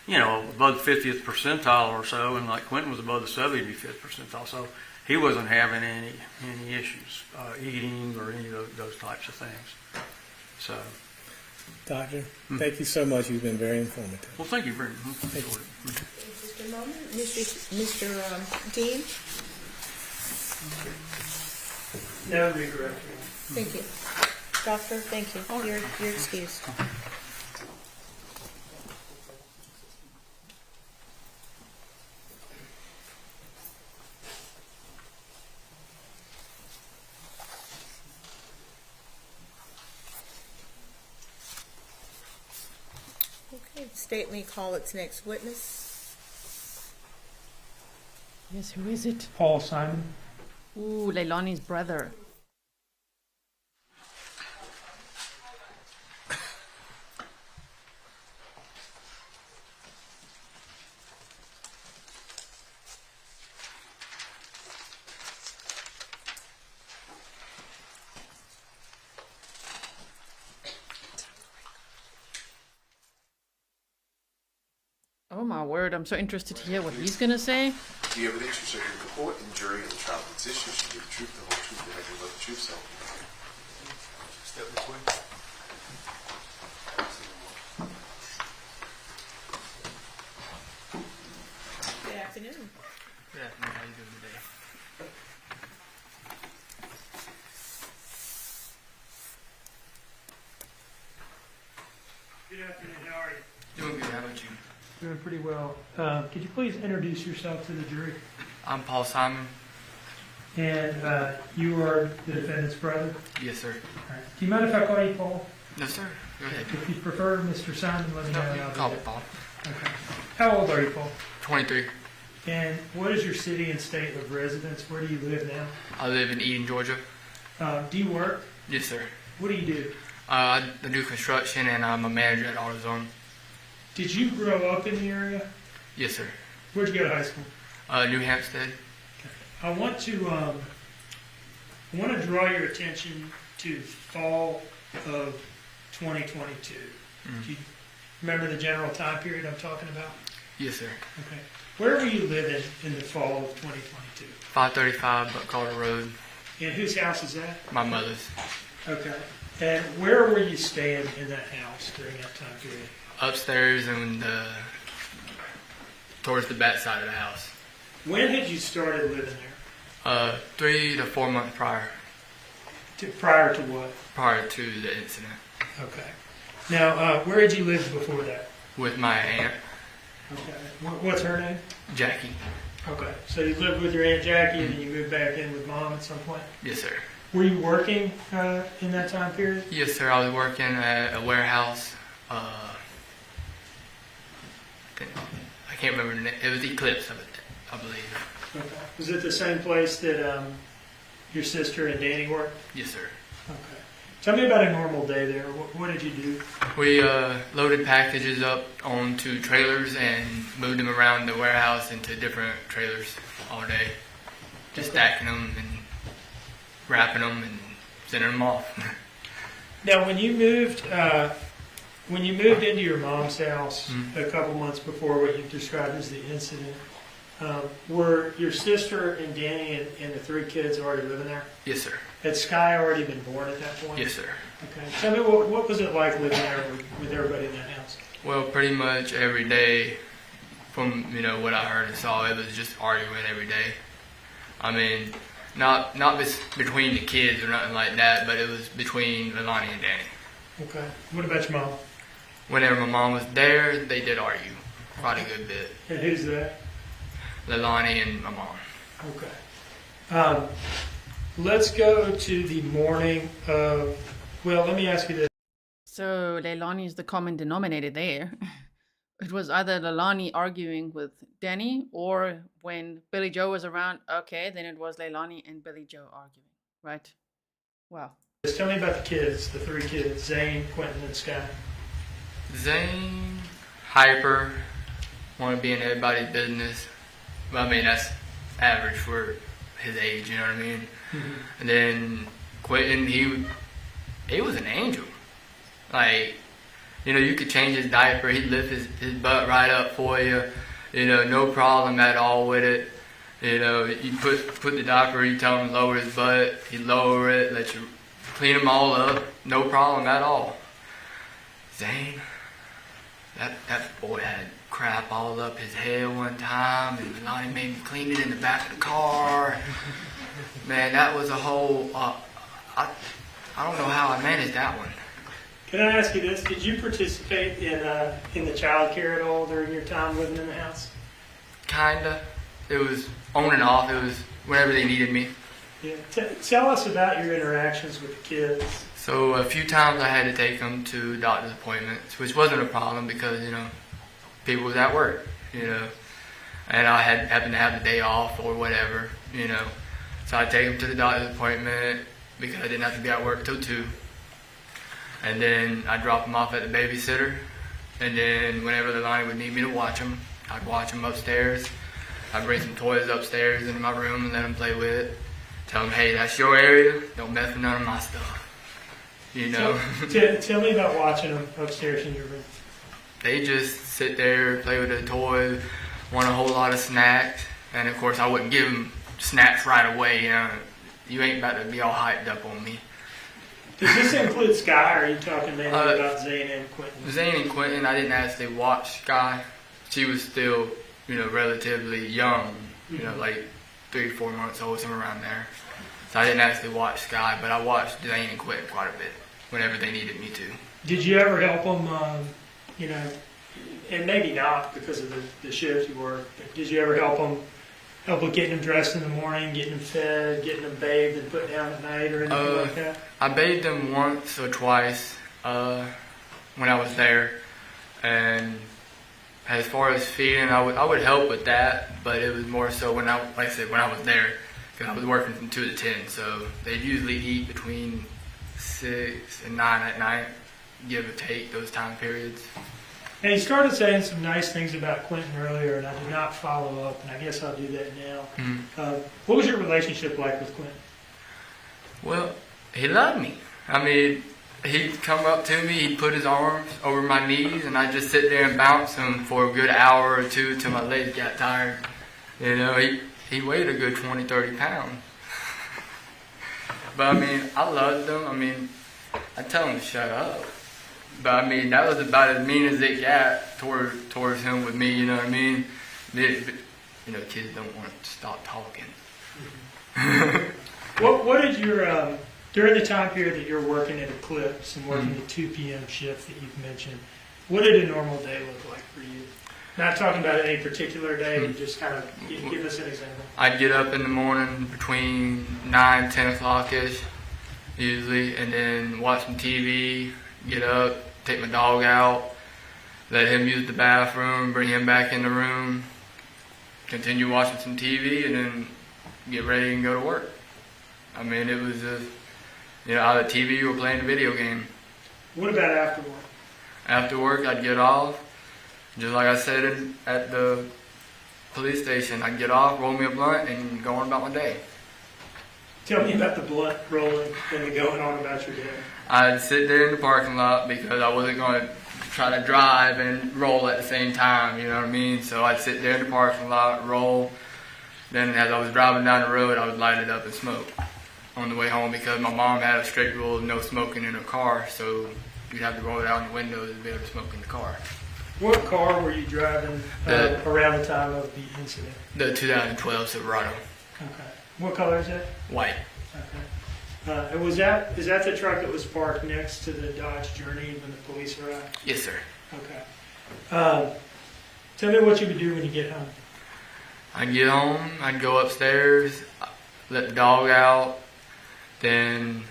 O: above the 50th percentile or so, and like Quinton was above the 75th percentile, so he wasn't having any issues eating or any of those types of things. So,
D: Doctor, thank you so much. You've been very informative.
O: Well, thank you very much.
B: Thank you. Mr. Mullen, Mr. Dean?
H: No regret.
B: Thank you. Doctor, thank you. You're excused. Okay, state may call its next witness.
A: Yes, who is it?
H: Paul Simon.
A: Ooh, Leilani's brother. Oh my word, I'm so interested to hear what he's going to say.
I: The evidence you shall give the court and jury in the trial of this issue should be the truth, the whole truth, and nothing but the truth. So, step this way.
B: Good afternoon.
P: Good afternoon. How you doing today?
H: Good afternoon. How are you?
P: Doing good. How about you?
H: Doing pretty well. Could you please introduce yourself to the jury?
P: I'm Paul Simon.
H: And you are the defendant's brother?
P: Yes, sir.
H: All right. Do you mind if I call you Paul?
P: No, sir. Go ahead.
H: If you prefer Mr. Simon, let me know.
P: No, call me Paul.
H: Okay. How old are you, Paul?
P: 23.
H: And what is your city and state of residence? Where do you live now?
P: I live in Eden, Georgia.
H: Do you work?
P: Yes, sir.
H: What do you do?
P: I do construction, and I'm a manager at AutoZone.
H: Did you grow up in the area?
P: Yes, sir.
H: Where'd you go to high school?
P: New Hampstead.
H: I want to draw your attention to fall of 2022. Do you remember the general time period I'm talking about?
P: Yes, sir.
H: Okay. Where were you living in the fall of 2022?
P: 535 McCarta Road.
H: And whose house is that?
P: My mother's.
H: Okay. And where were you staying in that house during that time period?
P: Upstairs and towards the back side of the house.
H: When had you started living there?
P: 3 to 4 months prior.
H: Prior to what?
P: Prior to the incident.
H: Okay. Now, where did you live before that?
P: With my aunt.
H: Okay. What's her name?
P: Jackie.
H: Okay. So you lived with your Aunt Jackie and then you moved back in with Mom at some point?
P: Yes, sir.
H: Were you working in that time period?
P: Yes, sir. I was working at a warehouse. I can't remember the name. It was Eclipse, I believe.
H: Okay. Was it the same place that your sister and Danny worked?
P: Yes, sir.
H: Okay. Tell me about a normal day there. What did you do?
P: We loaded packages up onto trailers and moved them around the warehouse into different trailers all day. Just stacking them and wrapping them and sending them off.
H: Now, when you moved into your mom's house a couple months before what you described as the incident, were your sister and Danny and the 3 kids already living there?
P: Yes, sir.
H: Had Sky already been born at that point?
P: Yes, sir.
H: Okay. Tell me, what was it like living there with everybody in that house?
P: Well, pretty much every day, from what I heard and saw, it was just arguing every day. I mean, not between the kids or nothing like that, but it was between Leilani and Danny.
H: Okay. What about your mom?
P: Whenever my mom was there, they did argue. quite a good bit.
H: And who's that?
P: Leilani and my mom.
H: Okay. Let's go to the morning of, well, let me ask you this.
A: So Leilani is the common denominator there. It was either Leilani arguing with Danny, or when Billy Joe was around, okay, then it was Leilani and Billy Joe arguing, right? Wow.
H: Just tell me about the kids, the three kids, Zane, Quinton, and Sky.
P: Zane, hyper, want to be in everybody's business. Well, I mean, that's average for his age, you know what I mean? Mm-hmm. And then Quinton, he was an angel. Like, you know, you could change his diaper, he'd lift his butt right up for you, you know, no problem at all with it. You know, you put the diaper, you tell him to lower his butt, he'd lower it, let you clean them all up, no problem at all. Zane, that boy had crap all up his head one time, and Lonnie made me clean it in the back of the car. Man, that was a whole, I don't know how I managed that one.
H: Can I ask you this? Did you participate in the child care at all during your time living in the house?
P: Kinda. It was on and off. It was whenever they needed me.
H: Yeah. Tell us about your interactions with the kids.
P: So a few times I had to take them to doctor's appointments, which wasn't a problem because, you know, people was at work, you know, and I happened to have the day off or whatever, you know. So I'd take them to the doctor's appointment because I didn't have to be at work till 2. And then I'd drop them off at the babysitter. And then whenever Leilani would need me to watch them, I'd watch them upstairs. I'd bring some toys upstairs into my room and let them play with it. Tell them, hey, that's your area. Don't mess with none of my stuff. You know?
H: Tell me about watching them upstairs in your room.
P: They just sit there, play with their toys, want a whole lot of snacks. And of course, I wouldn't give them snacks right away. You know, you ain't about to be all hyped up on me.
H: Does this include Sky, or are you talking mainly about Zane and Quinton?
P: Zane and Quinton, I didn't actually watch Sky. She was still, you know, relatively young, you know, like 3 or 4 months old, somewhere around there. So I didn't actually watch Sky, but I watched Zane and Quinton quite a bit whenever they needed me to.
H: Did you ever help them, you know, and maybe not because of the shift you work, but did you ever help with getting them dressed in the morning, getting them fed, getting them bathed and put down at night or anything like that?
P: I bathed them once or twice when I was there. And as far as feeding, I would help with that, but it was more so when I was there, because I was working from 2 to 10. So they'd usually eat between 6 and 9 at night, give or take those time periods.
H: Now, you started saying some nice things about Quinton earlier, and I did not follow up, and I guess I'll do that now. Mm-hmm. What was your relationship like with Quinton?
P: Well, he loved me. I mean, he'd come up to me, he'd put his arms over my knees, and I'd just sit there and bounce him for a good hour or 2 till my legs got tired. You know, he weighed a good 20, 30 pounds. But I mean, I loved him. I mean, I'd tell him to shut up. But I mean, that was about as mean as it got towards him with me, you know what I mean? You know, kids don't want to stop talking.
H: What did your, during the time period that you're working at Eclipse and working the 2 p.m. shift that you've mentioned, what did a normal day look like for you? Not talking about any particular day, but just kind of give us an example.
P: I'd get up in the morning between 9, 10 o'clock-ish, usually, and then watch some TV, get up, take my dog out, let him use the bathroom, bring him back in the room, continue watching some TV, and then get ready and go to work. I mean, it was just, you know, either TV or playing a video game.
H: What about after work?
P: After work, I'd get off. Just like I said at the police station, I'd get off, roll me a blunt, and go on about my day.
H: Tell me about the blunt rolling and going on about your day.
P: I'd sit there in the parking lot because I wasn't going to try to drive and roll at the same time, you know what I mean? So I'd sit there in the parking lot, roll. Then as I was driving down the road, I would light it up and smoke on the way home because my mom had a strict rule of no smoking in her car, so you'd have to roll it out in the windows to be able to smoke in the car.
H: What car were you driving around the time of the incident?
P: The 2012 Silverado.
H: Okay. What color is that?
P: White.
H: Okay. And is that the truck that was parked next to the Dodge Journey when the police arrived?
P: Yes, sir.
H: Okay. Tell me what you would do when you get home.
P: I'd get home, I'd go upstairs, let the dog out, then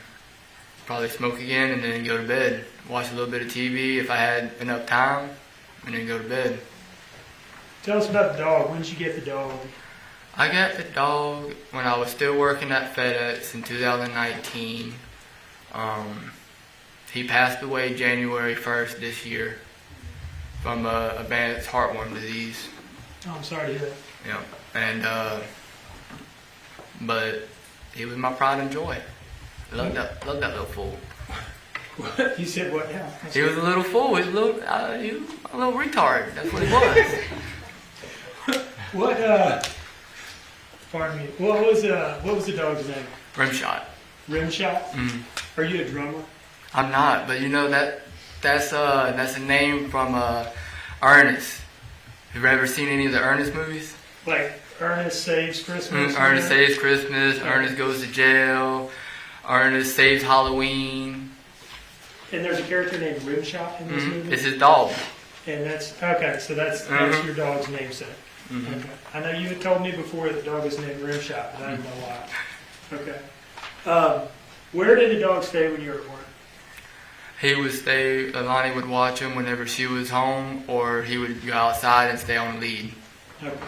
P: probably smoke again, and then go to bed. Watch a little bit of TV if I had enough time, and then go to bed.
H: Tell us about the dog. When did you get the dog?
P: I got the dog when I was still working at FedEx in 2019. He passed away January 1st this year from advanced heartworm disease.
H: Oh, I'm sorry to hear that.
P: Yeah, and but he was my pride and joy. Loved that little fool.
H: You said what now?
P: He was a little fool. He was a little retard. That's what he was.
H: Pardon me. What was the dog's name?
P: Rimshot.
H: Rimshot?
P: Mm-hmm.
H: Are you a drummer?
P: I'm not, but you know that's a name from Ernest. Have you ever seen any of the Ernest movies?
H: Like Ernest Saves Christmas?
P: Ernest Saves Christmas, Ernest Goes to Jail, Ernest Saves Halloween.
H: And there's a character named Rimshot in this movie?
P: It's his dog.
H: And that's your dog's namesake.
P: Mm-hmm.
H: Okay. I know you had told me before that the dog was named Rimshot, but I didn't know why. Okay. Where did the dog stay when you were at work?
P: He would stay, Leilani would watch him whenever she was home, or he would go outside and stay on the lead.
H: Okay.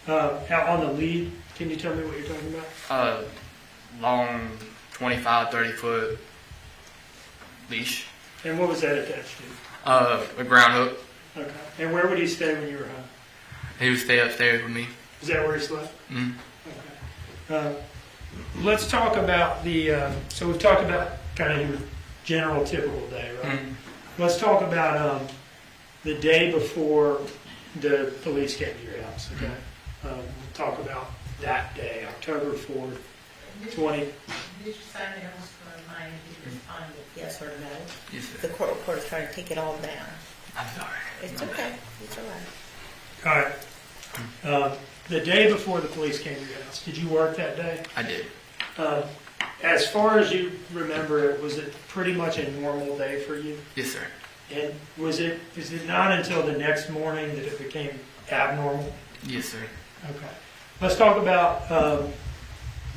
H: On the lead, can you tell me what you're talking about?
P: Long 25, 30 foot leash.
H: And what was that attached to?
P: A ground hook.
H: Okay. And where would he stay when you were home?
P: He would stay upstairs with me.
H: Is that where he slept?
P: Mm-hmm.
H: Okay. Let's talk about so we've talked about kind of your general typical day, right?
P: Mm-hmm.
H: Let's talk about the day before the police came to your house, okay? We'll talk about that day, October 4th, 20.
B: Did you sign the house for mine? Did you respond with yes or no?
P: Yes, sir.
B: The court reporter is trying to take it all down.
P: I'm sorry.
B: It's okay. It's all right.
H: All right. The day before the police came to your house, did you work that day?
P: I did.
H: As far as you remember it, was it pretty much a normal day for you?
P: Yes, sir.
H: And is it not until the next morning that it became abnormal?
P: Yes, sir.
H: Okay. Let's talk about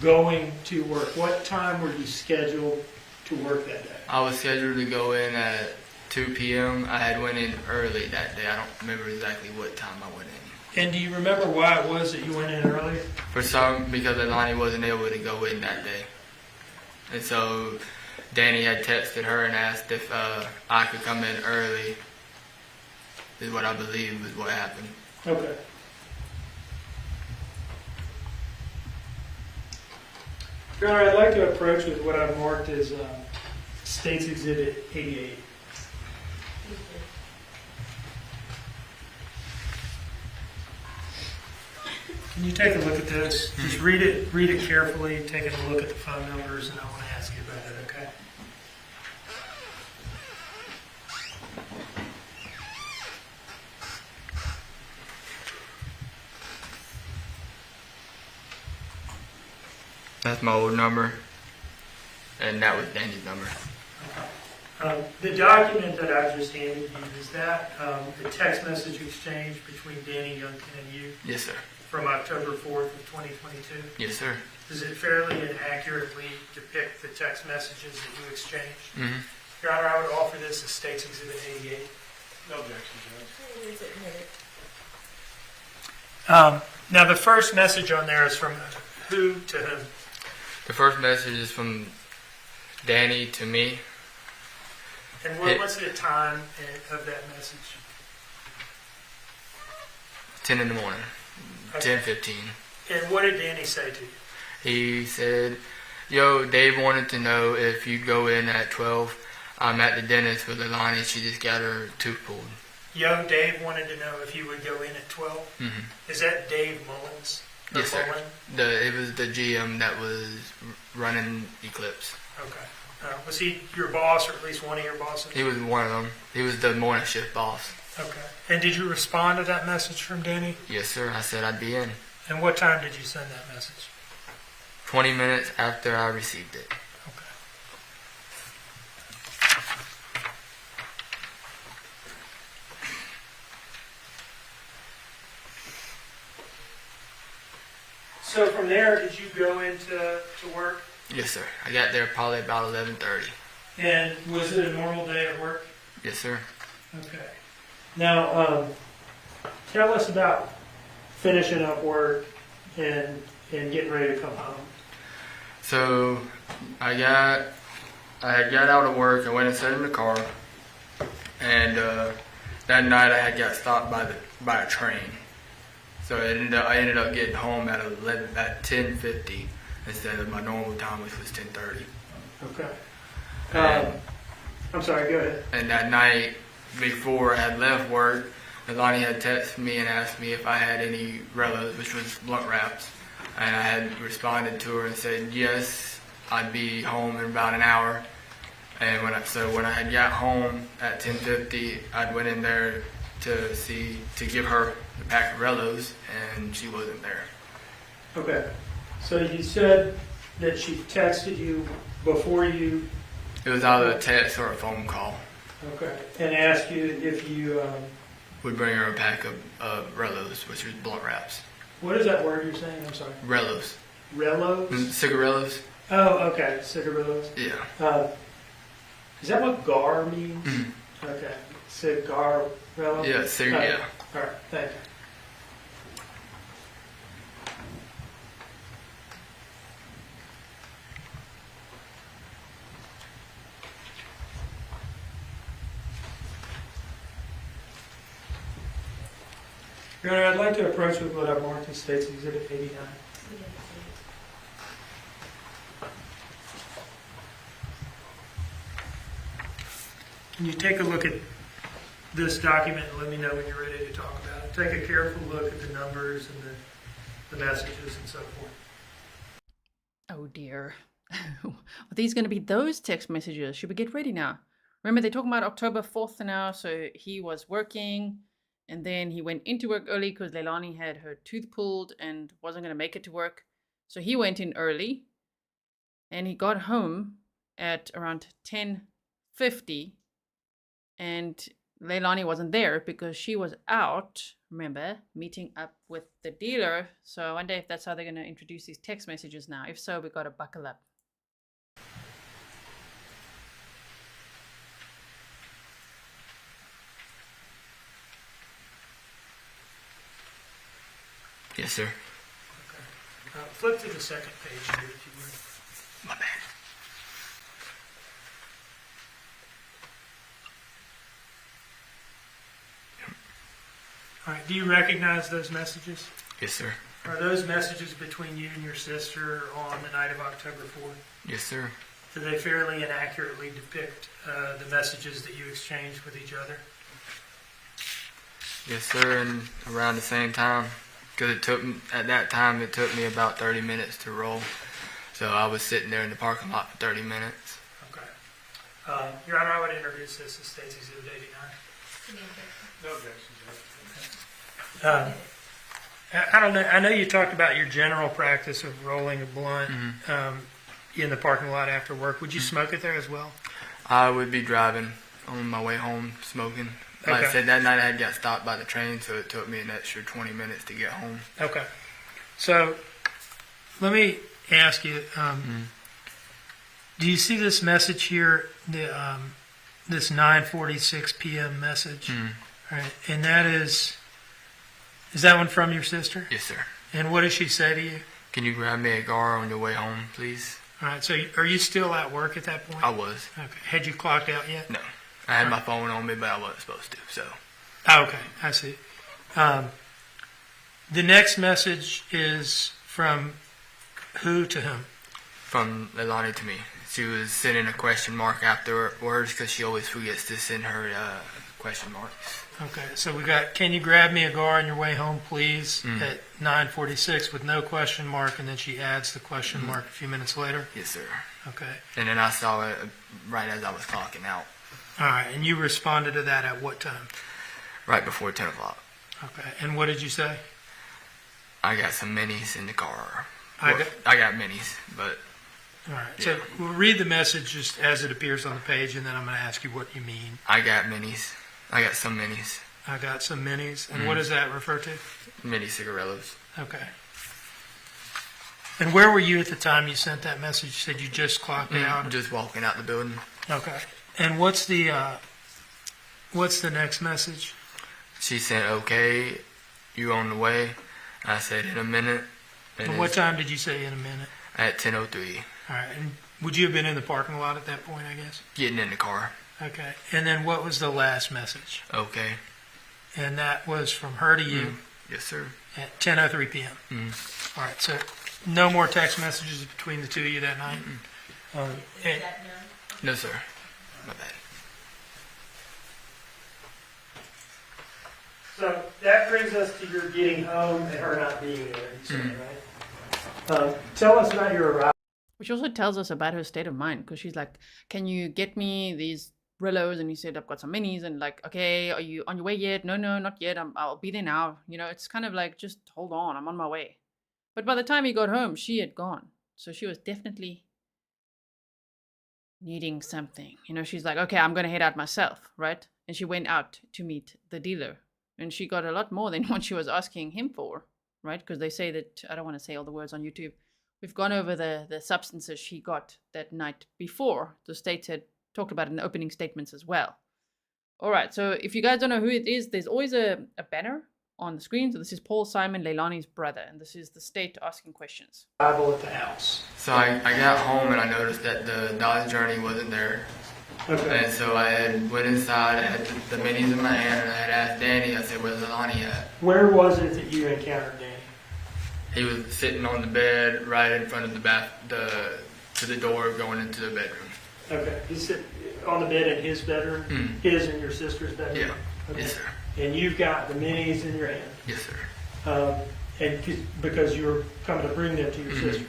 H: going to work. What time were you scheduled to work that day?
P: I was scheduled to go in at 2 p.m. I had went in early that day. I don't remember exactly what time I went in.
H: And do you remember why it was that you went in early?
P: Because Leilani wasn't able to go in that day. And so Danny had texted her and asked if I could come in early, is what I believe was what happened.
H: Okay. Your Honor, I'd like to approach with what I've marked as State's Exhibit 88. Can you take a look at this? Just read it carefully, take a look at the phone numbers, and I want to ask you about it, okay?
P: That's my old number, and that was Danny's number.
H: The document that I just handed you, is that the text message exchange between Danny Youngkin and you?
P: Yes, sir.
H: From October 4th of 2022?
P: Yes, sir.
H: Does it fairly and accurately depict the text messages that you exchanged?
P: Mm-hmm.
H: Your Honor, I would offer this as State's Exhibit 88.
C: No objection, Judge.
H: Now, the first message on there is from who to whom?
P: The first message is from Danny to me.
H: And what's the time of that message?
P: 10 in the morning.
H: Okay.
P: 10:15.
H: And what did Danny say to you?
P: He said, "Yo, Dave wanted to know if you'd go in at 12. I'm at the dentist with Leilani. She just got her tooth pulled."
H: Yo, Dave wanted to know if you would go in at 12?
P: Mm-hmm.
H: Is that Dave Mullins?
P: Yes, sir.
H: Mullen?
P: It was the GM that was running Eclipse.
H: Okay. Was he your boss, or at least one of your bosses?
P: He was one of them. He was the morning shift boss.
H: Okay. And did you respond to that message from Danny?
P: Yes, sir. I said I'd be in.
H: And what time did you send that message?
P: 20 minutes after I received it.
H: Okay. So from there, did you go into work?
P: Yes, sir. I got there probably about 11:30.
H: And was it a normal day at work?
P: Yes, sir.
H: Okay. Now, tell us about finishing up work and getting ready to come home.
P: So I had got out of work. I went and sat in the car, and that night I had got stopped by a train. So I ended up getting home at 10:50 instead of my normal time, which was 10:30.
H: Okay. I'm sorry. Go ahead.
P: And that night, before I had left work, Leilani had texted me and asked me if I had any relatives, which was blunt wraps. And I had responded to her and said, yes, I'd be home in about an hour. And when I had got home at 10:50, I went in there to give her the pack of Rellos, and she wasn't there.
H: Okay. So you said that she texted you before you...
P: It was either a text or a phone call.
H: Okay. And asked you if you...
P: Would bring her a pack of Rellos, which was blunt wraps.
H: What is that word you're saying? I'm sorry.
P: Rellos.
H: Rellos?
P: Cigarillos.
H: Oh, okay. Cigarillos.
P: Yeah.
H: Is that what gar means?
P: Mm-hmm.
H: Okay. Cigarello?
P: Yeah, yeah.
H: All right. Thank you. Your Honor, I'd like to approach with what I've marked as State's Exhibit 89. Can you take a look at this document and let me know when you're ready to talk about it? Take a careful look at the numbers and the messages and so forth.
A: Oh dear. Are these going to be those text messages? Should we get ready now? Remember, they're talking about October 4th now, so he was working. And then he went into work early because Leilani had her tooth pulled and wasn't going to make it to work. So he went in early. And he got home at around 10:50. And Leilani wasn't there because she was out, remember, meeting up with the dealer. So I wonder if that's how they're going to introduce these text messages now. If so, we got to buckle up.
P: Yes, sir.
H: Okay. Flip to the second page here, if you would.
P: My bad.
H: All right. Do you recognize those messages?
P: Yes, sir.
H: Are those messages between you and your sister on the night of October 4th?
P: Yes, sir.
H: Do they fairly and accurately depict the messages that you exchanged with each other?
P: Yes, sir, and around the same time. Because at that time, it took me about 30 minutes to roll. So I was sitting there in the parking lot for 30 minutes.
H: Okay. Your Honor, I would introduce this as State's Exhibit 89.
C: No objection,
H: I don't know. I know you talked about your general practice of rolling a blunt in the parking lot after work. Would you smoke it there as well?
P: I would be driving on my way home smoking. Like I said, that night I had got stopped by the train, so it took me an extra 20 minutes to get home.
H: Okay. So let me ask you, do you see this message here, this 9:46 p.m. message? All right. And that is that one from your sister?
P: Yes, sir.
H: And what does she say to you?
P: Can you grab me a gar on your way home, please?
H: All right. So are you still at work at that point?
P: I was.
H: Okay. Had you clocked out yet?
P: No. I had my phone on me, but I wasn't supposed to, so.
H: Oh, okay. I see. The next message is from who to whom?
P: From Leilani to me. She was sending a question mark afterwards because she always forgets to send her question marks.
H: Okay, so we got, can you grab me a gar on your way home, please, at 9:46 with no question mark, and then she adds the question mark a few minutes later?
P: Yes, sir.
H: Okay.
P: And then I saw it right as I was clocking out.
H: All right, and you responded to that at what time?
P: Right before 10 o'clock.
H: Okay, and what did you say?
P: I got some minis in the car.
H: I
P: got minis, but...
H: All right, so we'll read the message just as it appears on the page, and then I'm going to ask you what you mean.
P: I got minis. I got some minis.
H: I got some minis. And what does that refer to?
P: Mini cigarillos.
H: Okay. And where were you at the time you sent that message? You said you just clocked out?
P: Just walking out the building.
H: Okay. And what's the next message?
P: She said, okay, you on the way? I said, in a minute.
H: And what time did you say in a minute?
P: At 10:03.
H: All right. And would you have been in the parking lot at that point, I guess?
P: Getting in the car.
H: Okay. And then what was the last message?
P: Okay.
H: And that was from her to you?
P: Yes, sir.
H: At 10:03 p.m. All right. So no more text messages between the two of you that night?
P: No, sir. My bad.
H: So that brings us to your getting home and her not being there, you said, right? Tell us about your arrival.
A: Which also tells us about her state of mind, because she's like, can you get me these Brillos? And you said, I've got some minis. And like, okay, are you on your way yet? No, not yet. I'll be there now. You know, it's kind of like, just hold on, I'm on my way. But by the time he got home, she had gone. So she was definitely needing something. You know, she's like, okay, I'm going to head out myself, right? And she went out to meet the dealer. And she got a lot more than what she was asking him for, right? Because they say that, I don't want to say all the words on YouTube. We've gone over the substances she got that night before. The state had talked about it in the opening statements as well. All right, so if you guys don't know who it is, there's always a banner on the screen. So this is Paul Simon, Leilani's brother, and this is the state asking questions.
H: Arrival at the house.
P: So I got home and I noticed that the Dodge Journey wasn't there.
H: Okay.
P: And so I had went inside, I had the minis in my hand, and I had asked Danny, I said, where's Leilani at?
H: Where was it that you encountered Danny?
P: He was sitting on the bed right in front of to the door going into the bedroom.
H: Okay. He's sitting on the bed in his bedroom? His and your sister's bedroom?
P: Yeah.
H: Okay.
P: Yes, sir.
H: And you've got the minis in your hand?
P: Yes, sir.
H: And because you were coming to bring them to your sister?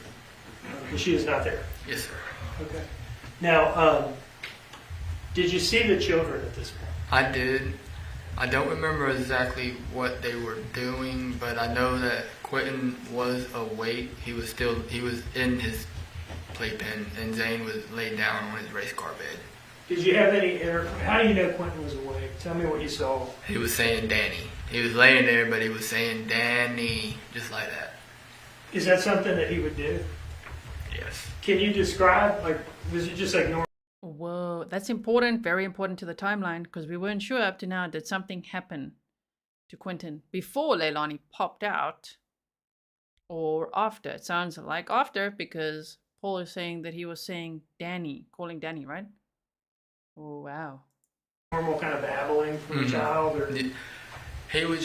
H: And she is not there?
P: Yes, sir.
H: Okay. Now, did you see the children at this point?
P: I did. I don't remember exactly what they were doing, but I know that Quinton was awake. He was in his playpen, and Zane was laid down on his race car bed.
H: Did you have any how do you know Quinton was awake? Tell me what you saw.
P: He was saying Danny. He was laying there, but he was saying Danny, just like that.
H: Is that something that he would do?
P: Yes.
H: Can you describe, like, was it just like normal?
A: Whoa, that's important, very important to the timeline, because we weren't sure up to now, did something happen to Quinton before Leilani popped out or after? It sounds like after, because Paul is saying that he was saying Danny, calling Danny, right? Oh, wow.
H: Normal kind of babbling from a child? Or?
P: He would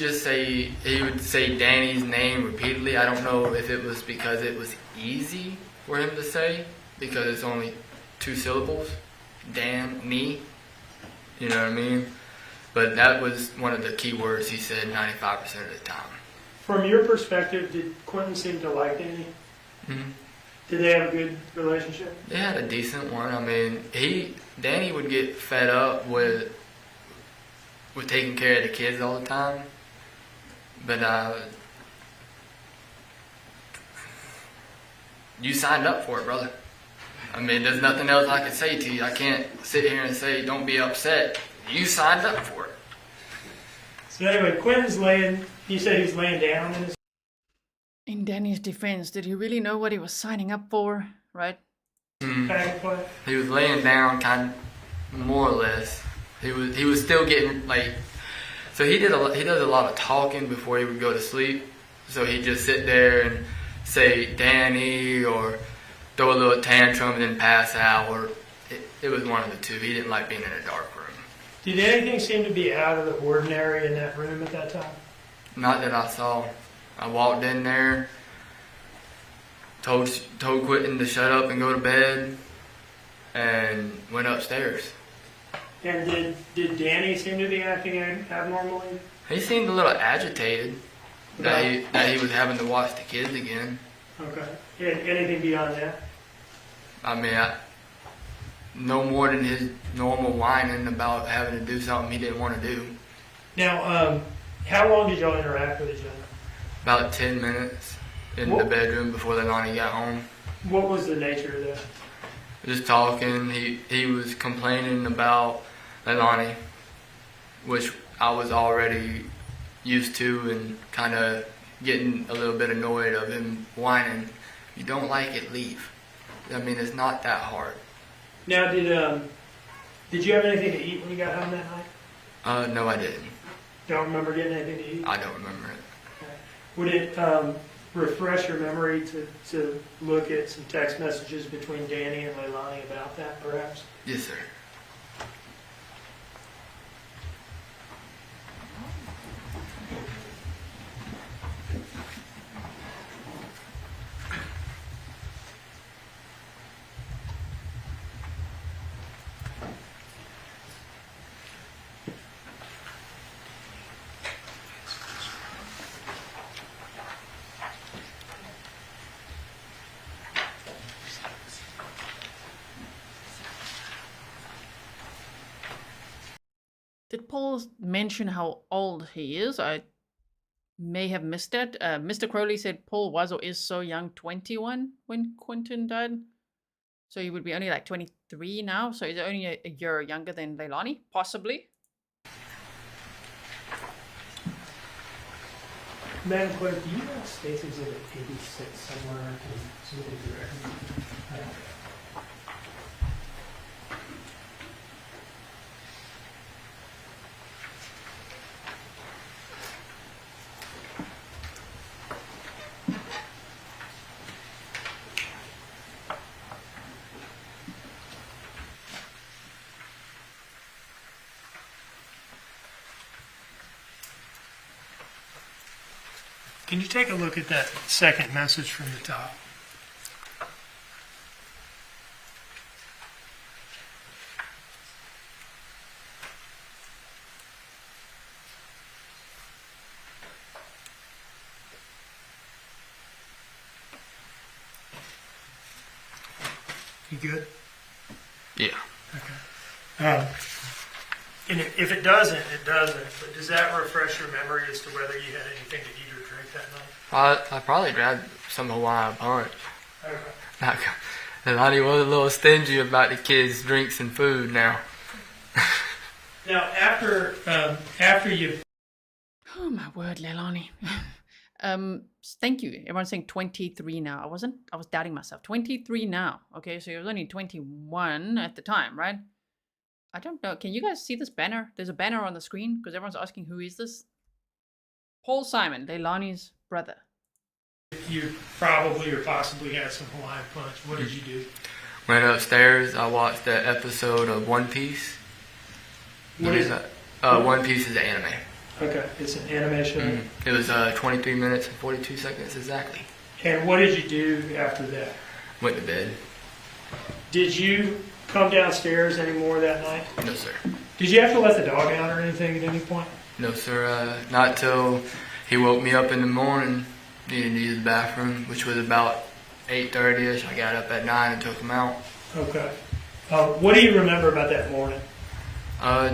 P: say Danny's name repeatedly. I don't know if it was because it was easy for him to say, because it's only 2 syllables. Danny. You know what I mean? But that was one of the key words he said 95% of the time.
H: From your perspective, did Quinton seem to like Danny?
P: Mm-hmm.
H: Did they have a good relationship?
P: They had a decent one. I mean, Danny would get fed up with taking care of the kids all the time. But you signed up for it, brother. I mean, there's nothing else I can say to you. I can't sit here and say, don't be upset. You signed up for it.
H: So anyway, Quinton's you said he's laying down in his...
A: In Danny's defense, did he really know what he was signing up for, right?
P: He was laying down, kind of, more or less. He was still getting, like, so he does a lot of talking before he would go to sleep. So he'd just sit there and say Danny, or throw a little tantrum and then pass out, or it was one of the two. He didn't like being in a dark room.
H: Did anything seem to be out of the ordinary in that room at that time?
P: Not that I saw. I walked in there, told Quinton to shut up and go to bed, and went upstairs.
H: And did Danny seem to be acting abnormally?
P: He seemed a little agitated that he was having to watch the kids again.
H: Okay. And anything beyond that?
P: I mean, no more than his normal whining about having to do something he didn't want to do.
H: Now, how long did y'all interact with each other?
P: About 10 minutes in the bedroom before Leilani got home.
H: What was the nature of that?
P: Just talking. He was complaining about Leilani, which I was already used to, and kind of getting a little bit annoyed of him whining. you don't like it, leave. I mean, it's not that hard.
H: Now, did you have anything to eat when you got home that night?
P: No, I didn't.
H: Don't remember getting anything to eat?
P: I don't remember it.
H: Okay. Would it refresh your memory to look at some text messages between Danny and Leilani about that, perhaps?
P: Yes, sir.
A: Did Paul mention how old he is? I may have missed it. Mr. Crowley said Paul was or is so young, 21 when Quinton died. So he would be only like 23 now. So he's only a year younger than Leilani, possibly.
H: Madam Clerk, do you have State's Exhibit 86 somewhere to look at the record? Can you take a look at that second message from the top? You good?
P: Yeah.
H: Okay. And if it doesn't, it doesn't. But does that refresh your memory as to whether you had anything to eat or drink that night?
P: I probably grabbed some Hawaiian punch.
H: Okay.
P: Leilani was a little stingy about the kids' drinks and food now.
H: Now, after you...
A: Oh, my word, Leilani. Thank you. Everyone's saying 23 now. I was doubting myself. 23 now. Okay, so he was only 21 at the time, right? I don't know. Can you guys see this banner? There's a banner on the screen because everyone's asking who is this? Paul Simon, Leilani's brother.
H: You probably or possibly had some Hawaiian punch. What did you do?
P: Went upstairs. I watched that episode of One Piece.
H: What is that?
P: One Piece is an anime.
H: Okay, it's an anime show.
P: Mm-hmm. It was 23 minutes and 42 seconds exactly.
H: And what did you do after that?
P: Went to bed.
H: Did you come downstairs anymore that night?
P: No, sir.
H: Did you have to let the dog out or anything at any point?
P: No, sir. Not till he woke me up in the morning. Needed to use the bathroom, which was about 8:30ish. I got up at 9 and took him out.
H: Okay. What do you remember about that morning?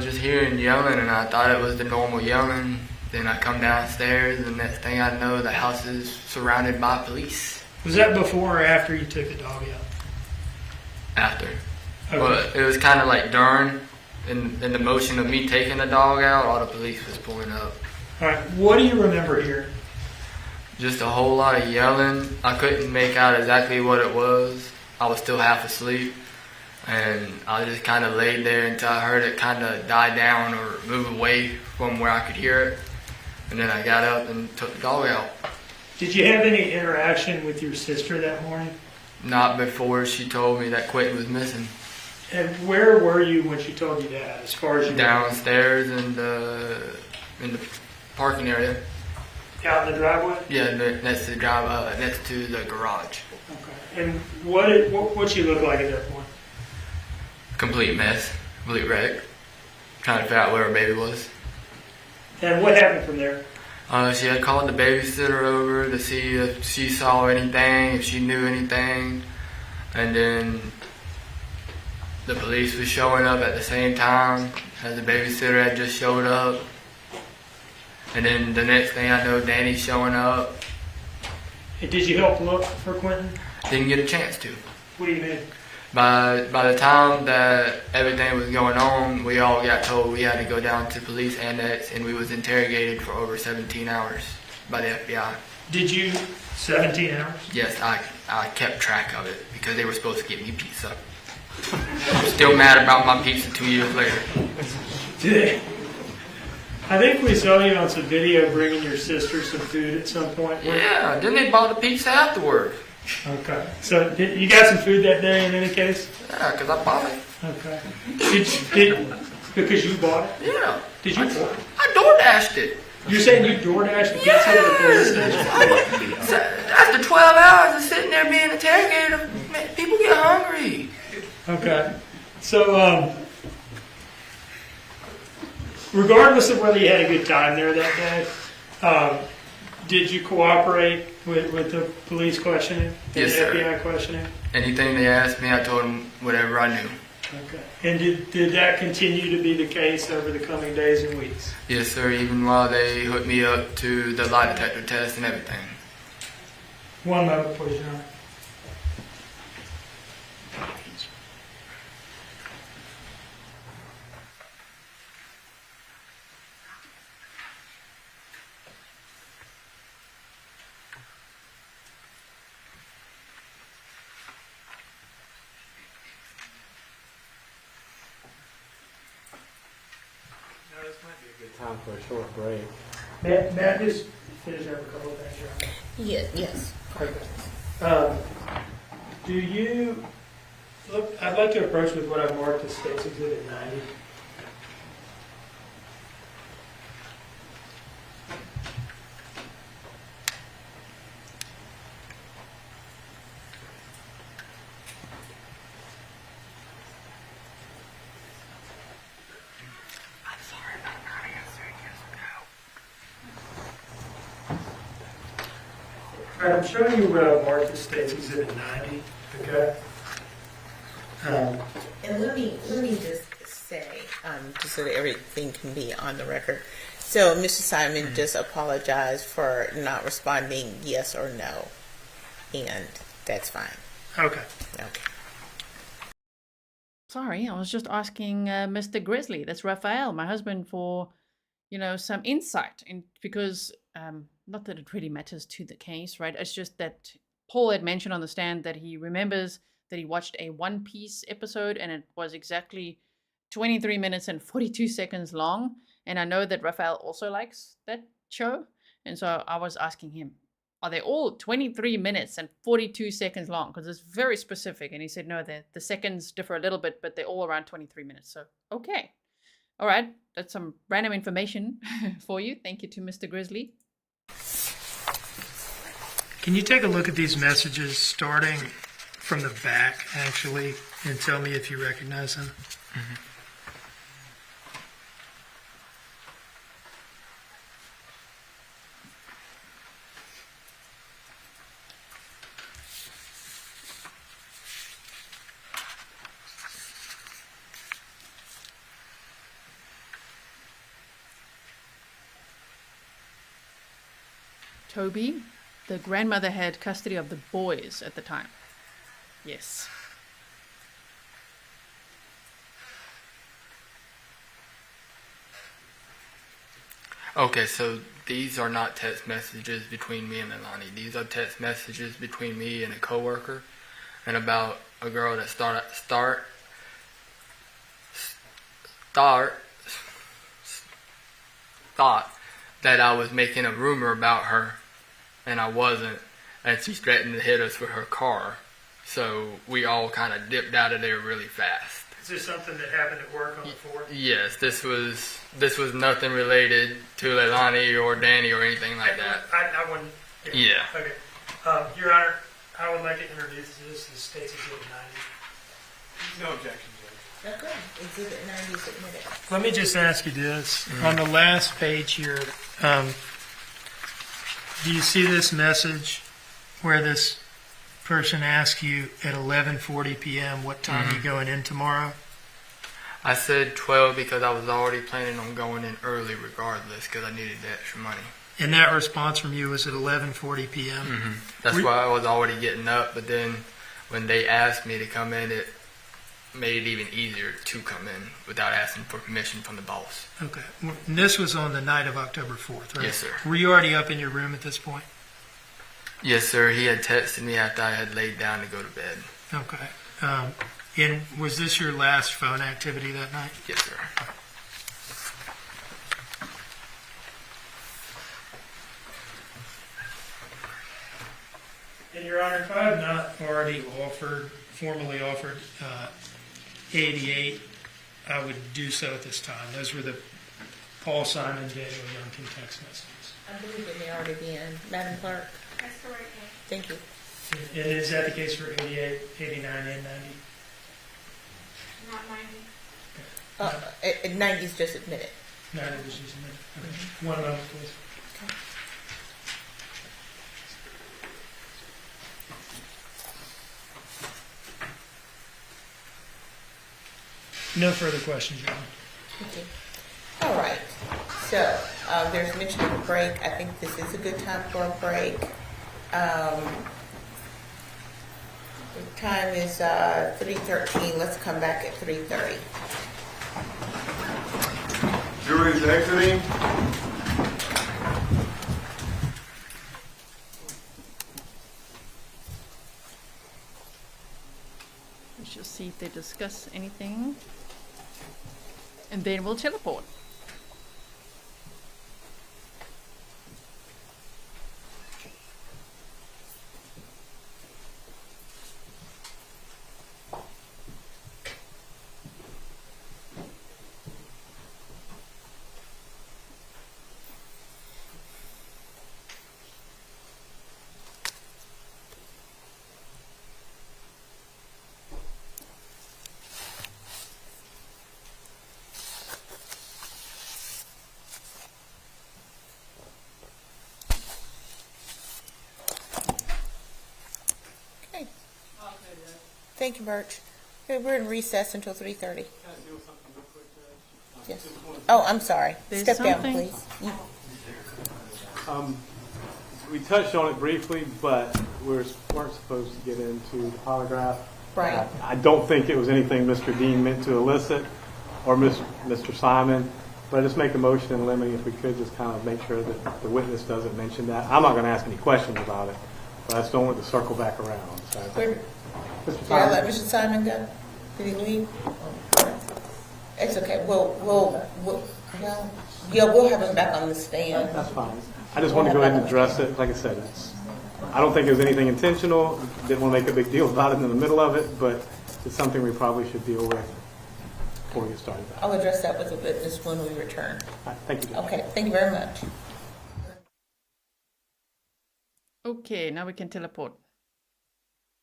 P: Just hearing yelling, and I thought it was the normal yelling. Then I come downstairs, and next thing I know, the house is surrounded by police.
H: Was that before or after you took the dog out?
P: After.
H: Okay.
P: But it was kind of like during, in the motion of me taking the dog out, all the police was pulling up.
H: All right. What do you remember hearing?
P: Just a whole lot of yelling. I couldn't make out exactly what it was. I was still half asleep. And I just kind of laid there until I heard it kind of die down or move away from where I could hear it. And then I got up and took the dog out.
H: Did you have any interaction with your sister that morning?
P: Not before she told me that Quinton was missing.
H: And where were you when she told you that, as far as you
P: downstairs in the parking area.
H: Out in the driveway?
P: Yeah, next to the next to the garage.
H: Okay. And what you look like at that point?
P: Complete mess, complete wreck. Trying to figure out where her baby was.
H: And what happened from there?
P: She had called the babysitter over to see if she saw anything, if she knew anything, and then the police was showing up at the same time as the babysitter had just showed up. And then the next thing I know, Danny's showing up.
H: And did you help look for Quinton?
P: Didn't get a chance to.
H: What do you mean?
P: By the time that everything was going on, we all got told we had to go down to police annex, and we was interrogated for over 17 hours by the FBI.
H: Did you 17 hours?
P: Yes, I I kept track of it because they were supposed to get me pizza. I'm still mad about my pizza 2 years later.
H: I think we saw you on some video bringing your sister some food at some point.
P: Yeah, then they bought the pizza afterward.
H: Okay. So you got some food that day in any case?
P: Yeah, because I bought it.
H: Okay. Because you bought it?
P: Yeah.
H: Did you?
P: I DoorDashed it.
H: You're saying you DoorDashed the pizza to the police station?
P: So after 12 hours of sitting there being interrogated, people get hungry.
H: Okay. So, regardless of whether you had a good time there that day, did you cooperate with the police questioning?
P: Yes,
H: the
P: sir.
H: FBI questioning?
P: Anything they asked me, I told them whatever I knew.
H: Okay. And did that continue to be the case over the coming days and weeks?
P: Yes, sir, even while they hooked me up to the lie detector test and everything.
H: One moment, please, Your Honor.
Q: Time for a short break.
H: May I just finish up a couple of things, Your Honor?
B: Yes.
H: Okay. Do you look? I'd like to approach with what I've marked as State's Exhibit 90. All right, I'm showing you what I've marked as State's Exhibit 90. Okay.
B: And let me just say, just so that everything can be on the record. So Mr. Simon just apologized for not responding yes or no, and that's fine.
H: Okay.
B: Okay.
A: Sorry, I was just asking Mr. Grizzly, that's Raphael, my husband, for some insight because not that it really matters to the case, right? It's just that Paul had mentioned on the stand that he remembers that he watched a One Piece episode and it was exactly 23 minutes and 42 seconds long. And I know that Raphael also likes that show. And so I was asking him, are they all 23 minutes and 42 seconds long? Because it's very specific. And he said, no, the seconds differ a little bit, but they're all around 23 minutes. So, okay. All right. That's some random information for you. Thank you to Mr. Grizzly.
H: Can you take a look at these messages starting from the back, actually, and tell me if you recognize them?
P: Mm-hmm.
A: Toby, the grandmother had custody of the boys at the time. Yes.
P: Okay, so these are not text messages between me and Leilani. These are text messages between me and a coworker, and about a girl that thought that I was making a rumor about her, and I wasn't, and she threatened to hit us with her car. So we all kind of dipped out of there really fast.
H: Is this something that happened at work on the 4th?
P: Yes, this was nothing related to Leilani or Danny or anything like that.
H: I wouldn't.
P: Yeah.
H: Okay. Your Honor, I would like to introduce this as State's Exhibit 90.
C: No objection, Judge.
B: Okay. Exhibit 90 submitted.
H: Let me just ask you this. On the last page here, do you see this message where this person asks you at 11:40 p.m. what time you going in tomorrow?
P: I said 12 because I was already planning on going in early regardless because I needed the extra money.
H: And that response from you was at 11:40 p.m.?
P: Mm-hmm. That's why I was already getting up, but then when they asked me to come in, it made it even easier to come in without asking for permission from the boss.
H: Okay. And this was on the night of October 4th, right?
P: Yes, sir.
H: Were you already up in your room at this point?
P: Yes, sir. He had texted me after I had laid down to go to bed.
H: Okay. And was this your last phone activity that night?
P: Yes, sir.
H: And Your Honor, if I have not already formally offered 88, I would do so at this time. Those were the Paul Simon, Daniel Youngkin text messages.
B: I believe it may already be in. Madam Clerk?
M: That's correct.
B: Thank you.
H: And is that the case for 88, 89, and 90?
M: Not 90.
B: 90 is just admitted.
H: 90 was just a minute. Okay. One moment, please.
B: Okay.
H: No further questions, Your Honor.
B: Okay. All right. So there's mention of a break. I think this is a good time for a break. The time is 3:13. Let's come back at 3:30.
I: Jury is exiting.
A: We shall see if they discuss anything. And then we'll teleport.
B: Thank you, Burch. Okay, we're in recess until 3:30.
C: Can I deal with something real quick, Judge?
B: Yes. Oh, I'm sorry.
A: There's
B: Step
A: something-
B: down, please.
C: We touched on it briefly, but weren't supposed to get into the polygraph.
B: Right.
C: I don't think it was anything Mr. Dean meant to elicit, or Mr. Simon, but just make a motion in limine if we could, just kind of make sure that the witness doesn't mention that. I'm not going to ask any questions about it, but I just don't want to circle back around. So, Mr.
B: Did I let
C: Simon?
B: Mr. Simon go? Did he leave? It's okay. We'll have him back on the stand.
C: That's fine. I just want to go ahead and address it. Like I said, I don't think it was anything intentional. Didn't want to make a big deal about it in the middle of it, but it's something we probably should deal with before we get started.
B: I'll address that with the witness when we return.
C: All right, thank you, Judge.
B: Okay, thank you very much.
A: Okay, now we can teleport.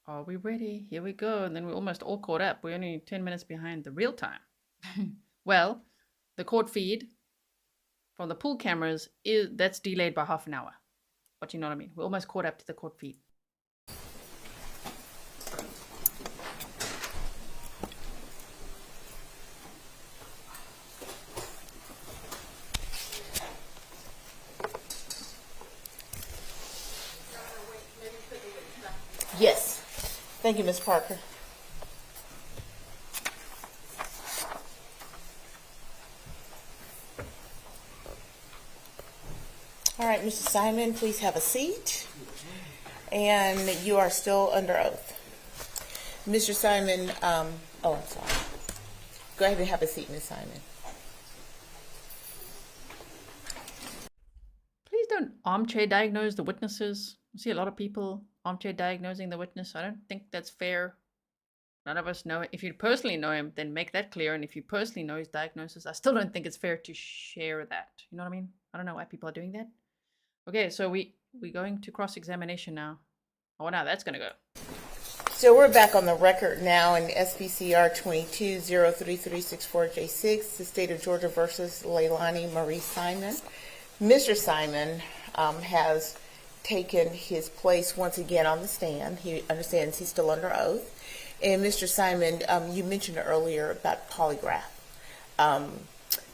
A: Are we ready? Here we go. And then we're almost all caught up. We're only 10 minutes behind the real time. Well, the court feed from the pool cameras that's delayed by half an hour. But you know what I mean. We're almost caught up to the court feed.
B: Yes. Thank you, Ms. Parker. All right, Mr. Simon, please have a seat. And you are still under oath. Mr. Simon, I'm sorry. Go ahead and have a seat, Ms. Simon.
A: Please don't armchair diagnose the witnesses. I see a lot of people armchair diagnosing the witness. I don't think that's fair. None of us know it. If you personally know him, then make that clear. And if you personally know his diagnosis, I still don't think it's fair to share that. You know what I mean? I don't know why people are doing that. Okay, so we're going to cross-examination now. Oh, now that's going to go.
B: So we're back on the record now in SPCR 22-03364J6, the state of Georgia versus Leilani Marie Simon. Mr. Simon has taken his place once again on the stand. He understands he's still under oath. And Mr. Simon, you mentioned earlier about polygraph.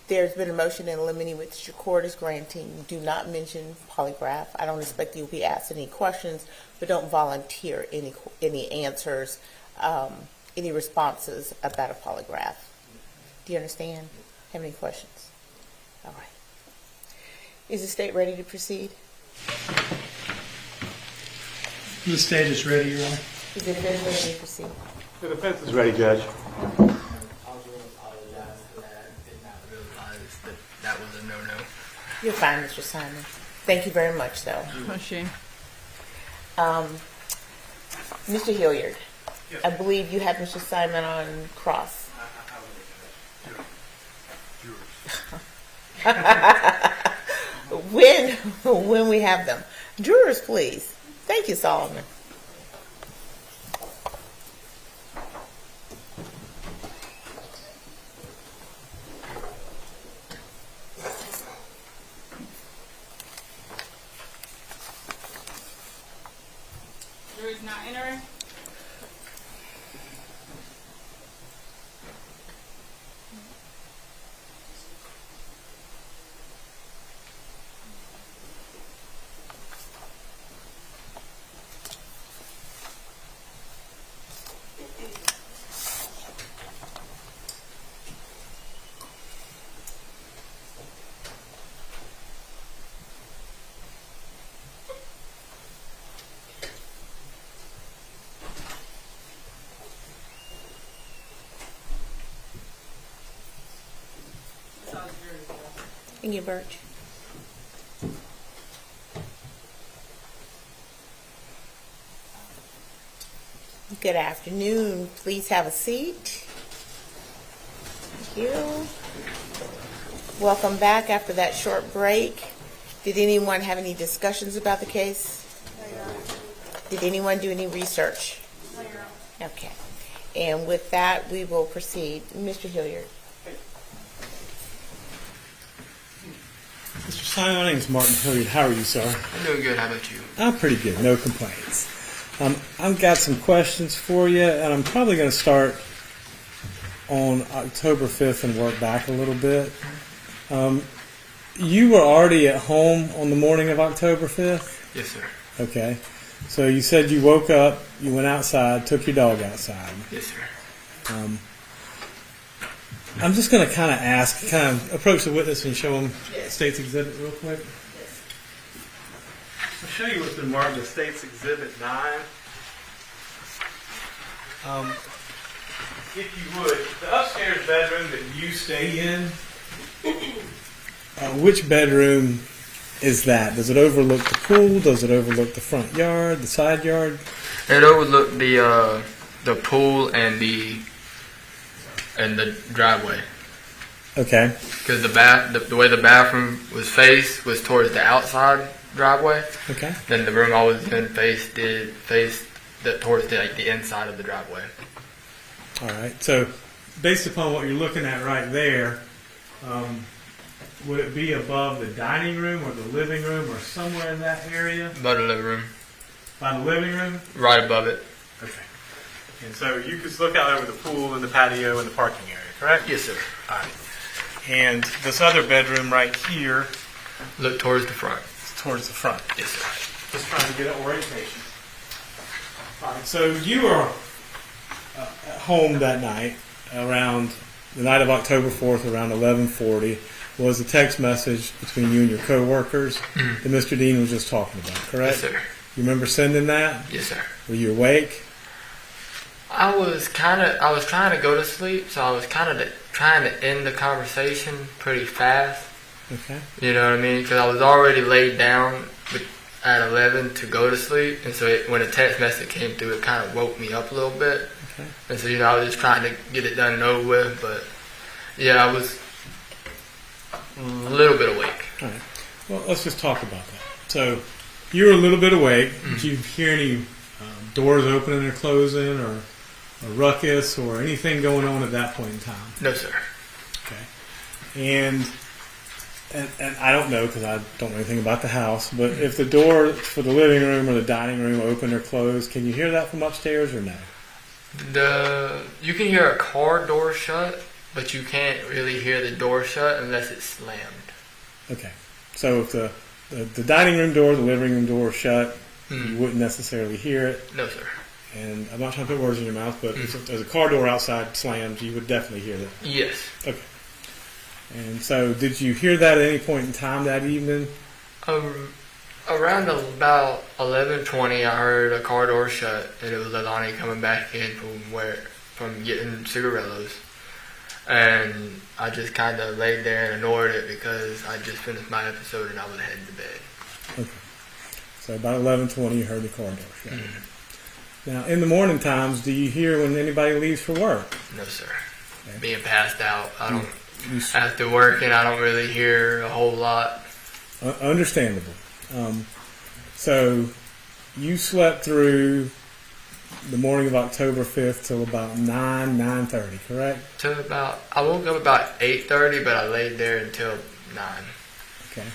B: There's been a motion in limine which your court is granting. Do not mention polygraph. I don't expect you'll be asked any questions, but don't volunteer any answers, any responses about a polygraph. Do you understand? Have any questions? All right. Is the state ready to proceed?
H: The stage is ready, Your Honor.
B: Is it ready to proceed?
Q: The defense is ready, Judge.
P: That was a no-no.
B: You're fine, Mr. Simon. Thank you very much, though.
A: Oh, shame.
B: Mr. Hilliard, I believe you had Mr. Simon on cross. When we have them. Jurors, please. Thank you, Solomon.
F: Jury's not entering.
B: Thank you, Burch. Good afternoon. Please have a seat. Thank you. Welcome back after that short break. Did anyone have any discussions about the case? Did anyone do any research? Okay. And with that, we will proceed. Mr. Hilliard.
D: Mr. Simon, my name is Martin Hilliard. How are you, sir?
P: I'm doing good. How about you?
D: I'm pretty good. No complaints. I've got some questions for you, and I'm probably going to start on October 5th and work back a little bit. You were already at home on the morning of October 5th?
P: Yes, sir.
D: Okay. So you said you woke up, you went outside, took your dog outside.
P: Yes, sir.
D: I'm just going to kind of approach the witness and show him State's Exhibit real quick.
Q: I'll show you what's been marked as State's Exhibit 9.
D: If you would, the upstairs bedroom that you stay in, which bedroom is that? Does it overlook the pool? Does it overlook the front yard, the side yard?
P: It overlooked the pool and the driveway.
D: Okay.
P: Because the way the bathroom was faced was towards the outside driveway.
D: Okay.
P: Then the room I was in faced towards the inside of the driveway.
D: All right. So, based upon what you're looking at right there, would it be above the dining room or the living room or somewhere in that area?
P: By the living room.
D: By the living room?
P: Right above it.
D: Okay.
Q: And so you could look out over the pool and the patio and the parking area, correct?
P: Yes, sir.
Q: All right. And this other bedroom right here,
P: look towards the front.
D: Towards the front.
P: Yes, sir.
D: Just trying to get an orientation. All right. So you were at home that night, around the night of October 4th, around 11:40. Was a text message between you and your coworkers that Mr. Dean was just talking about, correct?
P: Yes, sir.
D: You remember sending that?
P: Yes, sir.
D: Were you awake?
P: I was trying to go to sleep, so I was trying to end the conversation pretty fast.
D: Okay.
P: You know what I mean? Because I was already laid down at 11 to go to sleep, and so when a text message came through, it kind of woke me up a little bit.
D: Okay.
P: And so I was just trying to get it done and over with, but yeah, I was a little bit awake.
D: All right. Well, let's just talk about that. So you were a little bit awake. Did you hear any doors opening or closing, or a ruckus, or anything going on at that point in time?
P: No, sir.
D: Okay. And I don't know, because I don't know anything about the house, but if the door for the living room or the dining room open or closed, can you hear that from upstairs or no?
P: You can hear a car door shut, but you can't really hear the door shut unless it's slammed.
D: Okay. So if the dining room door, the living room door shut, you wouldn't necessarily hear it.
P: No, sir.
D: And I'm not trying to put words in your mouth, but if there's a car door outside slammed, you would definitely hear that.
P: Yes.
D: Okay. And so did you hear that at any point in time that evening?
P: Around about 11:20, I heard a car door shut, and it was Leilani coming back in from getting cigarillos. And I just kind of laid there and ignored it because I just finished my episode and I was heading to bed.
D: Okay. So about 11:20, you heard the car door shut. Now, in the morning times, do you hear when anybody leaves for work?
P: No, sir. Okay. Being passed out, I don't. After working, I don't really hear a whole lot.
D: Understandable. So you slept through the morning of October 5th till about 9:30, correct?
P: I woke up about 8:30, but I laid there until 9.
D: Okay.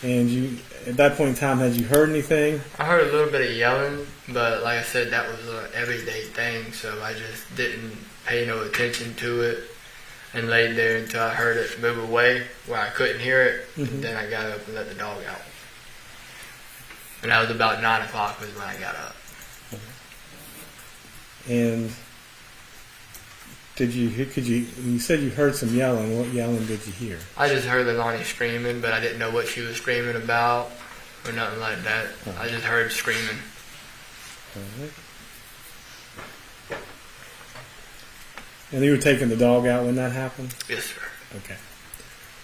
D: And you, at that point in time, had you heard anything?
P: I heard a little bit of yelling, but like I said, that was an everyday thing, so I just didn't pay no attention to it and laid there until I heard it move away where I couldn't hear it. And then I got up and let the dog out. And that was about 9 o'clock was when I got up.
D: And you said you heard some yelling. What yelling did you hear?
P: I just heard Leilani screaming, but I didn't know what she was screaming about or nothing like that. I just heard screaming.
D: All right. And you were taking the dog out when that happened?
P: Yes, sir.
D: Okay.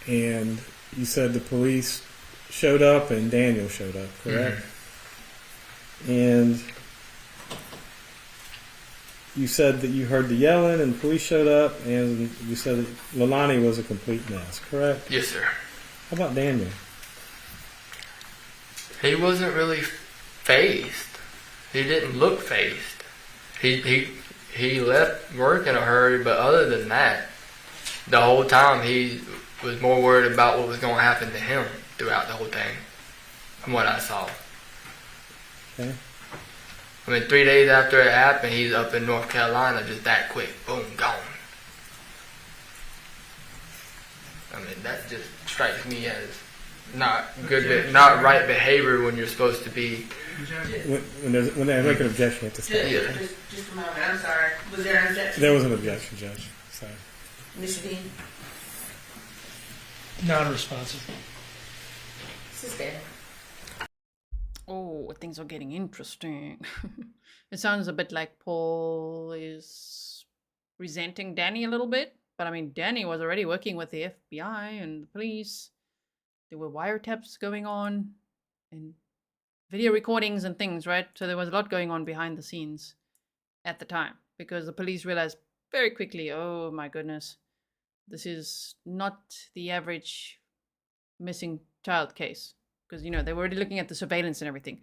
D: And you said the police showed up and Daniel showed up, correct? And you said that you heard the yelling and the police showed up, and you said that Leilani was a complete mess, correct?
P: Yes, sir.
D: How about Daniel?
P: He wasn't really phased. He didn't look phased. He left work in a hurry, but other than that, the whole time he was more worried about what was going to happen to him throughout the whole thing, from what I saw.
D: Okay.
P: I mean, 3 days after it happened, he's up in North Carolina just that quick. Boom, gone. I mean, that just strikes me as not good, not right behavior when you're supposed to be.
D: When they make an objection, you have to stop.
L: Just a moment, I'm sorry. Was there an objection?
D: There was an objection, Judge. So.
L: Mr. Dean?
H: Non-responsive.
L: Sister.
A: Oh, things are getting interesting. It sounds a bit like Paul is resenting Danny a little bit. But I mean, Danny was already working with the FBI and the police. There were wiretaps going on and video recordings and things, right? So there was a lot going on behind the scenes at the time because the police realized very quickly, oh my goodness, this is not the average missing child case. Because, you know, they were already looking at the surveillance and everything.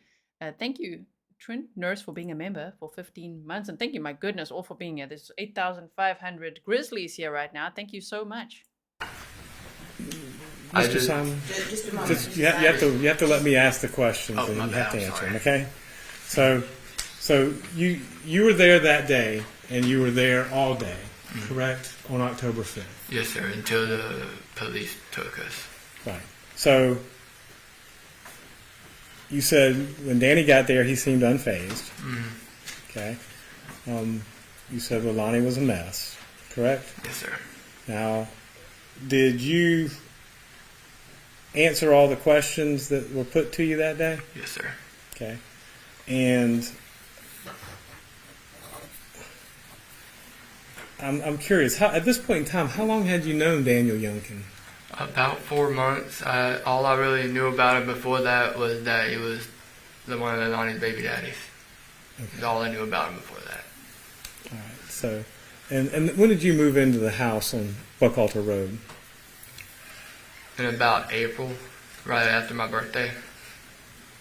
A: Thank you, Trent Nurse, for being a member for 15 months. And thank you, my goodness, all for being here. There's 8,500 Grizzlies here right now. Thank you so much.
D: Mr. Simon, you have to let me ask the questions and you have to answer them, okay? So you were there that day and you were there all day, correct? On October 5th.
P: Yes, sir, until the police took us.
D: Right. So you said when Danny got there, he seemed unfazed. Okay. You said Leilani was a mess, correct?
P: Yes, sir.
D: Now, did you answer all the questions that were put to you that day?
P: Yes, sir.
D: Okay. And I'm curious, at this point in time, how long had you known Daniel Youngkin?
P: About 4 months. All I really knew about him before that was that he was one of Leilani's baby daddies. Okay. That's all I knew about him before that.
D: All right. So, and when did you move into the house on Buckhalter Road?
P: In about April, right after my birthday.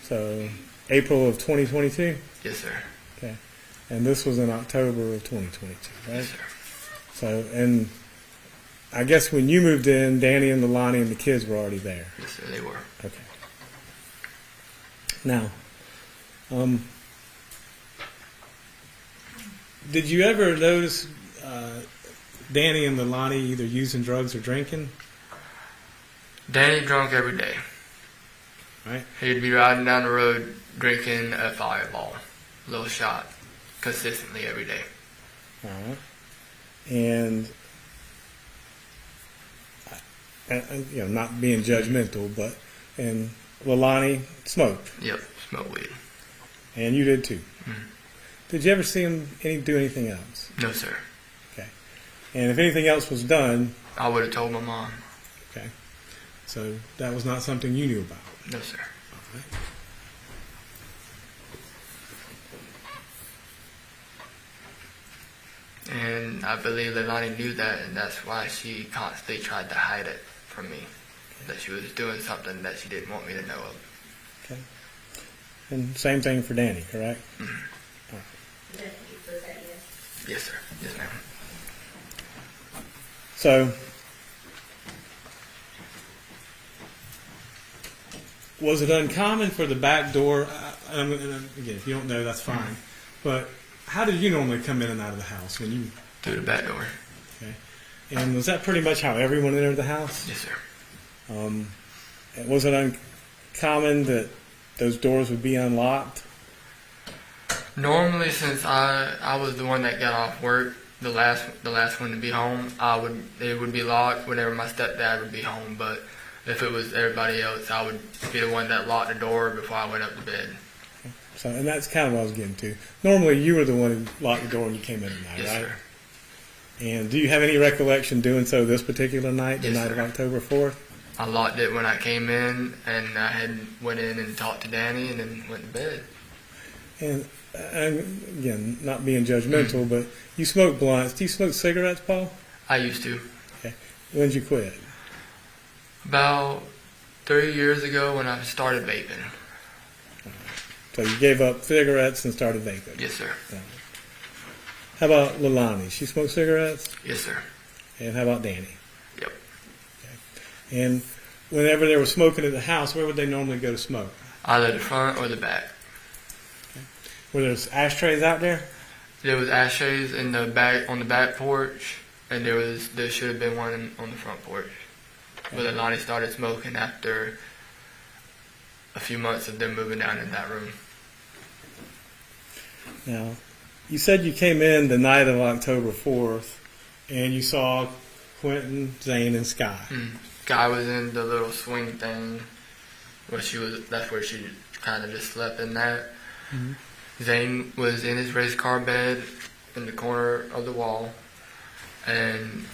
D: So, April of 2022?
P: Yes, sir.
D: Okay. And this was in October of 2022, right?
P: Yes, sir.
D: So, and I guess when you moved in, Danny and Leilani and the kids were already there.
P: Yes, sir, they were.
D: Okay. Now, did you ever notice Danny and Leilani either using drugs or drinking?
P: Danny drunk every day.
D: Right.
P: He'd be riding down the road drinking a Fireball, a little shot, consistently every day.
D: All right. And you know, not being judgmental, but and Leilani smoked.
P: Yep, smoked weed.
D: And you did too.
P: Mm.
D: Did you ever see him do anything else?
P: No, sir.
D: Okay. And if anything else was done,
P: I would have told my mom.
D: Okay. So that was not something you knew about?
P: No, sir.
D: All right.
P: And I believe Leilani knew that, and that's why she constantly tried to hide it from me. That she was doing something that she didn't want me to know of.
D: Okay. And same thing for Danny, correct?
P: Mm-hmm.
D: All right.
P: Yes, sir. Yes, ma'am.
D: So, was it uncommon for the back door? Again, if you don't know, that's fine. But how did you normally come in and out of the house when you?
P: Through the back door.
D: Okay. And was that pretty much how everyone entered the house?
P: Yes, sir.
D: Was it uncommon that those doors would be unlocked?
P: Normally, since I was the one that got off work, the last one to be home, it would be locked whenever my stepdad would be home. But if it was everybody else, I would be the one that locked the door before I went up to bed.
D: Okay. So, and that's kind of what I was getting to. Normally, you were the one who locked the door when you came in at night,
P: yes,
D: right?
P: Sir.
D: And do you have any recollection doing so this particular night, the
P: yes,
D: night
P: sir.
D: of October 4th?
P: I locked it when I came in, and I went in and talked to Danny, and then went to bed.
D: And again, not being judgmental, but you smoke blunts. Do you smoke cigarettes, Paul?
P: I used to.
D: Okay. When did you quit?
P: About 3 years ago when I started vaping.
D: So you gave up cigarettes and started vaping?
P: Yes, sir.
D: Right. How about Leilani? She smoked cigarettes?
P: Yes, sir.
D: And how about Danny?
P: Yep.
D: Okay. And whenever they were smoking at the house, where would they normally go to smoke?
P: Either the front or the back.
D: Okay. Were there ashtrays out there?
P: There was ashtrays in the back on the back porch, and there should have been one on the front porch. Okay. But Leilani started smoking after a few months of them moving down in that room.
D: Now, you said you came in the night of October 4th, and you saw Quinton, Zane, and Sky.
P: Sky was in the little swing thing, that's where she kind of just slept in that.
D: Mm-hmm.
P: Zane was in his race car bed in the corner of the wall, and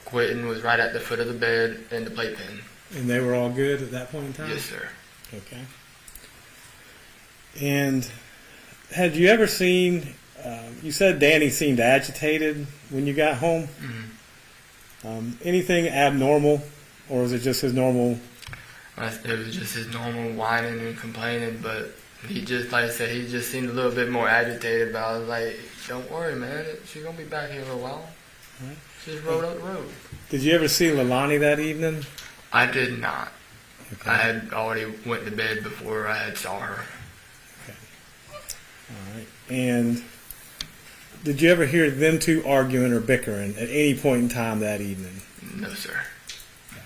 P: Quinton was right at the foot of the bed in the playpen.
D: And they were all good at that point in time?
P: Yes, sir.
D: Okay. And had you ever seen, you said Danny seemed agitated when you got home.
P: Mm-hmm.
D: Anything abnormal, or was it just his normal?
P: It was just his normal whining and complaining, but he just, like I said, he just seemed a little bit more agitated. But I was like, don't worry, man, she's going to be back here in a little while.
D: Right.
P: She just rode up the road.
D: Did you ever see Leilani that evening?
P: I did not.
D: Okay.
P: I had already went to bed before I had saw her.
D: Okay. All right. And did you ever hear them two arguing or bickering at any point in time that evening?
P: No, sir.
D: Okay.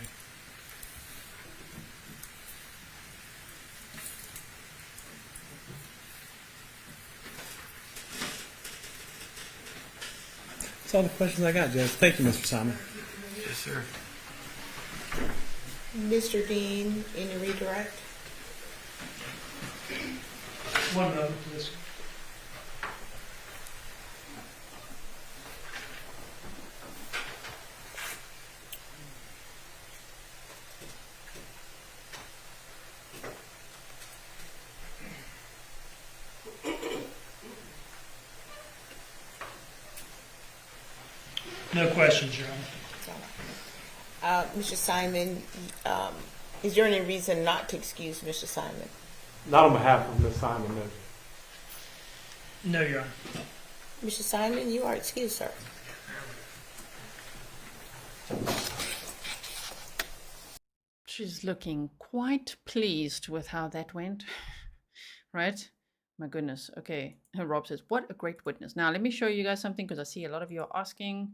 D: That's all the questions I got, Judge. Thank you, Mr. Simon.
P: Yes, sir.
B: Mr. Dean, any redirect?
H: One moment, please. No questions, Your Honor.
B: Mr. Simon, is there any reason not to excuse Mr. Simon?
C: Not on behalf of Ms. Simon, no.
H: No, Your Honor.
B: Mr. Simon, you are excused, sir.
A: She's looking quite pleased with how that went. Right? My goodness. Okay. Rob says, what a great witness. Now, let me show you guys something because I see a lot of you are asking.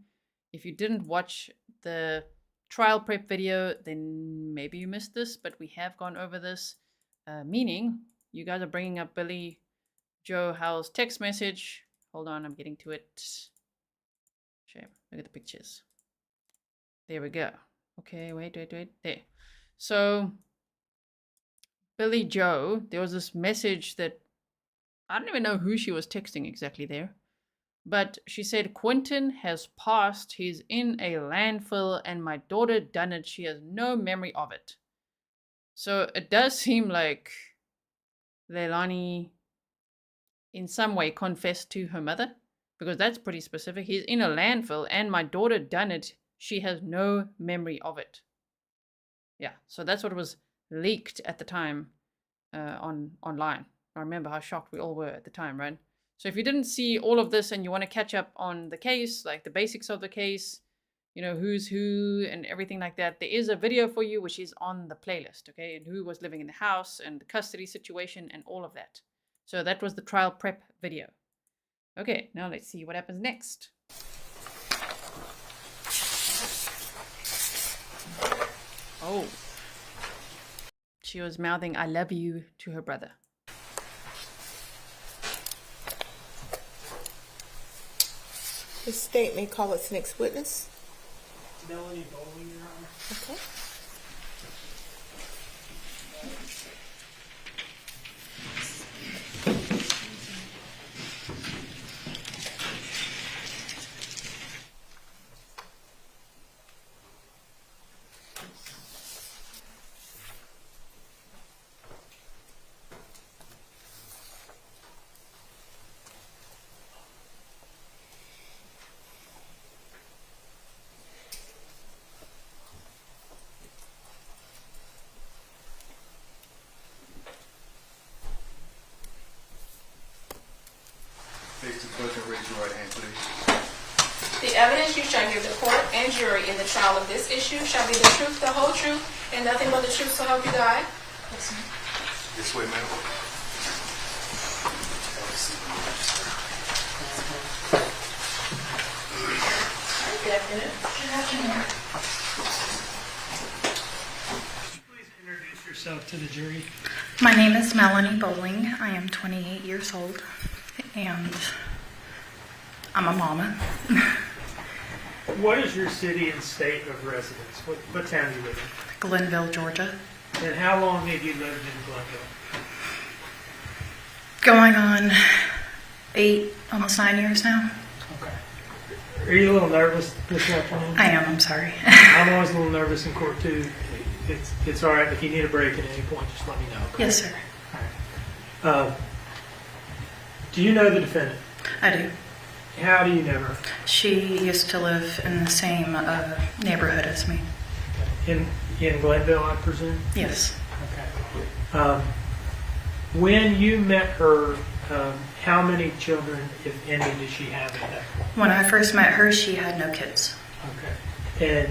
A: If you didn't watch the trial prep video, then maybe you missed this, but we have gone over this. Meaning, you guys are bringing up Billy Joe Howell's text message. Hold on, I'm getting to it. Shame. Look at the pictures. There we go. Okay, wait. There. So, Billy Joe, there was this message that I don't even know who she was texting exactly there. But she said, Quinton has passed. He's in a landfill and my daughter done it. She has no memory of it. So it does seem like Leilani in some way confessed to her mother, because that's pretty specific. He's in a landfill and my daughter done it. She has no memory of it. Yeah, so that's what was leaked at the time online. I remember how shocked we all were at the time, right? So if you didn't see all of this and you want to catch up on the case, like the basics of the case, you know, who's who and everything like that, there is a video for you which is on the playlist, okay? And who was living in the house and the custody situation and all of that. So that was the trial prep video. Okay, now let's see what happens next. Oh. She was mouthing "I love you" to her brother.
B: The state may call its next witness.
H: Melanie Bolling, Your Honor.
B: Okay.
I: Face the clerk and raise your right hand, please.
F: The evidence you shall give the court and jury in the trial of this issue shall be the truth, the whole truth, and nothing but the truth, so help you God.
I: This way, ma'am.
L: Good afternoon.
H: Good afternoon. Please introduce yourself to the jury.
R: My name is Melanie Bolling. I am 28 years old, and I'm a mama.
H: What is your city and state of residence? What town do you live in?
R: Glenville, Georgia.
H: And how long have you lived in Glenville?
R: Going on 8, almost 9 years now.
H: Okay. Are you a little nervous this afternoon?
R: I am, I'm sorry.
H: I'm always a little nervous in court too. It's all right. If you need a break at any point, just let me know. Okay?
R: Yes, sir.
H: All right. Do you know the defendant?
R: I do.
H: How do you know her?
R: She used to live in the same neighborhood as me.
H: In Glenville, I presume?
R: Yes.
H: Okay. When you met her, how many children, if any, did she have at that point?
R: When I first met her, she had no kids.
H: Okay. And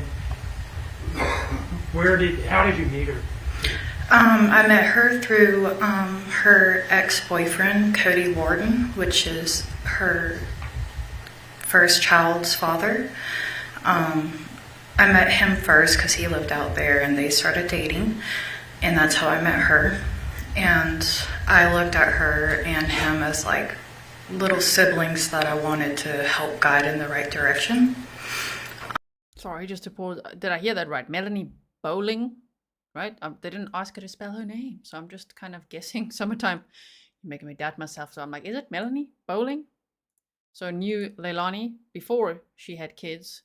H: how did you meet her?
R: I met her through her ex-boyfriend, Cody Warden, which is her first child's father. I met him first because he lived out there and they started dating, and that's how I met her. And I looked at her and him as like little siblings that I wanted to help guide in the right direction.
A: Sorry, just to pause. Did I hear that right? Melanie Bolling, right? They didn't ask her to spell her name, so I'm just kind of guessing. Summertime, you're making me doubt myself. So I'm like, is it Melanie Bolling? So knew Leilani before she had kids.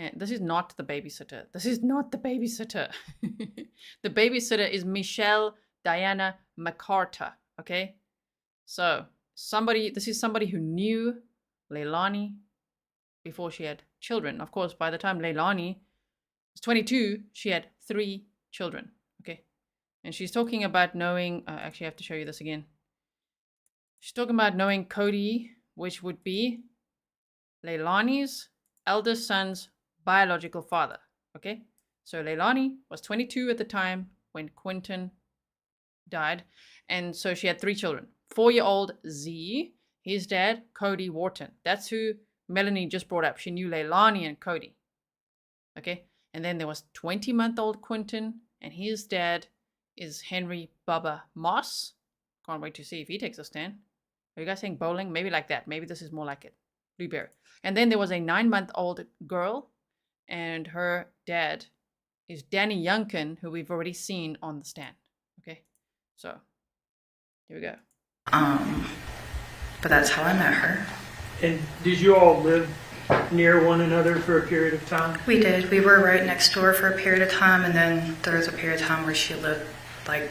A: And this is not the babysitter. This is not the babysitter. The babysitter is Michelle Diana McCarta, okay? So this is somebody who knew Leilani before she had children. Of course, by the time Leilani was 22, she had 3 children, okay? And she's talking about knowing, actually I have to show you this again. She's talking about knowing Cody, which would be Leilani's eldest son's biological father, okay? So Leilani was 22 at the time when Quinton died, and so she had 3 children. 4-year-old Z, his dad, Cody Wharton. That's who Melanie just brought up. She knew Leilani and Cody, okay? And then there was 20-month-old Quinton, and his dad is Henry Bubba Moss. Can't wait to see if he takes a stand. Are you guys saying Bowling? Maybe like that. Maybe this is more like it. Blueberry. And then there was a 9-month-old girl, and her dad is Danny Youngkin, who we've already seen on the stand. Okay, So, here we go.
R: But that's how I met her.
H: And did you all live near one another for a period of time?
R: We did. We were right next door for a period of time, and then there was a period of time where she lived like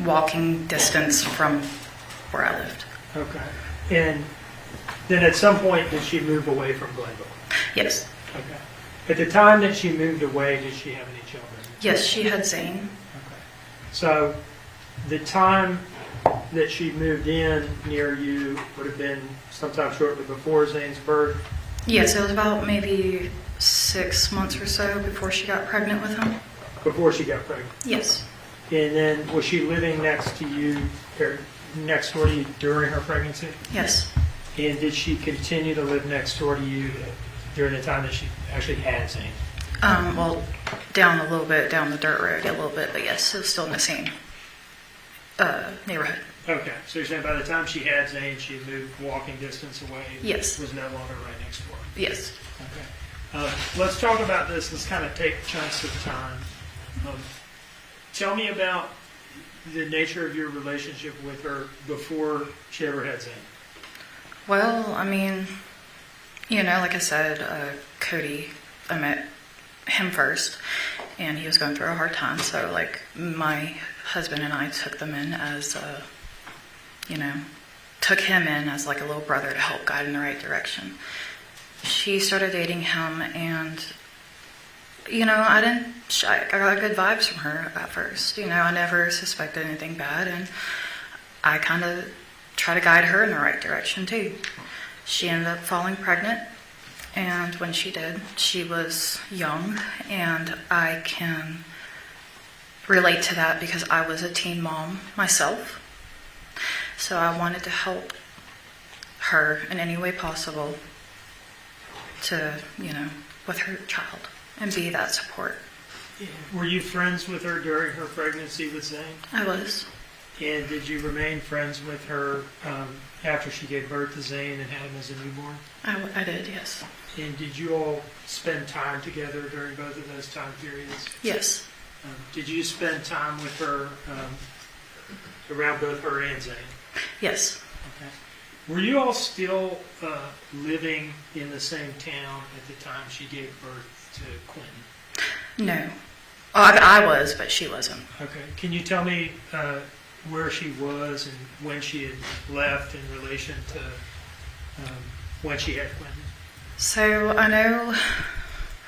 R: walking distance from where I lived.
H: Okay. And then at some point, did she move away from Glenville?
R: Yes.
H: Okay. At the time that she moved away, did she have any children?
R: Yes, she had Zane.
H: Okay. So the time that she moved in near you would have been sometime shortly before Zane's birth?
R: Yes, it was about maybe 6 months or so before she got pregnant with him.
H: Before she got pregnant?
R: Yes.
H: And then was she living next to you, or next door to you during her pregnancy?
R: Yes.
H: And did she continue to live next door to you during the time that she actually had Zane?
R: Well, down a little bit, down the dirt road a little bit, but yes, it was still in the same neighborhood.
H: Okay, so you're saying by the time she had Zane, she moved walking distance away?
R: Yes.
H: Was no longer right next door?
R: Yes.
H: Okay. Let's talk about this. Let's kind of take chunks of time. Tell me about the nature of your relationship with her before she ever had Zane.
R: Well, I mean, you know, like I said, Cody, I met him first, and he was going through a hard time, so like my husband and I took them in as took him in as like a little brother to help guide in the right direction. She started dating him, and I got good vibes from her at first. I never suspected anything bad, and I kind of try to guide her in the right direction too. She ended up falling pregnant, and when she did, she was young, and I can relate to that because I was a teen mom myself. So I wanted to help her in any way possible to, with her child and be that support.
H: Were you friends with her during her pregnancy with Zane?
R: I was.
H: And did you remain friends with her after she gave birth to Zane and had him as a newborn?
R: I did, yes.
H: And did you all spend time together during both of those time periods?
R: Yes.
H: Did you spend time with her around both her and Zane?
R: Yes.
H: Okay. Were you all still living in the same town at the time she gave birth to Quinton?
R: No. Oh, I was, but she wasn't.
H: Okay. Can you tell me where she was and when she had left in relation to when she had Quinton?
R: So I know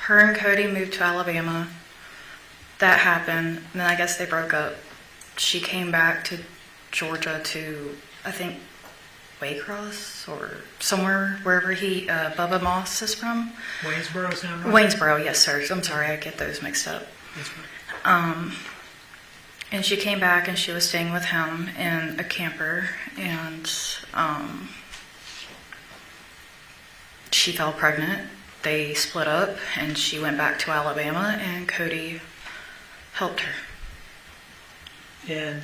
R: her and Cody moved to Alabama. That happened. And then I guess they broke up. She came back to Georgia to, I think, Waycross or somewhere, wherever Bubba Moss is from.
H: Waynesboro, sound right?
R: Waynesboro, yes, sir. I'm sorry, I get those mixed up.
H: That's right.
R: And she came back and she was staying with him in a camper, and she fell pregnant. They split up, and she went back to Alabama, and Cody helped her.
H: And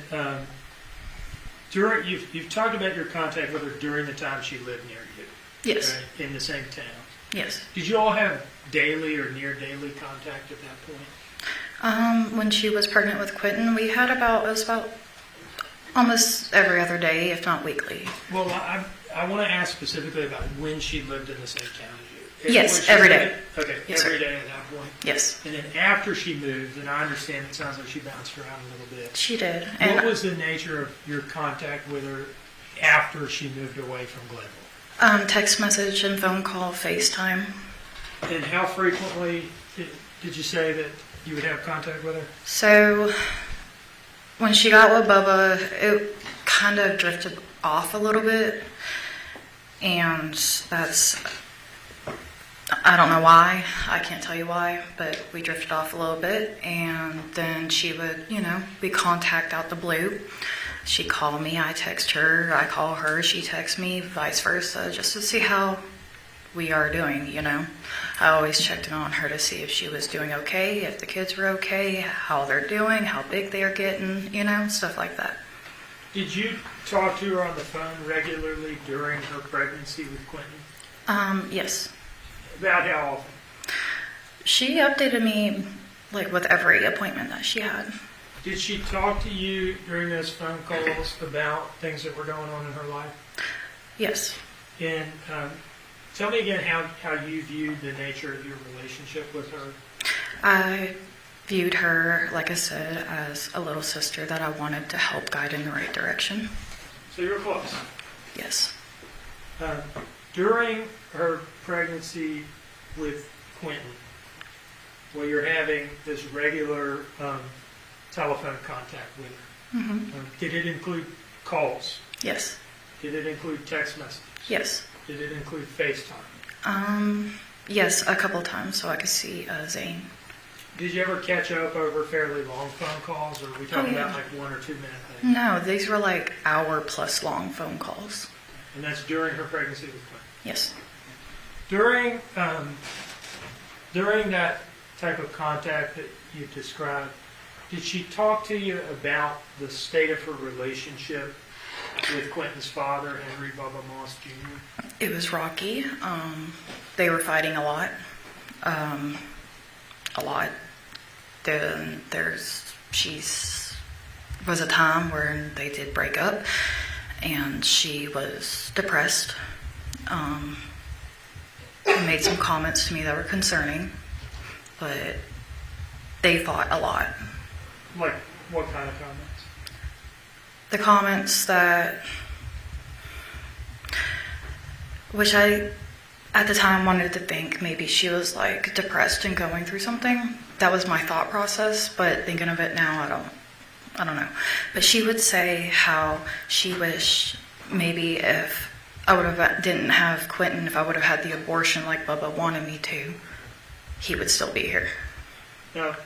H: you've talked about your contact with her during the time she lived near you.
R: Yes.
H: Right? In the same town.
R: Yes.
H: Did you all have daily or near daily contact at that point?
R: When she was pregnant with Quinton, it was about almost every other day, if not weekly.
H: Well, I want to ask specifically about when she lived in the same town as you.
R: Yes, every day.
H: Okay,
R: yes,
H: every
R: sir.
H: day at that point.
R: Yes.
H: And then after she moved, and I understand it sounds like she bounced around a little bit.
R: She did.
H: What was the nature of your contact with her after she moved away from Glenville?
R: Text message and phone call, FaceTime.
H: And how frequently did you say that you would have contact with her?
R: So when she got with Bubba, it kind of drifted off a little bit. And I don't know why. I can't tell you why, but we drifted off a little bit. And then she would, be contact out the blue. She'd call me, I text her, I call her, she texts me, vice versa, just to see how we are doing, I always checked in on her to see if she was doing okay, if the kids were okay, how they're doing, how big they are getting, stuff like that.
H: Did you talk to her on the phone regularly during her pregnancy with Quinton?
R: Yes.
H: About how often?
R: She updated me, with every appointment that she had.
H: Did she talk to you during those phone calls about things that were going on in her life?
R: Yes.
H: And tell me again how you viewed the nature of your relationship with her.
R: I viewed her, like I said, as a little sister that I wanted to help guide in the right direction.
H: So you were close?
R: Yes.
H: During her pregnancy with Quinton, where you're having this regular telephone contact with her, did it include calls?
R: Yes.
H: Did it include text messages?
R: Yes.
H: Did it include FaceTime?
R: Yes, a couple times so I could see Zane.
H: Did you ever catch up over fairly long phone calls, or are we talking about like 1 or 2 minute things?
R: No, these were like hour-plus long phone calls.
H: And that's during her pregnancy with Quinton?
R: Yes.
H: During that type of contact that you described, did she talk to you about the state of her relationship with Quinton's father, Henry Bubba Moss Jr.?
R: It was rocky. They were fighting a lot. Then was a time where they did break up, and she was depressed. He made some comments to me that were concerning, but they fought a lot.
H: Like what kind of comments?
R: The comments that, which I, at the time, wanted to think maybe she was like depressed and going through something. That was my thought process, but thinking of it now, I don't know. But she would say how she wished maybe if I didn't have Quinton, if I would have had the abortion like Bubba wanted me to, he would still be here.
H: Now,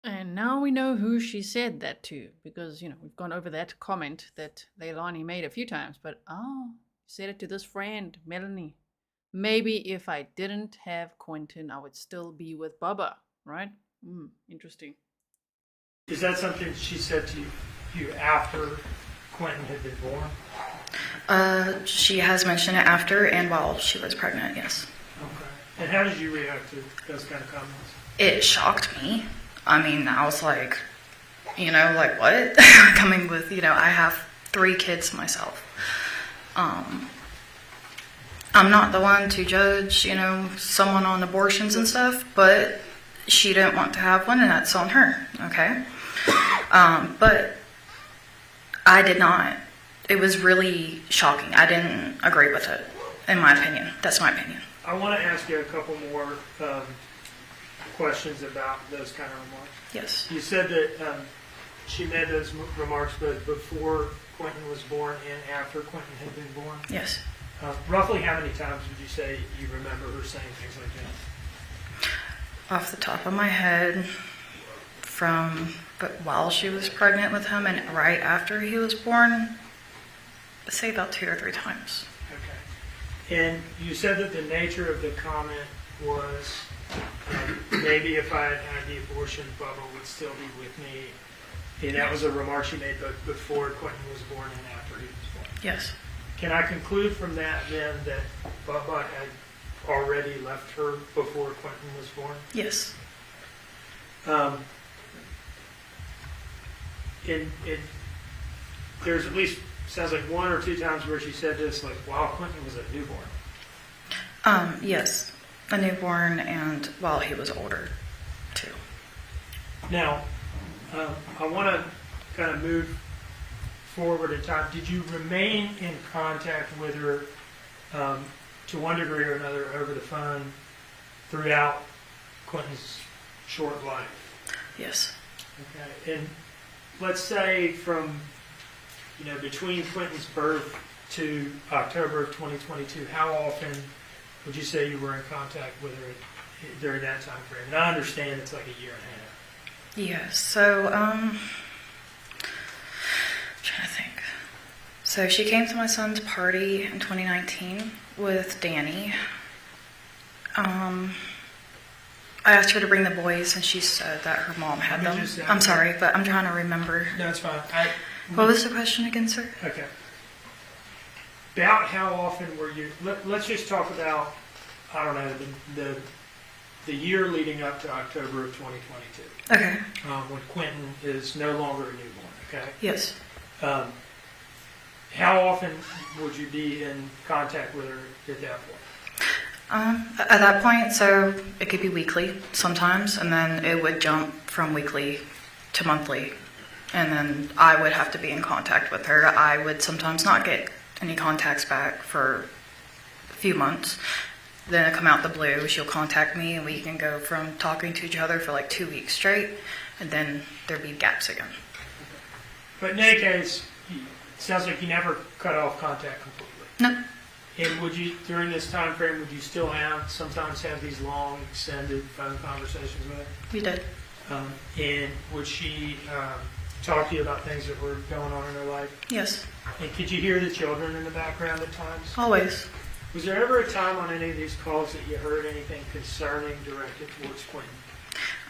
A: and now we know who she said that to, because, we've gone over that comment that Leilani made a few times, but, she said it to this friend, Melanie. Maybe if I didn't have Quinton, I would still be with Bubba, right? Interesting.
H: Is that something she said to you after Quinton had been born?
R: She has mentioned it after and while she was pregnant, yes.
H: Okay. And how did you react to those kind of comments?
R: It shocked me. I mean, I was like, like what? Coming with, I have 3 kids myself. I'm not the one to judge, someone on abortions and stuff, but she didn't want to have one, and that's on her, okay? But I did not. It was really shocking. I didn't agree with it, in my opinion. That's my opinion.
H: I want to ask you a couple more questions about those kind of remarks.
R: Yes.
H: You said that she made those remarks both before Quinton was born and after Quinton had been born?
R: Yes.
H: Roughly how many times would you say you remember her saying things like that?
R: Off the top of my head, but while she was pregnant with him and right after he was born, I'd say about 2 or 3 times.
H: Okay. And you said that the nature of the comment was, maybe if I had had the abortion, Bubba would still be with me. And that was a remark she made both before Quinton was born and after he was born.
R: Yes.
H: Can I conclude from that then that Bubba had already left her before Quinton was born?
R: Yes.
H: There's at least, sounds like 1 or 2 times where she said this, like, while Quinton was a newborn.
R: Yes. A newborn and while he was older, too.
H: Now, I want to kind of move forward in time. Did you remain in contact with her to one degree or another over the phone throughout Quinton's short life?
R: Yes.
H: Okay. And let's say from, between Quinton's birth to October of 2022, how often would you say you were in contact with her during that time frame? And I understand it's like a year and a half.
R: Yes. So, I'm trying to think. So she came to my son's party in 2019 with Danny. I asked her to bring the boys, and she said that her mom had them. I'm sorry, but I'm trying to remember.
H: No, it's fine.
R: What was the question again, sir?
H: Okay. About how often were you, let's just talk about, I don't know, the the year leading up to October of 2022.
R: Okay.
H: When Quinton is no longer a newborn, okay?
R: Yes.
H: How often would you be in contact with her at that point?
R: At that point, so it could be weekly sometimes, and then it would jump from weekly to monthly, and then I would have to be in contact with her. I would sometimes not get any contacts back for a few months. Then it come out the blue, she'll contact me, and we can go from talking to each other for like 2 weeks straight, and then there'd be gaps again.
H: But in any case, it sounds like you never cut off contact completely.
R: No.
H: And would you, during this time frame, would you still sometimes have these long, extended phone conversations with her?
R: We did.
H: And would she talk to you about things that were going on in her life?
R: Yes.
H: And could you hear the children in the background at times?
R: Always.
H: Was there ever a time on any of these calls that you heard anything concerning directed towards Quinton?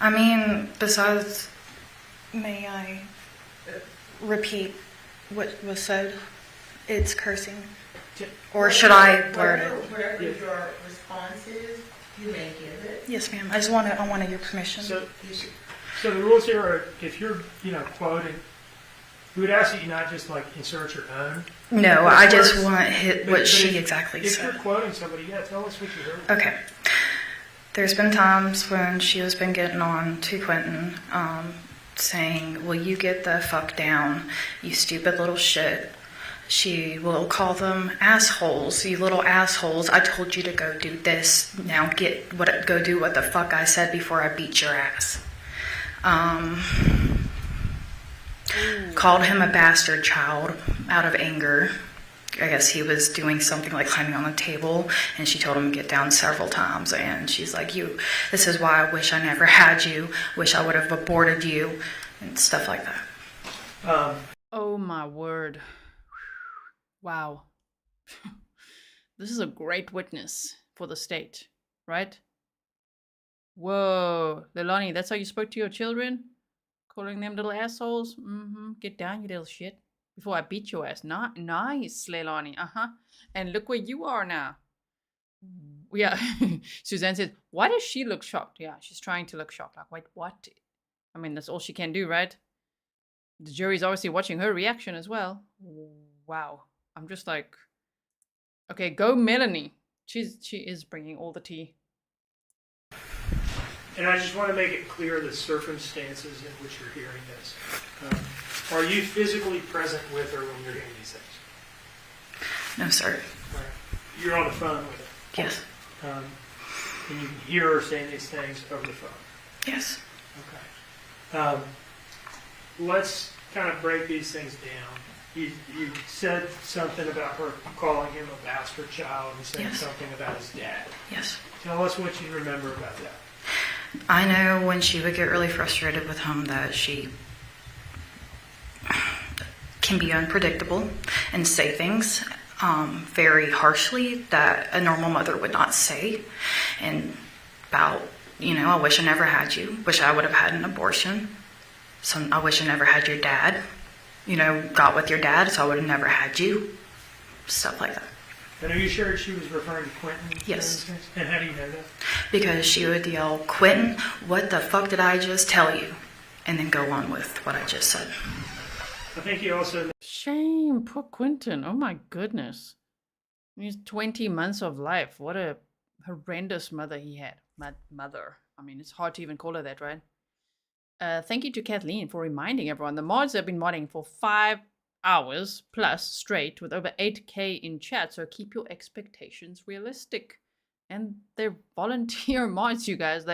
R: I mean, besides, may I repeat what was said? It's cursing. Or should I word it?
L: Wherever your response is, you may give it.
R: Yes, ma'am. I wanted your permission.
H: So the rules here are, if you're, quoting, we would ask that you not just insert your own.
R: No, I just want what she exactly
H: said. If
R: said.
H: you're quoting somebody, tell us what you heard.
R: Okay. There's been times when she has been getting on to Quinton, saying, "Will you get the fuck down, you stupid little shit." She will call them assholes, you little assholes. I told you to go do this. Now go do what the fuck I said before I beat your ass. Called him a bastard child out of anger. I guess he was doing something like climbing on the table, and she told him to get down several times. And she's like, this is why I wish I never had you, wish I would have aborted you, and stuff like that.
A: Oh my word. Wow. This is a great witness for the state, right? Whoa. Leilani, that's how you spoke to your children? Calling them little assholes? Mm-hmm. Get down, you little shit. Before I beat your ass. Nice, Leilani. Uh-huh. And look where you are now. Yeah. Suzanne says, why does she look shocked? Yeah, she's trying to look shocked. Like, wait, what? I mean, that's all she can do, right? The jury's obviously watching her reaction as well. Wow. I'm just like, okay, go Melanie. She is bringing all the tea.
H: And I just want to make it clear the circumstances in which you're hearing this. Are you physically present with her when you're hearing these things?
R: No, sir.
H: Right. You're on the phone with her?
R: Yes.
H: And you can hear her saying these things over the phone?
R: Yes.
H: Okay. Let's kind of break these things down. You said something about her calling him a bastard child and saying something about his dad.
R: Yes.
H: Tell us what you remember about that.
R: I know when she would get really frustrated with him that she can be unpredictable and say things very harshly that a normal mother would not say. And about, I wish I never had you. Wish I would have had an abortion. I wish I never had your dad. Got with your dad, so I would have never had you. Stuff like that.
H: And are you sure she was referring to Quinton?
R: Yes.
H: And how do you know that?
R: Because she would yell, "Quinton, what the fuck did I just tell you?" And then go on with what I just said.
H: I think you also...
A: Shame, poor Quinton. Oh my goodness. He's 20 months of life. What a horrendous mother he had. Mother. I mean, it's hard to even call her that, right? Thank you to Kathleen for reminding everyone. The mods have been modding for 5 hours plus straight with over 8K in chat. So keep your expectations realistic. And they're volunteer mods, you guys.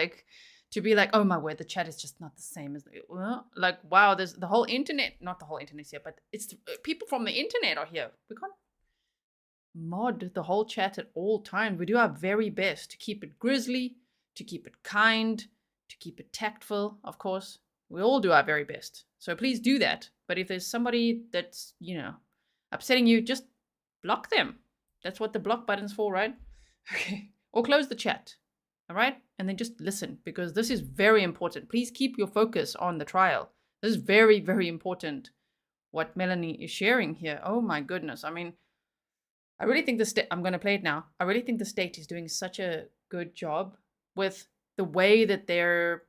A: To be like, oh my word, the chat is just not the same as... wow, there's the whole internet. Not the whole internet's here, but it's people from the internet are here. We can't mod the whole chat at all times. We do our very best to keep it Grizzly, to keep it kind, to keep it tactful, of course. We all do our very best. So please do that. But if there's somebody that's, upsetting you, just block them. That's what the block button's for, right? Okay. Or close the chat. All right? And then just listen, because this is very important. Please keep your focus on the trial. This is very, very important what Melanie is sharing here. Oh my goodness. I mean, I really think I'm going to play it now. I really think the state is doing such a good job with the way that they're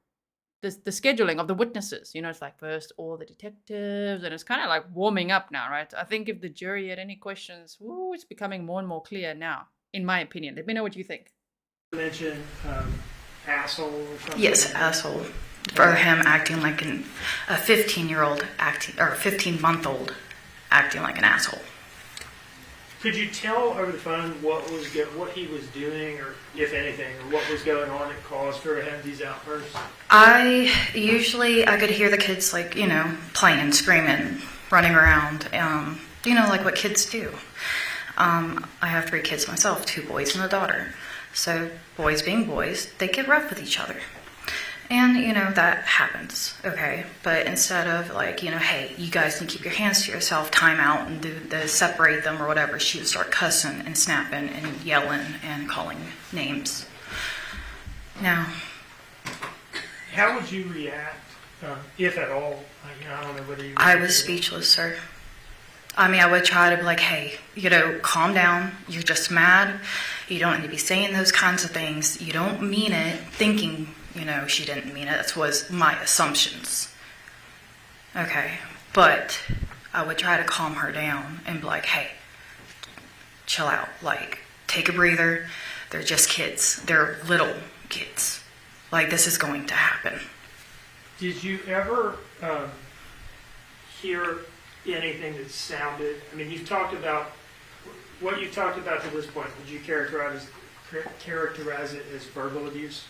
A: the scheduling of the witnesses. You know, it's like first all the detectives, and it's kind of like warming up now, right? I think if the jury had any questions, it's becoming more and more clear now, in my opinion. Let me know what you think.
H: You mentioned asshole or something.
R: Yes, asshole. For him acting like a 15-year-old acting, or a 15-month-old acting like an asshole.
H: Could you tell over the phone what he was doing, or if anything, or what was going on that caused her to have these outbursts?
R: I could hear the kids, like, you know, playing, screaming, running around, you know, like what kids do. I have 3 kids myself, 2 boys and a daughter. So boys being boys, they get rough with each other. And, you know, that happens, okay? But instead of, like, you know, hey, you guys can keep your hands to yourself, time out and do the separate them or whatever, she would start cussing and snapping and yelling and calling names. Now,
H: how would you react, if at all? You know, I don't know whether you...
R: I was speechless, sir. I mean, I would try to be like, hey, you know, calm down. You're just mad. You don't need to be saying those kinds of things. You don't mean it, thinking... You know, she didn't mean it. That was my assumptions. Okay. But I would try to calm her down and be like, hey, chill out. Like, take a breather. They're just kids. They're little kids. Like, this is going to happen.
H: Did you ever hear anything that sounded... I mean, you've talked about... What you've talked about to this point, would you characterize it as verbal abuse?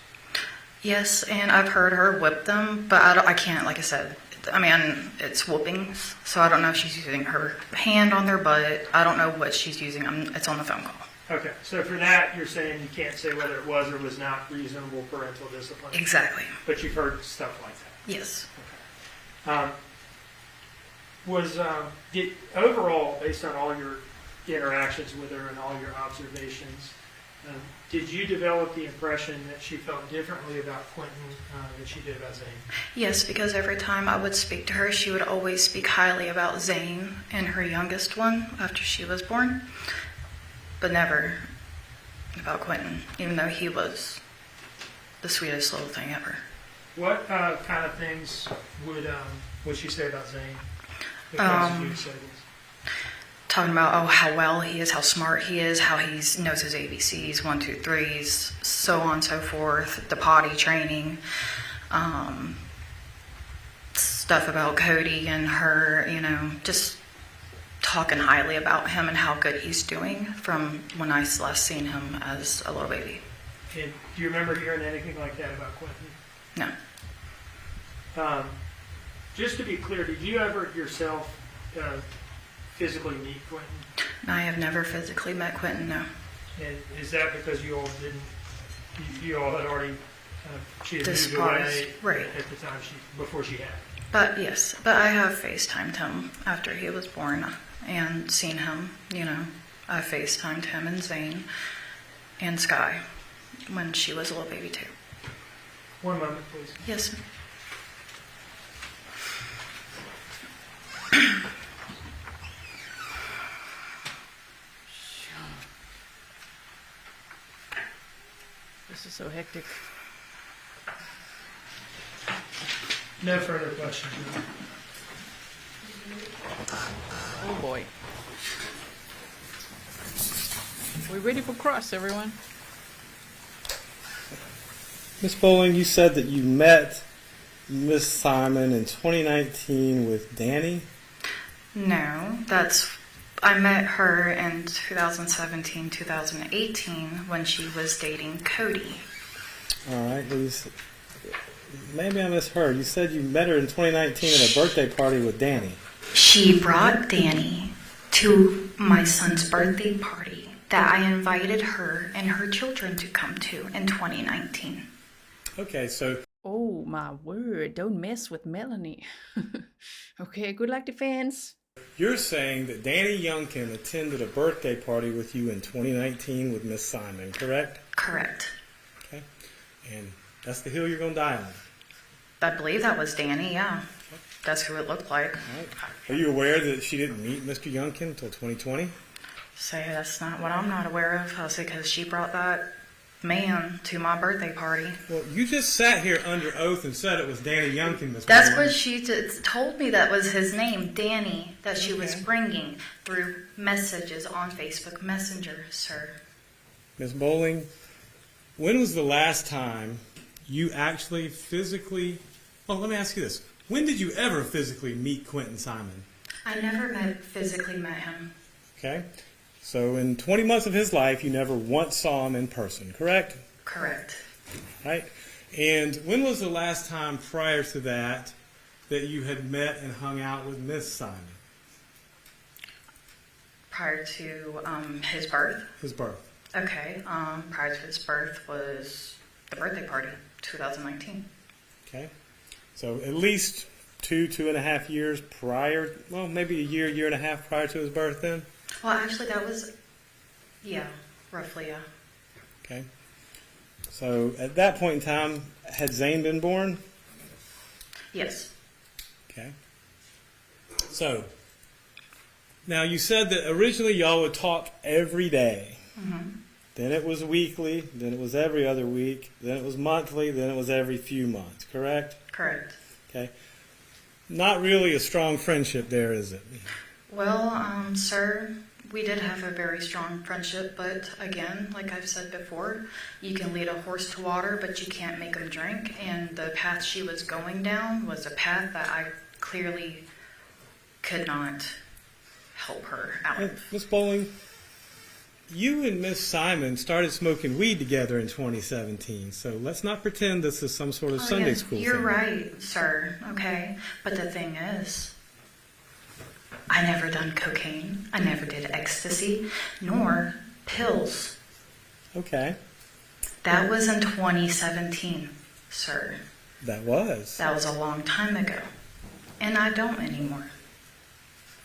R: Yes, and I've heard her whip them, but I can't, like I said, I mean, it's whoopings, so I don't know if she's using her hand on their butt. I don't know what she's using. It's on the phone call.
H: Okay, so for that, you're saying you can't say whether it was or was not reasonable parental discipline?
R: Exactly.
H: But you've heard stuff like that?
R: Yes.
H: Okay. Did overall, based on all your interactions with her and all your observations, did you develop the impression that she felt differently about Quinton than she did about Zane?
R: Yes, because every time I would speak to her, she would always speak highly about Zane and her youngest one after she was born, but never about Quinton, even though he was the sweetest little thing ever.
H: What kind of things would she say about Zane? Because you say this.
R: Talking about, how well he is, how smart he is, how he knows his ABCs, 1, 2, 3s, so on and so forth, the potty training, stuff about Cody and her, you know, just talking highly about him and how good he's doing from when I last seen him as a little baby.
H: And do you remember hearing anything like that about Quinton?
R: No.
H: Just to be clear, did you ever yourself physically meet Quinton?
R: I have never physically met Quinton, no.
H: And is that because you all had already she had moved away
R: right
H: at the time before she had?
R: But yes, but I have FaceTimed him after he was born and seen him, you know. I FaceTimed him and Zane and Sky when she was a little baby too.
H: One moment, please.
R: Yes.
A: This is so hectic.
H: No further questions.
A: Oh boy. We ready for cross, everyone?
D: Miss Bolling, you said that you met Miss Simon in 2019 with Danny?
R: No, I met her in 2017, 2018 when she was dating Cody.
D: All right, maybe I misheard. You said you met her in 2019 at a birthday party with Danny.
R: She brought Danny to my son's birthday party that I invited her and her children to come to in 2019.
D: Okay, so...
A: Oh, my word. Don't mess with Melanie. Okay, good luck, defense.
D: You're saying that Danny Youngkin attended a birthday party with you in 2019 with Miss Simon, correct?
R: Correct.
D: Okay. And that's the hill you're going to die on?
R: I believe that was Danny, yeah. That's who it looked like.
D: Right. Are you aware that she didn't meet Mr. Youngkin until 2020?
R: Say that's not what I'm not aware of. I'll say because she brought that man to my birthday party.
D: Well, you just sat here under oath and said it was Danny Youngkin, Miss
R: That's
D: Bolling.
R: what she told me, that was his name, Danny, that she was bringing through messages on Facebook Messenger, sir.
D: Miss Bolling, when was the last time you actually physically... Oh, let me ask you this. When did you ever physically meet Quinton Simon?
R: I never physically met him.
D: Okay. So in 20 months of his life, you never once saw him in person, correct?
R: Correct.
D: Right. And when was the last time prior to that that you had met and hung out with Miss Simon?
R: Prior to his birth?
D: His birth.
R: Okay. Prior to his birth was the birthday party, 2019.
D: Okay. So at least 2.5 years prior, well, maybe a year, year and a half prior to his birth then?
R: Well, actually, that was, roughly, yeah.
D: Okay. So at that point in time, had Zane been born?
R: Yes.
D: Okay. So, now you said that originally y'all would talk every day.
R: Mm-hmm.
D: Then it was weekly, then it was every other week, then it was monthly, then it was every few months, correct?
R: Correct.
D: Okay. Not really a strong friendship there, is it?
R: Well, sir, we did have a very strong friendship, but again, like I've said before, you can lead a horse to water, but you can't make him drink, and the path she was going down was a path that I clearly could not help her out of.
D: Miss Bolling, you and Miss Simon started smoking weed together in 2017, so let's not pretend this is some sort of Sunday school
R: You're
D: thing.
R: right, sir, okay? But the thing is, I never done cocaine, I never did ecstasy, nor pills.
D: Okay.
R: That was in 2017, sir.
D: That was.
R: That was a long time ago. And I don't anymore.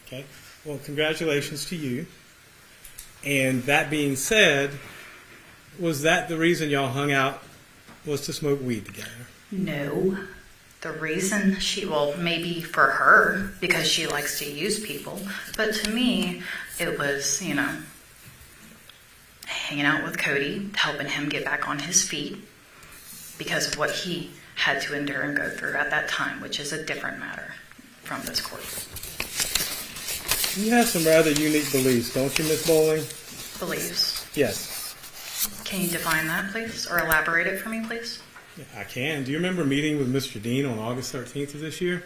D: Okay. Well, congratulations to you. And that being said, was that the reason y'all hung out, was to smoke weed together?
R: No. The reason maybe for her, because she likes to use people, but to me, it was, hanging out with Cody, helping him get back on his feet because of what he had to endure and go through at that time, which is a different matter from this court.
D: You have some rather unique beliefs, don't you, Miss Bolling?
R: Beliefs.
D: Yes.
R: Can you define that, please, or elaborate it for me, please?
D: I can. Do you remember meeting with Mr. Dean on August 13th of this year?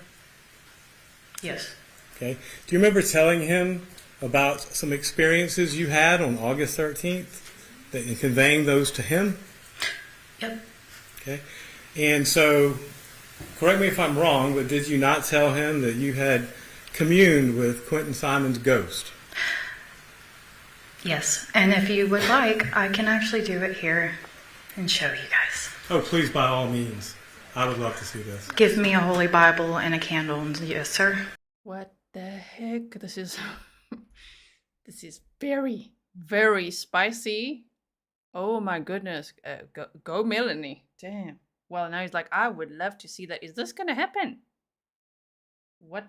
R: Yes.
D: Okay. Do you remember telling him about some experiences you had on August 13th and conveying those to him?
R: Yep.
D: Okay. And so, correct me if I'm wrong, but did you not tell him that you had communed with Quinton Simon's ghost?
R: Yes. And if you would like, I can actually do it here and show you guys.
D: Oh, please, by all means. I would love to see this.
R: Give me a Holy Bible and a candle, and yes, sir.
A: What the heck? This is this is very, very spicy. Oh my goodness. Go Melanie. Damn. Well, now he's like, I would love to see that. Is this going to happen? What?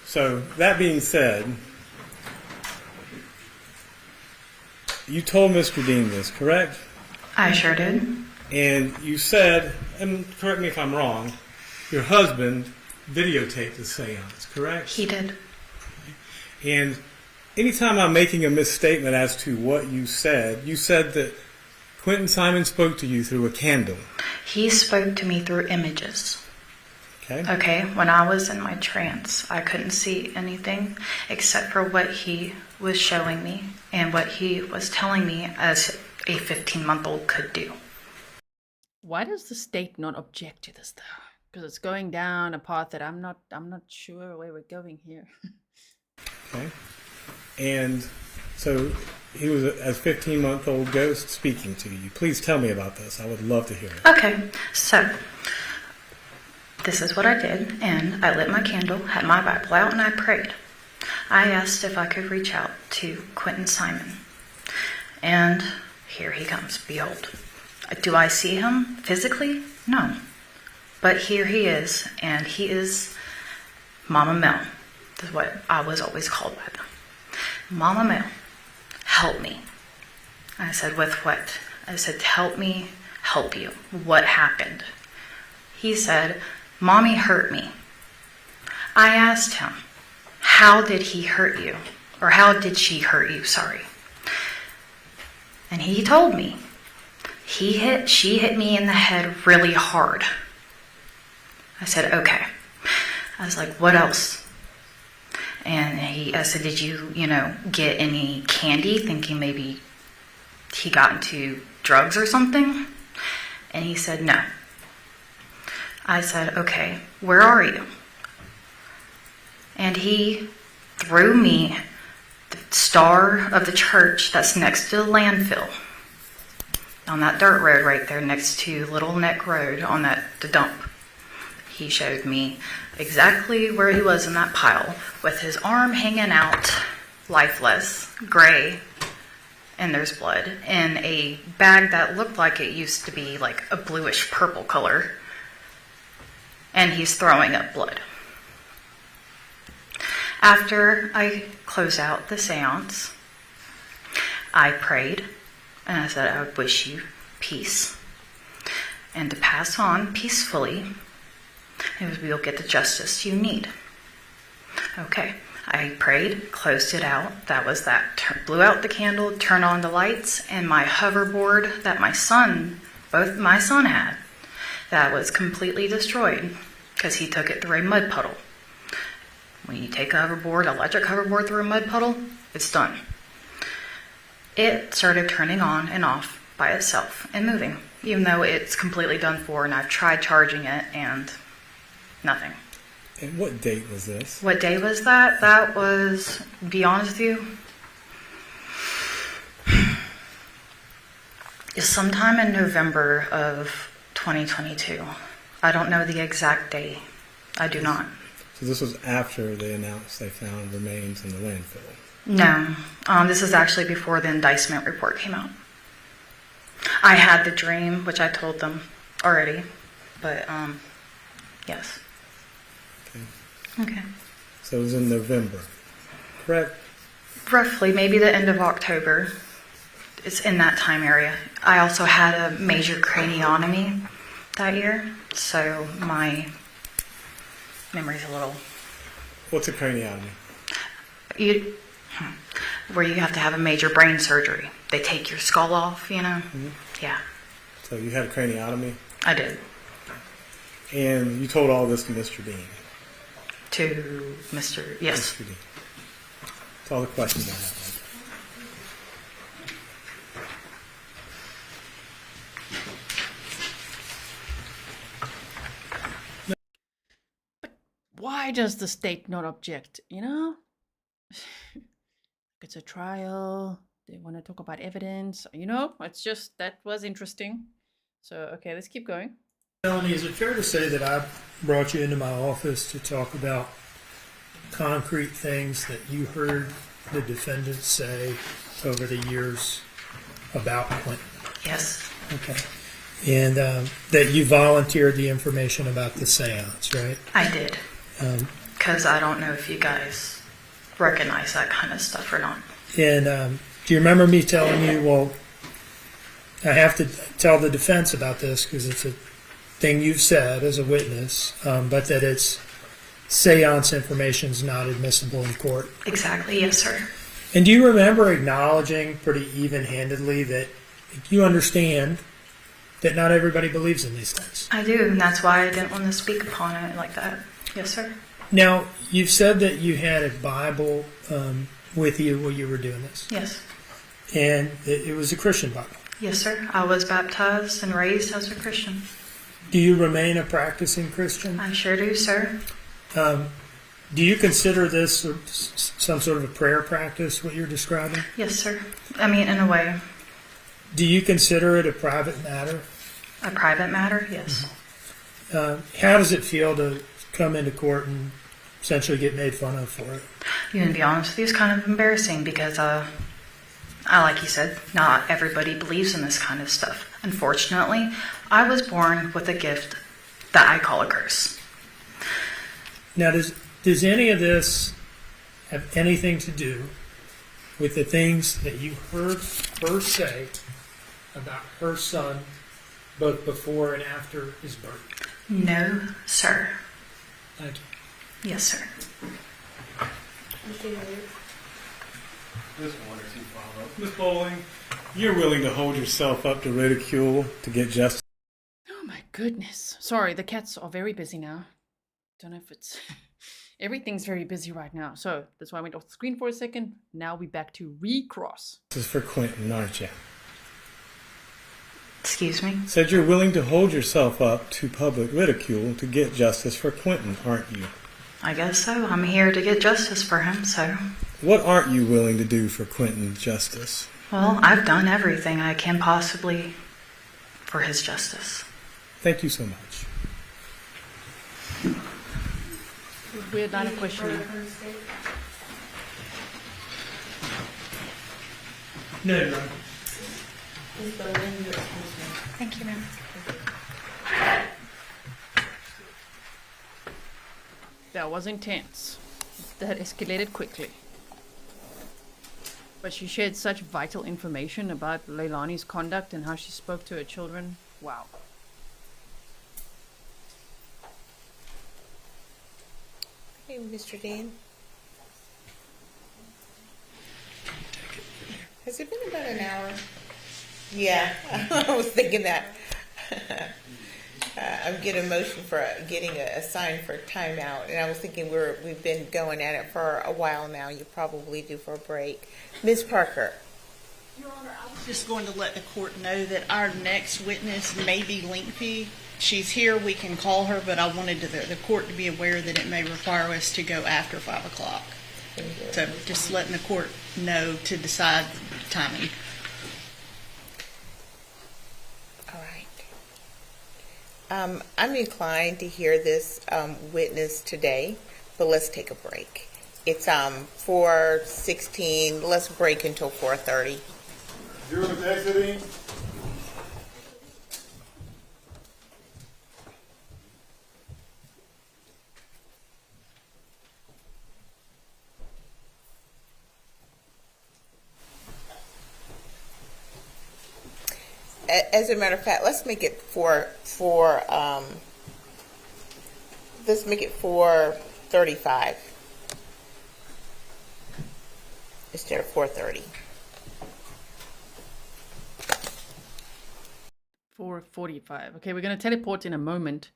D: So, that being said, you told Mr. Dean this, correct?
R: I sure did.
D: And you said, and correct me if I'm wrong, your husband videotaped the seance, correct?
R: He did.
D: And anytime I'm making a misstatement as to what you said that Quinton Simon spoke to you through a candle.
R: He spoke to me through images.
D: Okay.
R: Okay, when I was in my trance, I couldn't see anything except for what he was showing me and what he was telling me as a 15-month-old could do.
A: Why does the state not object to this though? Because it's going down a path that I'm not sure where we're going here.
D: Okay. And so he was a 15-month-old ghost speaking to you. Please tell me about this. I would love to hear it.
R: Okay, so this is what I did, and I lit my candle, had my Bible out, and I prayed. I asked if I could reach out to Quinton Simon. And here he comes, behold. Do I see him physically? No. But here he is, and he is Mama Mel. This is what I was always called by them. Mama Mel, help me. I said, with what? I said, help me help you. What happened? He said, Mommy hurt me. I asked him, how did he hurt you? Or how did she hurt you? Sorry. And he told me, she hit me in the head really hard. I said, okay. I was like, what else? And I said, did you, get any candy, thinking maybe he got into drugs or something? And he said, no. I said, okay, where are you? And he threw me the star of the church that's next to the landfill, on that dirt road right there next to Little Neck Road on the dump. He showed me exactly where he was in that pile, with his arm hanging out, lifeless, gray, and there's blood, in a bag that looked like it used to be like a bluish purple color, and he's throwing up blood. After I closed out the seance, I prayed, and I said I would wish you peace, and to pass on peacefully, you'll get the justice you need. Okay, I prayed, closed it out. That was that. Blew out the candle, turned on the lights, and my hoverboard that both my son had, that was completely destroyed because he took it through a mud puddle. When you take a hoverboard, electric hoverboard, through a mud puddle, it's done. It started turning on and off by itself and moving, even though it's completely done for, and I've tried charging it and nothing.
D: And what date was this?
R: What day was that? That was, to be honest with you, is sometime in November of 2022. I don't know the exact day. I do not.
D: So this was after they announced they found remains in the landfill?
R: No. This is actually before the indictment report came out. I had the dream, which I told them already, but yes. Okay.
D: So it was in November, correct?
R: Roughly, maybe the end of October. It's in that time area. I also had a major craniotomy that year, so my memory's a little...
D: What's a craniotomy?
R: Where you have to have a major brain surgery. They take your skull off, Mm-hmm. Yeah.
D: So you had a craniotomy?
R: I did.
D: And you told all this to Mr. Dean?
R: To Mr. Yes.
D: Mr. Dean. That's all the questions I have.
A: Why does the state not object? It's a trial. They want to talk about evidence. It's just, that was interesting. So, okay, let's keep going.
H: Melanie, is it fair to say that I brought you into my office to talk about concrete things that you heard the defendant say over the years about Quinton?
R: Yes.
H: Okay. And that you volunteered the information about the seance, right?
R: I did. Because I don't know if you guys recognize that kind of stuff or not.
H: And do you remember me telling you, well, I have to tell the defense about this because it's a thing you've said as a witness, but that it's seance information is not admissible in court?
R: Exactly, yes, sir.
H: And do you remember acknowledging pretty even-handedly that you understand that not everybody believes in these things?
R: I do, and that's why I didn't want to speak upon it like that. Yes, sir.
H: Now, you've said that you had a Bible with you while you were doing this.
R: Yes.
H: And it was a Christian Bible.
R: Yes, sir. I was baptized and raised as a Christian.
H: Do you remain a practicing Christian?
R: I sure do, sir.
H: Do you consider this some sort of a prayer practice, what you're describing?
R: Yes, sir. I mean, in a way.
H: Do you consider it a private matter?
R: A private matter? Yes.
H: How does it feel to come into court and essentially get made fun of for it?
R: You know, to be honest with you, it's kind of embarrassing because, like you said, not everybody believes in this kind of stuff. Unfortunately, I was born with a gift that I call a curse.
H: Now, does any of this have anything to do with the things that you heard her say about her son, both before and after his birth?
R: No, sir.
H: Thank you.
R: Yes, sir.
D: Ms. Bolling, you're willing to hold yourself up to ridicule to get justice?
A: Oh my goodness. Sorry, the cats are very busy now. Don't know if it's... Everything's very busy right now. So that's why I went off the screen for a second. Now we're back to recross.
D: This is for Quinton, aren't you?
R: Excuse me?
D: Said you're willing to hold yourself up to public ridicule to get justice for Quinton, aren't you?
R: I guess so. I'm here to get justice for him, so...
D: What aren't you willing to do for Quinton's justice?
R: Well, I've done everything I can possibly for his justice.
D: Thank you so much.
A: Weird line of questioning.
H: No.
R: Thank you, ma'am.
A: That was intense. That escalated quickly. But she shared such vital information about Leilani's conduct and how she spoke to her children. Wow.
B: Hey, Mr. Dean. Has it been about an hour? Yeah, I was thinking that. I'm getting a motion for getting a sign for timeout, and I was thinking we've been going at it for a while now. You're probably due for a break. Ms. Parker.
S: Your Honor, I was just going to let the court know that our next witness may be lengthy. She's here, we can call her, but I wanted the court to be aware that it may require us to go after 5 o'clock. So just letting the court know to decide timing.
B: All right. I'm inclined to hear this witness today, but let's take a break. It's 4:16. Let's break until 4:30.
I: Jurors exiting.
B: As a matter of fact, let's make it let's make it 4:35 instead of 4:30.
A: 4:45. Okay, we're going to teleport in a moment.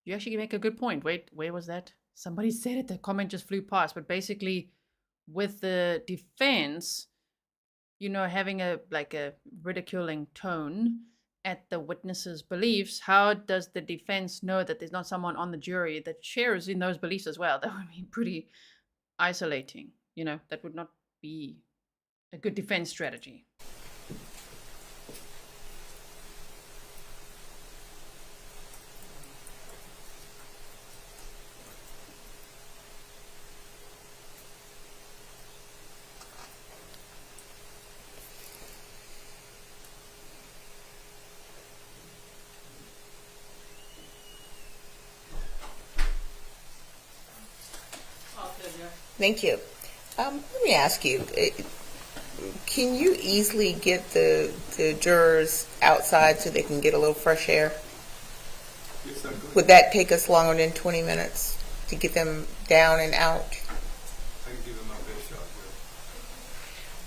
A: You actually make a good point. Wait, where was that? Somebody said it. The comment just flew past. But basically, with the defense, you know, having a ridiculing tone at the witness's beliefs, how does the defense know that there's not someone on the jury that shares in those beliefs as well? That would be pretty isolating. You know, that would not be a good defense strategy.
B: Thank you. Let me ask you, can you easily get the jurors outside so they can get a little fresh air?
I: Yes, I could.
B: Would that take us longer than 20 minutes to get them down and out?
I: I can give them my best shot.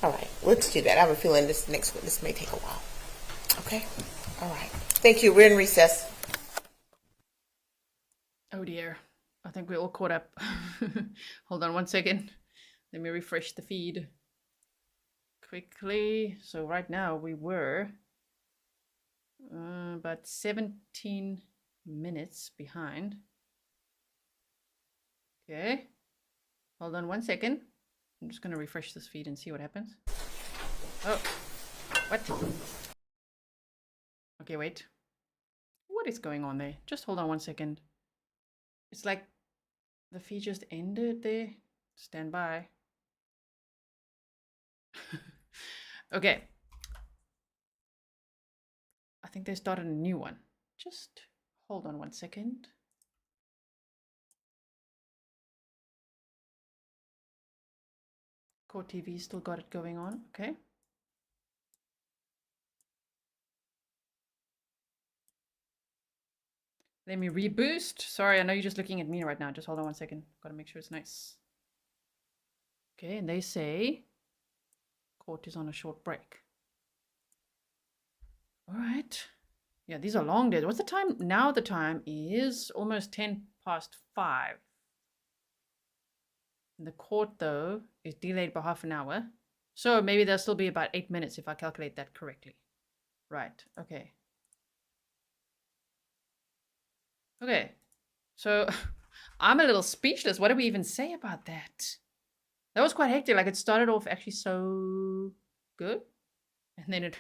B: All right, let's do that. I have a feeling this next witness may take a while. Okay? All right. Thank you. We're in recess.
A: Oh dear. I think we're all caught up. Hold on one second. Let me refresh the feed quickly. So right now we were about 17 minutes behind. Okay. Hold on one second. I'm just going to refresh this feed and see what happens. Oh. What? Okay, wait. What is going on there? Just hold on one second. It's like the feed just ended there. Stand by. Okay. I think they started a new one. Just hold on one second. Court TV still got it going on. Okay. Let me reboost. Sorry, I know you're just looking at me right now. Just hold on 1 second. Got to make sure it's nice. Okay, and they say court is on a short break. All right. Yeah, these are long days. What's the time? Now the time is almost 5:10. The court, though, is delayed by half an hour. So maybe there'll still be about 8 minutes if I calculate that correctly. Right, okay. Okay, so I'm a little speechless. What do we even say about that? That was quite hectic. Like, it started off actually so good, and then it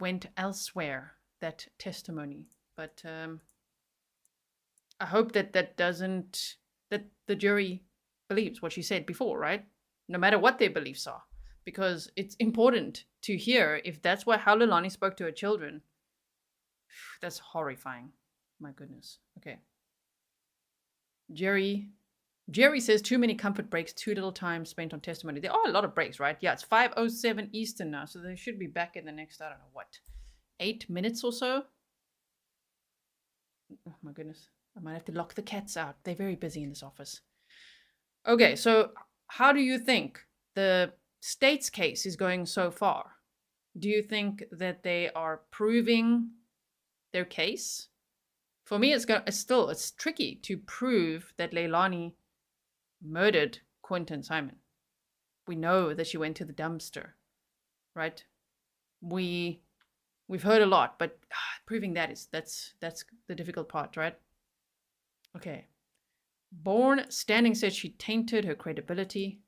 A: went elsewhere, that testimony. But I hope that that the jury believes what she said before, right? No matter what their beliefs are, because it's important to hear if that's how Leilani spoke to her children. That's horrifying. My goodness. Okay. Jerry says too many comfort breaks, too little time spent on testimony. There are a lot of breaks, right? Yeah, it's 5:07 Eastern now, so they should be back in the next, I don't know what, 8 minutes or so. Oh my goodness. I might have to lock the cats out. They're very busy in this office. Okay, so how do you think the state's case is going so far? Do you think that they are proving their case? For me, it's tricky to prove that Leilani murdered Quinton Simon. We know that she went to the dumpster, right? We've heard a lot, but proving that's the difficult part, right? Okay. Bourne Standing said she tainted her credibility.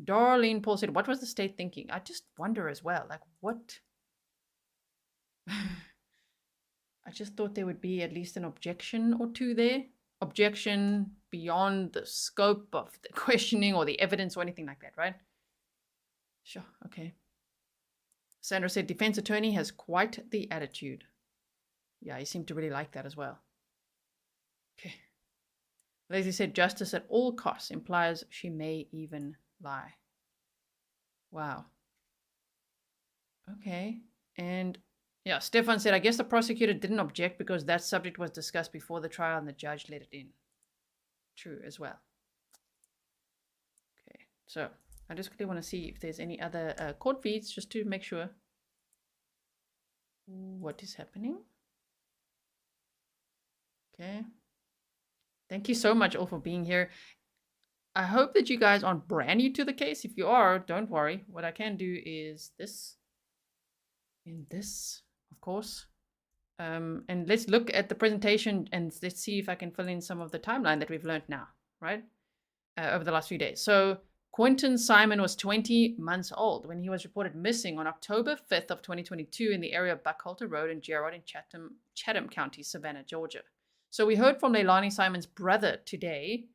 A: Darlene Paul said, what was the state thinking? I just wonder as well, like what? I just thought there would be at least an objection or two there. Objection beyond the scope of the questioning or the evidence or anything like that, right? Sure, okay. Sandra said, defense attorney has quite the attitude. Yeah, he seemed to really like that as well. Okay. Leslie said, justice at all costs implies she may even lie. Wow. Okay. And yeah, Stefan said, I guess the prosecutor didn't object because that subject was discussed before the trial and the judge let it in. True as well. Okay, so I just quickly want to see if there's any other court feeds just to make sure what is happening. Okay. Thank you so much all for being here. I hope that you guys aren't brand new to the case. If you are, don't worry. What I can do is this and this. Of course. And let's look at the presentation and let's see if I can fill in some of the timeline that we've learned now, right? Over the last few days. So Quinton Simon was 20 months old when he was reported missing on October 5th of 2022 in the area of Buckhalter Road and Gerard in Chatham County, Savannah, Georgia. So we heard from Leilani Simon's brother today,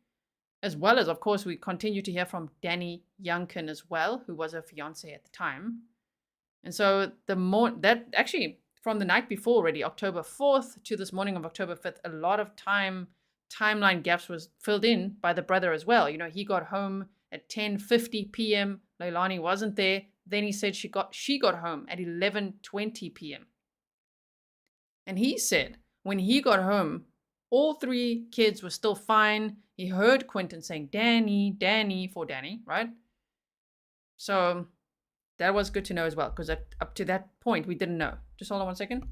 A: as well as, of course, we continue to hear from Danny Youngkin as well, who was her fiance at the time. And so that actually from the night before already, October 4th to this morning of October 5th, a lot of timeline gaps was filled in by the brother as well. You know, he got home at 10:50 p.m. Leilani wasn't there. Then he said she got home at 11:20 p.m. And he said when he got home, all three kids were still fine. He heard Quinton saying, Danny, Danny, for Danny, right? So that was good to know as well, because up to that point, we didn't know. Just hold on 1 second.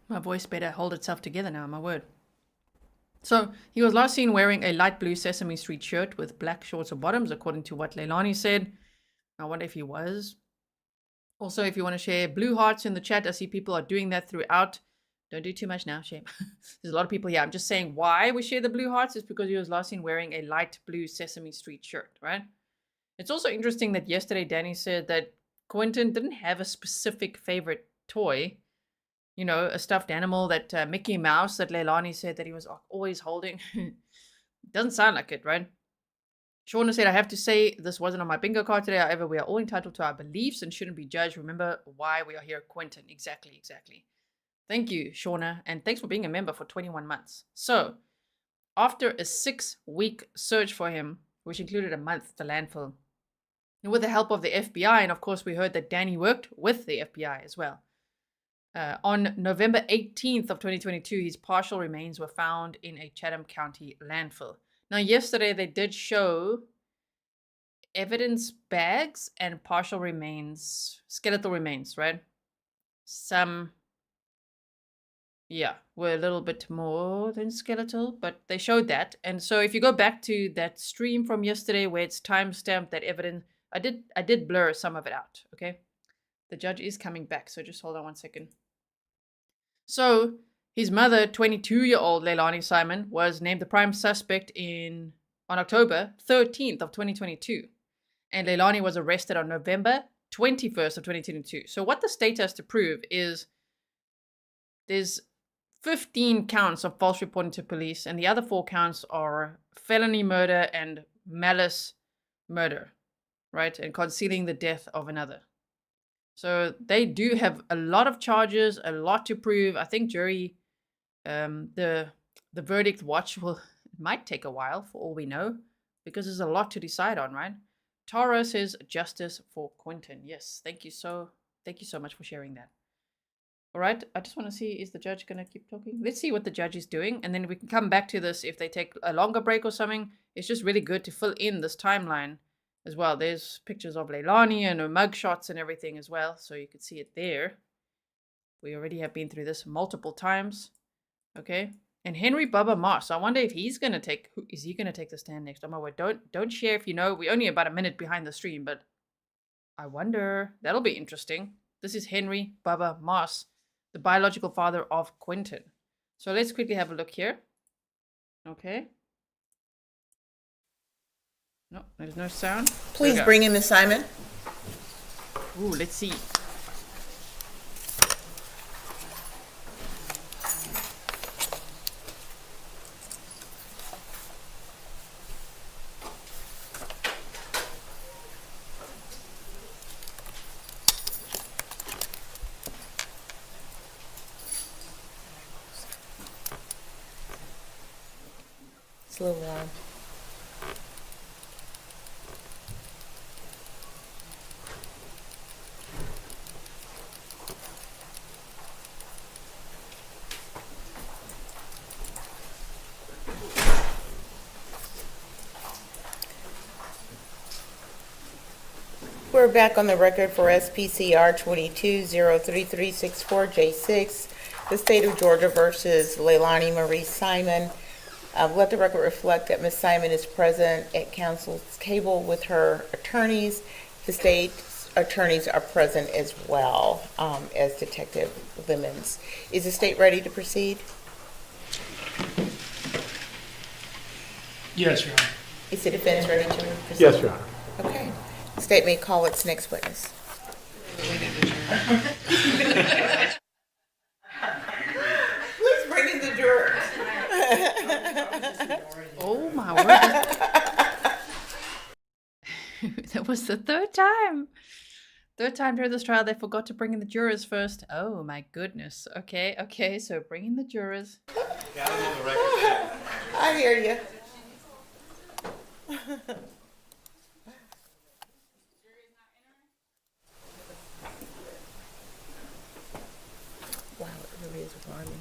A: My voice better hold itself together now, my word. So he was last seen wearing a light blue Sesame Street shirt with black shorts or bottoms, according to what Leilani said. I wonder if he was. Also, if you want to share blue hearts in the chat, I see people are doing that throughout. Don't do too much now, shame. There's a lot of people here. I'm just saying why we share the blue hearts is because he was last seen wearing a light blue Sesame Street shirt, right? It's also interesting that yesterday Danny said that Quinton didn't have a specific favorite toy. You know, a stuffed animal that Mickey Mouse that Leilani said that he was always holding. Doesn't sound like it, right? Shauna said, I have to say this wasn't on my bingo card today. However, we are all entitled to our beliefs and shouldn't be judged. Remember why we are here, Quinton. Exactly. Thank you, Shauna, and thanks for being a member for 21 months. So, after a 6-week search for him, which included a month at the landfill, and with the help of the FBI, and of course we heard that Danny worked with the FBI as well. On November 18th of 2022, his partial remains were found in a Chatham County landfill. Now, yesterday they did show evidence bags and partial remains, skeletal remains, right? Some, yeah, were a little bit more than skeletal, but they showed that. And so if you go back to that stream from yesterday where it's timestamped, that evidence, I did blur some of it out, okay? The judge is coming back, so just hold on 1 second. So his mother, 22-year-old Leilani Simon, was named the prime suspect on October 13th of 2022. And Leilani was arrested on November 21st of 2022. So what the state has to prove is there's 15 counts of false reporting to police, and the other 4 counts are felony murder and malice murder, right? And concealing the death of another. So they do have a lot of charges, a lot to prove. I think jury, the verdict watch might take a while for all we know, because there's a lot to decide on, right? Tara says justice for Quinton. Yes, thank you so much for sharing that. All right, I just want to see, is the judge going to keep talking? Let's see what the judge is doing, and then we can come back to this if they take a longer break or something. It's just really good to fill in this timeline as well. There's pictures of Leilani and her mugshots and everything as well, so you can see it there. We already have been through this multiple times. Okay, and Henry Bubba Moss. I wonder if he's going to take, is he going to take the stand next? Oh my word, don't share if you know. We're only about a minute behind the stream, but I wonder, that'll be interesting. This is Henry Bubba Moss, the biological father of Quinton. So let's quickly have a look here. Okay. No, there's no sound.
B: Please bring in Miss Simon.
A: Ooh, let's see.
B: It's a little warm. We're back on the record for SPCR 22-03364J6, the state of Georgia versus Leilani Marie Simon. Let the record reflect that Ms. Simon is present at counsel's table with her attorneys. The state attorneys are present as well as Detective Lemons. Is the state ready to proceed?
H: Yes, Your Honor.
B: Is the defense ready to proceed?
H: Yes, Your Honor.
B: Okay. The state may call its next witness. Please bring in the jurors.
A: Oh my word. That was the third time. Third time during this trial they forgot to bring in the jurors first. Oh my goodness. Okay, so bring in the jurors.
B: I hear you. Wow, it really is warm in here.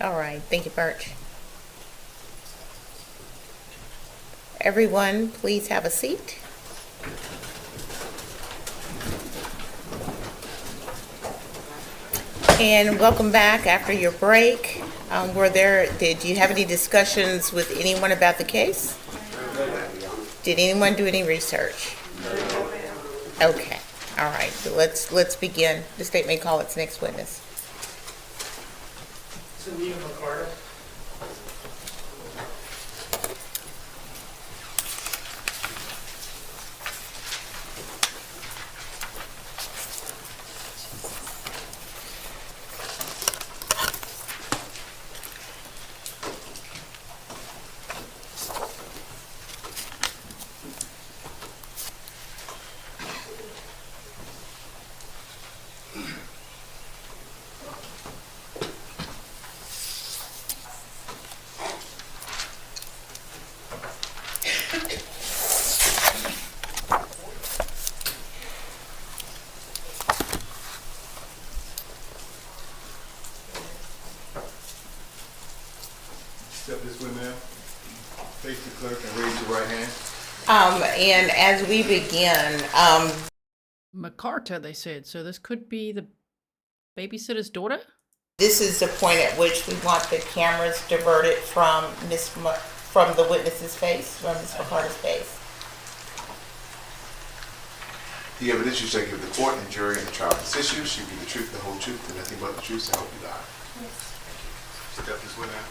B: All right, thank you, Burch. Everyone, please have a seat. And welcome back after your break. Did you have any discussions with anyone about the case? Did anyone do any research? Okay, All right, so let's begin. The state may call its next witness.
H: McCarta.
I: Step this way, ma'am. Face the clerk and raise your right hand.
B: And as we begin,
A: McCarta, they said. So this could be the babysitter's daughter?
B: this is the point at which we want the cameras diverted from from the witness's face, from Ms. McCarta's face.
I: The evidence you shall give the court and jury in the trial of this issue should be the truth, the whole truth, and nothing but the truth, so help you God.
B: Yes.
I: Step this way, ma'am.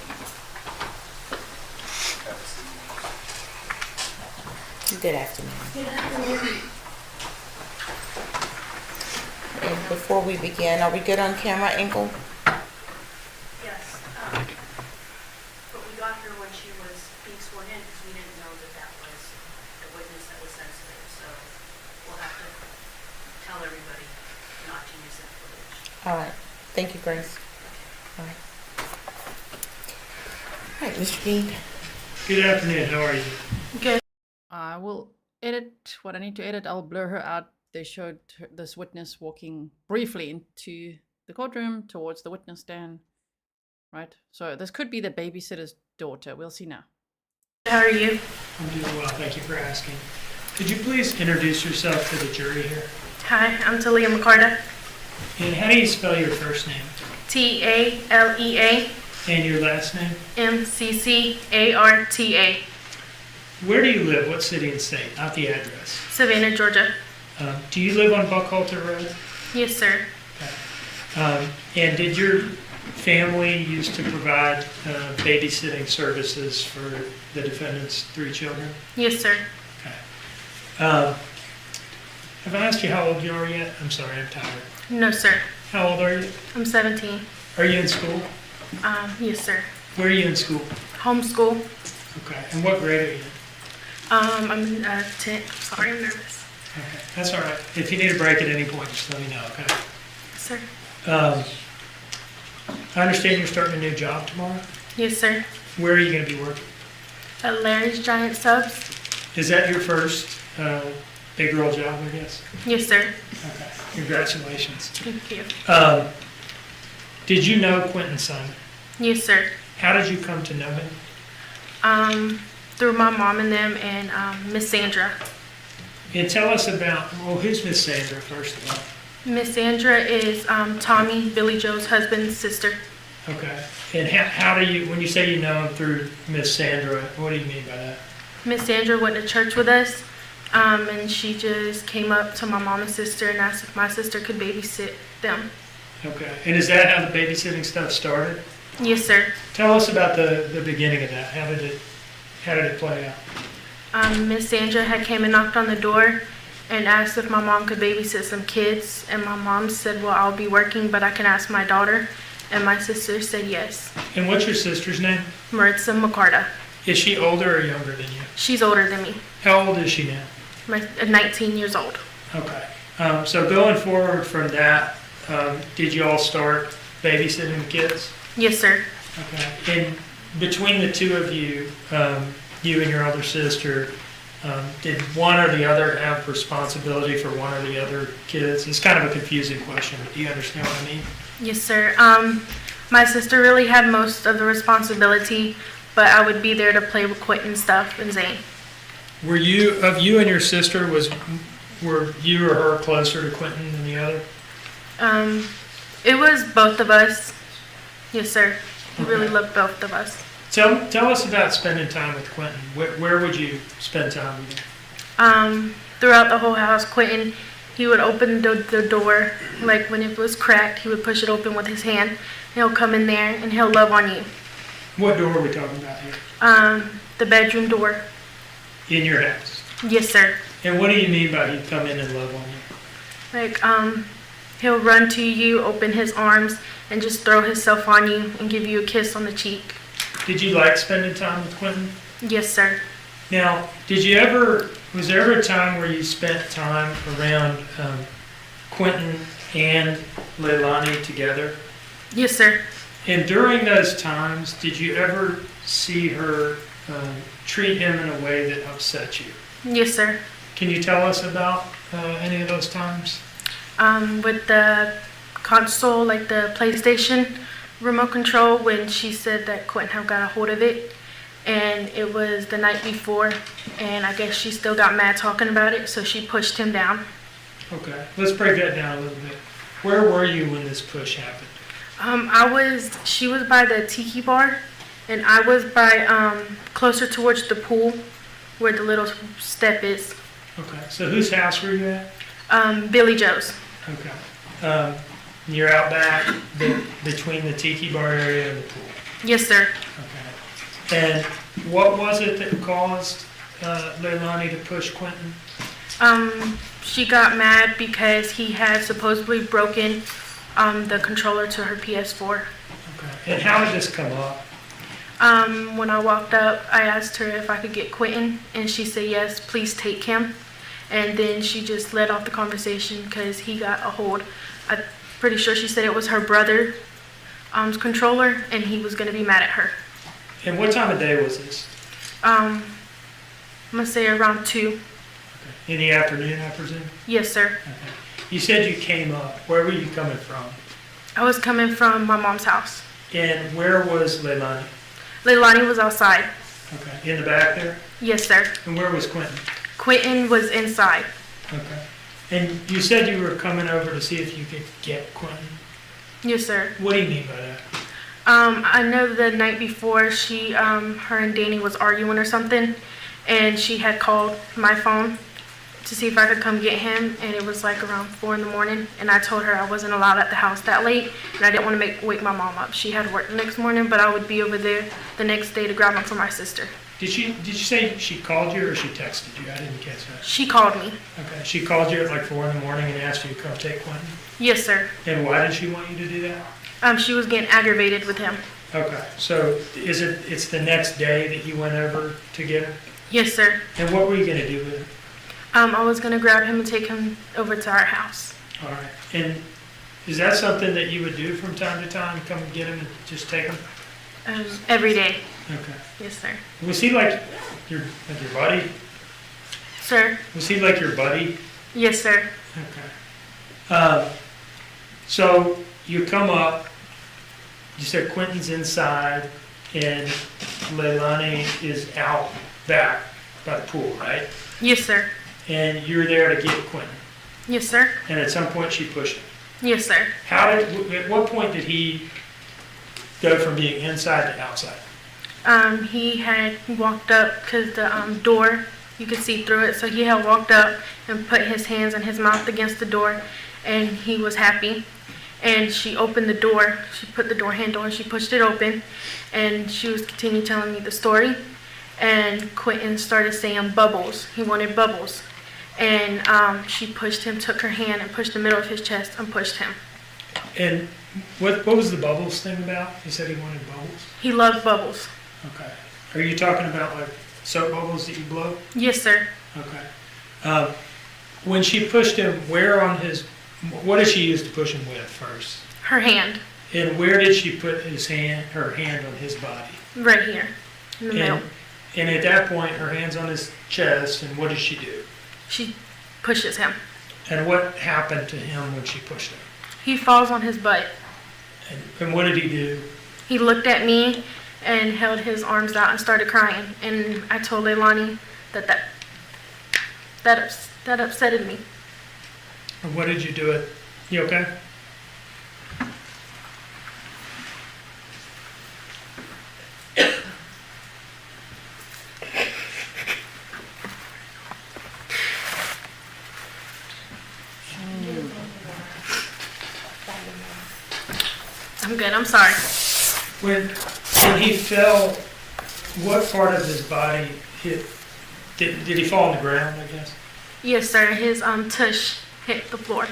B: Good afternoon. Good afternoon. And before we begin, are we good on camera, Engel?
T: Yes. But we got her when she was being sworn in because we didn't know that that was the witness that was sensitive. So we'll have to tell everybody not to use that footage.
B: All right. Thank you, Grace. All right. All right, Mr. Dean.
H: Good afternoon. How are you?
A: Good. I will edit what I need to edit. I'll blur her out. They showed this witness walking briefly into the courtroom towards the witness stand. Right? So this could be the babysitter's daughter. We'll see now.
T: How are you?
H: I'm doing well. Thank you for asking. Could you please introduce yourself to the jury here?
T: Hi, I'm Talia McCarta.
H: And how do you spell your first name?
T: Talea.
H: And your last name?
T: MCCARTA.
H: Where do you live? What city and state? Not the address.
T: Savannah, Georgia.
H: Do you live on Buckhalter Road?
T: Yes, sir.
H: And did your family used to provide babysitting services for the defendant's 3 children?
T: Yes, sir.
H: Have I asked you how old you are yet? I'm sorry, I'm tired.
T: No, sir.
H: How old are you?
T: I'm 17.
H: Are you in school?
T: Yes, sir.
H: Where are you in school?
T: Homeschool.
H: Okay. And what grade are you in?
T: I'm in 10th. Sorry, I'm nervous.
H: Okay. That's all right. If you need a break at any point, just let me know, okay?
T: Yes, sir.
H: I understand you're starting a new job tomorrow?
T: Yes, sir.
H: Where are you going to be working?
T: At Larry's Giant Subs.
H: Is that your first big girl job, I guess?
T: Yes, sir.
H: Okay. Congratulations.
T: Thank you.
H: Did you know Quinton Simon?
T: Yes, sir.
H: How did you come to know him?
T: Through my mom and them and Miss Sandra.
H: And tell us about, well, who's Miss Sandra, first of all?
T: Miss Sandra is Tommy, Billy Joe's husband's sister.
H: Okay. And how do you, when you say you know him through Miss Sandra, what do you mean by that?
T: Miss Sandra went to church with us, and she just came up to my mom and sister and asked if my sister could babysit them.
H: Okay. And is that how the babysitting stuff started?
T: Yes, sir.
H: Tell us about the beginning of that. How did it play out?
T: Miss Sandra had came and knocked on the door and asked if my mom could babysit some kids, and my mom said, well, I'll be working, but I can ask my daughter, and my sister said yes.
H: And what's your sister's name?
T: Maritza McCarta.
H: Is she older or younger than you?
T: She's older than me.
H: How old is she now?
T: 19 years old.
H: Okay. So going forward from that, did you all start babysitting the kids?
T: Yes, sir.
H: Okay. And between the two of you, you and your older sister, did one or the other have responsibility for one or the other kids? It's kind of a confusing question, but do you understand what I mean?
T: Yes, sir. My sister really had most of the responsibility, but I would be there to play with Quinton stuff and Zane.
H: Were you, of you and your sister, were you or her closer to Quinton than the other?
T: It was both of us. Yes, sir. He
H: Okay.
T: really loved both of us.
H: Tell us about spending time with Quinton. Where would you spend time with him?
T: Throughout the whole house, Quinton,
U: he would open the door, like when it was cracked, he would push it open with his hand. He'll come in there and he'll love on you.
H: What door are we talking about here?
U: The bedroom door.
H: In your house?
U: Yes, sir.
H: And what do you mean by he'd come in and love on you?
U: Like, he'll run to you, open his arms, and just throw himself on you and give you a kiss on the cheek.
H: Did you like spending time with Quinton?
U: Yes, sir.
H: Now, was there ever a time where you spent time around Quinton and Leilani together?
U: Yes, sir.
H: And during those times, did you ever see her treat him in a way that upset you?
U: Yes, sir.
H: Can you tell us about any of those times?
U: With the console, like the PlayStation remote control, when she said that Quinton had got a hold of it, and it was the night before, and I guess she still got mad talking about it, so she pushed him down.
H: Okay, let's break that down a little bit. Where were you when this push happened?
U: She was by the tiki bar, and I was by closer towards the pool where the little step is.
H: Okay, so whose house were you at?
U: Billy Joe's.
H: Okay. You're out back between the tiki bar area and the pool.
U: Yes, sir.
H: Okay. And what was it that caused Leilani to push Quinton?
U: She got mad because he had supposedly broken the controller to her PS4.
H: Okay. And how did this come up?
U: When I walked up, I asked her if I could get Quinton, and she said yes, please take him. And then she just led off the conversation because he got a hold. I'm pretty sure she said it was her brother's controller, and he was going to be mad at her.
H: And what time of day was this?
U: I'm going to say around 2.
H: Okay. In the afternoon, I presume?
U: Yes, sir.
H: Okay. You said you came up. Where were you coming from?
U: I was coming from my mom's house.
H: And where was Leilani?
U: Leilani was outside.
H: Okay. In the back there?
U: Yes, sir.
H: And where was Quinton?
U: Quinton was inside.
H: Okay. And you said you were coming over to see if you could get Quinton?
U: Yes, sir.
H: What do you mean by that?
U: I know the night before her and Danny was arguing or something, and she had called my phone to see if I could come get him, and it was like around 4 in the morning, and I told her I wasn't allowed at the house that late, and I didn't want to wake my mom up. She had work the next morning, but I would be over there the next day to grab him for my sister.
H: Did you say she called you or she texted you? I didn't catch that.
U: She called me.
H: Okay. She called you at like 4 in the morning and asked you to come take Quinton?
U: Yes, sir.
H: And why did she want you to do that?
U: She was getting aggravated with him.
H: Okay. So it's the next day that you went over to get him?
U: Yes, sir.
H: And what were you going to do with him?
U: I was going to grab him and take him over to our house.
H: All right. And is that something that you would do from time to time? Come and get him and just take him?
U: Every day.
H: Okay.
U: Yes, sir.
H: Was he like your buddy?
U: Sir?
H: Was he like your buddy?
U: Yes, sir.
H: Okay. So you come up, you said Quinton's inside, and Leilani is out back by the pool, right?
U: Yes, sir.
H: And you're there to get Quinton.
U: Yes, sir.
H: And at some point she pushed him.
U: Yes, sir.
H: At what point did he go from being inside to outside?
U: He had walked up because the door, you could see through it. So he had walked up and put his hands and his mouth against the door, and he was happy. And she opened the door. She put the door handle and she pushed it open, and she was continuing telling me the story. And Quinton started saying bubbles. He wanted bubbles. And she pushed him, took her hand and pushed the middle of his chest and pushed him.
H: And what was the bubbles thing about? He said he wanted bubbles?
U: He loved bubbles.
H: Okay. Are you talking about like soap bubbles that you blow?
U: Yes, sir.
H: Okay. When she pushed him, what did she use to push him with first?
U: Her hand.
H: And where did she put her hand on his body?
U: Right here, in the middle.
H: And at that point, her hand's on his chest, and what does she do?
U: She pushes him.
H: And what happened to him when she pushed him?
U: He falls on his butt.
H: And what did he do?
U: He looked at me and held his arms out and started crying. And I told Leilani that upsetted me.
H: And what did you do it? You okay?
U: I'm good. I'm sorry.
H: When he fell, what part of his body hit? Did he fall on the ground, I guess?
U: Yes, sir. His tush hit the floor.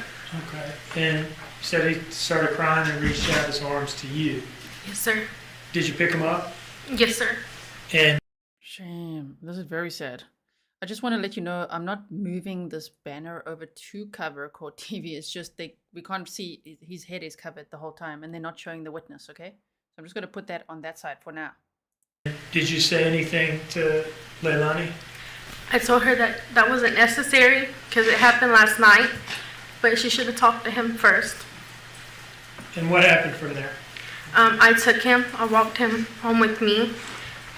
H: Okay. And you said he started crying and reached out his arms to you.
U: Yes, sir.
H: Did you pick him up?
U: Yes, sir.
H: And
A: Shame. This is very sad. I just want to let you know I'm not moving this banner over to cover court TV. It's just we can't see, his head is covered the whole time and they're not showing the witness, okay? So I'm just going to put that on that side for now.
H: did you say anything to Leilani?
U: I told her that that wasn't necessary because it happened last night, but she should have talked to him first.
H: And what happened from there?
U: I took him, I walked him home with me.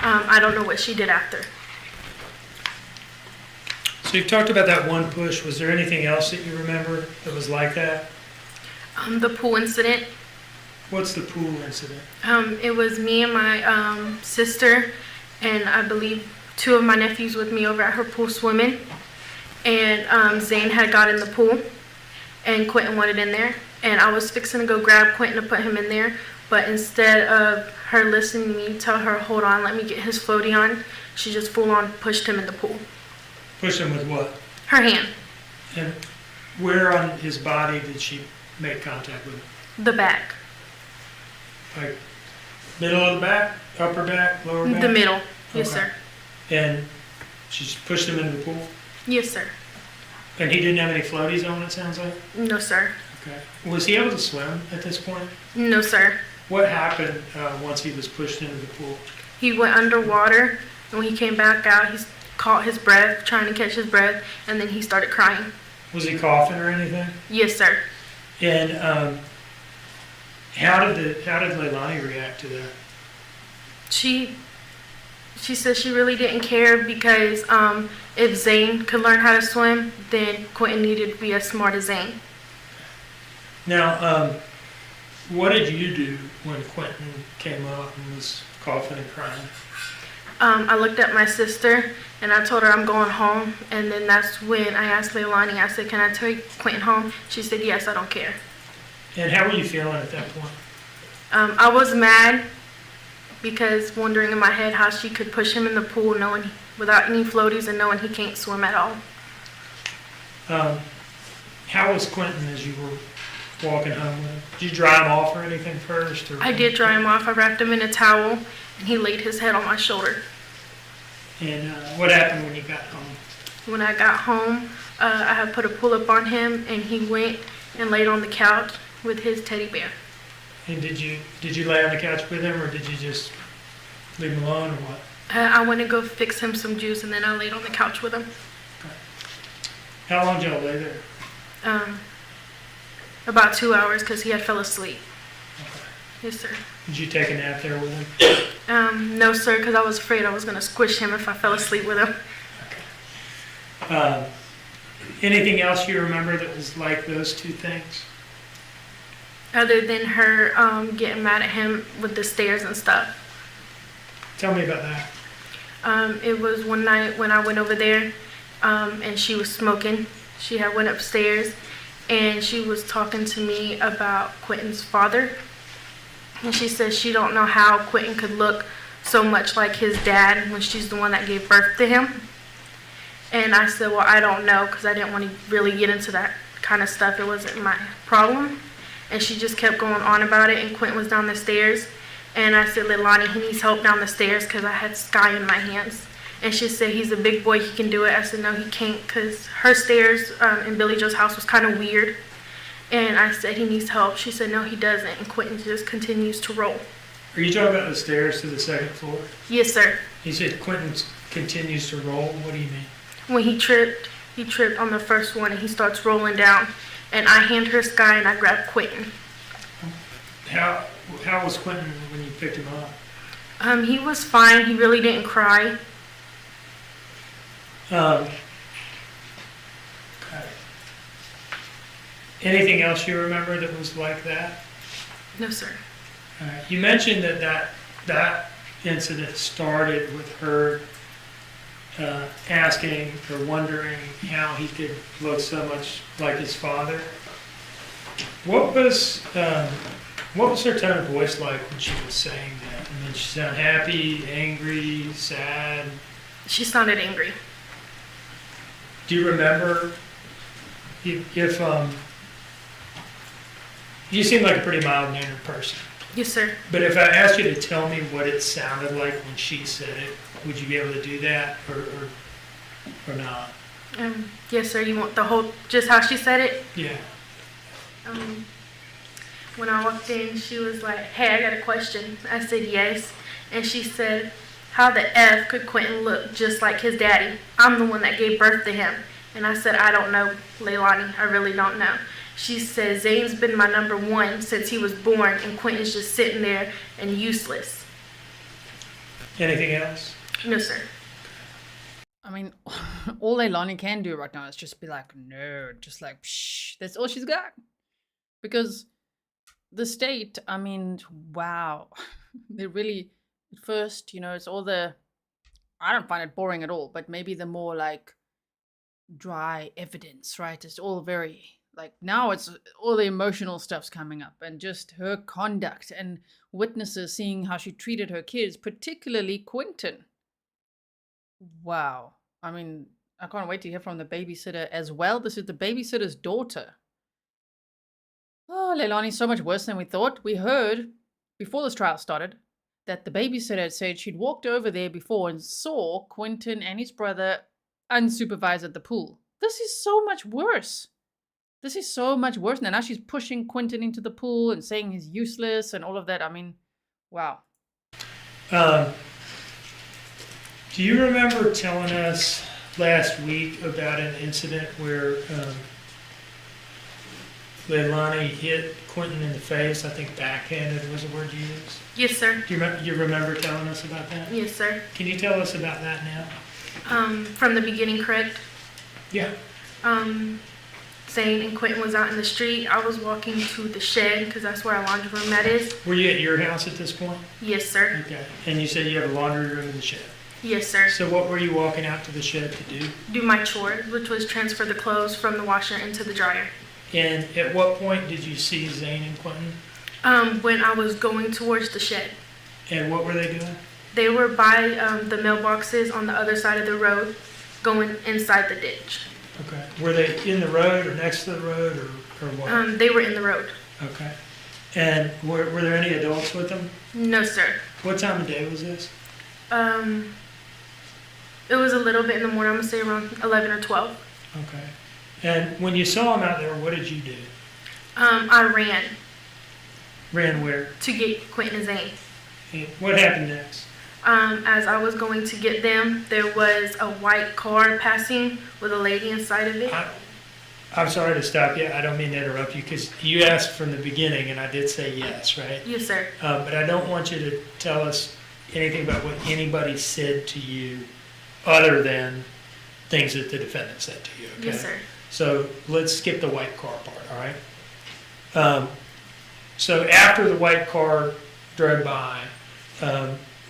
U: I don't know what she did after.
H: So you talked about that one push. Was there anything else that you remember that was like that?
U: The pool incident.
H: What's the pool incident?
U: It was me and my sister, and I believe 2 of my nephews with me over at her pool swimming. And Zane had got in the pool, and Quinton wanted in there. And I was fixing to go grab Quinton to put him in there, but instead of her listening to me tell her, hold on, let me get his floaty on, she just full on pushed him in the pool.
H: Pushed him with what?
U: Her hand.
H: And where on his body did she make contact with him?
U: The back.
H: Like middle of the back, upper back, lower back?
U: The middle. Yes,
H: Okay.
U: sir.
H: And she just pushed him into the pool?
U: Yes, sir.
H: And he didn't have any floaties on, it sounds like?
U: No, sir.
H: Okay. Was he able to swim at this point?
U: No, sir.
H: What happened once he was pushed into the pool?
U: He went underwater, and when he came back out, he caught his breath, trying to catch his breath, and then he started crying.
H: Was he coughing or anything?
U: Yes, sir.
H: And how did Leilani react to that?
U: She said she really didn't care because if Zane could learn how to swim, then Quinton needed to be as smart as Zane.
H: Now, what did you do when Quinton came up and was coughing and crying?
U: I looked at my sister and I told her I'm going home, and then that's when I asked Leilani, I said, can I take Quinton home? She said, yes, I don't care.
H: And how were you feeling at that point?
U: I was mad because wondering in my head how she could push him in the pool knowing without any floaties and knowing he can't swim at all.
H: How was Quinton as you were walking home with him? Did you dry him off or anything first? Or
U: I did dry him off. I wrapped him in a towel and he laid his head on my shoulder.
H: And what happened when you got home?
U: When I got home, I had put a pull-up on him and he went and laid on the couch with his teddy bear.
H: And did you lay on the couch with him, or did you just leave him alone, or what?
U: I went to go fix him some juice and then I laid on the couch with him.
H: How long did y'all lay there?
U: About 2 hours because he had fell asleep. Yes, sir.
H: Did you take a nap there with him?
U: No, sir, because I was afraid I was going to squish him if I fell asleep with him.
H: Anything else you remember that was like those 2 things?
U: Other than her getting mad at him with the stairs and stuff.
H: Tell me about that.
U: It was one night when I went over there and she was smoking. She had went upstairs and she was talking to me about Quinton's father. And she said she don't know how Quinton could look so much like his dad when she's the one that gave birth to him. And I said, well, I don't know, because I didn't want to really get into that kind of stuff. It wasn't my problem. And she just kept going on about it, and Quinton was down the stairs. And I said, Leilani, he needs help down the stairs because I had Sky in my hands. And she said, he's a big boy, he can do it. I said, no, he can't, because her stairs in Billy Joe's house was kind of weird. And I said, he needs help. She said, no, he doesn't. And Quinton just continues to roll.
H: Are you talking about the stairs to the 2nd floor?
U: Yes, sir.
H: You said Quinton continues to roll. What do you mean?
U: When he tripped on the first one and he starts rolling down. And I hand her Sky and I grab Quinton.
H: How was Quinton when you picked him up?
U: He was fine. He really didn't cry.
H: Okay. Anything else you remember that was like that?
U: No, sir.
H: You mentioned that incident started with her asking or wondering how he could look so much like his father. What was What was her tone of voice like when she was saying that? I mean, she sounded happy, angry, sad?
U: She sounded angry.
H: Do you remember if you seem like a pretty mild-mannered person?
U: Yes, sir.
H: But if I asked you to tell me what it sounded like when she said it, would you be able to do that or not?
U: Yes, sir. You want the whole, just how she said it?
H: Yeah.
U: When I walked in, she was like, "Hey, I got a question." I said, "Yes." And she said, "How the F could Quinton look just like his daddy? I'm the one that gave birth to him." And I said, "I don't know, Leilani. I really don't know." She said, "Zane's been my number one since he was born, and Quinton's just sitting there and useless."
H: Anything else?
U: No, sir.
A: I mean, all Leilani can do right now is just be like, no, just like, psh. That's all she's got. Because the state, I mean, wow. They really, at first, you know, it's all the, I don't find it boring at all, but maybe the more like dry evidence, right? It's all very, like, now it's all the emotional stuff's coming up, and just her conduct and witnesses seeing how she treated her kids, particularly Quinton. Wow. I mean, I can't wait to hear from the babysitter as well. This is the babysitter's daughter. Oh, Leilani's so much worse than we thought. We heard, before this trial started, that the babysitter had said she'd walked over there before and saw Quinton and his brother unsupervised at the pool. This is so much worse. This is so much worse. Now she's pushing Quinton into the pool and saying he's useless and all of that. I mean, wow.
H: Do you remember telling us last week about an incident where Leilani hit Quinton in the face? I think backhanded was the word you used.
U: Yes, sir.
H: Do you remember telling us about that?
U: Yes, sir.
H: Can you tell us about that now?
U: From the beginning, correct?
H: Yeah.
U: Zane and Quinton was out in the street. I was walking to the shed because that's where our laundry room that is.
H: Were you at your house at this point?
U: Yes, sir.
H: Okay. And you said you have a laundry room in the shed?
U: Yes, sir.
H: So what were you walking out to the shed to do?
U: Do my chores, which was transfer the clothes from the washer into the dryer.
H: And at what point did you see Zane and Quinton?
U: When I was going towards the shed.
H: And what were they doing?
U: They were by the mailboxes on the other side of the road, going inside the ditch.
H: Okay. Were they in the road or next to the road or what?
U: They were in the road.
H: Okay. And were there any adults with them?
U: No, sir.
H: What time of day was this?
U: It was a little bit in the morning. I'm going to say around 11 or 12.
H: Okay. And when you saw them out there, what did you do?
U: I ran.
H: Ran where?
U: To get Quinton and Zane.
H: And what happened next?
U: As I was going to get them, there was a white car passing with a lady inside of it.
H: I'm sorry to stop you. I don't mean to interrupt you because you asked from the beginning and I did say yes, right?
U: Yes, sir.
H: But I don't want you to tell us anything about what anybody said to you other than things that the defendant said to you, okay?
U: Yes, sir.
H: So let's skip the white car part, all right? So after the white car drove by,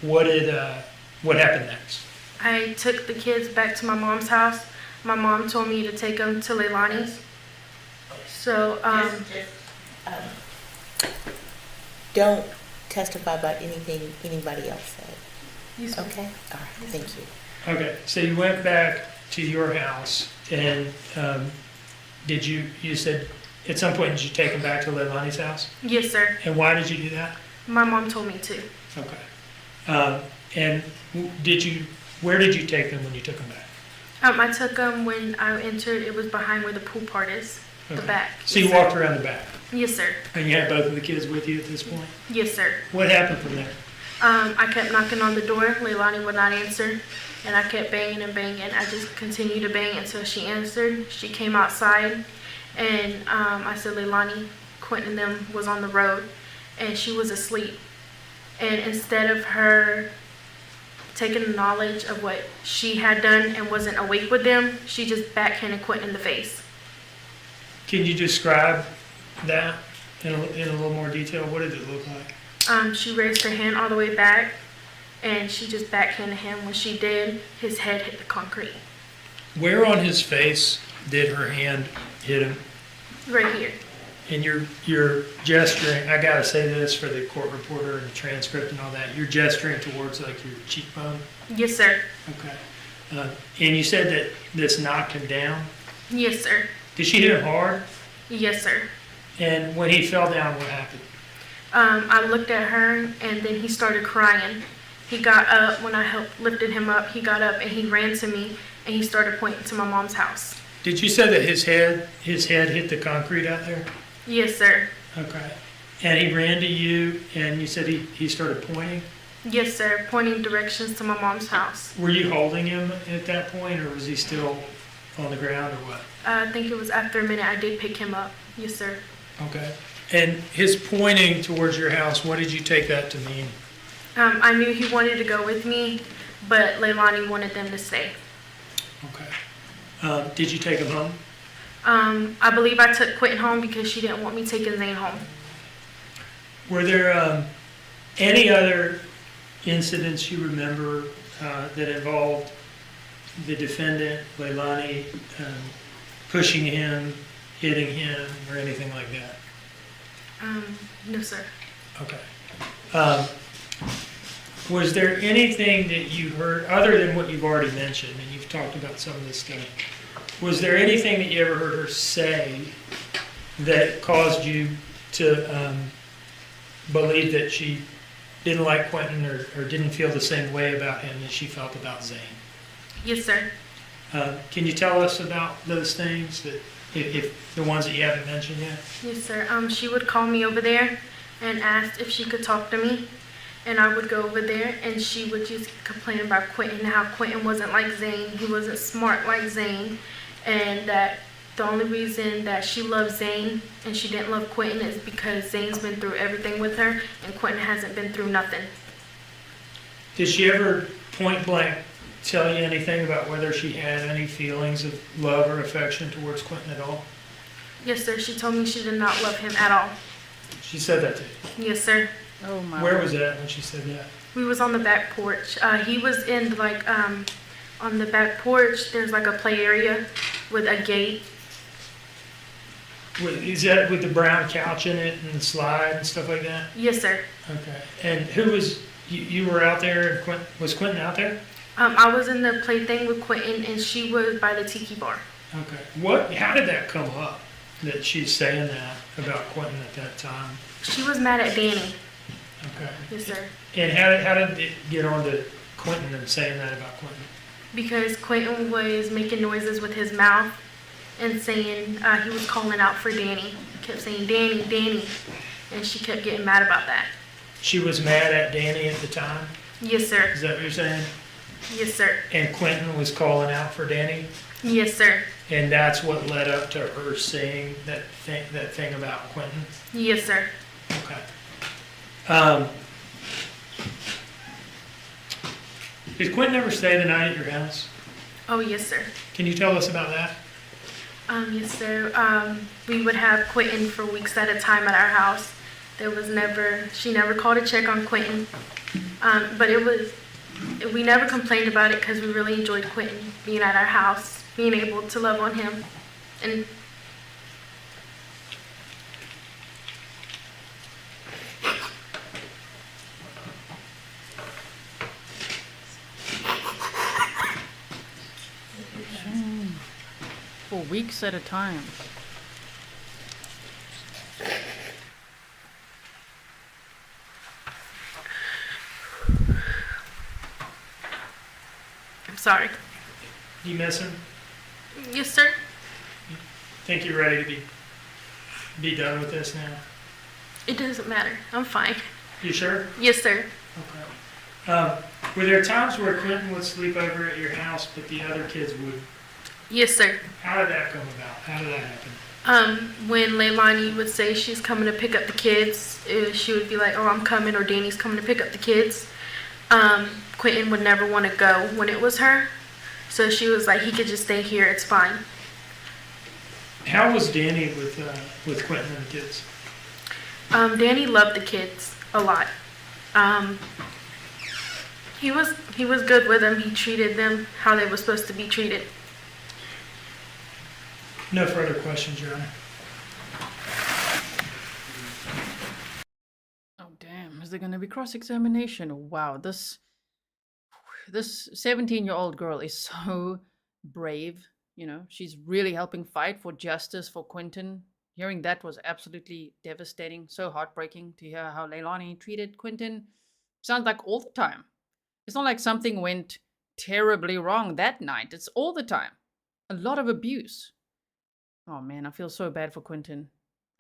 H: what happened next?
U: I took the kids back to my mom's house. My mom told me to take them to Leilani's. So,
B: don't testify about anything anybody else said.
U: Yes,
B: okay? All right, thank you.
H: Okay, so you went back to your house and you said at some point did you take them back to Leilani's house?
U: Yes, sir.
H: And why did you do that?
U: My mom told me to.
H: Okay. And where did you take them when you took them back?
U: I took them when I entered. It was behind where the pool part is, the back.
H: So you walked around the back?
U: Yes, sir.
H: And you had both of the kids with you at this point?
U: Yes, sir.
H: What happened from there?
U: I kept knocking on the door. Leilani would not answer. And I kept banging and banging. I just continued to bang until she answered. She came outside. And I said, Leilani, Quinton and them was on the road. And she was asleep. And instead of her taking knowledge of what she had done and wasn't awake with them, she just backhanded Quinton in the face.
H: Can you describe that in a little more detail? What did it look like?
U: She raised her hand all the way back, and she just backhanded him. When she did, his head hit the concrete.
H: Where on his face did her hand hit him?
U: Right here.
H: And you're gesturing, I gotta say this for the court reporter and the transcript and all that, you're gesturing towards like your cheekbone?
U: Yes, sir.
H: Okay. And you said that this knocked him down?
U: Yes, sir.
H: Did she hit him hard?
U: Yes, sir.
H: And when he fell down, what happened?
U: I looked at her, and then he started crying. He got up. When I lifted him up, he got up and he ran to me, and he started pointing to my mom's house.
H: Did you say that his head hit the concrete out there?
U: Yes, sir.
H: Okay. And he ran to you, and you said he started pointing?
U: Yes, sir. Pointing directions to my mom's house.
H: Were you holding him at that point, or was he still on the ground, or what?
U: I think it was after a minute I did pick him up. Yes, sir.
H: Okay. And his pointing towards your house, what did you take that to mean?
U: I knew he wanted to go with me, but Leilani wanted them to stay.
H: Okay. Did you take him home?
U: I believe I took Quinton home because she didn't want me taking Zane home.
H: Were there any other incidents you remember that involved the defendant, Leilani, pushing him, hitting him, or anything like that?
U: No, sir.
H: Okay. Was there anything that you heard, other than what you've already mentioned, and you've talked about some of this stuff, was there anything that you ever heard her say that caused you to believe that she didn't like Quinton or didn't feel the same way about him as she felt about Zane?
U: Yes, sir.
H: Can you tell us about those things, that if the ones that you haven't mentioned yet?
U: Yes, sir. She would call me over there and ask if she could talk to me. And I would go over there, and she would just complain about Quinton, how Quinton wasn't like Zane, he wasn't smart like Zane, and that the only reason that she loved Zane and she didn't love Quinton is because Zane's been through everything with her, and Quinton hasn't been through nothing.
H: Did she ever point blank tell you anything about whether she had any feelings of love or affection towards Quinton at all?
U: Yes, sir. She told me she did not love him at all.
H: She said that to you?
U: Yes, sir.
A: Oh my.
H: Where was that when she said that?
U: We was on the back porch. He was in like on the back porch. There's like a play area with a gate.
H: Is that with the brown couch in it and the slide and stuff like that?
U: Yes, sir.
H: Okay. And who was you were out there? And was Quinton out there?
U: I was in the play thing with Quinton, and she was by the tiki bar.
H: Okay. How did that come up? That she's saying that about Quinton at that time?
U: She was mad at Danny.
H: Okay.
U: Yes, sir.
H: And how did it get on to Quinton and saying that about Quinton?
U: Because Quinton was making noises with his mouth and saying he was calling out for Danny. He kept saying, Danny, Danny. And she kept getting mad about that.
H: She was mad at Danny at the time?
U: Yes, sir.
H: Is that what you're saying?
U: Yes, sir.
H: And Quinton was calling out for Danny?
U: Yes, sir.
H: And that's what led up to her saying that thing about Quinton?
U: Yes, sir.
H: Okay. Did Quinton ever stay the night at your house?
U: Oh, yes, sir.
H: Can you tell us about that?
U: Yes, sir. We would have Quinton for weeks at a time at our house. She never called to check on Quinton. But we never complained about it because we really enjoyed Quinton being at our house, being able to love on him. And
A: for weeks at a time.
U: I'm sorry.
H: Do you miss him?
U: Yes, sir.
H: Think you're ready to be done with this now?
U: It doesn't matter. I'm fine.
H: You sure?
U: Yes, sir.
H: Okay. Were there times where Quinton would sleep over at your house, but the other kids would?
U: Yes, sir.
H: How did that come about? How did that happen?
U: When Leilani would say she's coming to pick up the kids, she would be like, oh, I'm coming, or Danny's coming to pick up the kids. Quinton would never want to go when it was her. So she was like, he could just stay here, it's fine.
H: How was Danny with Quinton and the kids?
U: Danny loved the kids a lot. He was good with them. He treated them how they were supposed to be treated.
H: No further questions, Your Honor.
A: is there going to be cross-examination? Wow, this 17-year-old girl is so brave. You know, she's really helping fight for justice for Quinton. Hearing that was absolutely devastating. So heartbreaking to hear how Leilani treated Quinton. Sounds like all the time. It's not like something went terribly wrong that night. It's all the time. A lot of abuse. Oh man, I feel so bad for Quinton.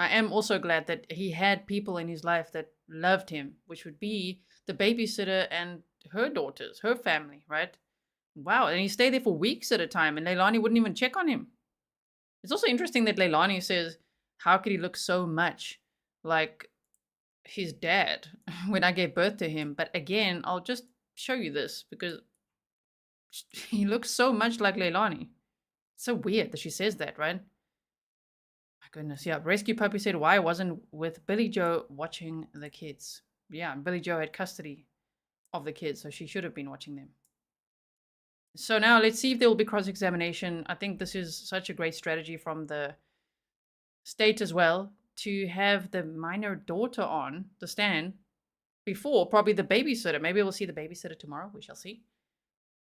A: I am also glad that he had people in his life that loved him, which would be the babysitter and her daughters, her family, right? Wow, and he stayed there for weeks at a time, and Leilani wouldn't even check on him. It's also interesting that Leilani says, how could he look so much like his dad when I gave birth to him? But again, I'll just show you this because he looks so much like Leilani. It's so weird that she says that, right? My goodness, yeah. Rescue Puppy said, why wasn't with Billy Joe watching the kids? Yeah, Billy Joe had custody of the kids, so she should have been watching them. So now let's see if there will be cross-examination. I think this is such a great strategy from the state as well to have the minor daughter on the stand before probably the babysitter. Maybe we'll see the babysitter tomorrow. We shall see.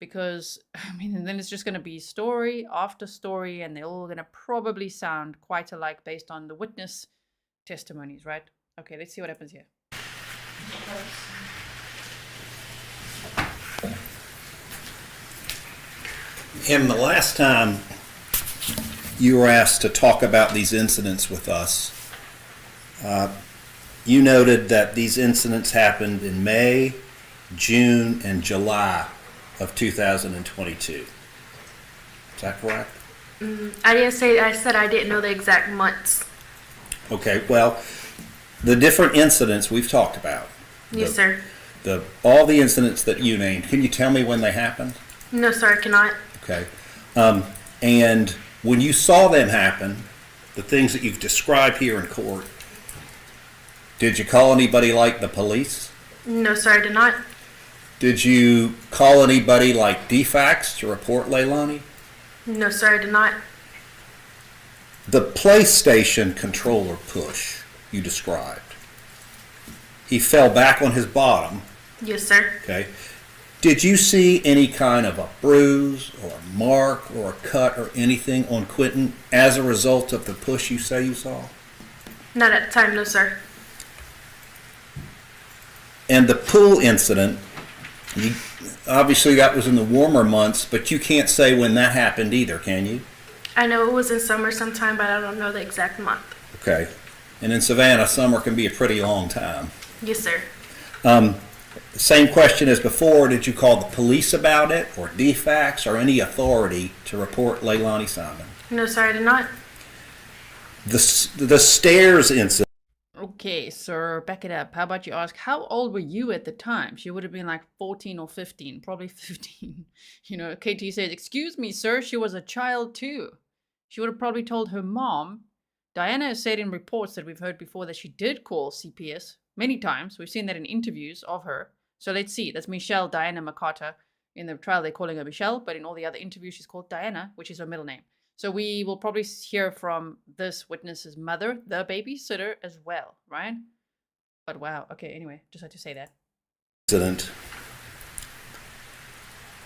A: Because, I mean, and then it's just going to be story after story, and they're all going to probably sound quite alike based on the witness testimonies, right? Okay, let's see what happens here.
E: Em, the last time you were asked to talk about these incidents with us, you noted that these incidents happened in May, June, and July of 2022. Is that correct?
U: I didn't say, I said I didn't know the exact months.
E: Okay, well, the different incidents we've talked about.
U: Yes, sir.
E: All the incidents that you named, can you tell me when they happened?
U: No, sir, I cannot.
E: Okay. And when you saw them happen, the things that you've described here in court, did you call anybody like the police?
U: No, sir, I did not.
E: Did you call anybody like DFAX to report Leilani?
U: No, sir, I did not.
E: The PlayStation controller push you described, he fell back on his bottom.
U: Yes, sir.
E: Okay. Did you see any kind of a bruise or a mark or a cut or anything on Quinton as a result of the push you say you saw?
U: Not at the time, no, sir.
E: And the pool incident, obviously that was in the warmer months, but you can't say when that happened either, can you?
U: I know it was in summer sometime, but I don't know the exact month.
E: Okay. And in Savannah, summer can be a pretty long time.
U: Yes, sir.
E: Same question as before. Did you call the police about it, or DFAX, or any authority to report Leilani Simon?
U: No, sir, I did not.
E: The stairs incident.
A: Okay, sir, back it up. How about you ask, how old were you at the time? She would have been like 14 or 15, probably 15. You know, KT says, excuse me, sir, she was a child too. She would have probably told her mom. Diana has said in reports that we've heard before that she did call CPS many times. We've seen that in interviews of her. So let's see. That's Michelle Diana McCarta. In the trial, they're calling her Michelle, but in all the other interviews, she's called Diana, which is her middle name. So we will probably hear from this witness's mother, the babysitter, as well, right? But wow. Okay, anyway, just had to say that.
E: Incident.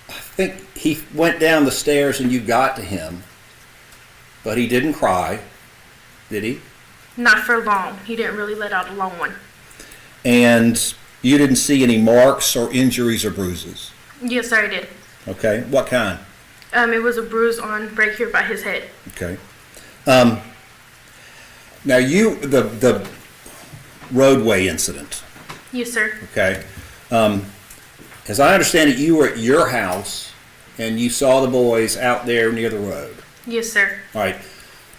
E: I think he went down the stairs and you got to him, but he didn't cry, did he?
U: Not for long. He didn't really let out a long one.
E: And you didn't see any marks or injuries or bruises?
U: Yes, sir, I did.
E: Okay, what kind?
U: It was a bruise on right here by his head.
E: Okay. Now the roadway incident.
U: Yes, sir.
E: Okay. As I understand it, you were at your house and you saw the boys out there near the road.
U: Yes, sir.
E: All right.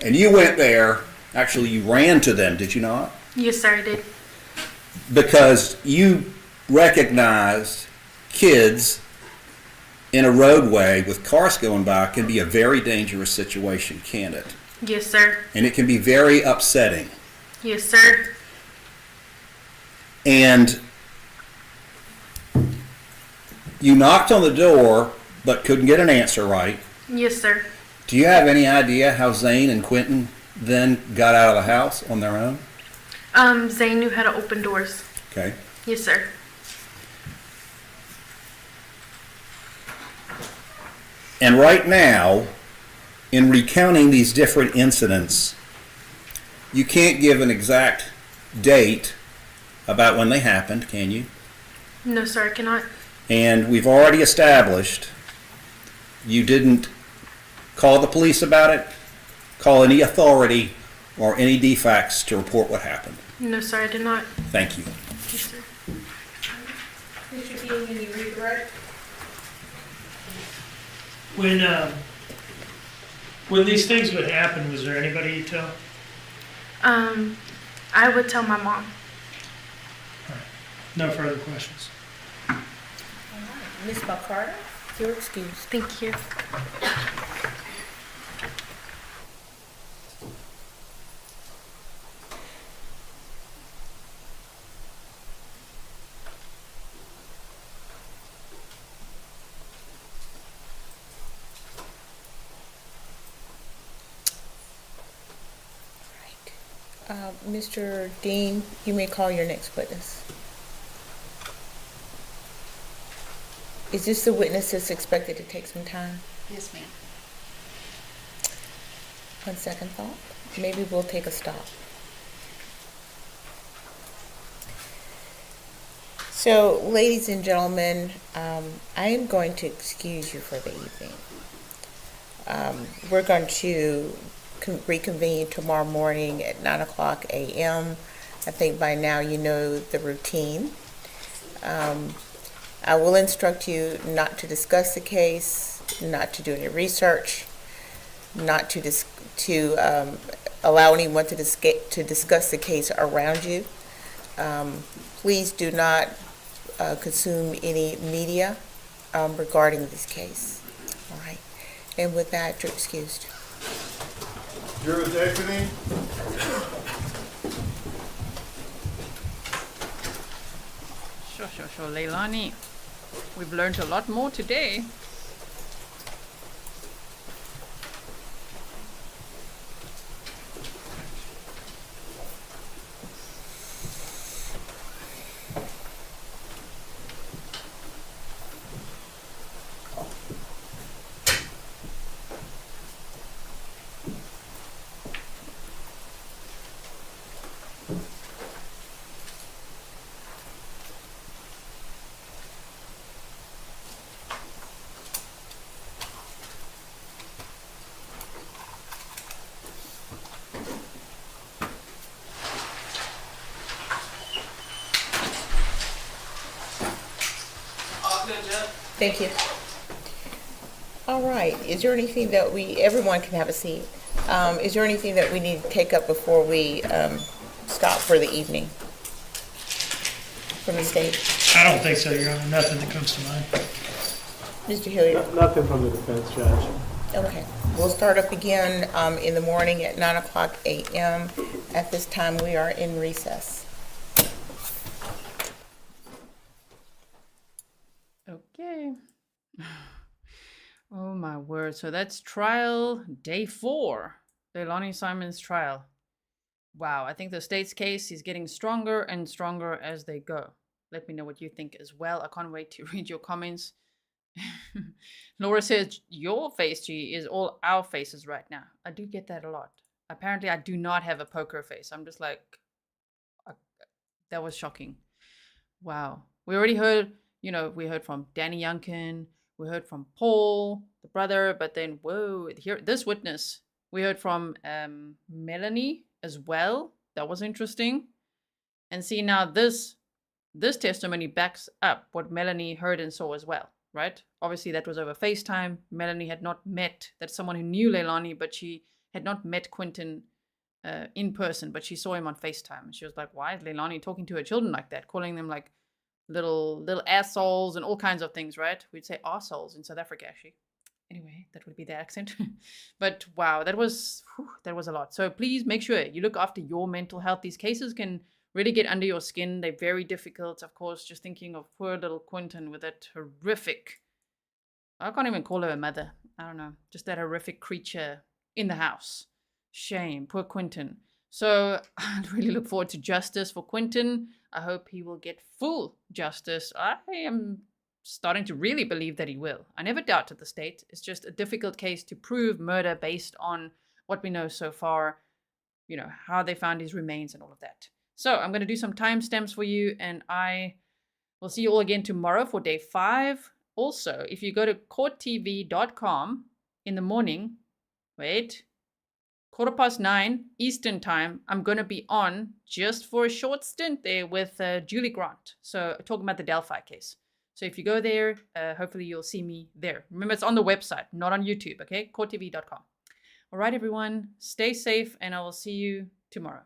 E: And you went there. Actually, you ran to them, did you not?
U: Yes, sir, I did.
E: Because you recognized kids in a roadway with cars going by can be a very dangerous situation, can't it?
U: Yes, sir.
E: And it can be very upsetting.
U: Yes, sir.
E: And you knocked on the door but couldn't get an answer right.
U: Yes, sir.
E: Do you have any idea how Zane and Quinton then got out of the house on their own?
U: Zane knew how to open doors.
E: Okay.
U: Yes, sir.
E: And right now, in recounting these different incidents, you can't give an exact date about when they happened, can you?
U: No, sir, I cannot.
E: And we've already established you didn't call the police about it, call any authority, or any defects to report what happened.
U: No, sir, I did not.
E: Thank you.
U: Yes, sir.
L: Mr. King, can you redirect?
H: When these things would happen, was there anybody you tell?
U: I would tell my mom.
H: No further questions.
B: Ms. McCarta, you're excused.
U: Thank you.
B: Mr. Dean, you may call your next witness. Is this the witness that's expected to take some time?
L: Yes, ma'am.
B: On second thought, maybe we'll take a stop. So, ladies and gentlemen, I am going to excuse you for the evening. We're going to reconvene tomorrow morning at 9:00 a.m. I think by now you know the routine. I will instruct you not to discuss the case, not to do any research, not to allow anyone to discuss the case around you. Please do not consume any media regarding this case. All right. And with that, you're excused.
I: Jurors exiting.
A: Sure, Leilani. We've learned a lot more today.
B: Thank you. All right. Is there anything that everyone can have a seat. Is there anything that we need to take up before we stop for the evening from the state?
H: I don't think so, Your Honor. Nothing that comes to mind.
B: Mr. Hilliard?
Q: Nothing from the defense, Judge.
B: Okay. We'll start up again in the morning at 9:00 a.m. At this time, we are in recess.
A: Okay. Oh my word. So that's trial day 4. Leilani Simon's trial. Wow. I think the state's case is getting stronger and stronger as they go. Let me know what you think as well. I can't wait to read your comments. Laura says, your face, G, is all our faces right now. I do get that a lot. Apparently, I do not have a poker face. I'm just like, that was shocking. Wow. We already heard, we heard from Danny Youngkin. We heard from Paul, the brother. But then, whoa, here, this witness, we heard from Melanie as well. That was interesting. And see, now this testimony backs up what Melanie heard and saw as well. Right? Obviously, that was over FaceTime. Melanie had not met, that's someone who knew Leilani, but she had not met Quinton in person, but she saw him on FaceTime. And she was like, why is Leilani talking to her children like that? Calling them like little assholes and all kinds of things, right? We'd say assholes in South Africa, actually. Anyway, that would be the accent. But wow, that was a lot. So please make sure you look after your mental health. These cases can really get under your skin. They're very difficult, of course. Just thinking of poor little Quinton with that horrific, I can't even call her a mother. I don't know. Just that horrific creature in the house. Shame. Poor Quinton. So I really look forward to justice for Quinton. I hope he will get full justice. I am starting to really believe that he will. I never doubted the state. It's just a difficult case to prove murder based on what we know so far, you know, how they found his remains and all of that. So I'm going to do some timestamps for you, and I will see you all again tomorrow for day 5. Also, if you go to courttv.com in the morning, 9:15 Eastern time, I'm going to be on just for a short stint there with Julie Grant. So talking about the Delphi case. So if you go there, hopefully you'll see me there. Remember, it's on the website, not on YouTube, okay? courttv.com. All right, everyone, stay safe, and I will see you tomorrow.